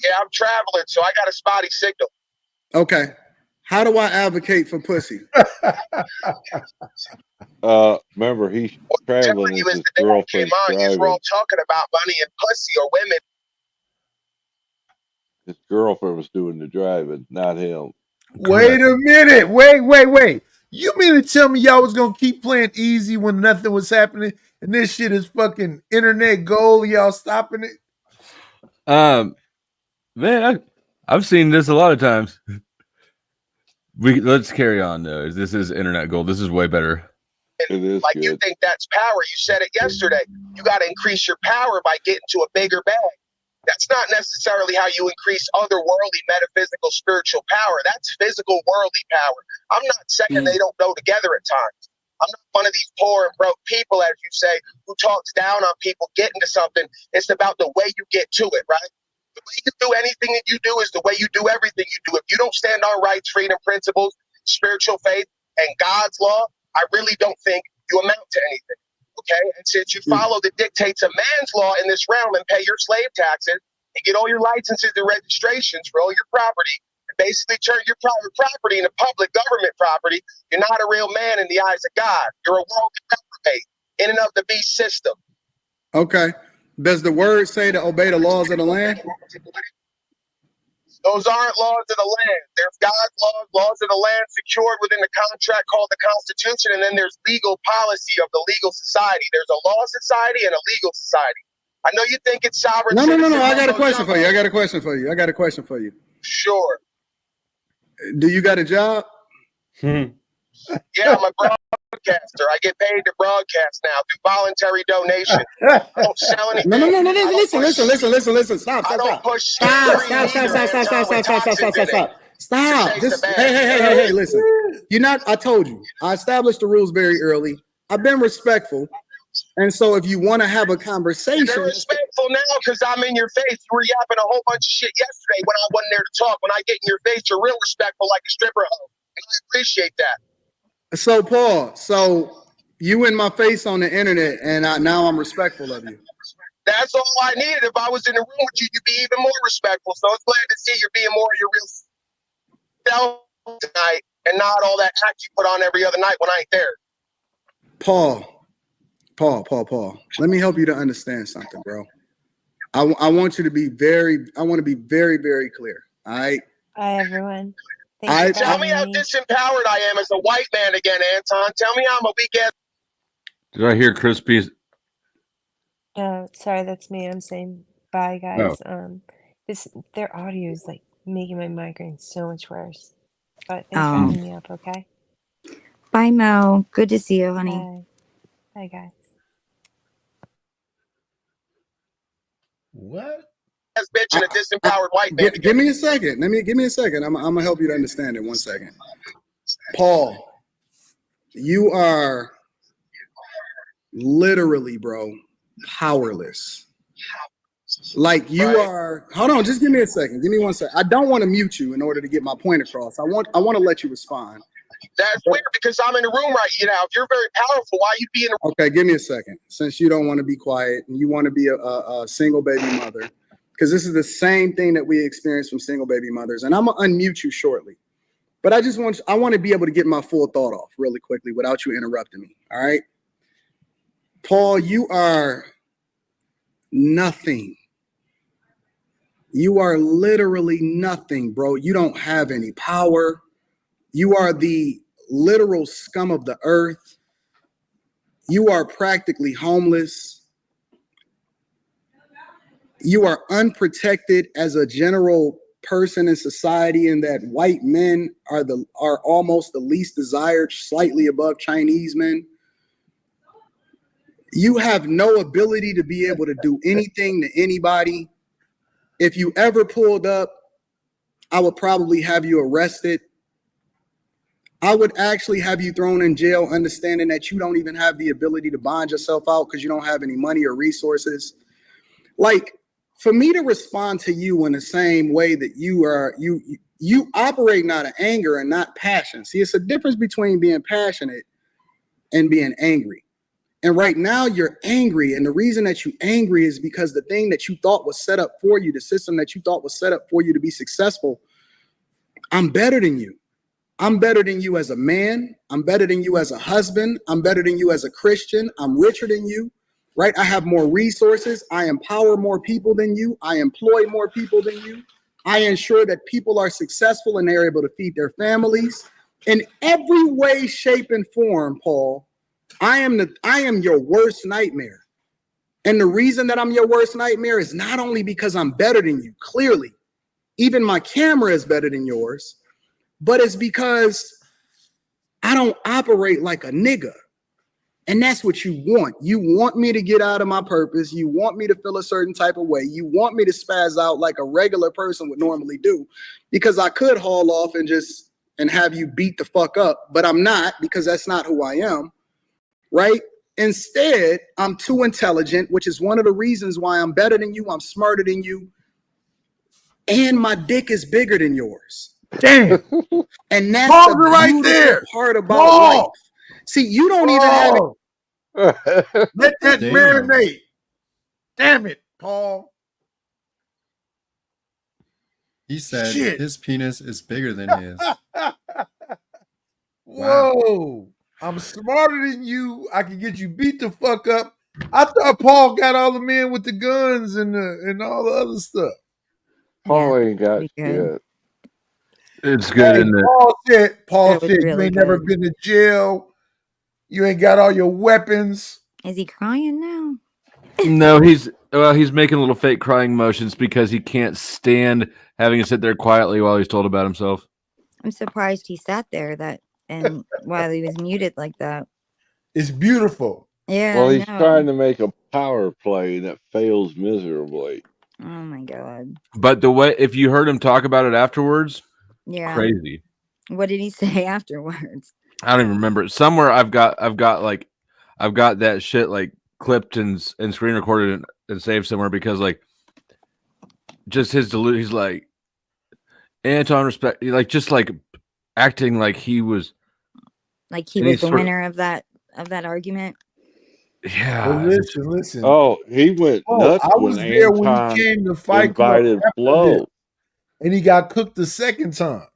Yeah, I'm traveling, so I got a spotty signal. Okay. How do I advocate for pussy? Remember, he's traveling with his girlfriend driving. You were all talking about money and pussy or women. His girlfriend was doing the driving, not him. Wait a minute. Wait. You mean to tell me y'all was going to keep playing easy when nothing was happening and this shit is fucking internet gold? Y'all stopping it? Man, I've seen this a lot of times. Let's carry on though. This is internet gold. This is way better. It is like good. You think that's power. You said it yesterday. You got to increase your power by getting to a bigger bag. That's not necessarily how you increase otherworldly, metaphysical, spiritual power. That's physical, worldly power. I'm not saying they don't go together at times. I'm not one of these poor and broke people, as you say, who talks down on people getting to something. It's about the way you get to it, right? The way you do anything that you do is the way you do everything you do. If you don't stand on rights, freedom, principles, spiritual faith, and God's law, I really don't think you amount to anything. Okay? And since you follow the dictates of man's law in this realm and pay your slave taxes and get all your licenses and registrations for all your property, and basically turn your private property into public government property, you're not a real man in the eyes of God. You're a world reprobate in and of the beast system. Okay. Does the word say to obey the laws of the land? Those aren't laws of the land. There's God's laws of the land secured within the contract called the Constitution, and then there's legal policy of the legal society. There's a law society and a legal society. I know you think it's sovereign. No. I got a question for you. Sure. Do you got a job? Yeah, I'm a broadcaster. I get paid to broadcast now through voluntary donation. I don't sell anything. No. Listen. Stop. I don't push Stop. Just hey, listen. I told you. I established the rules very early. I've been respectful. And so if you want to have a conversation. They're respectful now because I'm in your face. You were yapping a whole bunch of shit yesterday when I wasn't there to talk. When I get in your face, you're real respectful like a stripper hoe. And I appreciate that. So, Paul, you in my face on the internet, and now I'm respectful of you. That's all I needed. If I was in the room with you, you'd be even more respectful. So it's glad to see you're being more of your real self tonight and not all that act you put on every other night when I ain't there. Paul. Let me help you to understand something, bro. I want you to be very very clear. All right. Hi, everyone. Tell me how disempowered I am as a white man again, Anton. Tell me I'm a weak ass. Did I hear Crispy's? Oh, sorry, that's me. I'm saying bye, guys. Their audio is like making my migraine so much worse. But thanks for having me up, okay? Bye, Mo. Good to see you, honey. Bye. Bye, guys. What? As bitch and a disempowered white man. Give me a second. Give me a second. I'm gonna help you to understand it. 1 second. Paul, you are literally, bro, powerless. Like you are. Hold on, just give me a second. Give me 1 second. I don't want to mute you in order to get my point across. I want to let you respond. That's weird because I'm in the room right now. If you're very powerful, why you be in the room? Okay, give me a second. Since you don't want to be quiet and you want to be a single baby mother, because this is the same thing that we experience from single baby mothers, and I'm gonna unmute you shortly. But I want to be able to get my full thought off really quickly without you interrupting me. All right, Paul, you are nothing. You are literally nothing, bro. You don't have any power. You are the literal scum of the earth. You are practically homeless. You are unprotected as a general person in society, in that white men are almost the least desired, slightly above Chinese men. You have no ability to be able to do anything to anybody. If you ever pulled up, I would probably have you arrested. I would actually have you thrown in jail, understanding that you don't even have the ability to bond yourself out because you don't have any money or resources. Like, for me to respond to you in the same way that you operating out of anger and not passion. See, it's a difference between being passionate and being angry. And right now you're angry. And the reason that you're angry is because the thing that you thought was set up for you, the system that you thought was set up for you to be successful, I'm better than you. I'm better than you as a man. I'm better than you as a husband. I'm better than you as a Christian. I'm richer than you, right? I have more resources. I empower more people than you. I employ more people than you. I ensure that people are successful and they're able to feed their families. In every way, shape, and form, Paul, I am your worst nightmare. And the reason that I'm your worst nightmare is not only because I'm better than you, clearly, even my camera is better than yours, but it's because I don't operate like a nigga. And that's what you want. You want me to get out of my purpose. You want me to feel a certain type of way. You want me to spaz out like a regular person would normally do, because I could haul off and have you beat the fuck up, but I'm not, because that's not who I am, right? Instead, I'm too intelligent, which is one of the reasons why I'm better than you. I'm smarter than you. And my dick is bigger than yours. Damn. And that's Pause the it right beautiful there. part about Pause. life. See, you don't even have it. Let that Damn. marinate. Damn it, Paul. He said Shit. his penis is bigger than his. Whoa. I'm smarter than you. I can get you beat the fuck up. I thought Paul got all the men with the guns and all the other stuff. Paul ain't got pretty good. shit. It's good, Hey, isn't it? Paul That was said you really ain't never good. been to jail. You ain't got all your weapons. Is he crying now? No, he's making little fake crying motions because he can't stand having to sit there quietly while he's told about himself. I'm surprised he sat there and while he was muted like that. It's beautiful. Yeah, Well, I he's know. trying to make a power play that fails miserably. Oh my god. But the way, if you heard him talk about it afterwards, Yeah. crazy. What did he say afterwards? I don't even remember it. Somewhere I've got that shit like clipped and screen recorded and saved somewhere, because like just his delusion. He's like, Anton respect, like just like acting like he was the winner of that argument. Yeah. Well, listen. Oh, he went nuts I when was there when he Anton came to Fight Club invited after Flo. this, and he got cooked the second time.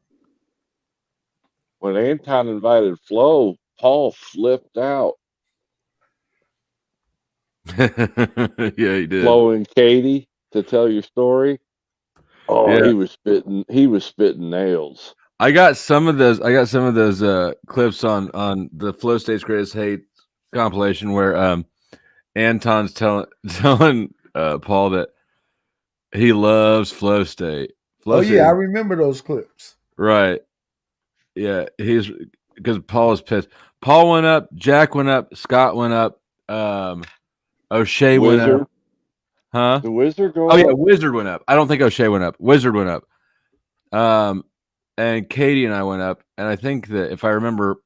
When Anton invited Flo, Paul flipped out. Yeah, he did. Flo and Katie, to tell your story. Oh, Yeah. he was spitting nails. I got some of those clips on the Flow State's Greatest Hate compilation where Anton's telling Paul that he loves Flow State. Oh yeah, I remember those clips. Right. Yeah, because Paul is pissed. Paul went up, Jack went up, Scott went up, O'Shea went Wizard. up. Huh? The Wizard go Oh yeah, up? Wizard went up. I don't think O'Shea went up. Wizard went up. And Katie and I went up, and I think that if I remember,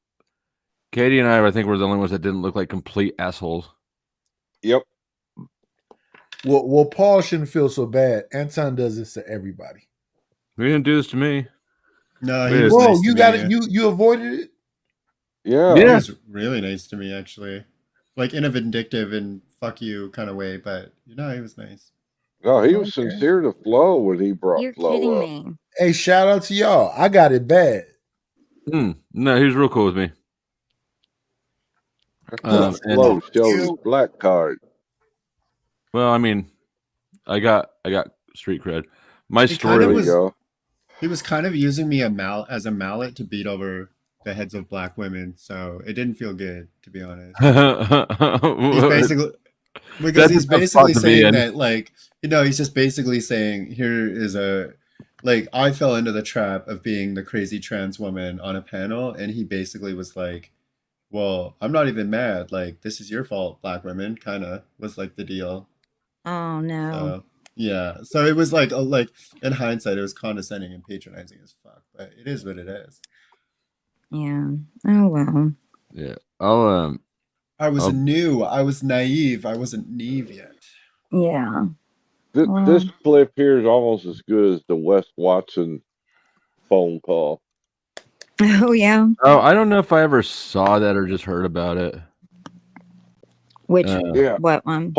Katie and I think were the only ones that didn't look like complete assholes. Yep. Well, Paul shouldn't feel so bad. Anton does this to everybody. He didn't do this to me. No, He he was Whoa, nice to you me. got it. You avoided it. Yeah. He was really nice to me, actually. Like in a vindictive and fuck you kind of way, but he was nice. No, he was sincere to Flo when he brought You're Flo kidding up. me. Hey, shout out to y'all. I got it bad. No, he was real cool with me. Flo showed his black card. Well, I mean, I got street cred. My He story He was kind of using me as a mallet to beat over the heads of black women, so it didn't feel good, to be honest. He's basically saying that, like, he's just basically saying, here is I fell into the trap of being the crazy trans woman on a panel, and he basically was like, well, I'm not even mad. Like, this is your fault, black women, kind of was like the deal. Oh no. So, yeah. So it was like in hindsight, it was condescending and patronizing as fuck, but it is what it is. Yeah. Oh well. Yeah. I was naive. I wasn't Neve yet. Yeah. This clip here is almost as good as the Wes Watson phone call. Oh yeah. Oh, I don't know if I ever saw that or just heard about it. Which Yeah. what one?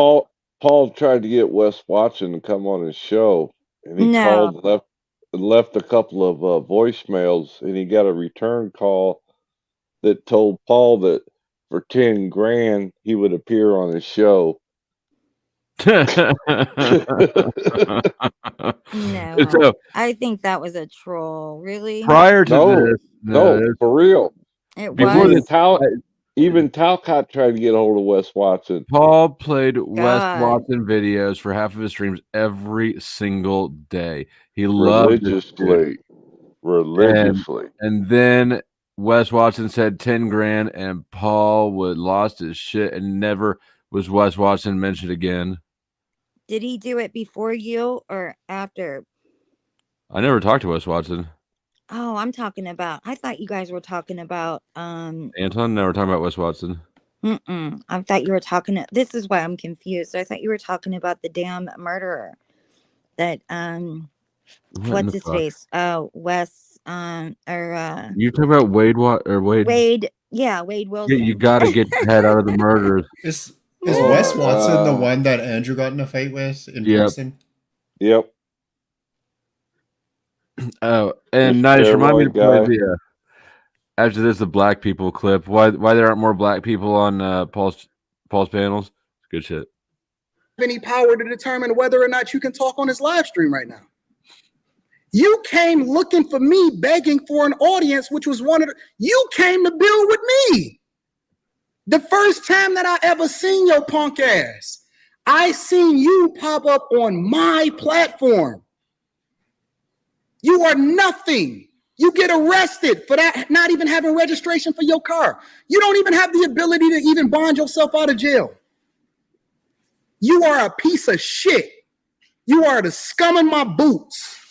Paul tried to get Wes Watson to come on his show, and he called left a couple of voicemails, and he got a return call that told Paul that for 10 grand he would appear on his show. No. So, I think that was a troll. Really? prior to this, no, for real. It Before was. even Talcott tried to get a hold of Wes Watson. Paul played Wes God. Watson videos for half of his streams every single day. He loved it. Religiously. And then Wes Watson said 10 grand, and Paul would lost his shit and never was Wes Watson mentioned again. Did he do it before you or after? I never talked to Wes Watson. Oh, I'm talking about. I thought you guys were talking about. Anton, never talking about Wes Watson. I thought you were talking. This is why I'm confused. I thought you were talking about the damn murderer. That what's his face? Wes. You talking about Wade? Wade. Yeah, Wade Wilson. Yeah, you got to get your head out of the murders. Is Wes Watson the one that Andrew got in a fight with in person? Yep. Oh, and nice. Remind me to play the after this the black people clip. Why there aren't more black people on Paul's panels? It's good shit. Any power to determine whether or not you can talk on his live stream right now. You came looking for me, begging for an audience, which was you came to build with me. The first time that I ever seen your punk ass, I seen you pop up on my platform. You are nothing. You get arrested for that, not even having registration for your car. You don't even have the ability to even bond yourself out of jail. You are a piece of shit. You are the scum in my boots.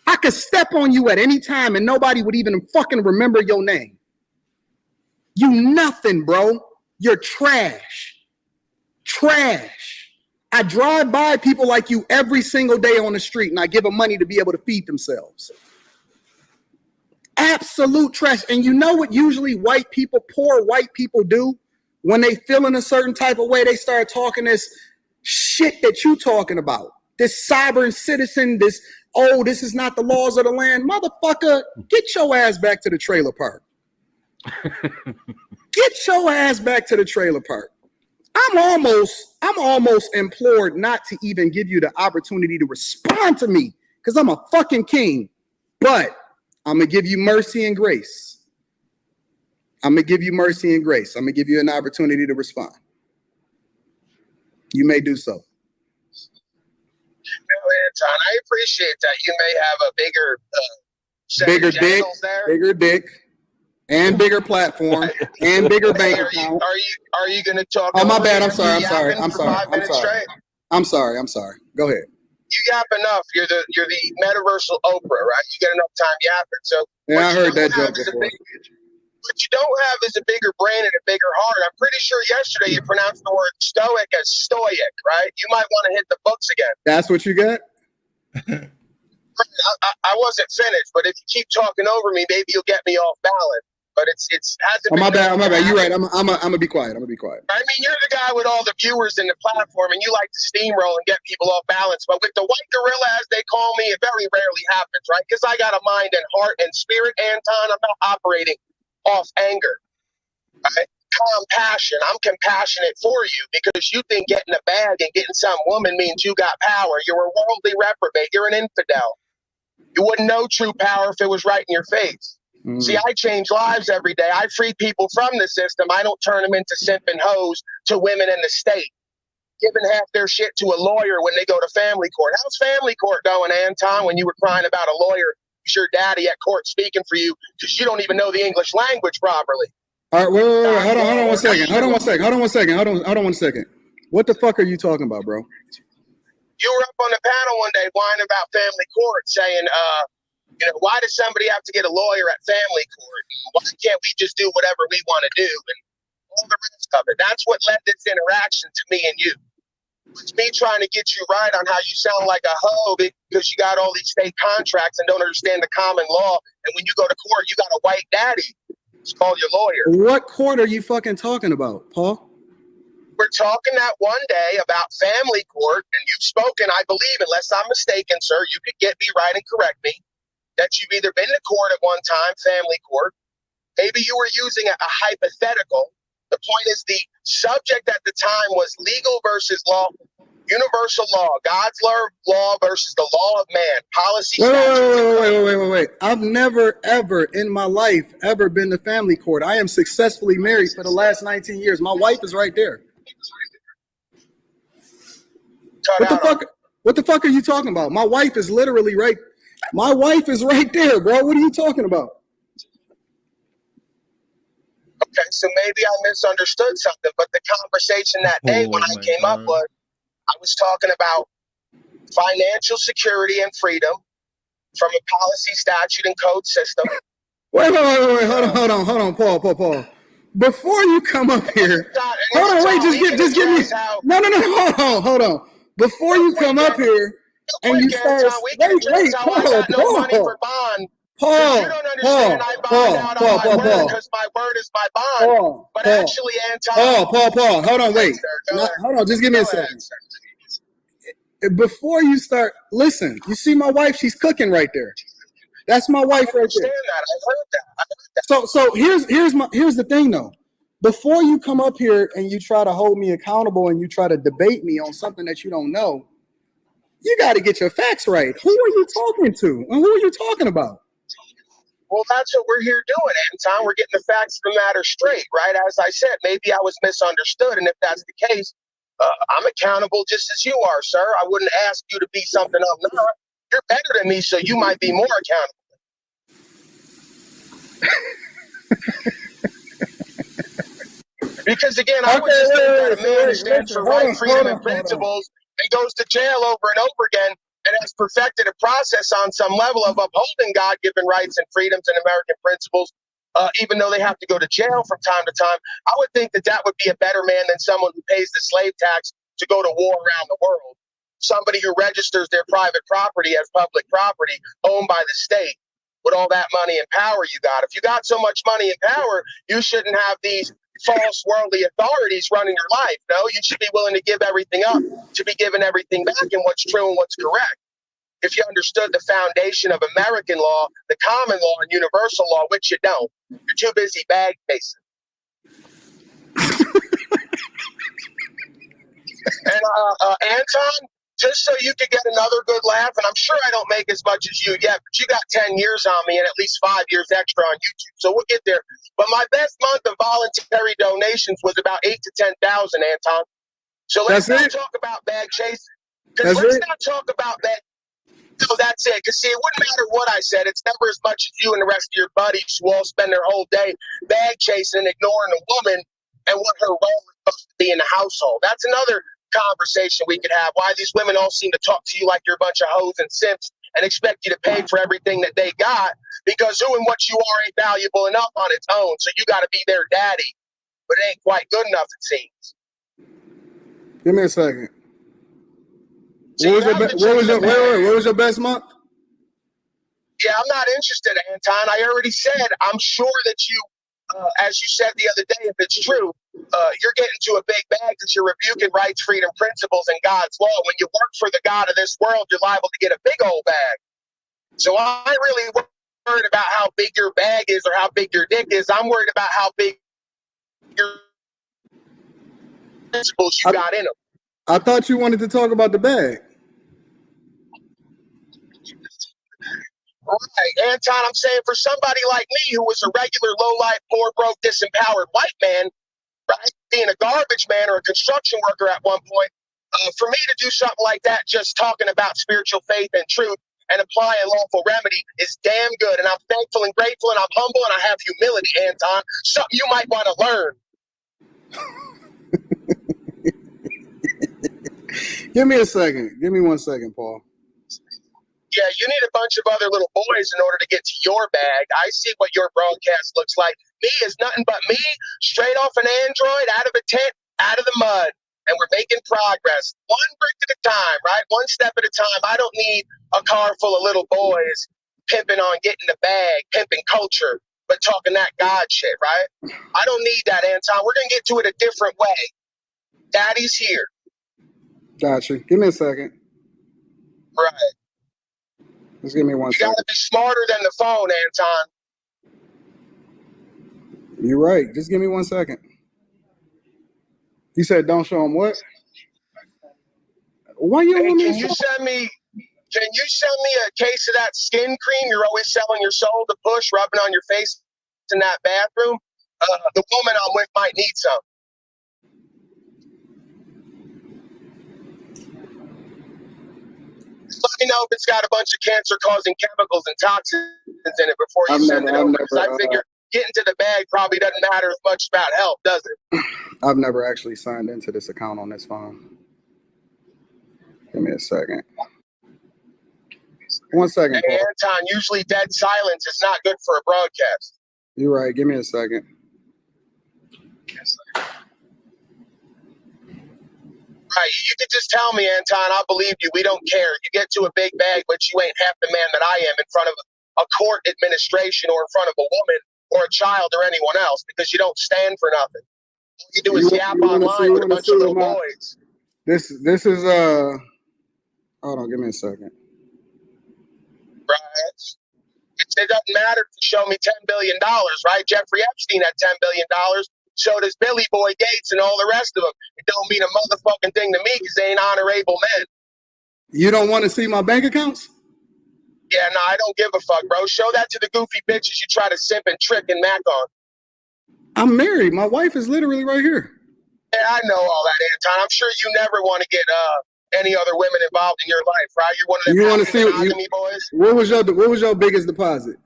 I could step on you at any time and nobody would even fucking remember your name. You nothing, bro. You're trash. Trash. I drive by people like you every single day on the street and I give them money to be able to feed themselves. Absolute trash. And you know what usually poor white people do? When they feel in a certain type of way, they start talking this shit that you talking about. This sovereign citizen, this is not the laws of the land. Motherfucker, get your ass back to the trailer park. Get your ass back to the trailer park. I'm almost implored not to even give you the opportunity to respond to me because I'm a fucking king. But I'm going to give you mercy and grace. I'm going to give you mercy and grace. I'm going to give you an opportunity to respond. You may do so. No, Anton, I appreciate that. You may have a bigger set of genitals there. Bigger dick. and bigger platform and bigger bank Hey, account. are you going to talk? Oh, my over bad. me? I'm sorry. You I'm sorry. yapping I'm for sorry. 5 I'm minutes sorry. straight? I'm sorry. I'm sorry. Go ahead. You yap enough. You're the metaversal Oprah, right? You get enough time yapping. So Yeah, I heard that joke what before. you don't have is a bigger brain and a bigger heart. I'm pretty sure yesterday you pronounced the word stoic as stoic, right? You might want to hit the books again. That's what you got? I wasn't finished, but if you keep talking over me, maybe you'll get me off balance. But it's hasn't Oh, been my bad. known My to bad. You're right. happen. I'm gonna be quiet. I'm gonna be quiet. I mean, you're the guy with all the viewers in the platform, and you like to steamroll and get people off balance. But with the white gorilla, as they call me, it very rarely happens, right? Because I got a mind and heart and spirit, Anton. I'm not operating off anger. Right? Compassion. I'm compassionate for you because you think getting a bag and getting some woman means you got power. You're a worldly reprobate. You're an infidel. You wouldn't know true power if it was right in your face. See, I change lives every day. I free people from the system. I don't turn them into simping hoes to women in the state, giving half their shit to a lawyer when they go to family court. How's family court going, Anton, when you were crying about a lawyer? Is your daddy at court speaking for you because you don't even know the English language properly? All right, wait. Hold on 1 second. Hold on 1 second. What the fuck are you talking about, bro? You were up on the panel one day whining about family court, saying, why does somebody have to get a lawyer at family court? Why can't we just do whatever we want to do? And all the rest of it. That's what led this interaction to me and you. It's me trying to get you right on how you sound like a hoe because you got all these state contracts and don't understand the common law. And when you go to court, you got a white daddy. It's called your lawyer. What court are you fucking talking about, Paul? We're talking that one day about family court, and you've spoken, I believe, unless I'm mistaken, sir, you could get me right and correct me, that you've either been to court at one time, family court, maybe you were using a hypothetical. The point is the subject at the time was legal versus law, universal law, God's law versus the law of man, policy statute. Wait. I've never, ever in my life ever been to family court. I am successfully married for the last 19 years. My wife is right there. What the fuck are you talking about? My wife is literally right. My wife is right there, bro. What are you talking about? Okay, so maybe I misunderstood something, but the conversation that day when I came up was, I was talking about financial security and freedom from a policy, statute, and code system. Wait. Hold on, Paul. Before you come up here, just give me. No. Hold on. Before you come up here and you start, wait, Paul. You don't understand. I bond out on my word because my word is my bond. But actually, Anton. Paul. Hold on, wait. Hold on, just give me a second. Before you start, listen. You see my wife? She's cooking right there. That's my wife right there. I heard that. So here's the thing though. Before you come up here and you try to hold me accountable and you try to debate me on something that you don't know, you got to get your facts right. Who are you talking to? And who are you talking about? Well, that's what we're here doing, Anton. We're getting the facts of the matter straight, right? As I said, maybe I was misunderstood, and if that's the case, I'm accountable just as you are, sir. I wouldn't ask you to be something I'm not. You're better than me, so you might be more accountable. Because again, I would just think that a man who stands for right, freedom, and principles and goes to jail over and over again and has perfected a process on some level of upholding God-given rights and freedoms and American principles, even though they have to go to jail from time to time, I would think that that would be a better man than someone who pays the slave tax to go to war around the world. Somebody who registers their private property as public property owned by the state with all that money and power you got. If you got so much money and power, you shouldn't have these false worldly authorities running your life. No, you should be willing to give everything up to be given everything back and what's true and what's correct. If you understood the foundation of American law, the common law and universal law, which you don't, you're too busy bag chasing. And Anton, just so you could get another good laugh, and I'm sure I don't make as much as you yet, but you got 10 years on me and at least 5 years extra on YouTube, so we'll get there. But my best month of voluntary donations was about 8,000 to 10,000, Anton. So let's not talk about bag chasing. Let's not talk about that. So that's it. Because see, it wouldn't matter what I said. It's never as much as you and the rest of your buddies who all spend their whole day bag chasing and ignoring a woman and what her role is supposed to be in the household. That's another conversation we could have. Why these women all seem to talk to you like you're a bunch of hoes and simps and expect you to pay for everything that they got, because who and what you are ain't valuable enough on its own. So you got to be their daddy, but it ain't quite good enough, it seems. Give me a second. See, What was your best month? Yeah, I'm not interested, Anton. I already said, I'm sure that you, as you said the other day, if it's true, you're getting to a big bag because you're rebuking rights, freedom, principles, and God's law. When you work for the God of this world, you're liable to get a big old bag. So I ain't really worried about how big your bag is or how big your dick is. I'm worried about how big your principles you got in them. I thought you wanted to talk about the bag. Right, Anton, I'm saying for somebody like me who was a regular low-life, poor, broke, disempowered white man, right, being a garbage man or a construction worker at one point, for me to do something like that, just talking about spiritual faith and truth and applying lawful remedy is damn good. And I'm thankful and grateful and I'm humble and I have humility, Anton, something you might want to learn. Give me a second. Give me 1 second, Paul. Yeah, you need a bunch of other little boys in order to get to your bag. I see what your broadcast looks like. Me is nothing but me, straight off an Android, out of a tent, out of the mud. And we're making progress. One brick at a time, right? One step at a time. I don't need a car full of little boys pimping on getting the bag, pimping culture, but talking that God shit, right? I don't need that, Anton. We're going to get to it a different way. Daddy's here. Gotcha. Give me a second. Right. Just give me 1 second. You got to be smarter than the phone, Anton. You're right. Just give me 1 second. You said don't show them what? Why you don't want me Can to you show? send me a case of that skin cream you're always selling your soul to push, rubbing on your face in that bathroom? The woman I'm with might need some. Let me know if it's got a bunch of cancer-causing chemicals and toxins in it before you send it over. Because I figure getting to the bag probably doesn't matter as much about health, does it? I've never actually signed into this account on this phone. Give me a second. 1 second, Hey, Paul. Anton, usually dead silence is not good for a broadcast. You're right. Give me a second. Right, you could just tell me, Anton, I believe you. We don't care. You get to a big bag, but you ain't half the man that I am in front of a court administration or in front of a woman or a child or anyone else, because you don't stand for nothing. All you do is yap online with a bunch of little boys. This is hold on, give me a second. Right. It doesn't matter to show me $10 billion, right? Jeffrey Epstein had $10 billion. So does Billy Boy Gates and all the rest of them. It don't mean a motherfucking thing to me because they ain't honorable men. You don't want to see my bank accounts? Yeah, no, I don't give a fuck, bro. Show that to the goofy bitches you try to simp and trick and mac on. I'm married. My wife is literally right here. Yeah, I know all that, Anton. I'm sure you never want to get any other women involved in your life, right? You're one of them You want to see monogamy boys. What was your biggest deposit?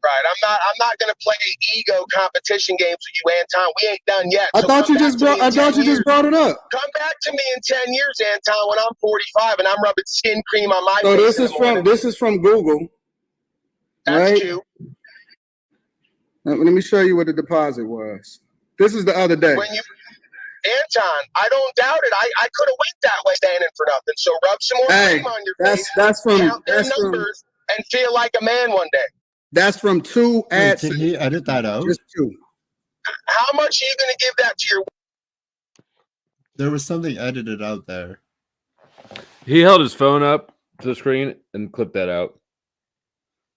Right. I'm not gonna play ego competition games with you, Anton. We ain't done yet. I thought you just brought it up. Come back to me in 10 years, Anton, when I'm 45 and I'm rubbing skin cream on my So face. this is from Google. That's right? cute. Let me show you what the deposit was. This is the other day. Anton, I don't doubt it. I could have went that way standing for nothing. So rub some more cream on your face. Count their numbers and feel like a man one day. That's from 2 ads. Did he edit that out? Just 2. How much are you going to give that to your? There was something edited out there. He held his phone up to the screen and clipped that out.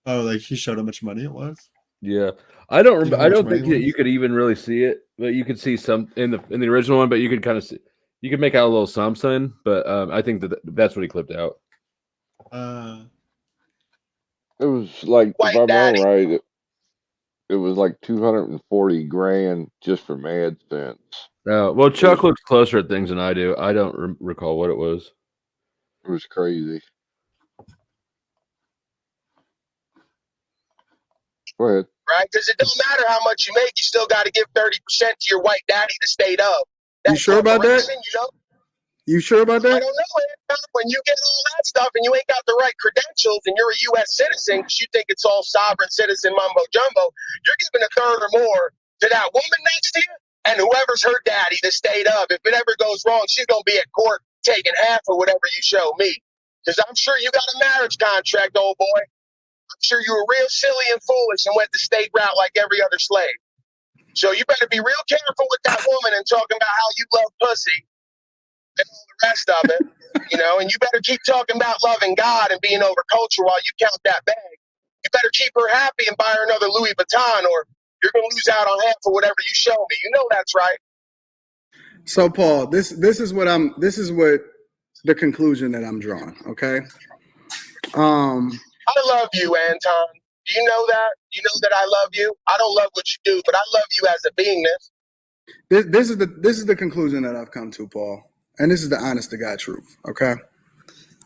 Oh, like he showed how much money it was? Yeah, I don't remember. I don't think money it was? you could even really see it, but you could see some in the original one. But you could kind of see, you could make out a little something. But I think that's what he clipped out. It was like, if I'm right, it was like 240 grand just from AdSense. Well, Chuck looks closer at things than I do. I don't recall what it was. It was crazy. Go ahead. right? Because it don't matter how much you make, you still got to give 30% to your white daddy, the state of. You sure about that? You know? You sure about I that? don't know. Man. When you get all that stuff and you ain't got the right credentials and you're a U.S. citizen because you think it's all sovereign citizen mumbo jumbo, you're giving a third or more to that woman next to you and whoever's her daddy, the state of. If it ever goes wrong, she's going to be at court taking half of whatever you show me. Because I'm sure you got a marriage contract, old boy. I'm sure you were real silly and foolish and went the state route like every other slave. So you better be real careful with that woman and talking about how you love pussy and all the rest of it, you know, and you better keep talking about loving God and being over culture while you count that bag. You better keep her happy and buy her another Louis Vuitton or you're going to lose out on half of whatever you show me. You know that's right. So Paul, this is what the conclusion that I'm drawing, okay? I love you, Anton. Do you know that? You know that I love you? I don't love what you do, but I love you as a beingness. This is the conclusion that I've come to, Paul. And this is the honest to God truth, okay?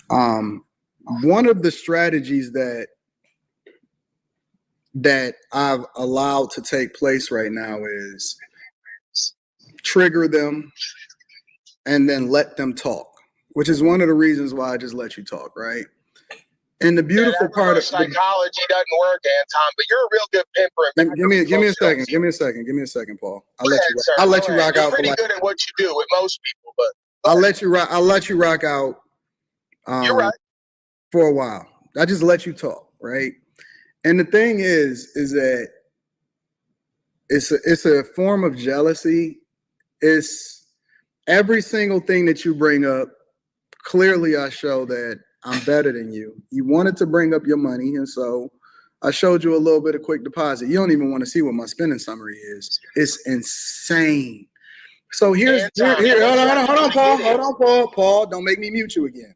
One of the strategies that I've allowed to take place right now is trigger them and then let them talk, which is one of the reasons why I just let you talk, right? And the beautiful part of psychology doesn't work, Anton, but you're a real good pimper. Give me a second, Paul. I'll let you rock out. You're pretty good at what you do with most people, but I'll let you rock out. You're right. For a while. I just let you talk, right? And the thing is that it's a form of jealousy. It's every single thing that you bring up. Clearly, I show that I'm better than you. You wanted to bring up your money, and so I showed you a little bit of quick deposit. You don't even want to see what my spending summary is. It's insane. So hold on, Paul. Don't make me mute you again.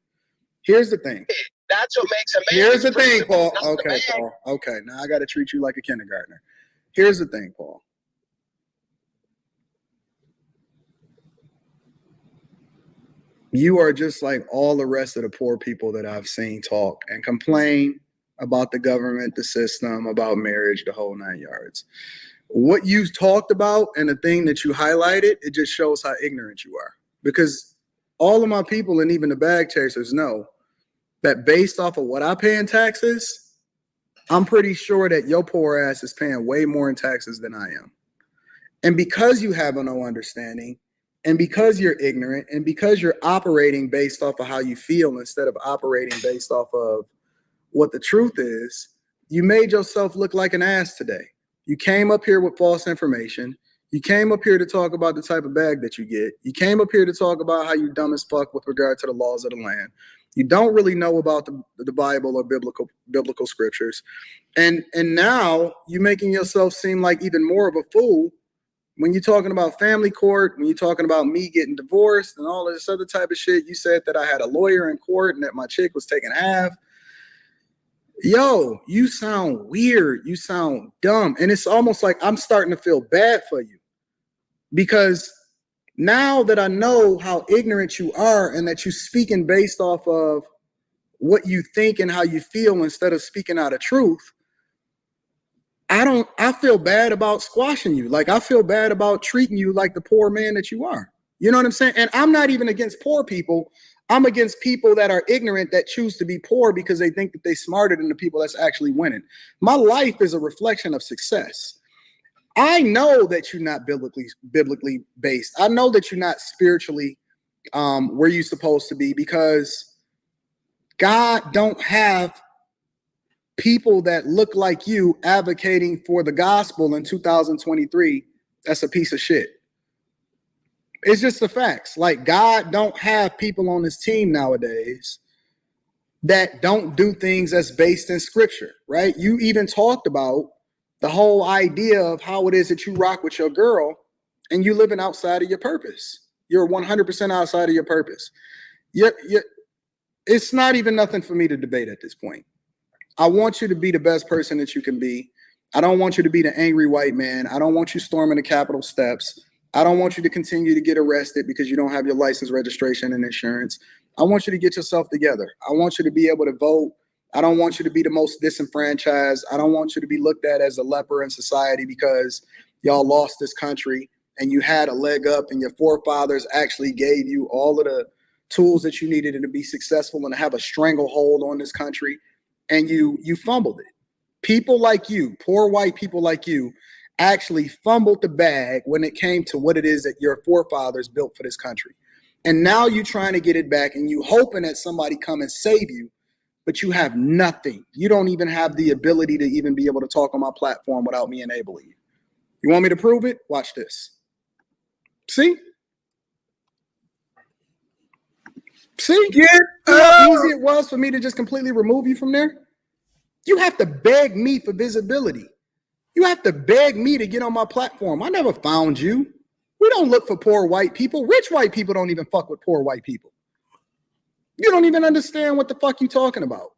Here's the thing. That's what makes a man. Here's the thing, Paul. Okay, Paul. Okay, now I got to treat you like a kindergartner. Here's the thing, Paul. You are just like all the rest of the poor people that I've seen talk and complain about the government, the system, about marriage, the whole 9 yards. What you talked about and the thing that you highlighted, it just shows how ignorant you are. Because all of my people and even the bag chasers know that based off of what I pay in taxes, I'm pretty sure that your poor ass is paying way more in taxes than I am. And because you have no understanding, and because you're ignorant, and because you're operating based off of how you feel instead of operating based off of what the truth is, you made yourself look like an ass today. You came up here with false information. You came up here to talk about the type of bag that you get. You came up here to talk about how you dumb as fuck with regard to the laws of the land. You don't really know about the Bible or biblical scriptures. And now you're making yourself seem like even more of a fool when you're talking about family court, when you're talking about me getting divorced and all this other type of shit. You said that I had a lawyer in court and that my chick was taking half. Yo, you sound weird. You sound dumb. And it's almost like I'm starting to feel bad for you. Because now that I know how ignorant you are and that you're speaking based off of what you think and how you feel instead of speaking out of truth, I feel bad about squashing you. Like I feel bad about treating you like the poor man that you are. You know what I'm saying? And I'm not even against poor people. I'm against people that are ignorant that choose to be poor because they think that they're smarter than the people that's actually winning. My life is a reflection of success. I know that you're not biblically based. I know that you're not spiritually where you're supposed to be because God don't have people that look like you advocating for the gospel in 2023. That's a piece of shit. It's just the facts. Like God don't have people on his team nowadays that don't do things that's based in scripture, right? You even talked about the whole idea of how it is that you rock with your girl and you living outside of your purpose. You're 100% outside of your purpose. It's not even nothing for me to debate at this point. I want you to be the best person that you can be. I don't want you to be the angry white man. I don't want you storming the Capitol steps. I don't want you to continue to get arrested because you don't have your license, registration, and insurance. I want you to get yourself together. I want you to be able to vote. I don't want you to be the most disenfranchised. I don't want you to be looked at as a leper in society because y'all lost this country and you had a leg up and your forefathers actually gave you all of the tools that you needed to be successful and to have a stranglehold on this country, and you fumbled it. People like you, poor white people like you, actually fumbled the bag when it came to what it is that your forefathers built for this country. And now you're trying to get it back and you hoping that somebody come and save you, but you have nothing. You don't even have the ability to even be able to talk on my platform without me enabling you. You want me to prove it? Watch this. See? See? You know how easy it was for me to just completely remove you from there? You have to beg me for visibility. You have to beg me to get on my platform. I never found you. We don't look for poor white people. Rich white people don't even fuck with poor white people. You don't even understand what the fuck you talking about.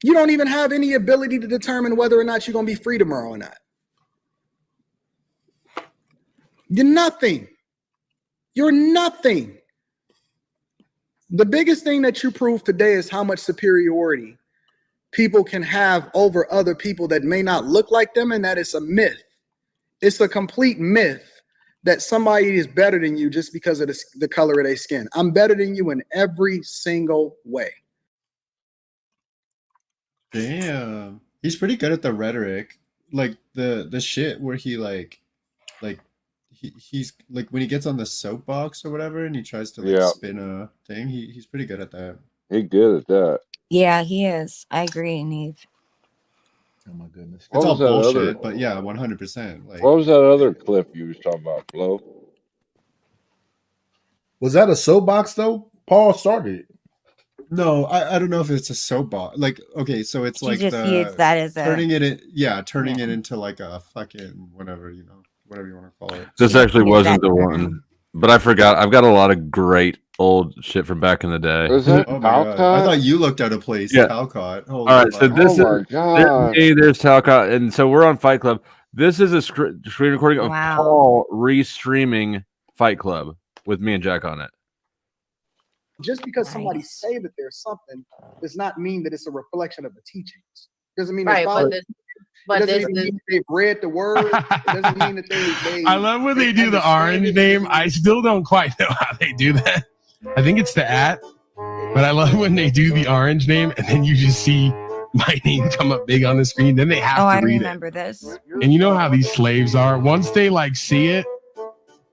You don't even have any ability to determine whether or not you're going to be free tomorrow or not. You're nothing. You're nothing. The biggest thing that you proved today is how much superiority people can have over other people that may not look like them, and that is a myth. It's a complete myth that somebody is better than you just because of the color of their skin. I'm better than you in every single way. Damn, he's pretty good at the rhetoric, like the shit where he he's like when he gets on the soapbox or whatever and he tries to like spin a thing. He's pretty good at that. He's good at that. Yeah, he is. I agree, Neve. Oh my goodness. It's all bullshit, but yeah, 100%. Like, what was that other clip you was talking about, Flo? Was that a soapbox though? Paul started it. No, I don't know if it's a soapbox. Like, okay, so it's He like just used that as a turning it into like a fucking whatever, you know, whatever you want to call it. This actually wasn't the one, but I forgot. I've got a lot of great old shit from back in the day. Was it Oh my God. I thought you looked at a place. Yeah. Talcott. All right, so this there's Talcott, and so we're on Fight Club. This is a screen recording of Paul re-streaming Fight Club with me and Jack on it. Just because somebody say that there's something does not mean that it's a reflection of the teachings. Doesn't mean Right, it doesn't even mean they've read the word. It doesn't mean that they I love when they do the orange name. I still don't quite know how they do that. I think it's the @ but I love when they do the orange name and then you just see my name come up big on the screen. Then they have to read it. I remember this. And you know how these slaves are. Once they like see it,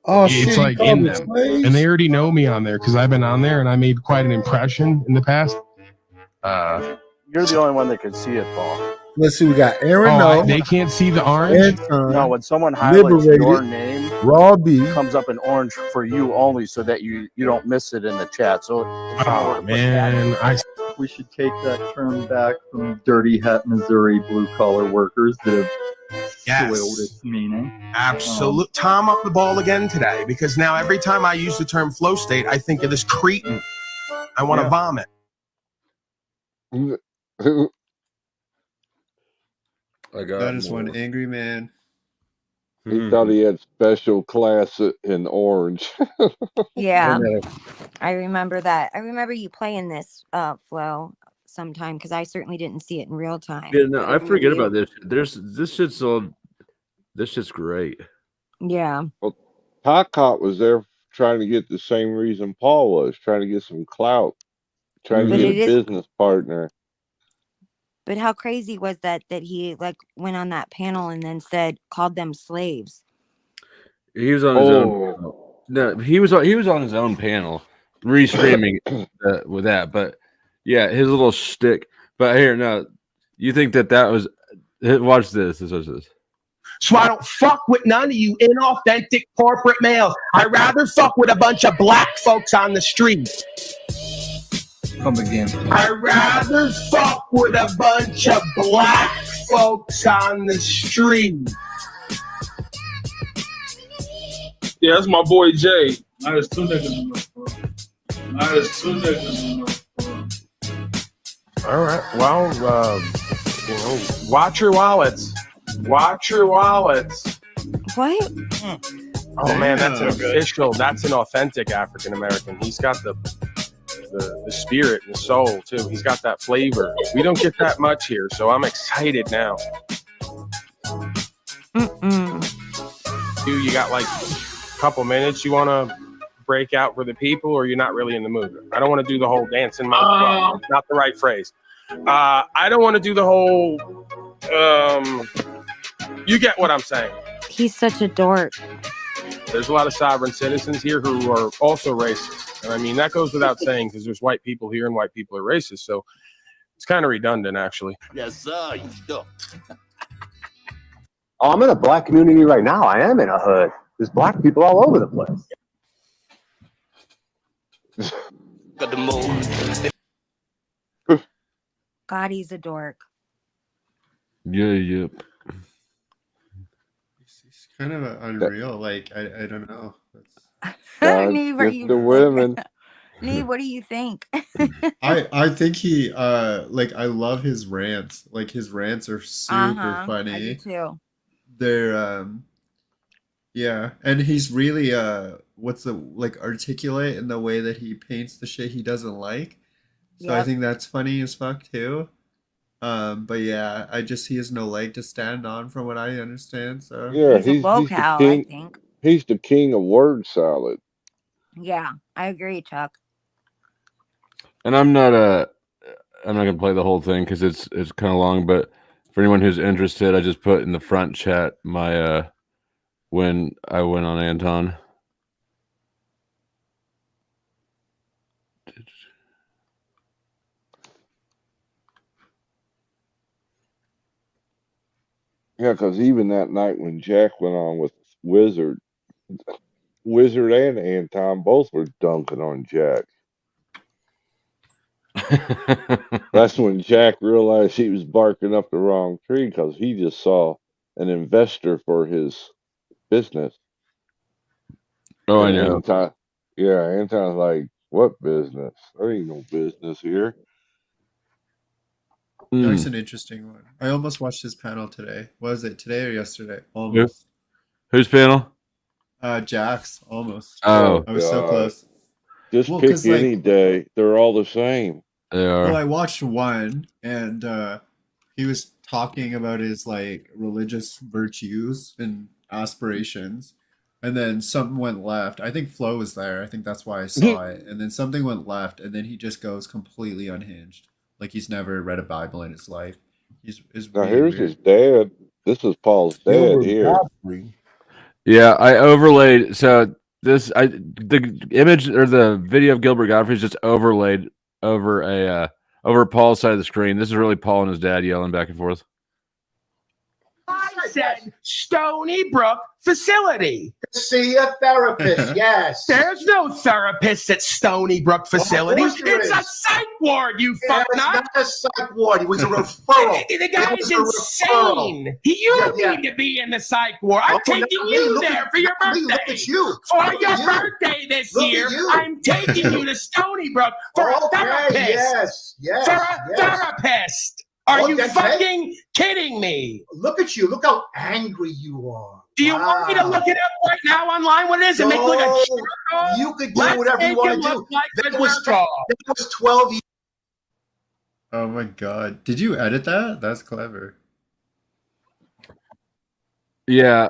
it's like in them. And they already know me on there because I've been on there and I made quite an impression in the past. You're the only one that can see it, Paul. Let's see, we got Aaron. They can't see the orange. No, when someone highlights your name, Raw B comes up in orange for you only, so that you don't miss it in the chat. So, we should take that term back from dirty hat Missouri blue collar workers that have spoiled its meaning. Absolute. Tom up the ball again today, because now every time I use the term flow state, I think of this cretin. I want to vomit. That is one angry man. He thought he had special class in orange. Yeah, I remember that. I remember you playing this Flo sometime because I certainly didn't see it in real time. Yeah, no, I forget about this. This shit's great. Yeah. Well, Talcott was there trying to get the same reason Paul was, trying to get some clout, trying to get a business partner. But how crazy was that he like went on that panel and then called them slaves? He was on his own. No, he was on his own panel, restreaming with that. But yeah, his little shtick. But here, no, you think that was? Watch this. This was this. So I don't fuck with none of you inauthentic corporate males. I'd rather fuck with a bunch of black folks on the street. Come again. I'd rather fuck with a bunch of black folks on the street. Yeah, that's my boy Jay. There's two niggas in the All right. Well, watch your wallets. Watch your wallets. What? Oh man, that's an official. That's an authentic African American. He's got the the spirit and the soul too. He's got that flavor. We don't get that much here, so I'm excited now. You got like a couple minutes. You want to break out for the people, or you're not really in the mood? I don't want to do the whole dancing mouth. It's not the right phrase. I don't want to do the whole. You get what I'm saying. He's such a dork. There's a lot of sovereign citizens here who are also racist. And I mean, that goes without saying because there's white people here and white people are racist. So it's kind of redundant, actually. Yes, sir. You stuck. Oh, I'm in a black community right now. I am in a hood. There's black people all over the place. Got the move. God, he's a dork. Yep. It's kind of unreal. Like I don't know. Nee, what do you the women. Nee, what do you think? I think he like I love his rants. Like his rants are super funny. I do too. They're yeah, and he's really what's the like articulate in the way that he paints the shit he doesn't like. So I think that's funny as fuck too. But yeah, he has no leg to stand on from what I understand. So Yeah, he's a locale, I think. He's the king of word salad. Yeah, I agree, Chuck. And I'm not gonna play the whole thing because it's kind of long. But for anyone who's interested, I just put in the front chat my when I went on Anton. Yeah, because even that night when Jack went on with Wizard and Anton both were dunking on Jack. That's when Jack realized he was barking up the wrong tree because he just saw an investor for his business. Oh, And I know. Anton's like, what business? There ain't no business here. that's an interesting one. I almost watched his panel today. Was it today or yesterday? Almost. Whose panel? Jack's almost. Oh, I was so close. Just Well, pick 'cause, any day. They're all the same. They are. Well, I watched one, and he was talking about his like religious virtues and aspirations, and then something went left. I think Flo was there. I think that's why I saw it. And then something went left, and then he just goes completely unhinged, like he's never read a Bible in his life. Is Now really here's weird. his dad. This is Paul's dad here. Yeah, I overlaid. So the image or the video of Gilbert Godfrey is just overlaid over over Paul's side of the screen. This is really Paul and his dad yelling back and forth. I said Stony Brook facility. See a therapist, yes. There's no therapist at Stony Brook facility. course there It's a is. psych ward, you Yeah, fuck it's nut. not a psych ward. It was a referral. The It guy's was a referral. insane. You Yeah. need to be in the psych ward. I'm taking you there for your birthday. Look at you. For Look your at you. birthday this Look at year, you. I'm taking you to Stony Brook for a Okay, therapist. yes, For a yes. therapist. Are you Okay. fucking kidding me? Look at you. Look how angry you are. Do you want me to look it up right now online what it is and make it like a No, jerk? you could do Let's whatever you make want it to do. look like That a was jerk off. 12 years. Oh my god! Did you edit that? That's clever. Yeah,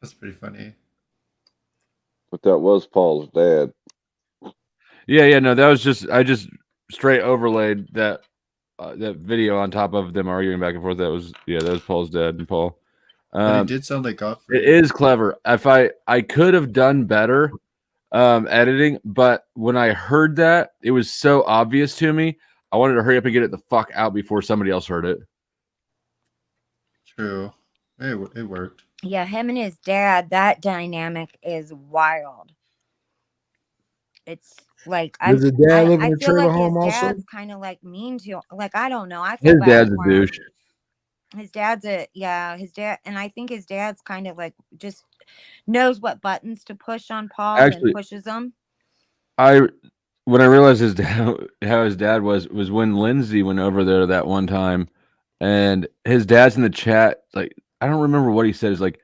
That's pretty funny. But that was Paul's dad. yeah. No, that was just I just straight overlaid that video on top of them arguing back and forth. That was Paul's dad and Paul. But it did sound like Godfrey. It is clever. If I could have done better editing, but when I heard that, it was so obvious to me. I wanted to hurry up and get it the fuck out before somebody else heard it. True. It worked. Yeah, him and his dad, that dynamic is wild. It's like Does the dad live in I a feel trailer like home his also? dad's kind of like mean to, like, I don't know. I feel His bad dad's a for him. douche. His dad's his dad, and I think his dad's kind of like just knows what buttons to push on Paul Actually, and pushes them. When I realized his dad, how his dad was when Lindsay went over there that one time, and his dad's in the chat. Like, I don't remember what he said. It's like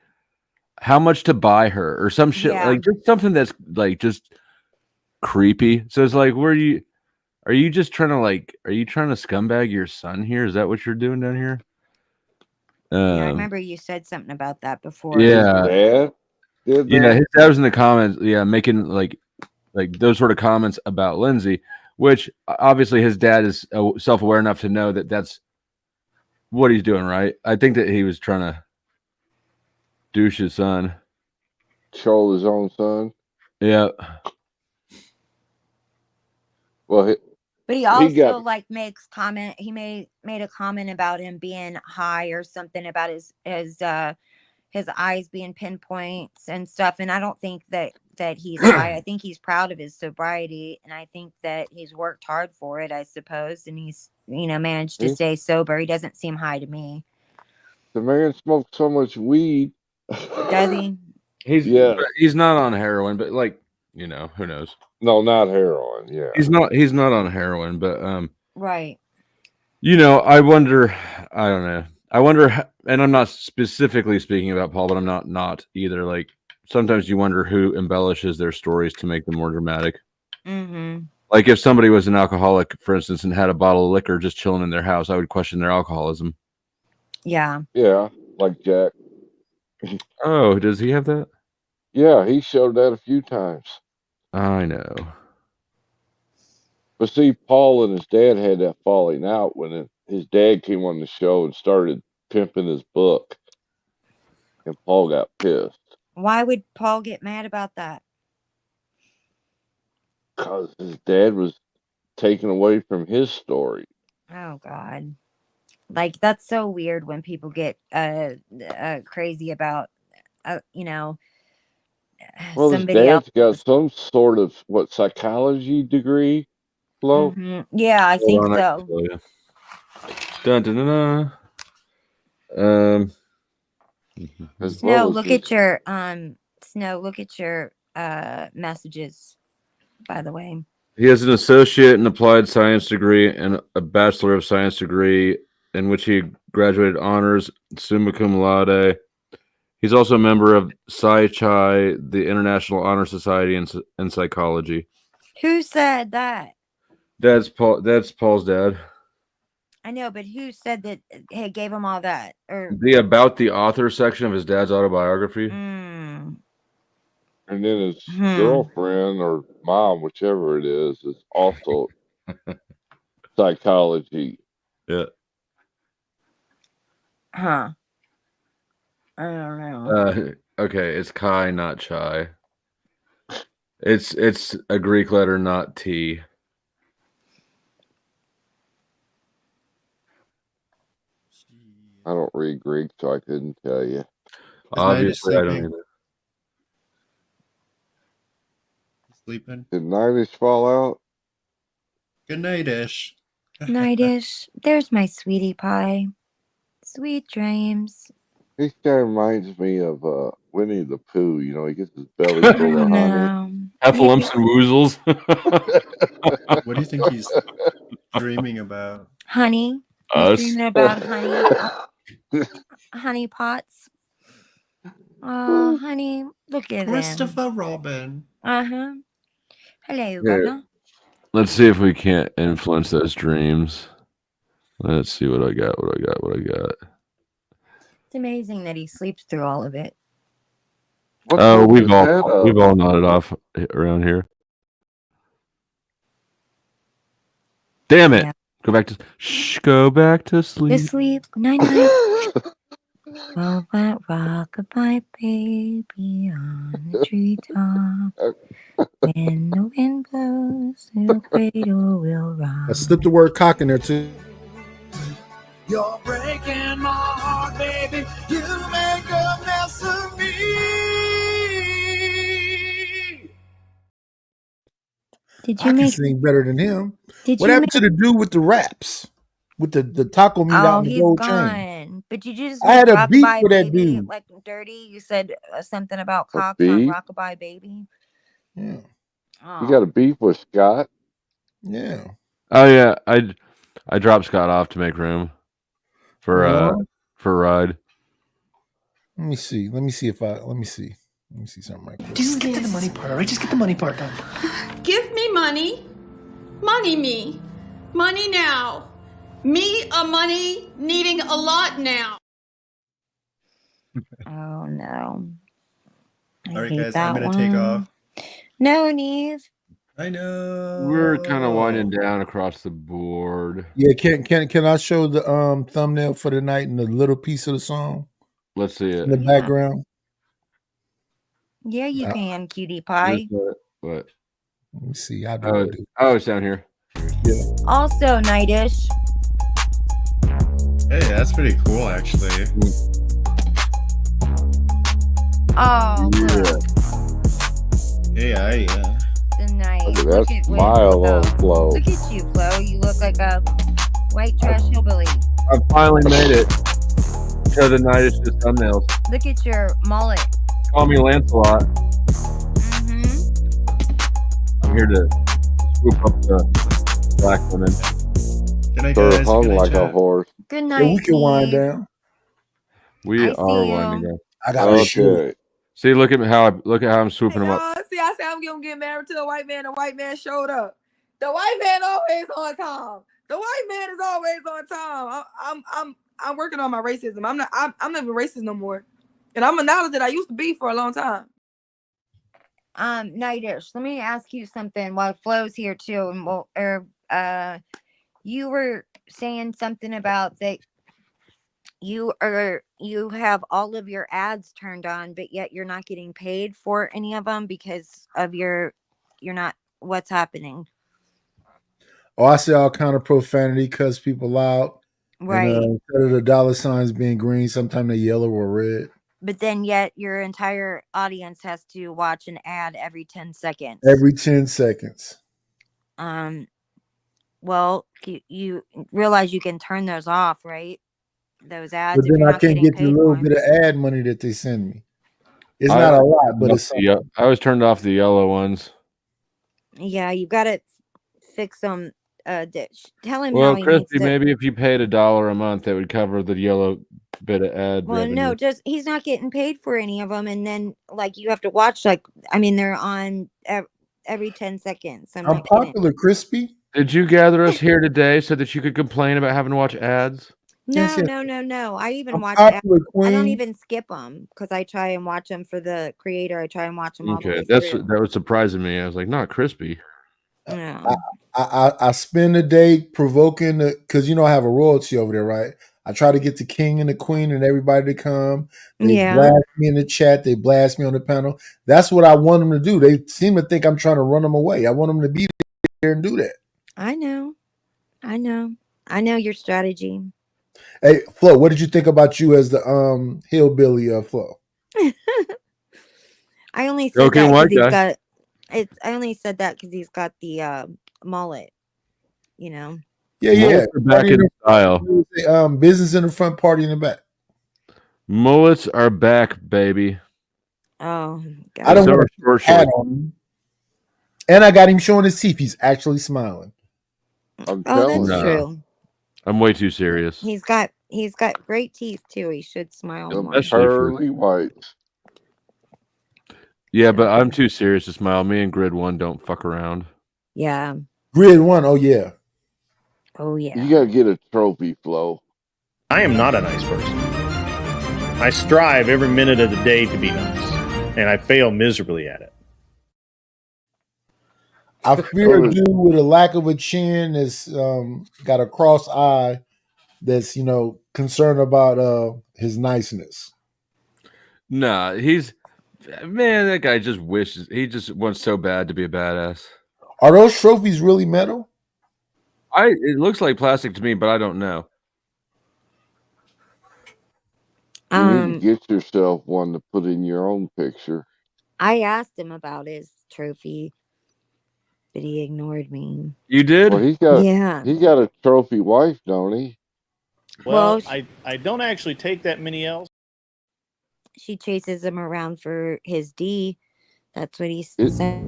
how much to buy her or some shit, Yeah. like just something that's like just creepy. So it's like, are you just trying to scumbag your son here? Is that what you're doing down here? Yeah, I remember you said something about that before. Yeah. Dad did Yeah, that? his dad was in the comments, making like those sort of comments about Lindsay, which obviously his dad is self-aware enough to know that that's what he's doing, right? I think that he was trying to douche his son. Troll his own son? Yeah. Well, But he also makes comment. He made a comment about him being high or something about his eyes being pinpoints and stuff. And I don't think that he's high. I think he's proud of his sobriety, and I think that he's worked hard for it, I suppose. And he's managed to stay sober. He doesn't seem high to me. the man smoked so much weed. Does he? He's not on heroin, but who knows? No, not heroin. Yeah, he's not on heroin, but right. I wonder. I don't know. I wonder, and I'm not specifically speaking about Paul, but I'm not either. Like sometimes you wonder who embellishes their stories to make them more dramatic. Mm-hmm. Like if somebody was an alcoholic, for instance, and had a bottle of liquor just chilling in their house, I would question their alcoholism. Yeah. Yeah, like Jack. Oh, does he have that? Yeah, he showed that a few times. I know. But see, Paul and his dad had that falling out when his dad came on the show and started pimping his book. And Paul got pissed. Why would Paul get mad about that? Because his dad was taken away from his story. Oh, God. Like, that's so weird when people get crazy about, Well, somebody his else. dad's got some sort of, psychology degree, Flo? Mm-hmm. Yeah, I think so. Dun, dun, dun, dun. Snow, look at your messages, by the way. He has an associate in applied science degree and a bachelor of science degree in which he graduated honors summa cum laude. He's also a member of Psi Chi, the International Honor Society in Psychology. Who said that? That's Paul's dad. I know, but who said that? Hey, gave him all that? Or The about the author section of his dad's autobiography. And then his girlfriend or mom, whichever it is also psychology. Yeah. Huh. I don't know. Okay, it's Chi, not Chai. It's a Greek letter, not T. I don't read Greek, so I couldn't tell you. Obviously, I don't either. Sleeping. Did Nightish fall out? Good night-ish. Nightish. There's my sweetie pie. Sweet dreams. He kind of reminds me of Winnie the Pooh. He gets his belly full of honey. Heffalumps and woozles. What do you think he's dreaming about? Honey. He's dreaming about honey. Honey pots. Oh, honey, look at Christopher them. Robin. Uh-huh. Hello, Here, Governor. let's see if we can't influence those dreams. Let's see what I got. It's amazing that he sleeps through all of it. Oh, we've all nodded off around here. Damn it! Yeah. Go back to sleep. To sleep. Night night. Go back, rock-a-bye, baby, on the treetop. When the wind blows, the cradle will rock. I slipped the word cock in there too. You're breaking my heart, baby. You make a mess of me. Did I you can make? sing better than him. Did What you happened to the dude with the raps? With the taco meat out Oh, in the he's gold gone. chain? But you just I had a beef Rockabye with that Baby, dude. like dirty. You said something about cocks on beef? Rockabye Baby. Yeah. You got a beef with Scott? Yeah. Oh yeah, I dropped Scott off to make room for a ride. Let me see. Let me see. Let me see something right quick. Just get to the money part, all right? Just get the money part done. Give me money. Money me. Money now. Me a money needing a lot now. Oh no. All right, hate guys, I'm that gonna take one. off. No, Neve. I know. We're kind of winding down across the board. Yeah, can I show the thumbnail for the night and the little piece of the song Let's see it. in the background? Yeah, you can, cutie pie. What? Let me see. How do Oh, I do? oh, it's down here. Yeah. Also, Nightish. Hey, that's pretty cool, actually. Oh, look. Yeah. The night. Look at Look that at smile on Flo. Look at you, Flo. You look like a white trash hillbilly. I finally made it. Show the Nightish just thumbnails. Look at your mullet. Call me Lancelot. I'm here to swoop up the black women. Good night, Sure guys. hung Good night, like a chat. horse. Good Yeah, night. we can wind Neve. down. We I are see winding you. down. I gotta shoot. Okay. See, look at how I'm swooping them up. Y'all see, I said I'm gonna get married to a white man. The white man showed up. The white man always on time. The white man is always on time. I'm working on my racism. I'm not even racist no more, and I'm acknowledged that I used to be for a long time. Nightish, let me ask you something while Flo's here too, and you were saying something about that you have all of your ads turned on, but yet you're not getting paid for any of them because of you're not. What's happening? Oh, I say all kind of profanity, cuss people out. Right. And, instead of the dollar signs being green, sometimes they're yellow or red. But then yet your entire audience has to watch an ad every 10 seconds. Every 10 seconds. Well, you realize you can turn those off, right? Those ads. But if then you're I not can't getting get the paid little for bit of ad money that they send me. It's not a lot, but it's something. I always turned off the yellow ones. Yeah, you got to fix them. Tell him Well, how he needs Christy, to. maybe if you paid $1 a month, that would cover the yellow bit of ad Well, revenue. no, just he's not getting paid for any of them, and then like you have to watch they're on every 10 seconds. I'm I'm not kidding. popular, Crispy. Did you gather us here today so that you could complain about having to watch ads? No, Yes, yes. no. I even I'm watch ads. popular, I don't Queen. even skip them because I try and watch them for the creator. I try and watch them all the Okay, way that through. was surprising me. I was like, not crispy. Yeah. I spend the day provoking because I have a royalty over there, right? I try to get the king and the queen and everybody to come. They blast me in the chat. They blast me on the panel. That's what I want them to do. They seem to think I'm trying to run them away. I want them to be there and do that. I know your strategy. Hey, Flo, what did you think about you as the hillbilly of Flo? I only said that because he's got it's. I only said that because he's got the mullet. Yeah. Mullets are back in style. Business in the front, party in the back. Mullets are back, baby. Oh, God. I don't want to hat on him. And I got him showing his teeth. He's actually smiling. I'm telling that's true. I'm way too serious. He's got great teeth too. He should smile more. Pearly white. Yeah, but I'm too serious to smile. Me and Grid One don't fuck around. Yeah. Grid One, oh yeah. Oh yeah. You gotta get a trophy, Flo. I am not a nice person. I strive every minute of the day to be nice, and I fail miserably at it. I fear a dude with a lack of a chin that's got a cross eye that's concerned about his niceness. Nah, that guy just wishes he just wants so bad to be a badass. Are those trophies really metal? It looks like plastic to me, but I don't know. You need to get yourself one to put in your own picture. I asked him about his trophy, but he ignored me. You did? Well, he got a trophy wife, don't he? Well, I don't actually take that many L's. She chases him around for his D. That's what he said.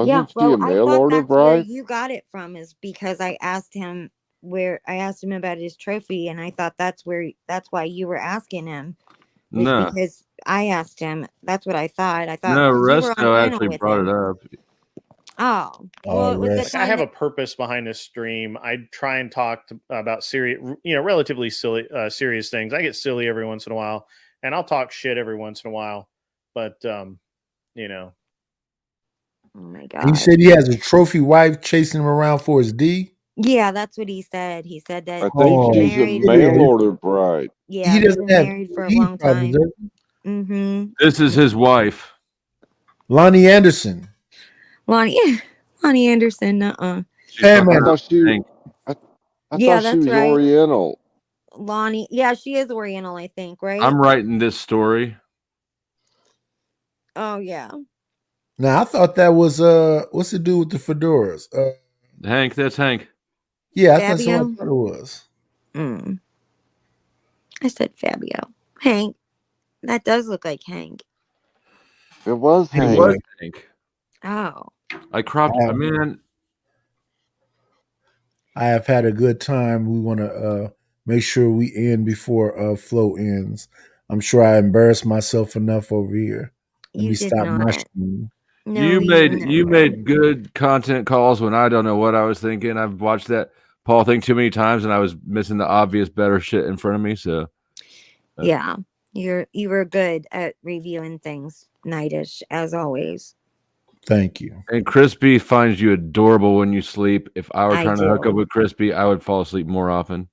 Wasn't she a I mail thought order that's where bride? you got it from, is because I asked him about his trophy, and I thought that's why you were asking him, was No, because I asked him. That's what I thought. I thought no. because you were on Resto panel actually with brought it him. up. Oh, well, it was the rest. I time have a that, purpose behind this stream. I try and talk about serious, relatively silly, serious things. I get silly every once in a while, and I'll talk shit every once in a while. But oh my He God. said he has a trophy wife chasing him around for his D. Yeah, that's what he said. He said that I they've think been she's a married mail for, order bride. yeah, He they've doesn't been have married for a D long problems, time. does he? Mm-hmm. This is his wife. Lonnie Anderson. Lonnie Anderson, She's Hey, fucking I man. around thought she, with Hank. I Yeah, thought she that's was right. Oriental. Lonnie, yeah, she is Oriental, I think, right? I'm writing this story. Oh yeah. Now I thought that was what's the dude with the fedoras? Hank, that's Hank. Yeah, I thought Fabio. it was. I said Fabio. Hank. That does look like Hank. It was It Hank. was Hank. Oh. I cropped. I Man, have had a good time. We want to make sure we end before flow ends. I'm sure I embarrassed myself enough over here. Let You me did stop my not. stream. No, you never. made good content calls when I don't know what I was thinking. I've watched that Paul thing too many times, and I was missing the obvious better shit in front of me. So Yeah. You were good at reviewing things, Nightish, as always. Thank you. And Crispy finds you adorable when you sleep. If I were I trying to hook up do. with Crispy, I would fall asleep more often.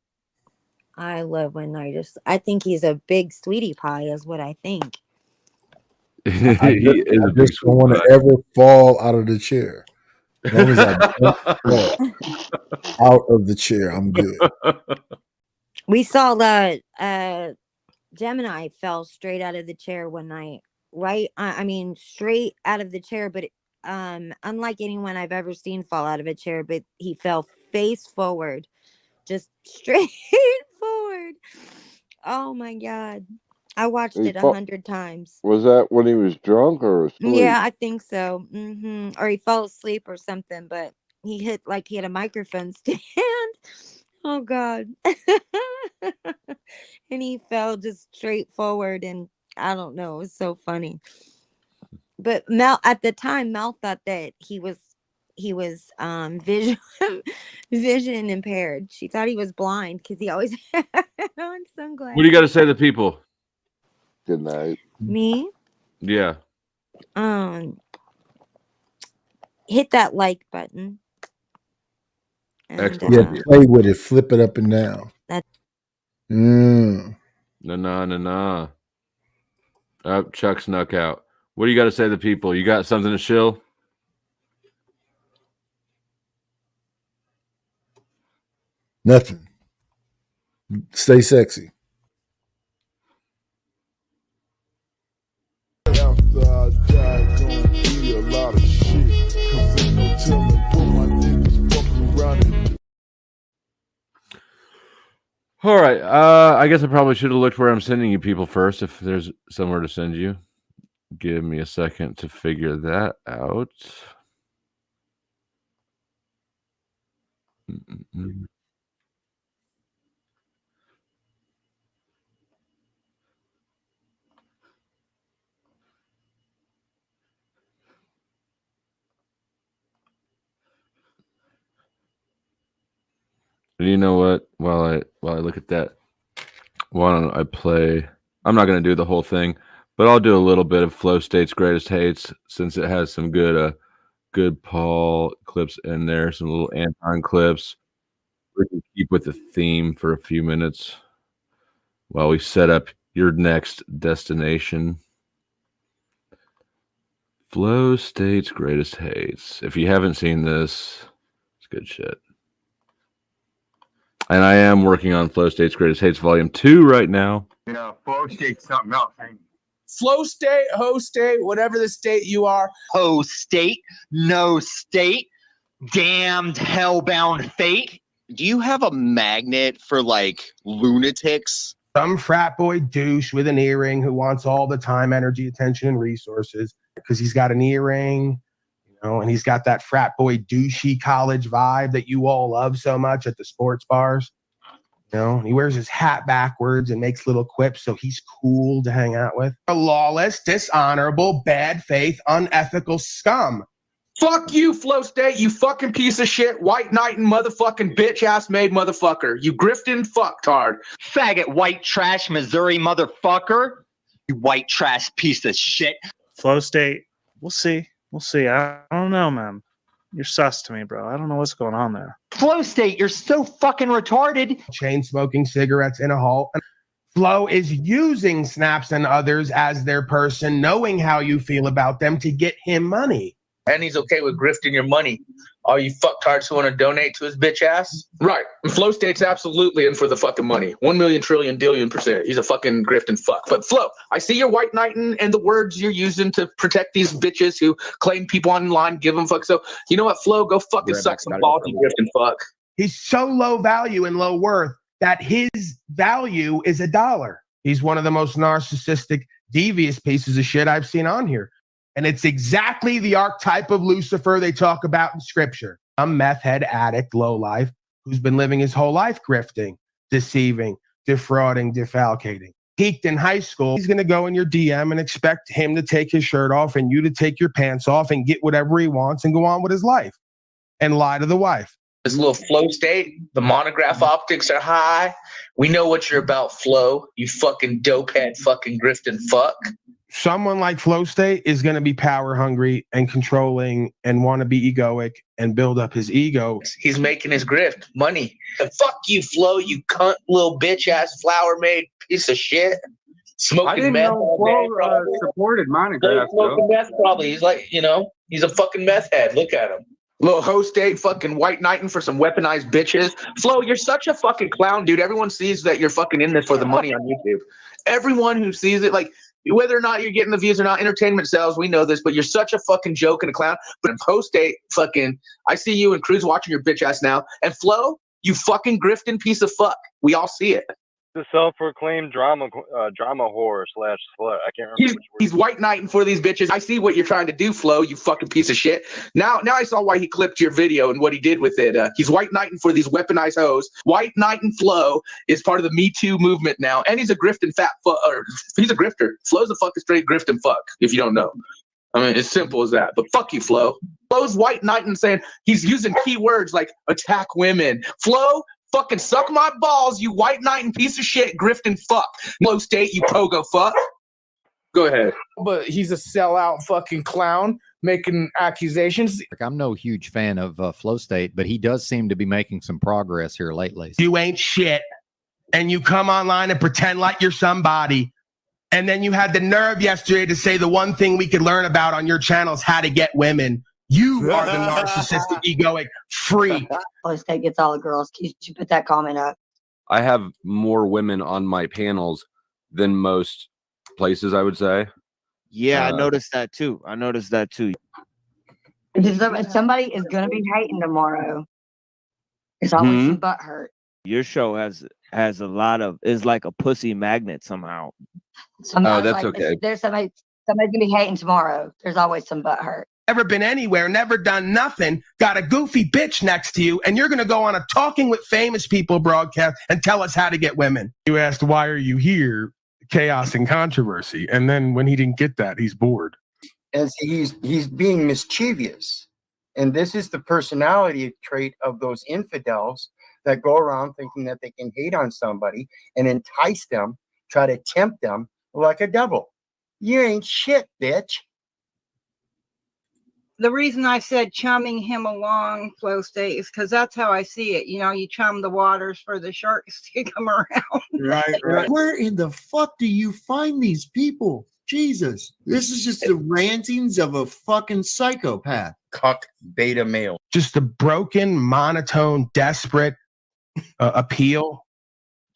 I love when Nightish. I think he's a big sweetie pie, is what I think. I He is a big just don't sweet want pie. to ever fall out of the chair. As long as I don't fall out of the chair, I'm good. We saw that Gemini fell straight out of the chair one night. Right? I mean, straight out of the chair, but unlike anyone I've ever seen fall out of a chair, but he fell face forward, just straight forward. Oh my God. I watched He it fought, 100 times. was that when he was drunk or asleep? Yeah, I think so. Or he fell asleep or something, but he hit like he had a microphone stand. Oh God. And he fell just straight forward, and I don't know, it was so funny. But Mel at the time, Mel thought that he was vision vision impaired. She thought he was blind because he always had on sunglasses. What do you got to say to the people? Good night. Me? Yeah. Hit that like button. And, Excellent. Yeah, play with it, flip it up and down. Nah. Oh, Chuck snuck out. What do you got to say to the people? You got something to shill? Nothing. Stay sexy. After I die, gonna be a lot of shit. 'Cause ain't no telling what my niggas fucking around and All right. I guess I probably should have looked where I'm sending you people first. If there's somewhere to send you, give me a second to figure that out. You know what? While I look at that, why don't I play? I'm not going to do the whole thing, but I'll do a little bit of Flow State's Greatest Hates since it has some good Paul clips in there, some little Anton clips. We can keep with the theme for a few minutes while we set up your next destination. Flow State's Greatest Hates. If you haven't seen this, it's good shit. And I am working on Flow State's Greatest Hates Volume 2 right now. Yeah, Flow State's something else. Flow state, ho state, whatever the state you are. Ho state, no state, damned hellbound fate. Do you have a magnet for like lunatics? Some frat boy douche with an earring who wants all the time, energy, attention, and resources because he's got an earring. And he's got that frat boy douchey college vibe that you all love so much at the sports bars. He wears his hat backwards and makes little quips, so he's cool to hang out with. A lawless, dishonorable, bad faith, unethical scum. Fuck you, Flow State, you fucking piece of shit, white knight and motherfucking bitch ass made motherfucker. You grifting fucktard. Faggot white trash Missouri motherfucker. You white trash piece of shit. Flow State, we'll see. We'll see. I don't know, man. You're sus to me, bro. I don't know what's going on there. Flow State, you're so fucking retarded. Chain smoking cigarettes in a hall. Flo is using Snaps and others as their person, knowing how you feel about them to get him money. And he's okay with grifting your money. All you fucktards who want to donate to his bitch ass? Right. And Flow State's absolutely in for the fucking money. 1 million trillion dillion %. He's a fucking grifting fuck. But Flo, I see your white knighting and the words you're using to protect these bitches who claim people online give them fuck. So you know what, Flo? Go fucking suck some balls, you grifting fuck. He's so low value and low worth that his value is $1. He's one of the most narcissistic, devious pieces of shit I've seen on here. And it's exactly the archetype of Lucifer they talk about in scripture. A meth head addict, lowlife, who's been living his whole life grifting, deceiving, defrauding, defalcating. Peaked in high school, he's going to go in your DM and expect him to take his shirt off and you to take your pants off and get whatever he wants and go on with his life and lie to the wife. This little Flow State, the monograph optics are high. We know what you're about, Flo. You fucking dopehead, fucking grifting fuck. Someone like Flow State is going to be power hungry and controlling and want to be egoic and build up his ego. He's making his grift money. And fuck you, Flo, you cunt little bitch ass flower made piece of shit. Smoking I didn't meth. know Flo supported monograph. Smoking meth, probably. He's like, he's a fucking meth head. Look at him. Little host State fucking white knighting for some weaponized bitches. Flo, you're such a fucking clown, dude. Everyone sees that you're fucking in this for the money on YouTube. Everyone who sees it, like, whether or not you're getting the views or not, entertainment sells. We know this, but you're such a fucking joke and a clown. But in post date, fucking, I see you and Cruz watching your bitch ass now. And Flo, you fucking grifting piece of fuck. We all see it. The self-proclaimed drama whore / slut. I can't remember. He's white knighting for these bitches. I see what you're trying to do, Flo. You fucking piece of shit. Now I saw why he clipped your video and what he did with it. He's white knighting for these weaponized hoes. White knighting Flo is part of the Me Too movement now, and he's a grifting he's a grifter. Flo's a fucking straight grifting fuck. If you don't know, I mean, it's simple as that. But fuck you, Flo. Flo's white knighting, saying he's using keywords like attack women. Flo. Fucking suck my balls, you white knight and piece of shit, grifting fuck. Flow State, you pogo fuck. Go ahead. But he's a sellout fucking clown making accusations. I'm no huge fan of Flow State, but he does seem to be making some progress here lately. You ain't shit. And you come online and pretend like you're somebody. And then you had the nerve yesterday to say the one thing we could learn about on your channel is how to get women. You are the narcissistic, egoic freak. Flow State gets all the girls. You should put that comment up. I have more women on my panels than most places, I would say. Yeah, I noticed that too. Somebody is going to be hating tomorrow. It's always some butt hurt. Your show has a lot of, is like a pussy magnet somehow. That's okay. There's somebody's going to be hating tomorrow. There's always some butt hurt. Never been anywhere, never done nothing, got a goofy bitch next to you, and you're going to go on a Talking with Famous People broadcast and tell us how to get women. You asked, why are you here? Chaos and controversy. And then when he didn't get that, he's bored. As he's being mischievous. And this is the personality trait of those infidels that go around thinking that they can hate on somebody and entice them, try to tempt them like a devil. You ain't shit, bitch. The reason I said chumming him along, Flow State, is because that's how I see it. You chum the waters for the sharks to come around. Right. Where in the fuck do you find these people? Jesus. This is just the rantings of a fucking psychopath. Cuck beta male. Just a broken, monotone, desperate appeal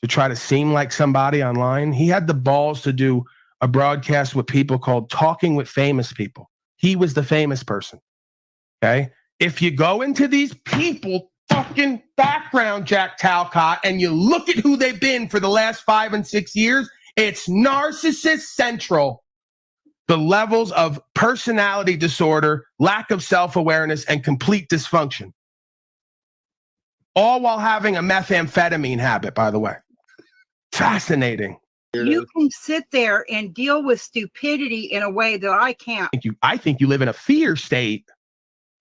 to try to seem like somebody online. He had the balls to do a broadcast with people called Talking with Famous People. He was the famous person. Okay. If you go into these people fucking background, Jack Talcott, and you look at who they've been for the last 5 and 6 years, it's narcissist central. the levels of personality disorder, lack of self-awareness, and complete dysfunction. All while having a methamphetamine habit, by the way. Fascinating. You can sit there and deal with stupidity in a way that I can't. I think you live in a fear state,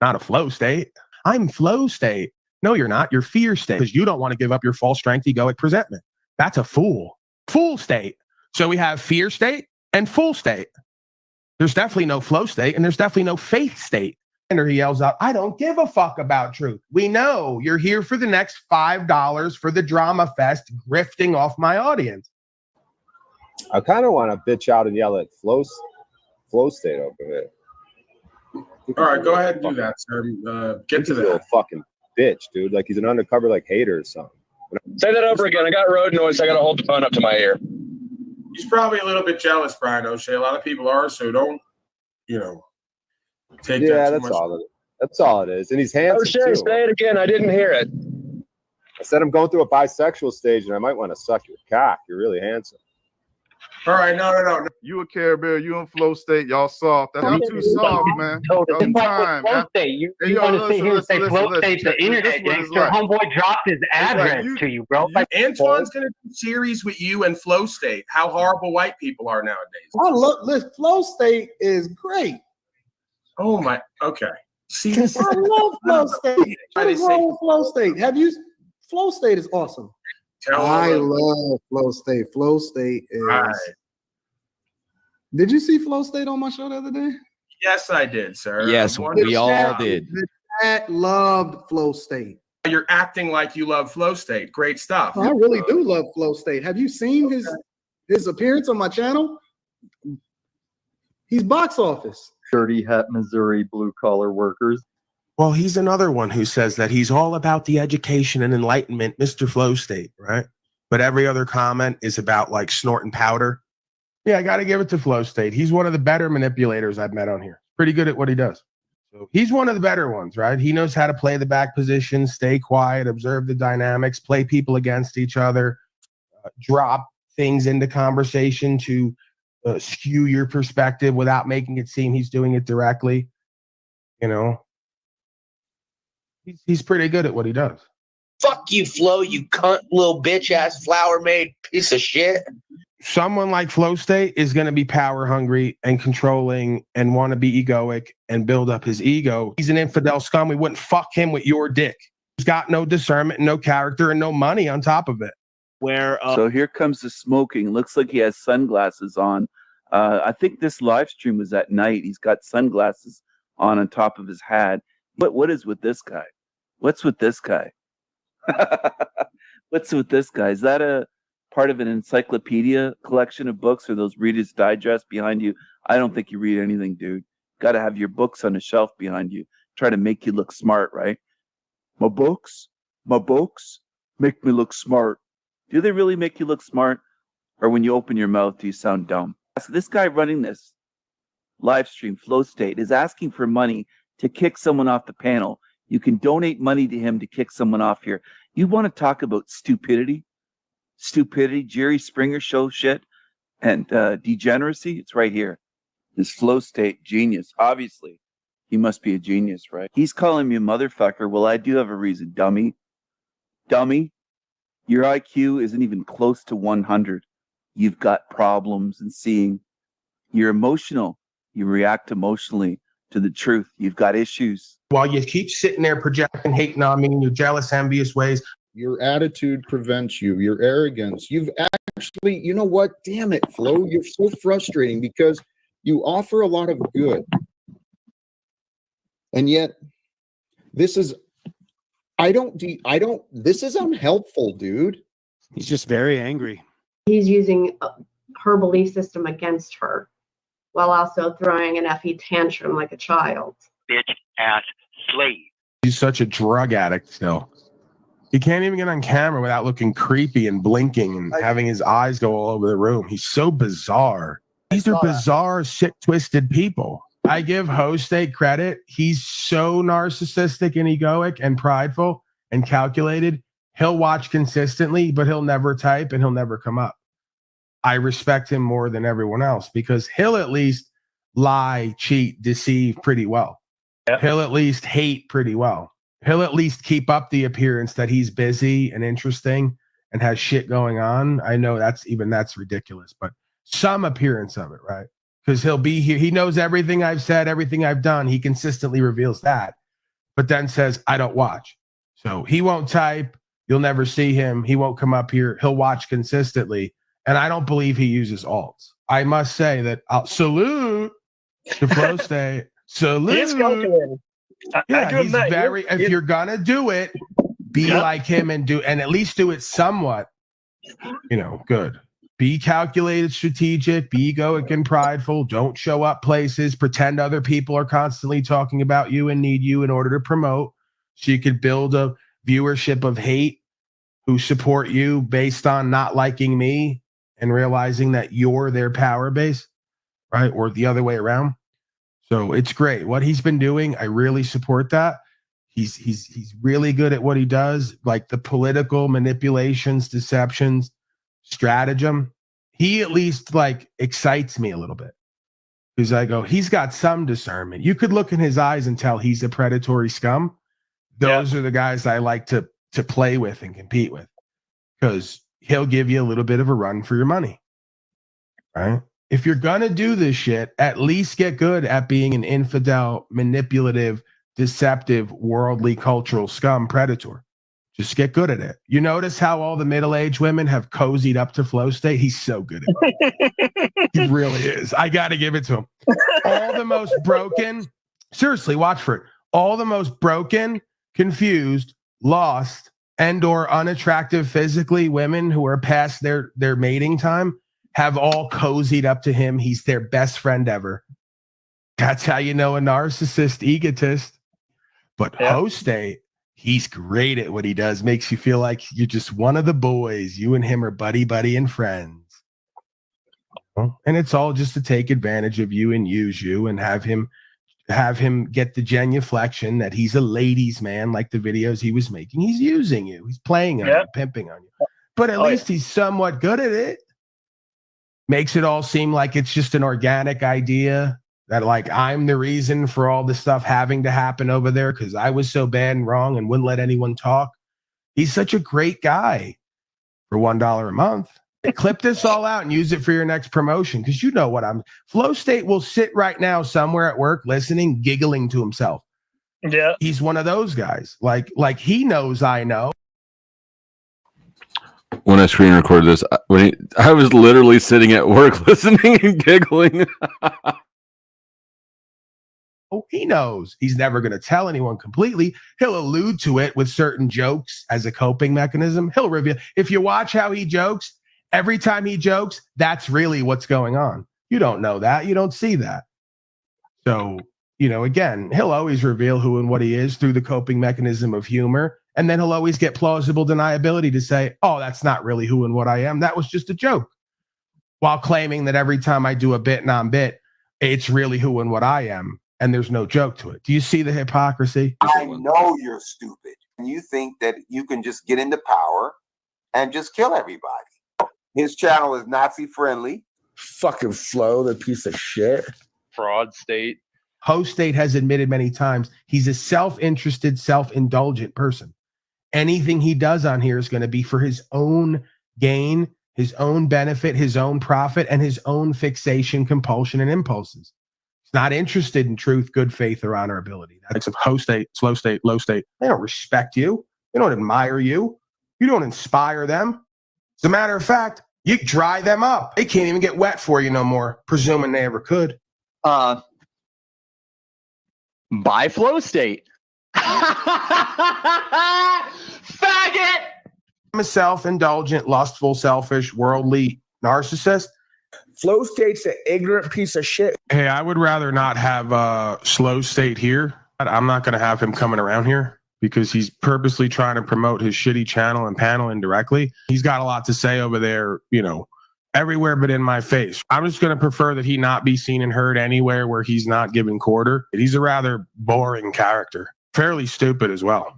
not a flow state. I'm flow state. No, you're not. You're fear state because you don't want to give up your false strength egoic presentment. That's a fool state. So we have fear state and full state. There's definitely no flow state and there's definitely no faith state. And he yells out, I don't give a fuck about truth. We know you're here for the next $5 for the drama fest, grifting off my audience. I kind of want to bitch out and yell at flow state over here. All right, go ahead and do that, sir. Get to that. Fucking bitch, dude. Like he's an undercover like hater or something. Say that over again. I got road noise. I got to hold the phone up to my ear. He's probably a little bit jealous, Brian O'Shea. A lot of people are, so don't, take that too that's much. all it is. That's all it is. And he's handsome O'Shea, too. say it again. I didn't hear it. I said I'm going through a bisexual stage and I might want to suck your cock. You're really handsome. All right, no. You a Care Bear, you in flow state, y'all soft. Y'all too soft, man. Y'all time, man. You want to sit here and say flow state's the internet gangster. Homeboy dropped his address to you, bro. Antoine's going to do a series with you and flow state, how horrible white people are nowadays. I love this. Flow state is great. Oh my, okay. See, I love flow state. What is wrong with flow state? Flow state is awesome. I love flow state. Flow state is. Right. Did you see flow state on my show the other day? Yes, I did, sir. Yes, we all did. The chat loved flow state. You're acting like you love flow state. Great stuff. I really do love flow state. Have you seen his appearance on my channel? He's box office. Dirty hat Missouri blue collar workers. Well, he's another one who says that he's all about the education and enlightenment, Mr. Flow State, right? But every other comment is about like snorting powder. Yeah, I got to give it to Flow State. He's one of the better manipulators I've met on here. Pretty good at what he does. So he's one of the better ones, right? He knows how to play the back position, stay quiet, observe the dynamics, play people against each other, drop things into conversation to skew your perspective without making it seem he's doing it directly. He's pretty good at what he does. Fuck you, Flo, you cunt little bitch ass flower made piece of shit. Someone like Flow State is going to be power hungry and controlling and want to be egoic and build up his ego. He's an infidel scum. We wouldn't fuck him with your dick. He's got no discernment, no character, and no money on top of it. So here comes the smoking. Looks like he has sunglasses on. I think this live stream was at night. He's got sunglasses on top of his hat. But what is with this guy? What's with this guy? What's with this guy? Is that a part of an encyclopedia collection of books or those Reader's Digest behind you? I don't think you read anything, dude. Got to have your books on a shelf behind you. Try to make you look smart, right? My books make me look smart. Do they really make you look smart? Or when you open your mouth, do you sound dumb? So this guy running this live stream, Flow State, is asking for money to kick someone off the panel. You can donate money to him to kick someone off here. You want to talk about stupidity? Stupidity, Jerry Springer show shit, and degeneracy? It's right here. This Flow State genius. Obviously, he must be a genius, right? He's calling me a motherfucker. Well, I do have a reason, dummy. Dummy, your IQ isn't even close to 100. You've got problems in seeing. You're emotional. You react emotionally to the truth. You've got issues. While you keep sitting there projecting, hating on me in your jealous, envious ways. Your attitude prevents you. Your arrogance. You've actually, you know what? Damn it, Flo. You're so frustrating because you offer a lot of good. And yet, this is, this is unhelpful, dude. He's just very angry. He's using her belief system against her while also throwing an effing tantrum like a child. Bitch ass slave. He's such a drug addict still. He can't even get on camera without looking creepy and blinking and having his eyes go all over the room. He's so bizarre. These are bizarre, sick, twisted people. I give Host State credit. He's so narcissistic and egoic and prideful and calculated. He'll watch consistently, but he'll never type and he'll never come up. I respect him more than everyone else because he'll at least lie, cheat, deceive pretty well. Yep. He'll at least hate pretty well. He'll at least keep up the appearance that he's busy and interesting and has shit going on. I know that's ridiculous, but some appearance of it, right? Because he'll be here. He knows everything I've said, everything I've done. He consistently reveals that, but then says, I don't watch. So he won't type. You'll never see him. He won't come up here. He'll watch consistently. And I don't believe he uses alts. I must say that I'll salute to Flow State. Salute. He is calculated. Yeah, he's very. If you're gonna do it, be like him and at least do it somewhat. Good. Be calculated, strategic. Be egoic and prideful. Don't show up places. Pretend other people are constantly talking about you and need you in order to promote. So you could build a viewership of hate who support you based on not liking me and realizing that you're their power base, right? Or the other way around. So it's great. What he's been doing, I really support that. He's really good at what he does, like the political manipulations, deceptions, stratagem. He at least excites me a little bit. Because I go, he's got some discernment. You could look in his eyes and tell he's a predatory scum. Those are the guys I like to play with and compete with. Because he'll give you a little bit of a run for your money. Right? If you're going to do this shit, at least get good at being an infidel, manipulative, deceptive, worldly, cultural scum predator. Just get good at it. You notice how all the middle-aged women have cozied up to Flow State? He's so good at it. He really is. I got to give it to him. All the most broken, seriously, watch for it. All the most broken, confused, lost, and or unattractive physically women who are past their mating time have all cozied up to him. He's their best friend ever. That's how you know a narcissist egotist. But Hostate, he's great at what he does. Makes you feel like you're just one of the boys. You and him are buddy and friends. And it's all just to take advantage of you and use you and have him get the genuflection that he's a ladies' man, like the videos he was making. He's using you. He's playing on you, pimping on you. But at least he's somewhat good at it. Makes it all seem like it's just an organic idea, that I'm the reason for all this stuff having to happen over there because I was so bad and wrong and wouldn't let anyone talk. He's such a great guy for $1 a month. Clip this all out and use it for your next promotion because you know what Flow State will sit right now somewhere at work listening, giggling to himself. Yeah. He's one of those guys. Like he knows I know. When I screen recorded this, I was literally sitting at work listening and giggling. Oh, he knows. He's never going to tell anyone completely. He'll allude to it with certain jokes as a coping mechanism. He'll reveal. If you watch how he jokes, every time he jokes, that's really what's going on. You don't know that. You don't see that. So, again, he'll always reveal who and what he is through the coping mechanism of humor. And then he'll always get plausible deniability to say, oh, that's not really who and what I am. That was just a joke. While claiming that every time I do a bit non-bit, it's really who and what I am. And there's no joke to it. Do you see the hypocrisy? I know you're stupid. And you think that you can just get into power and just kill everybody. His channel is Nazi friendly. Fucking Flow, the piece of shit. Fraud state. Hostate has admitted many times he's a self-interested, self-indulgent person. Anything he does on here is going to be for his own gain, his own benefit, his own profit, and his own fixation, compulsion, and impulses. He's not interested in truth, good faith, or honorability. That's of Hostate, Slow State, Low State. They don't respect you. They don't admire you. You don't inspire them. As a matter of fact, you dry them up. They can't even get wet for you no more, presuming they ever could. By Flow State. Faggot! I'm a self-indulgent, lustful, selfish, worldly narcissist. Flow State's an ignorant piece of shit. Hey, I would rather not have Slow State here. I'm not going to have him coming around here because he's purposely trying to promote his shitty channel and panel indirectly. He's got a lot to say over there, everywhere but in my face. I'm just going to prefer that he not be seen and heard anywhere where he's not giving quarter. He's a rather boring character. Fairly stupid as well.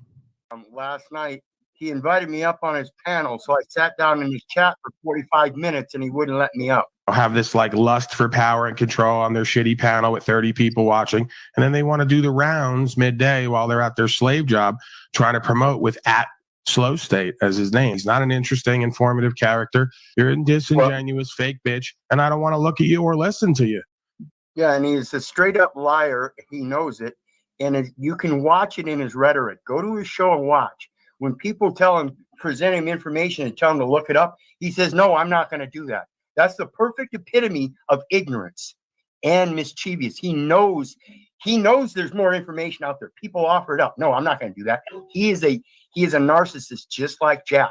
Last night, he invited me up on his panel, so I sat down in his chat for 45 minutes and he wouldn't let me up. have this like lust for power and control on their shitty panel with 30 people watching. And then they want to do the rounds midday while they're at their slave job trying to promote with at Slow State as his name. He's not an interesting, informative character. You're a disingenuous fake bitch, and I don't want to look at you or listen to you. Yeah, and he's a straight up liar. He knows it. And you can watch it in his rhetoric. Go to his show and watch. When people tell him, present him information and tell him to look it up, he says, no, I'm not going to do that. That's the perfect epitome of ignorance and mischievous. He knows there's more information out there. People offer it up. No, I'm not going to do that. He is a narcissist just like Jack.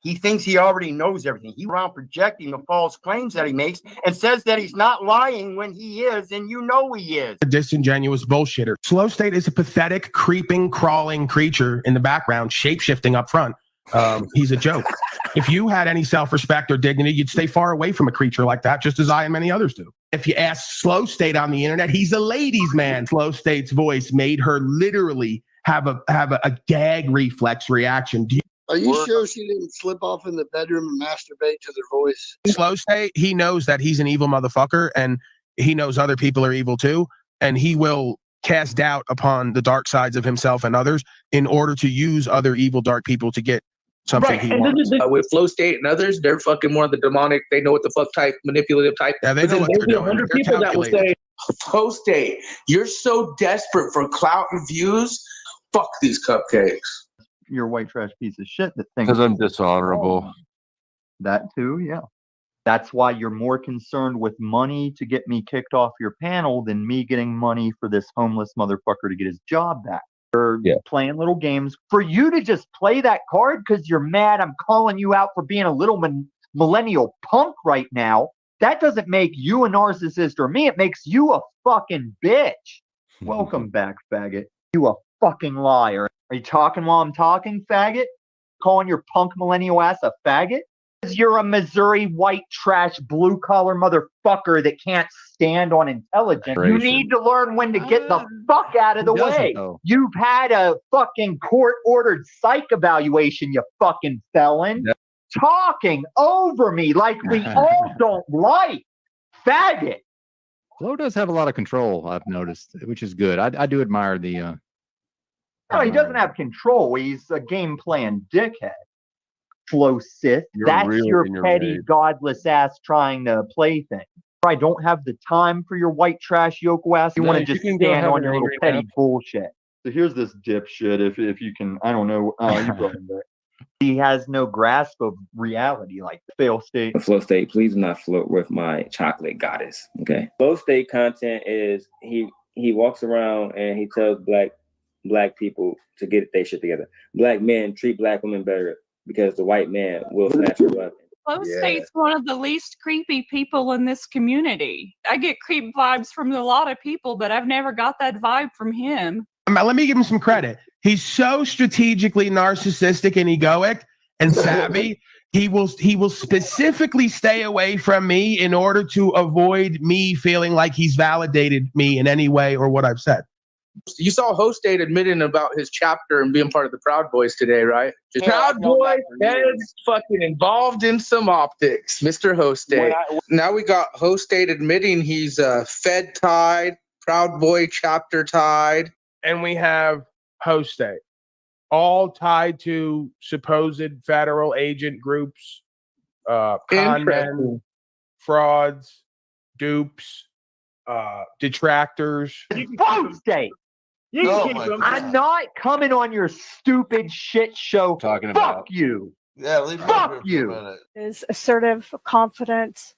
He thinks he already knows everything. He's around projecting the false claims that he makes and says that he's not lying when he is, and you know he is. A disingenuous bullshitter. Slow State is a pathetic, creeping, crawling creature in the background, shape-shifting up front. He's a joke. If you had any self-respect or dignity, you'd stay far away from a creature like that, just as I and many others do. If you ask Slow State on the internet, he's a ladies' man. Slow State's voice made her literally have a gag reflex reaction. Are you sure she didn't slip off in the bedroom and masturbate to their voice? Slow State, he knows that he's an evil motherfucker, and he knows other people are evil too, and he will cast doubt upon the dark sides of himself and others in order to use other evil, dark people to get something he wants. With Flow State and others, they're fucking more of the demonic, they know what the fuck type, manipulative type. Yeah, they know what they're doing. 100 people that will say, Flow State, you're so desperate for clout and views, fuck these cupcakes. You're a white trash piece of shit that thinks Because I'm dishonorable. that too, yeah. That's why you're more concerned with money to get me kicked off your panel than me getting money for this homeless motherfucker to get his job back. You're playing little games. For you to just play that card because you're mad I'm calling you out for being a little millennial punk right now, that doesn't make you a narcissist or me. It makes you a fucking bitch. Welcome back, faggot. You a fucking liar. Are you talking while I'm talking, faggot? Calling your punk millennial ass a faggot? You're a Missouri white trash blue collar motherfucker that can't stand on intelligence. You need to learn when to get the fuck out of the way. You've had a fucking court ordered psych evaluation, you fucking felon. Yep. Talking over me like we all don't like. Faggot. Flo does have a lot of control, I've noticed, which is good. I do admire the No, he doesn't have control. He's a game plan dickhead. Flo Sith. That's really your petty, godless ass trying to play thing. I don't have the time for your white trash Yoko ass. You want to just stand on your little petty bullshit. So here's this dipshit. If you can, I don't know. You brought him back. He has no grasp of reality, like Fail State. Flow State, please do not flirt with my chocolate goddess. Okay. Flow State content is he walks around and he tells black people to get their shit together. Black men treat black women better because the white man will snatch her weapon. Flow State's one of the least creepy people in this community. I get creep vibes from a lot of people, but I've never got that vibe from him. Let me give him some credit. He's so strategically narcissistic and egoic and savvy. He will specifically stay away from me in order to avoid me feeling like he's validated me in any way or what I've said. You saw Host State admitting about his chapter and being part of the Proud Boys today, right? Proud Boy is fucking involved in some optics, Mr. Host State. Now we got Host State admitting he's Fed tied, Proud Boy chapter tied. And we have Host State, all tied to supposed federal agent groups, con men, frauds, dupes, detractors. Host State. I'm not coming on your stupid shit show. Fuck you. Yeah, leave fuck you. Is assertive, confident.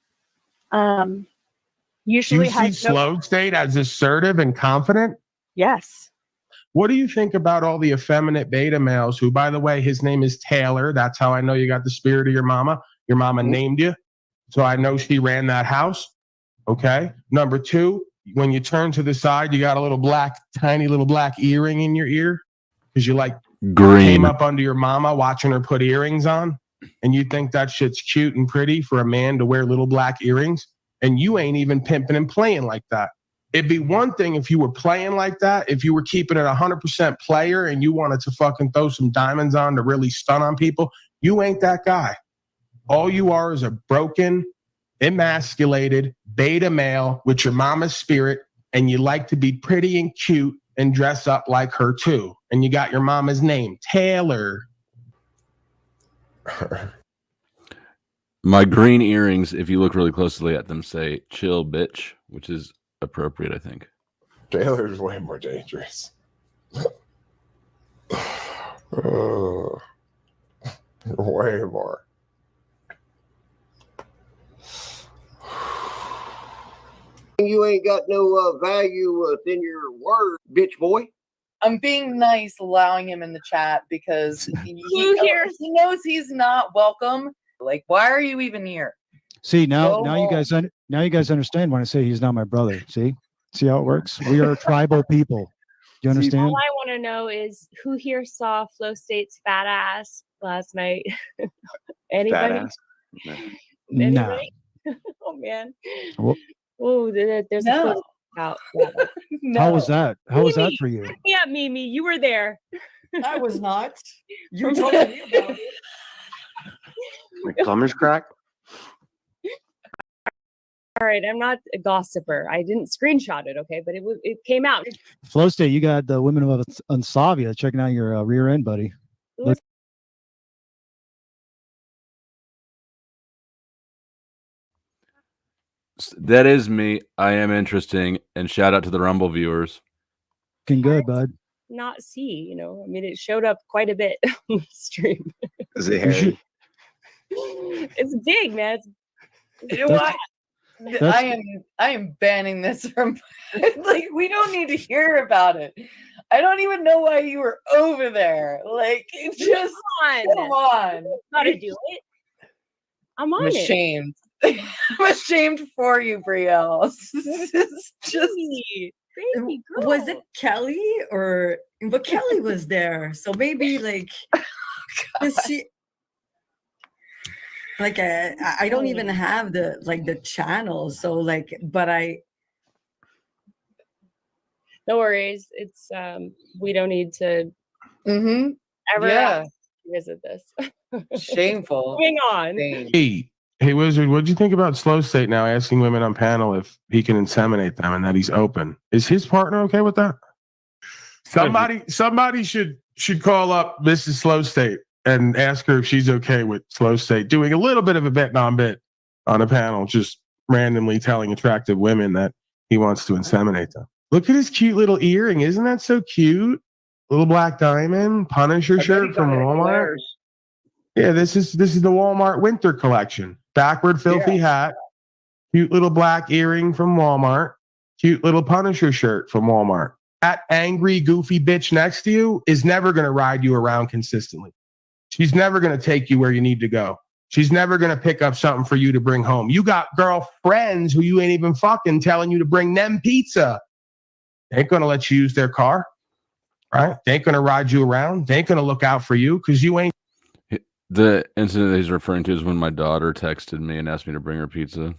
Usually you see Slow State as assertive and confident? Yes. What do you think about all the effeminate beta males who, by the way, his name is Taylor. That's how I know you got the spirit of your mama. Your mama named you. So I know she ran that house. Okay. Number two, when you turn to the side, you got a little tiny little black earring in your ear because you like came up under your mama watching her put earrings on. And you think that shit's cute and pretty for a man to wear little black earrings. And you ain't even pimping and playing like that. It'd be one thing if you were playing like that, if you were keeping it 100% player and you wanted to fucking throw some diamonds on to really stun on people. You ain't that guy. All you are is a broken, emasculated beta male with your mama's spirit, and you like to be pretty and cute and dress up like her too. And you got your mama's name, Taylor. My green earrings, if you look really closely at them, say "chill, bitch," which is appropriate, I think. Taylor's way more dangerous. Way more. You ain't got no value within your word, bitch boy. I'm being nice, allowing him in the chat because he knows he's not welcome. Like, why are you even here? See, now Go you home. guys understand when I say he's not my brother. See how it works? We are tribal people. Do you understand? All I want to know is who here saw Flow State's fat ass last night? Anybody? Fat ass? No. Oh man. Well, Oh, there's a photo out. How was that? How was that Mimi, for you? Yeah, Mimi, you were there. I was not. You told me about it. Like plumber's crack? All right, I'm not a gossiper. I didn't screenshot it, okay, but it came out. Flow State, you got the women of Unsavia checking out your rear end, buddy. Look. That is me. I am interesting. And shout out to the Rumble viewers. Looking good, bud. Not see, I mean, it showed up quite a bit on the stream. Is it hairy? It's big, man. You know what? I am banning this from like we don't need to hear about it. I don't even know why you were over there. Like just come on. Gotta do it. I'm on it. Ashamed. I'm ashamed for you, Brielle. Just baby girl. Was it Kelly but Kelly was there, so maybe like she like I don't even have the channel, so like, but no worries. It's we don't need to ever visit this. Shameful. Moving on. Hey, Wizard, what'd you think about Slow State now asking women on panel if he can inseminate them and that he's open? Is his partner okay with that? Somebody should call up Mrs. Slow State and ask her if she's okay with Slow State doing a little bit of a bit non-bit on a panel, just randomly telling attractive women that he wants to inseminate them. Look at his cute little earring. Isn't that so cute? Little black diamond, Punisher shirt from Walmart. Yeah, this is the Walmart winter collection. Backward filthy hat, cute little black earring from Walmart, cute little Punisher shirt from Walmart. That angry, goofy bitch next to you is never going to ride you around consistently. She's never going to take you where you need to go. She's never going to pick up something for you to bring home. You got girlfriends who you ain't even fucking telling you to bring them pizza. They ain't going to let you use their car, right? They ain't going to ride you around. They ain't going to look out for you because you ain't. The incident that he's referring to is when my daughter texted me and asked me to bring her pizza.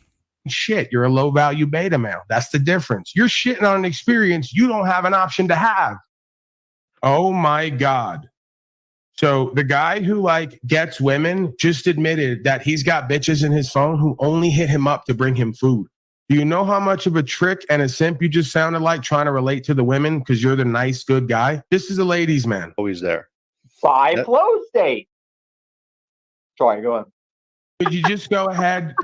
Shit, you're a low value beta male. That's the difference. You're shitting on an experience you don't have an option to have. Oh my God. So the guy who gets women just admitted that he's got bitches in his phone who only hit him up to bring him food. Do you know how much of a trick and a simp you just sounded like trying to relate to the women because you're the nice, good guy? This is a ladies' man. Always there. By Flow State. Sorry, go on. Could you just go ahead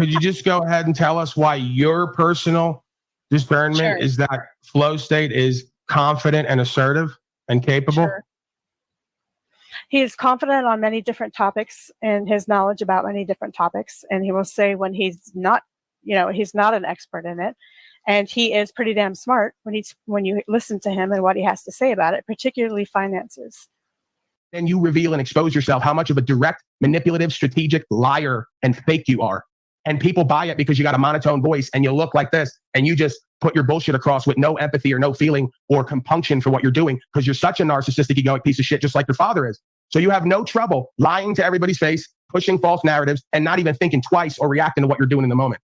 and tell us why your personal discernment is that Flow State is confident and assertive and capable? Sure. He is confident on many different topics and his knowledge about many different topics. And he will say when he's not, he's not an expert in it. And he is pretty damn smart when you listen to him and what he has to say about it, particularly finances. Then you reveal and expose yourself how much of a direct, manipulative, strategic liar and fake you are. And people buy it because you got a monotone voice and you look like this and you just put your bullshit across with no empathy or no feeling or compunction for what you're doing because you're such a narcissistic, egoic piece of shit, just like your father is. So you have no trouble lying to everybody's face, pushing false narratives, and not even thinking twice or reacting to what you're doing in the moment.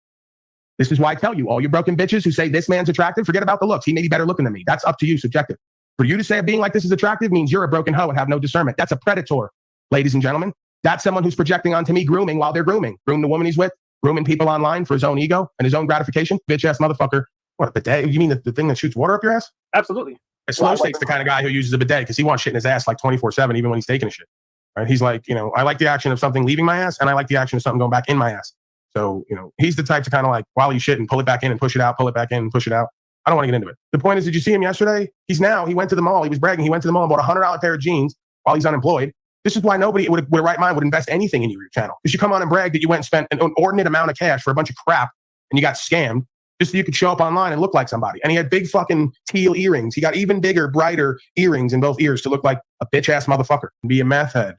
This is why I tell you, all you broken bitches who say this man's attractive, forget about the looks. He may be better looking than me. That's up to you, subjective. For you to say a being like this is attractive means you're a broken hoe and have no discernment. That's a predator, ladies and gentlemen. That's someone who's projecting onto me grooming while they're grooming. Groom the woman he's with, grooming people online for his own ego and his own gratification? Bitch ass motherfucker. What, a bidet? You mean the thing that shoots water up your ass? Absolutely. Slow State's the kind of guy who uses a bidet because he wants shit in his ass like 24/7, even when he's taking a shit. Right? He's like, I like the action of something leaving my ass, and I like the action of something going back in my ass. So, he's the type to kind of like, while you shit and pull it back in and push it out, pull it back in and push it out. I don't want to get into it. The point is, did you see him yesterday? He went to the mall. He was bragging. He went to the mall and bought a $100 pair of jeans while he's unemployed. This is why nobody with a right mind would invest anything in your channel. Because you come on and brag that you went and spent an inordinate amount of cash for a bunch of crap and you got scammed just so you could show up online and look like somebody. And he had big fucking teal earrings. He got even bigger, brighter earrings in both ears to look like a bitch ass motherfucker and be a meth head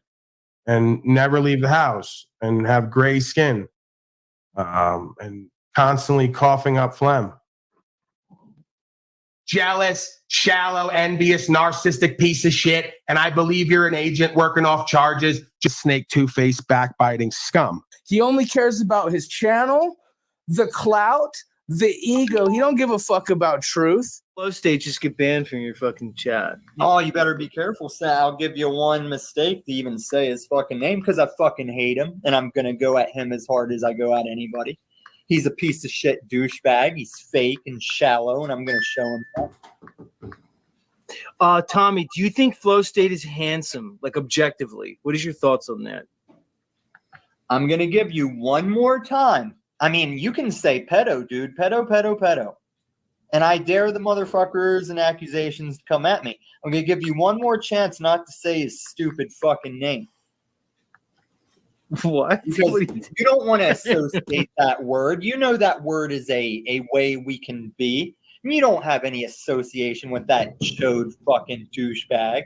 and never leave the house and have gray skin and constantly coughing up phlegm. Jealous, shallow, envious, narcissistic piece of shit. And I believe you're an agent working off charges. Just snake, two-faced, backbiting scum. He only cares about his channel, the clout, the ego. He don't give a fuck about truth. Flow State, just get banned from your fucking chat. Oh, you better be careful, Sal. I'll give you one mistake to even say his fucking name because I fucking hate him. And I'm going to go at him as hard as I go at anybody. He's a piece of shit douchebag. He's fake and shallow, and I'm going to show him that. Tommy, do you think Flow State is handsome, like objectively? What is your thoughts on that? I'm going to give you one more time. I mean, you can say pedo, dude. Pedo. And I dare the motherfuckers and accusations to come at me. I'm going to give you one more chance not to say his stupid fucking name. What? Because you don't want to associate that word. You know that word is a way we can be. You don't have any association with that chode fucking douchebag.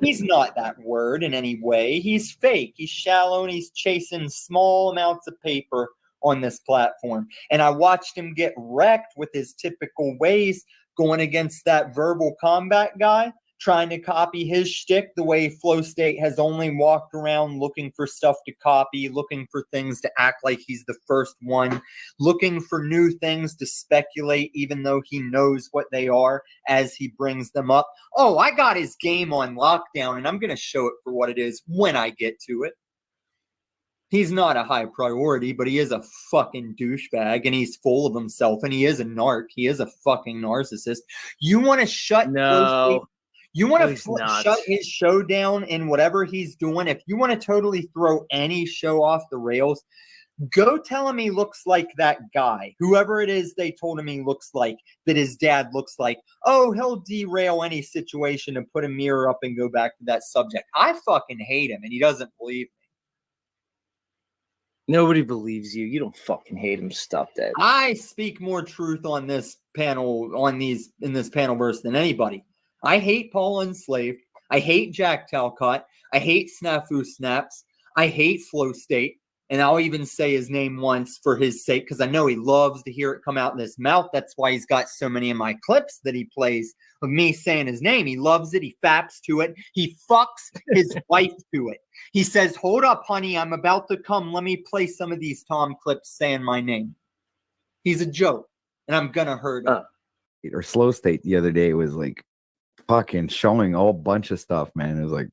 He's not that word in any way. He's fake. He's shallow and he's chasing small amounts of paper on this platform. And I watched him get wrecked with his typical ways going against that verbal combat guy, trying to copy his shtick the way Flow State has only walked around looking for stuff to copy, looking for things to act like he's the first one, looking for new things to speculate even though he knows what they are as he brings them up. Oh, I got his game on lockdown and I'm going to show it for what it is when I get to it. He's not a high priority, but he is a fucking douchebag and he's full of himself and he is a narc. He is a fucking narcissist. You want to shut Flow State? You want to shut his show down in whatever he's doing? If you want to totally throw any show off the rails, go tell him he looks like that guy. Whoever it is they told him he looks like, that his dad looks like. Oh, he'll derail any situation and put a mirror up and go back to that subject. I fucking hate him and he doesn't believe me. Nobody believes you. You don't fucking hate him. Stop that. I speak more truth on this panel, in this panel verse than anybody. I hate Paul Enslaved. I hate Jack Talcott. I hate Snafu Snaps. I hate Flow State. And I'll even say his name once for his sake because I know he loves to hear it come out in his mouth. That's why he's got so many of my clips that he plays of me saying his name. He loves it. He faps to it. He fucks his wife to it. He says, hold up, honey. I'm about to come. Let me play some of these Tom clips saying my name. He's a joke. And I'm going to hurt him. Or Slow State the other day was like fucking showing a whole bunch of stuff, man. It was like,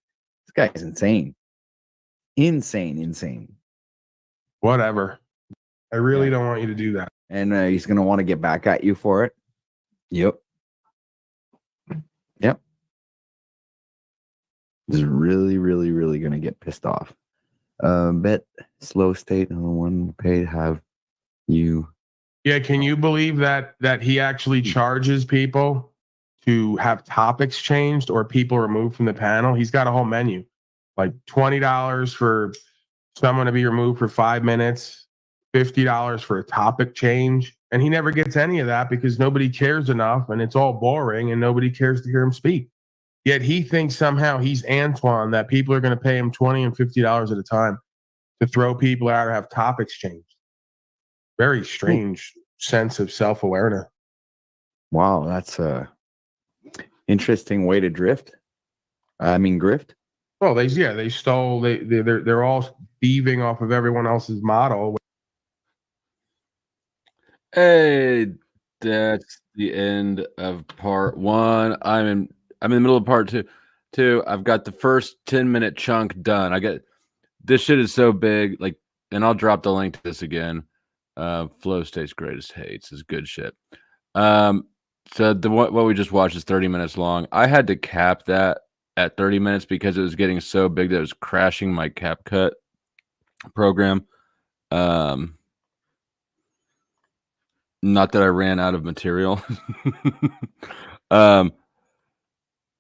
this guy's insane. Insane. Whatever. I really don't want you to do that. And he's going to want to get back at you for it. Yep. He's really going to get pissed off. Bet Slow State on one paid have you. Yeah, can you believe that he actually charges people to have topics changed or people removed from the panel? He's got a whole menu. Like $20 for someone to be removed for 5 minutes, $50 for a topic change. And he never gets any of that because nobody cares enough and it's all boring and nobody cares to hear him speak. Yet he thinks somehow he's Antoine, that people are going to pay him $20 and $50 at a time to throw people out or have topics changed. Very strange sense of self-awareness. Wow, that's a interesting way to grift. Well, they stole. They're all thieving off of everyone else's model. Hey, that's the end of part 1. I'm in the middle of part 2. I've got the first 10-minute chunk done. This shit is so big, like, and I'll drop the link to this again. Flow State's Greatest Hates is good shit. So what we just watched is 30 minutes long. I had to cap that at 30 minutes because it was getting so big that it was crashing my CapCut program. Not that I ran out of material.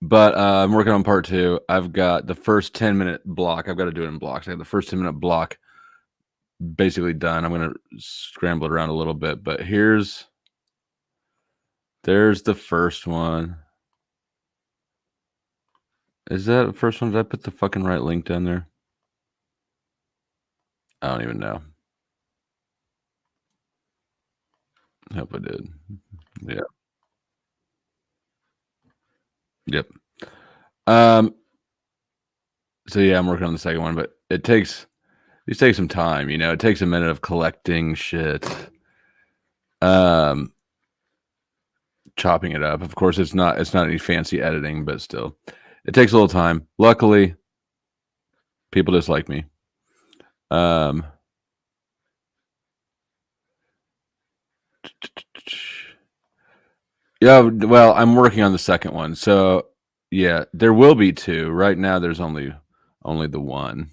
But I'm working on part 2. I've got the first 10-minute block. I've got to do it in blocks. I got the first 10-minute block basically done. I'm going to scramble it around a little bit, but there's the first one. Is that the first one? Did I put the fucking right link down there? I don't even know. I hope I did. Yeah. Yep. So yeah, I'm working on the second one, but it takes some time, you know. It takes a minute of collecting shit. Chopping it up. Of course, it's not any fancy editing, but still. It takes a little time. Luckily, people dislike me. Yeah, well, I'm working on the second one. So, yeah, there will be 2. Right now there's only the one.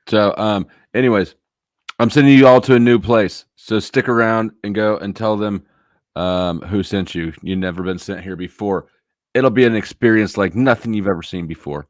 So, anyways, I'm sending you all to a new place. So stick around and go and tell them who sent you. You've never been sent here before. It'll be an experience like nothing you've ever seen before.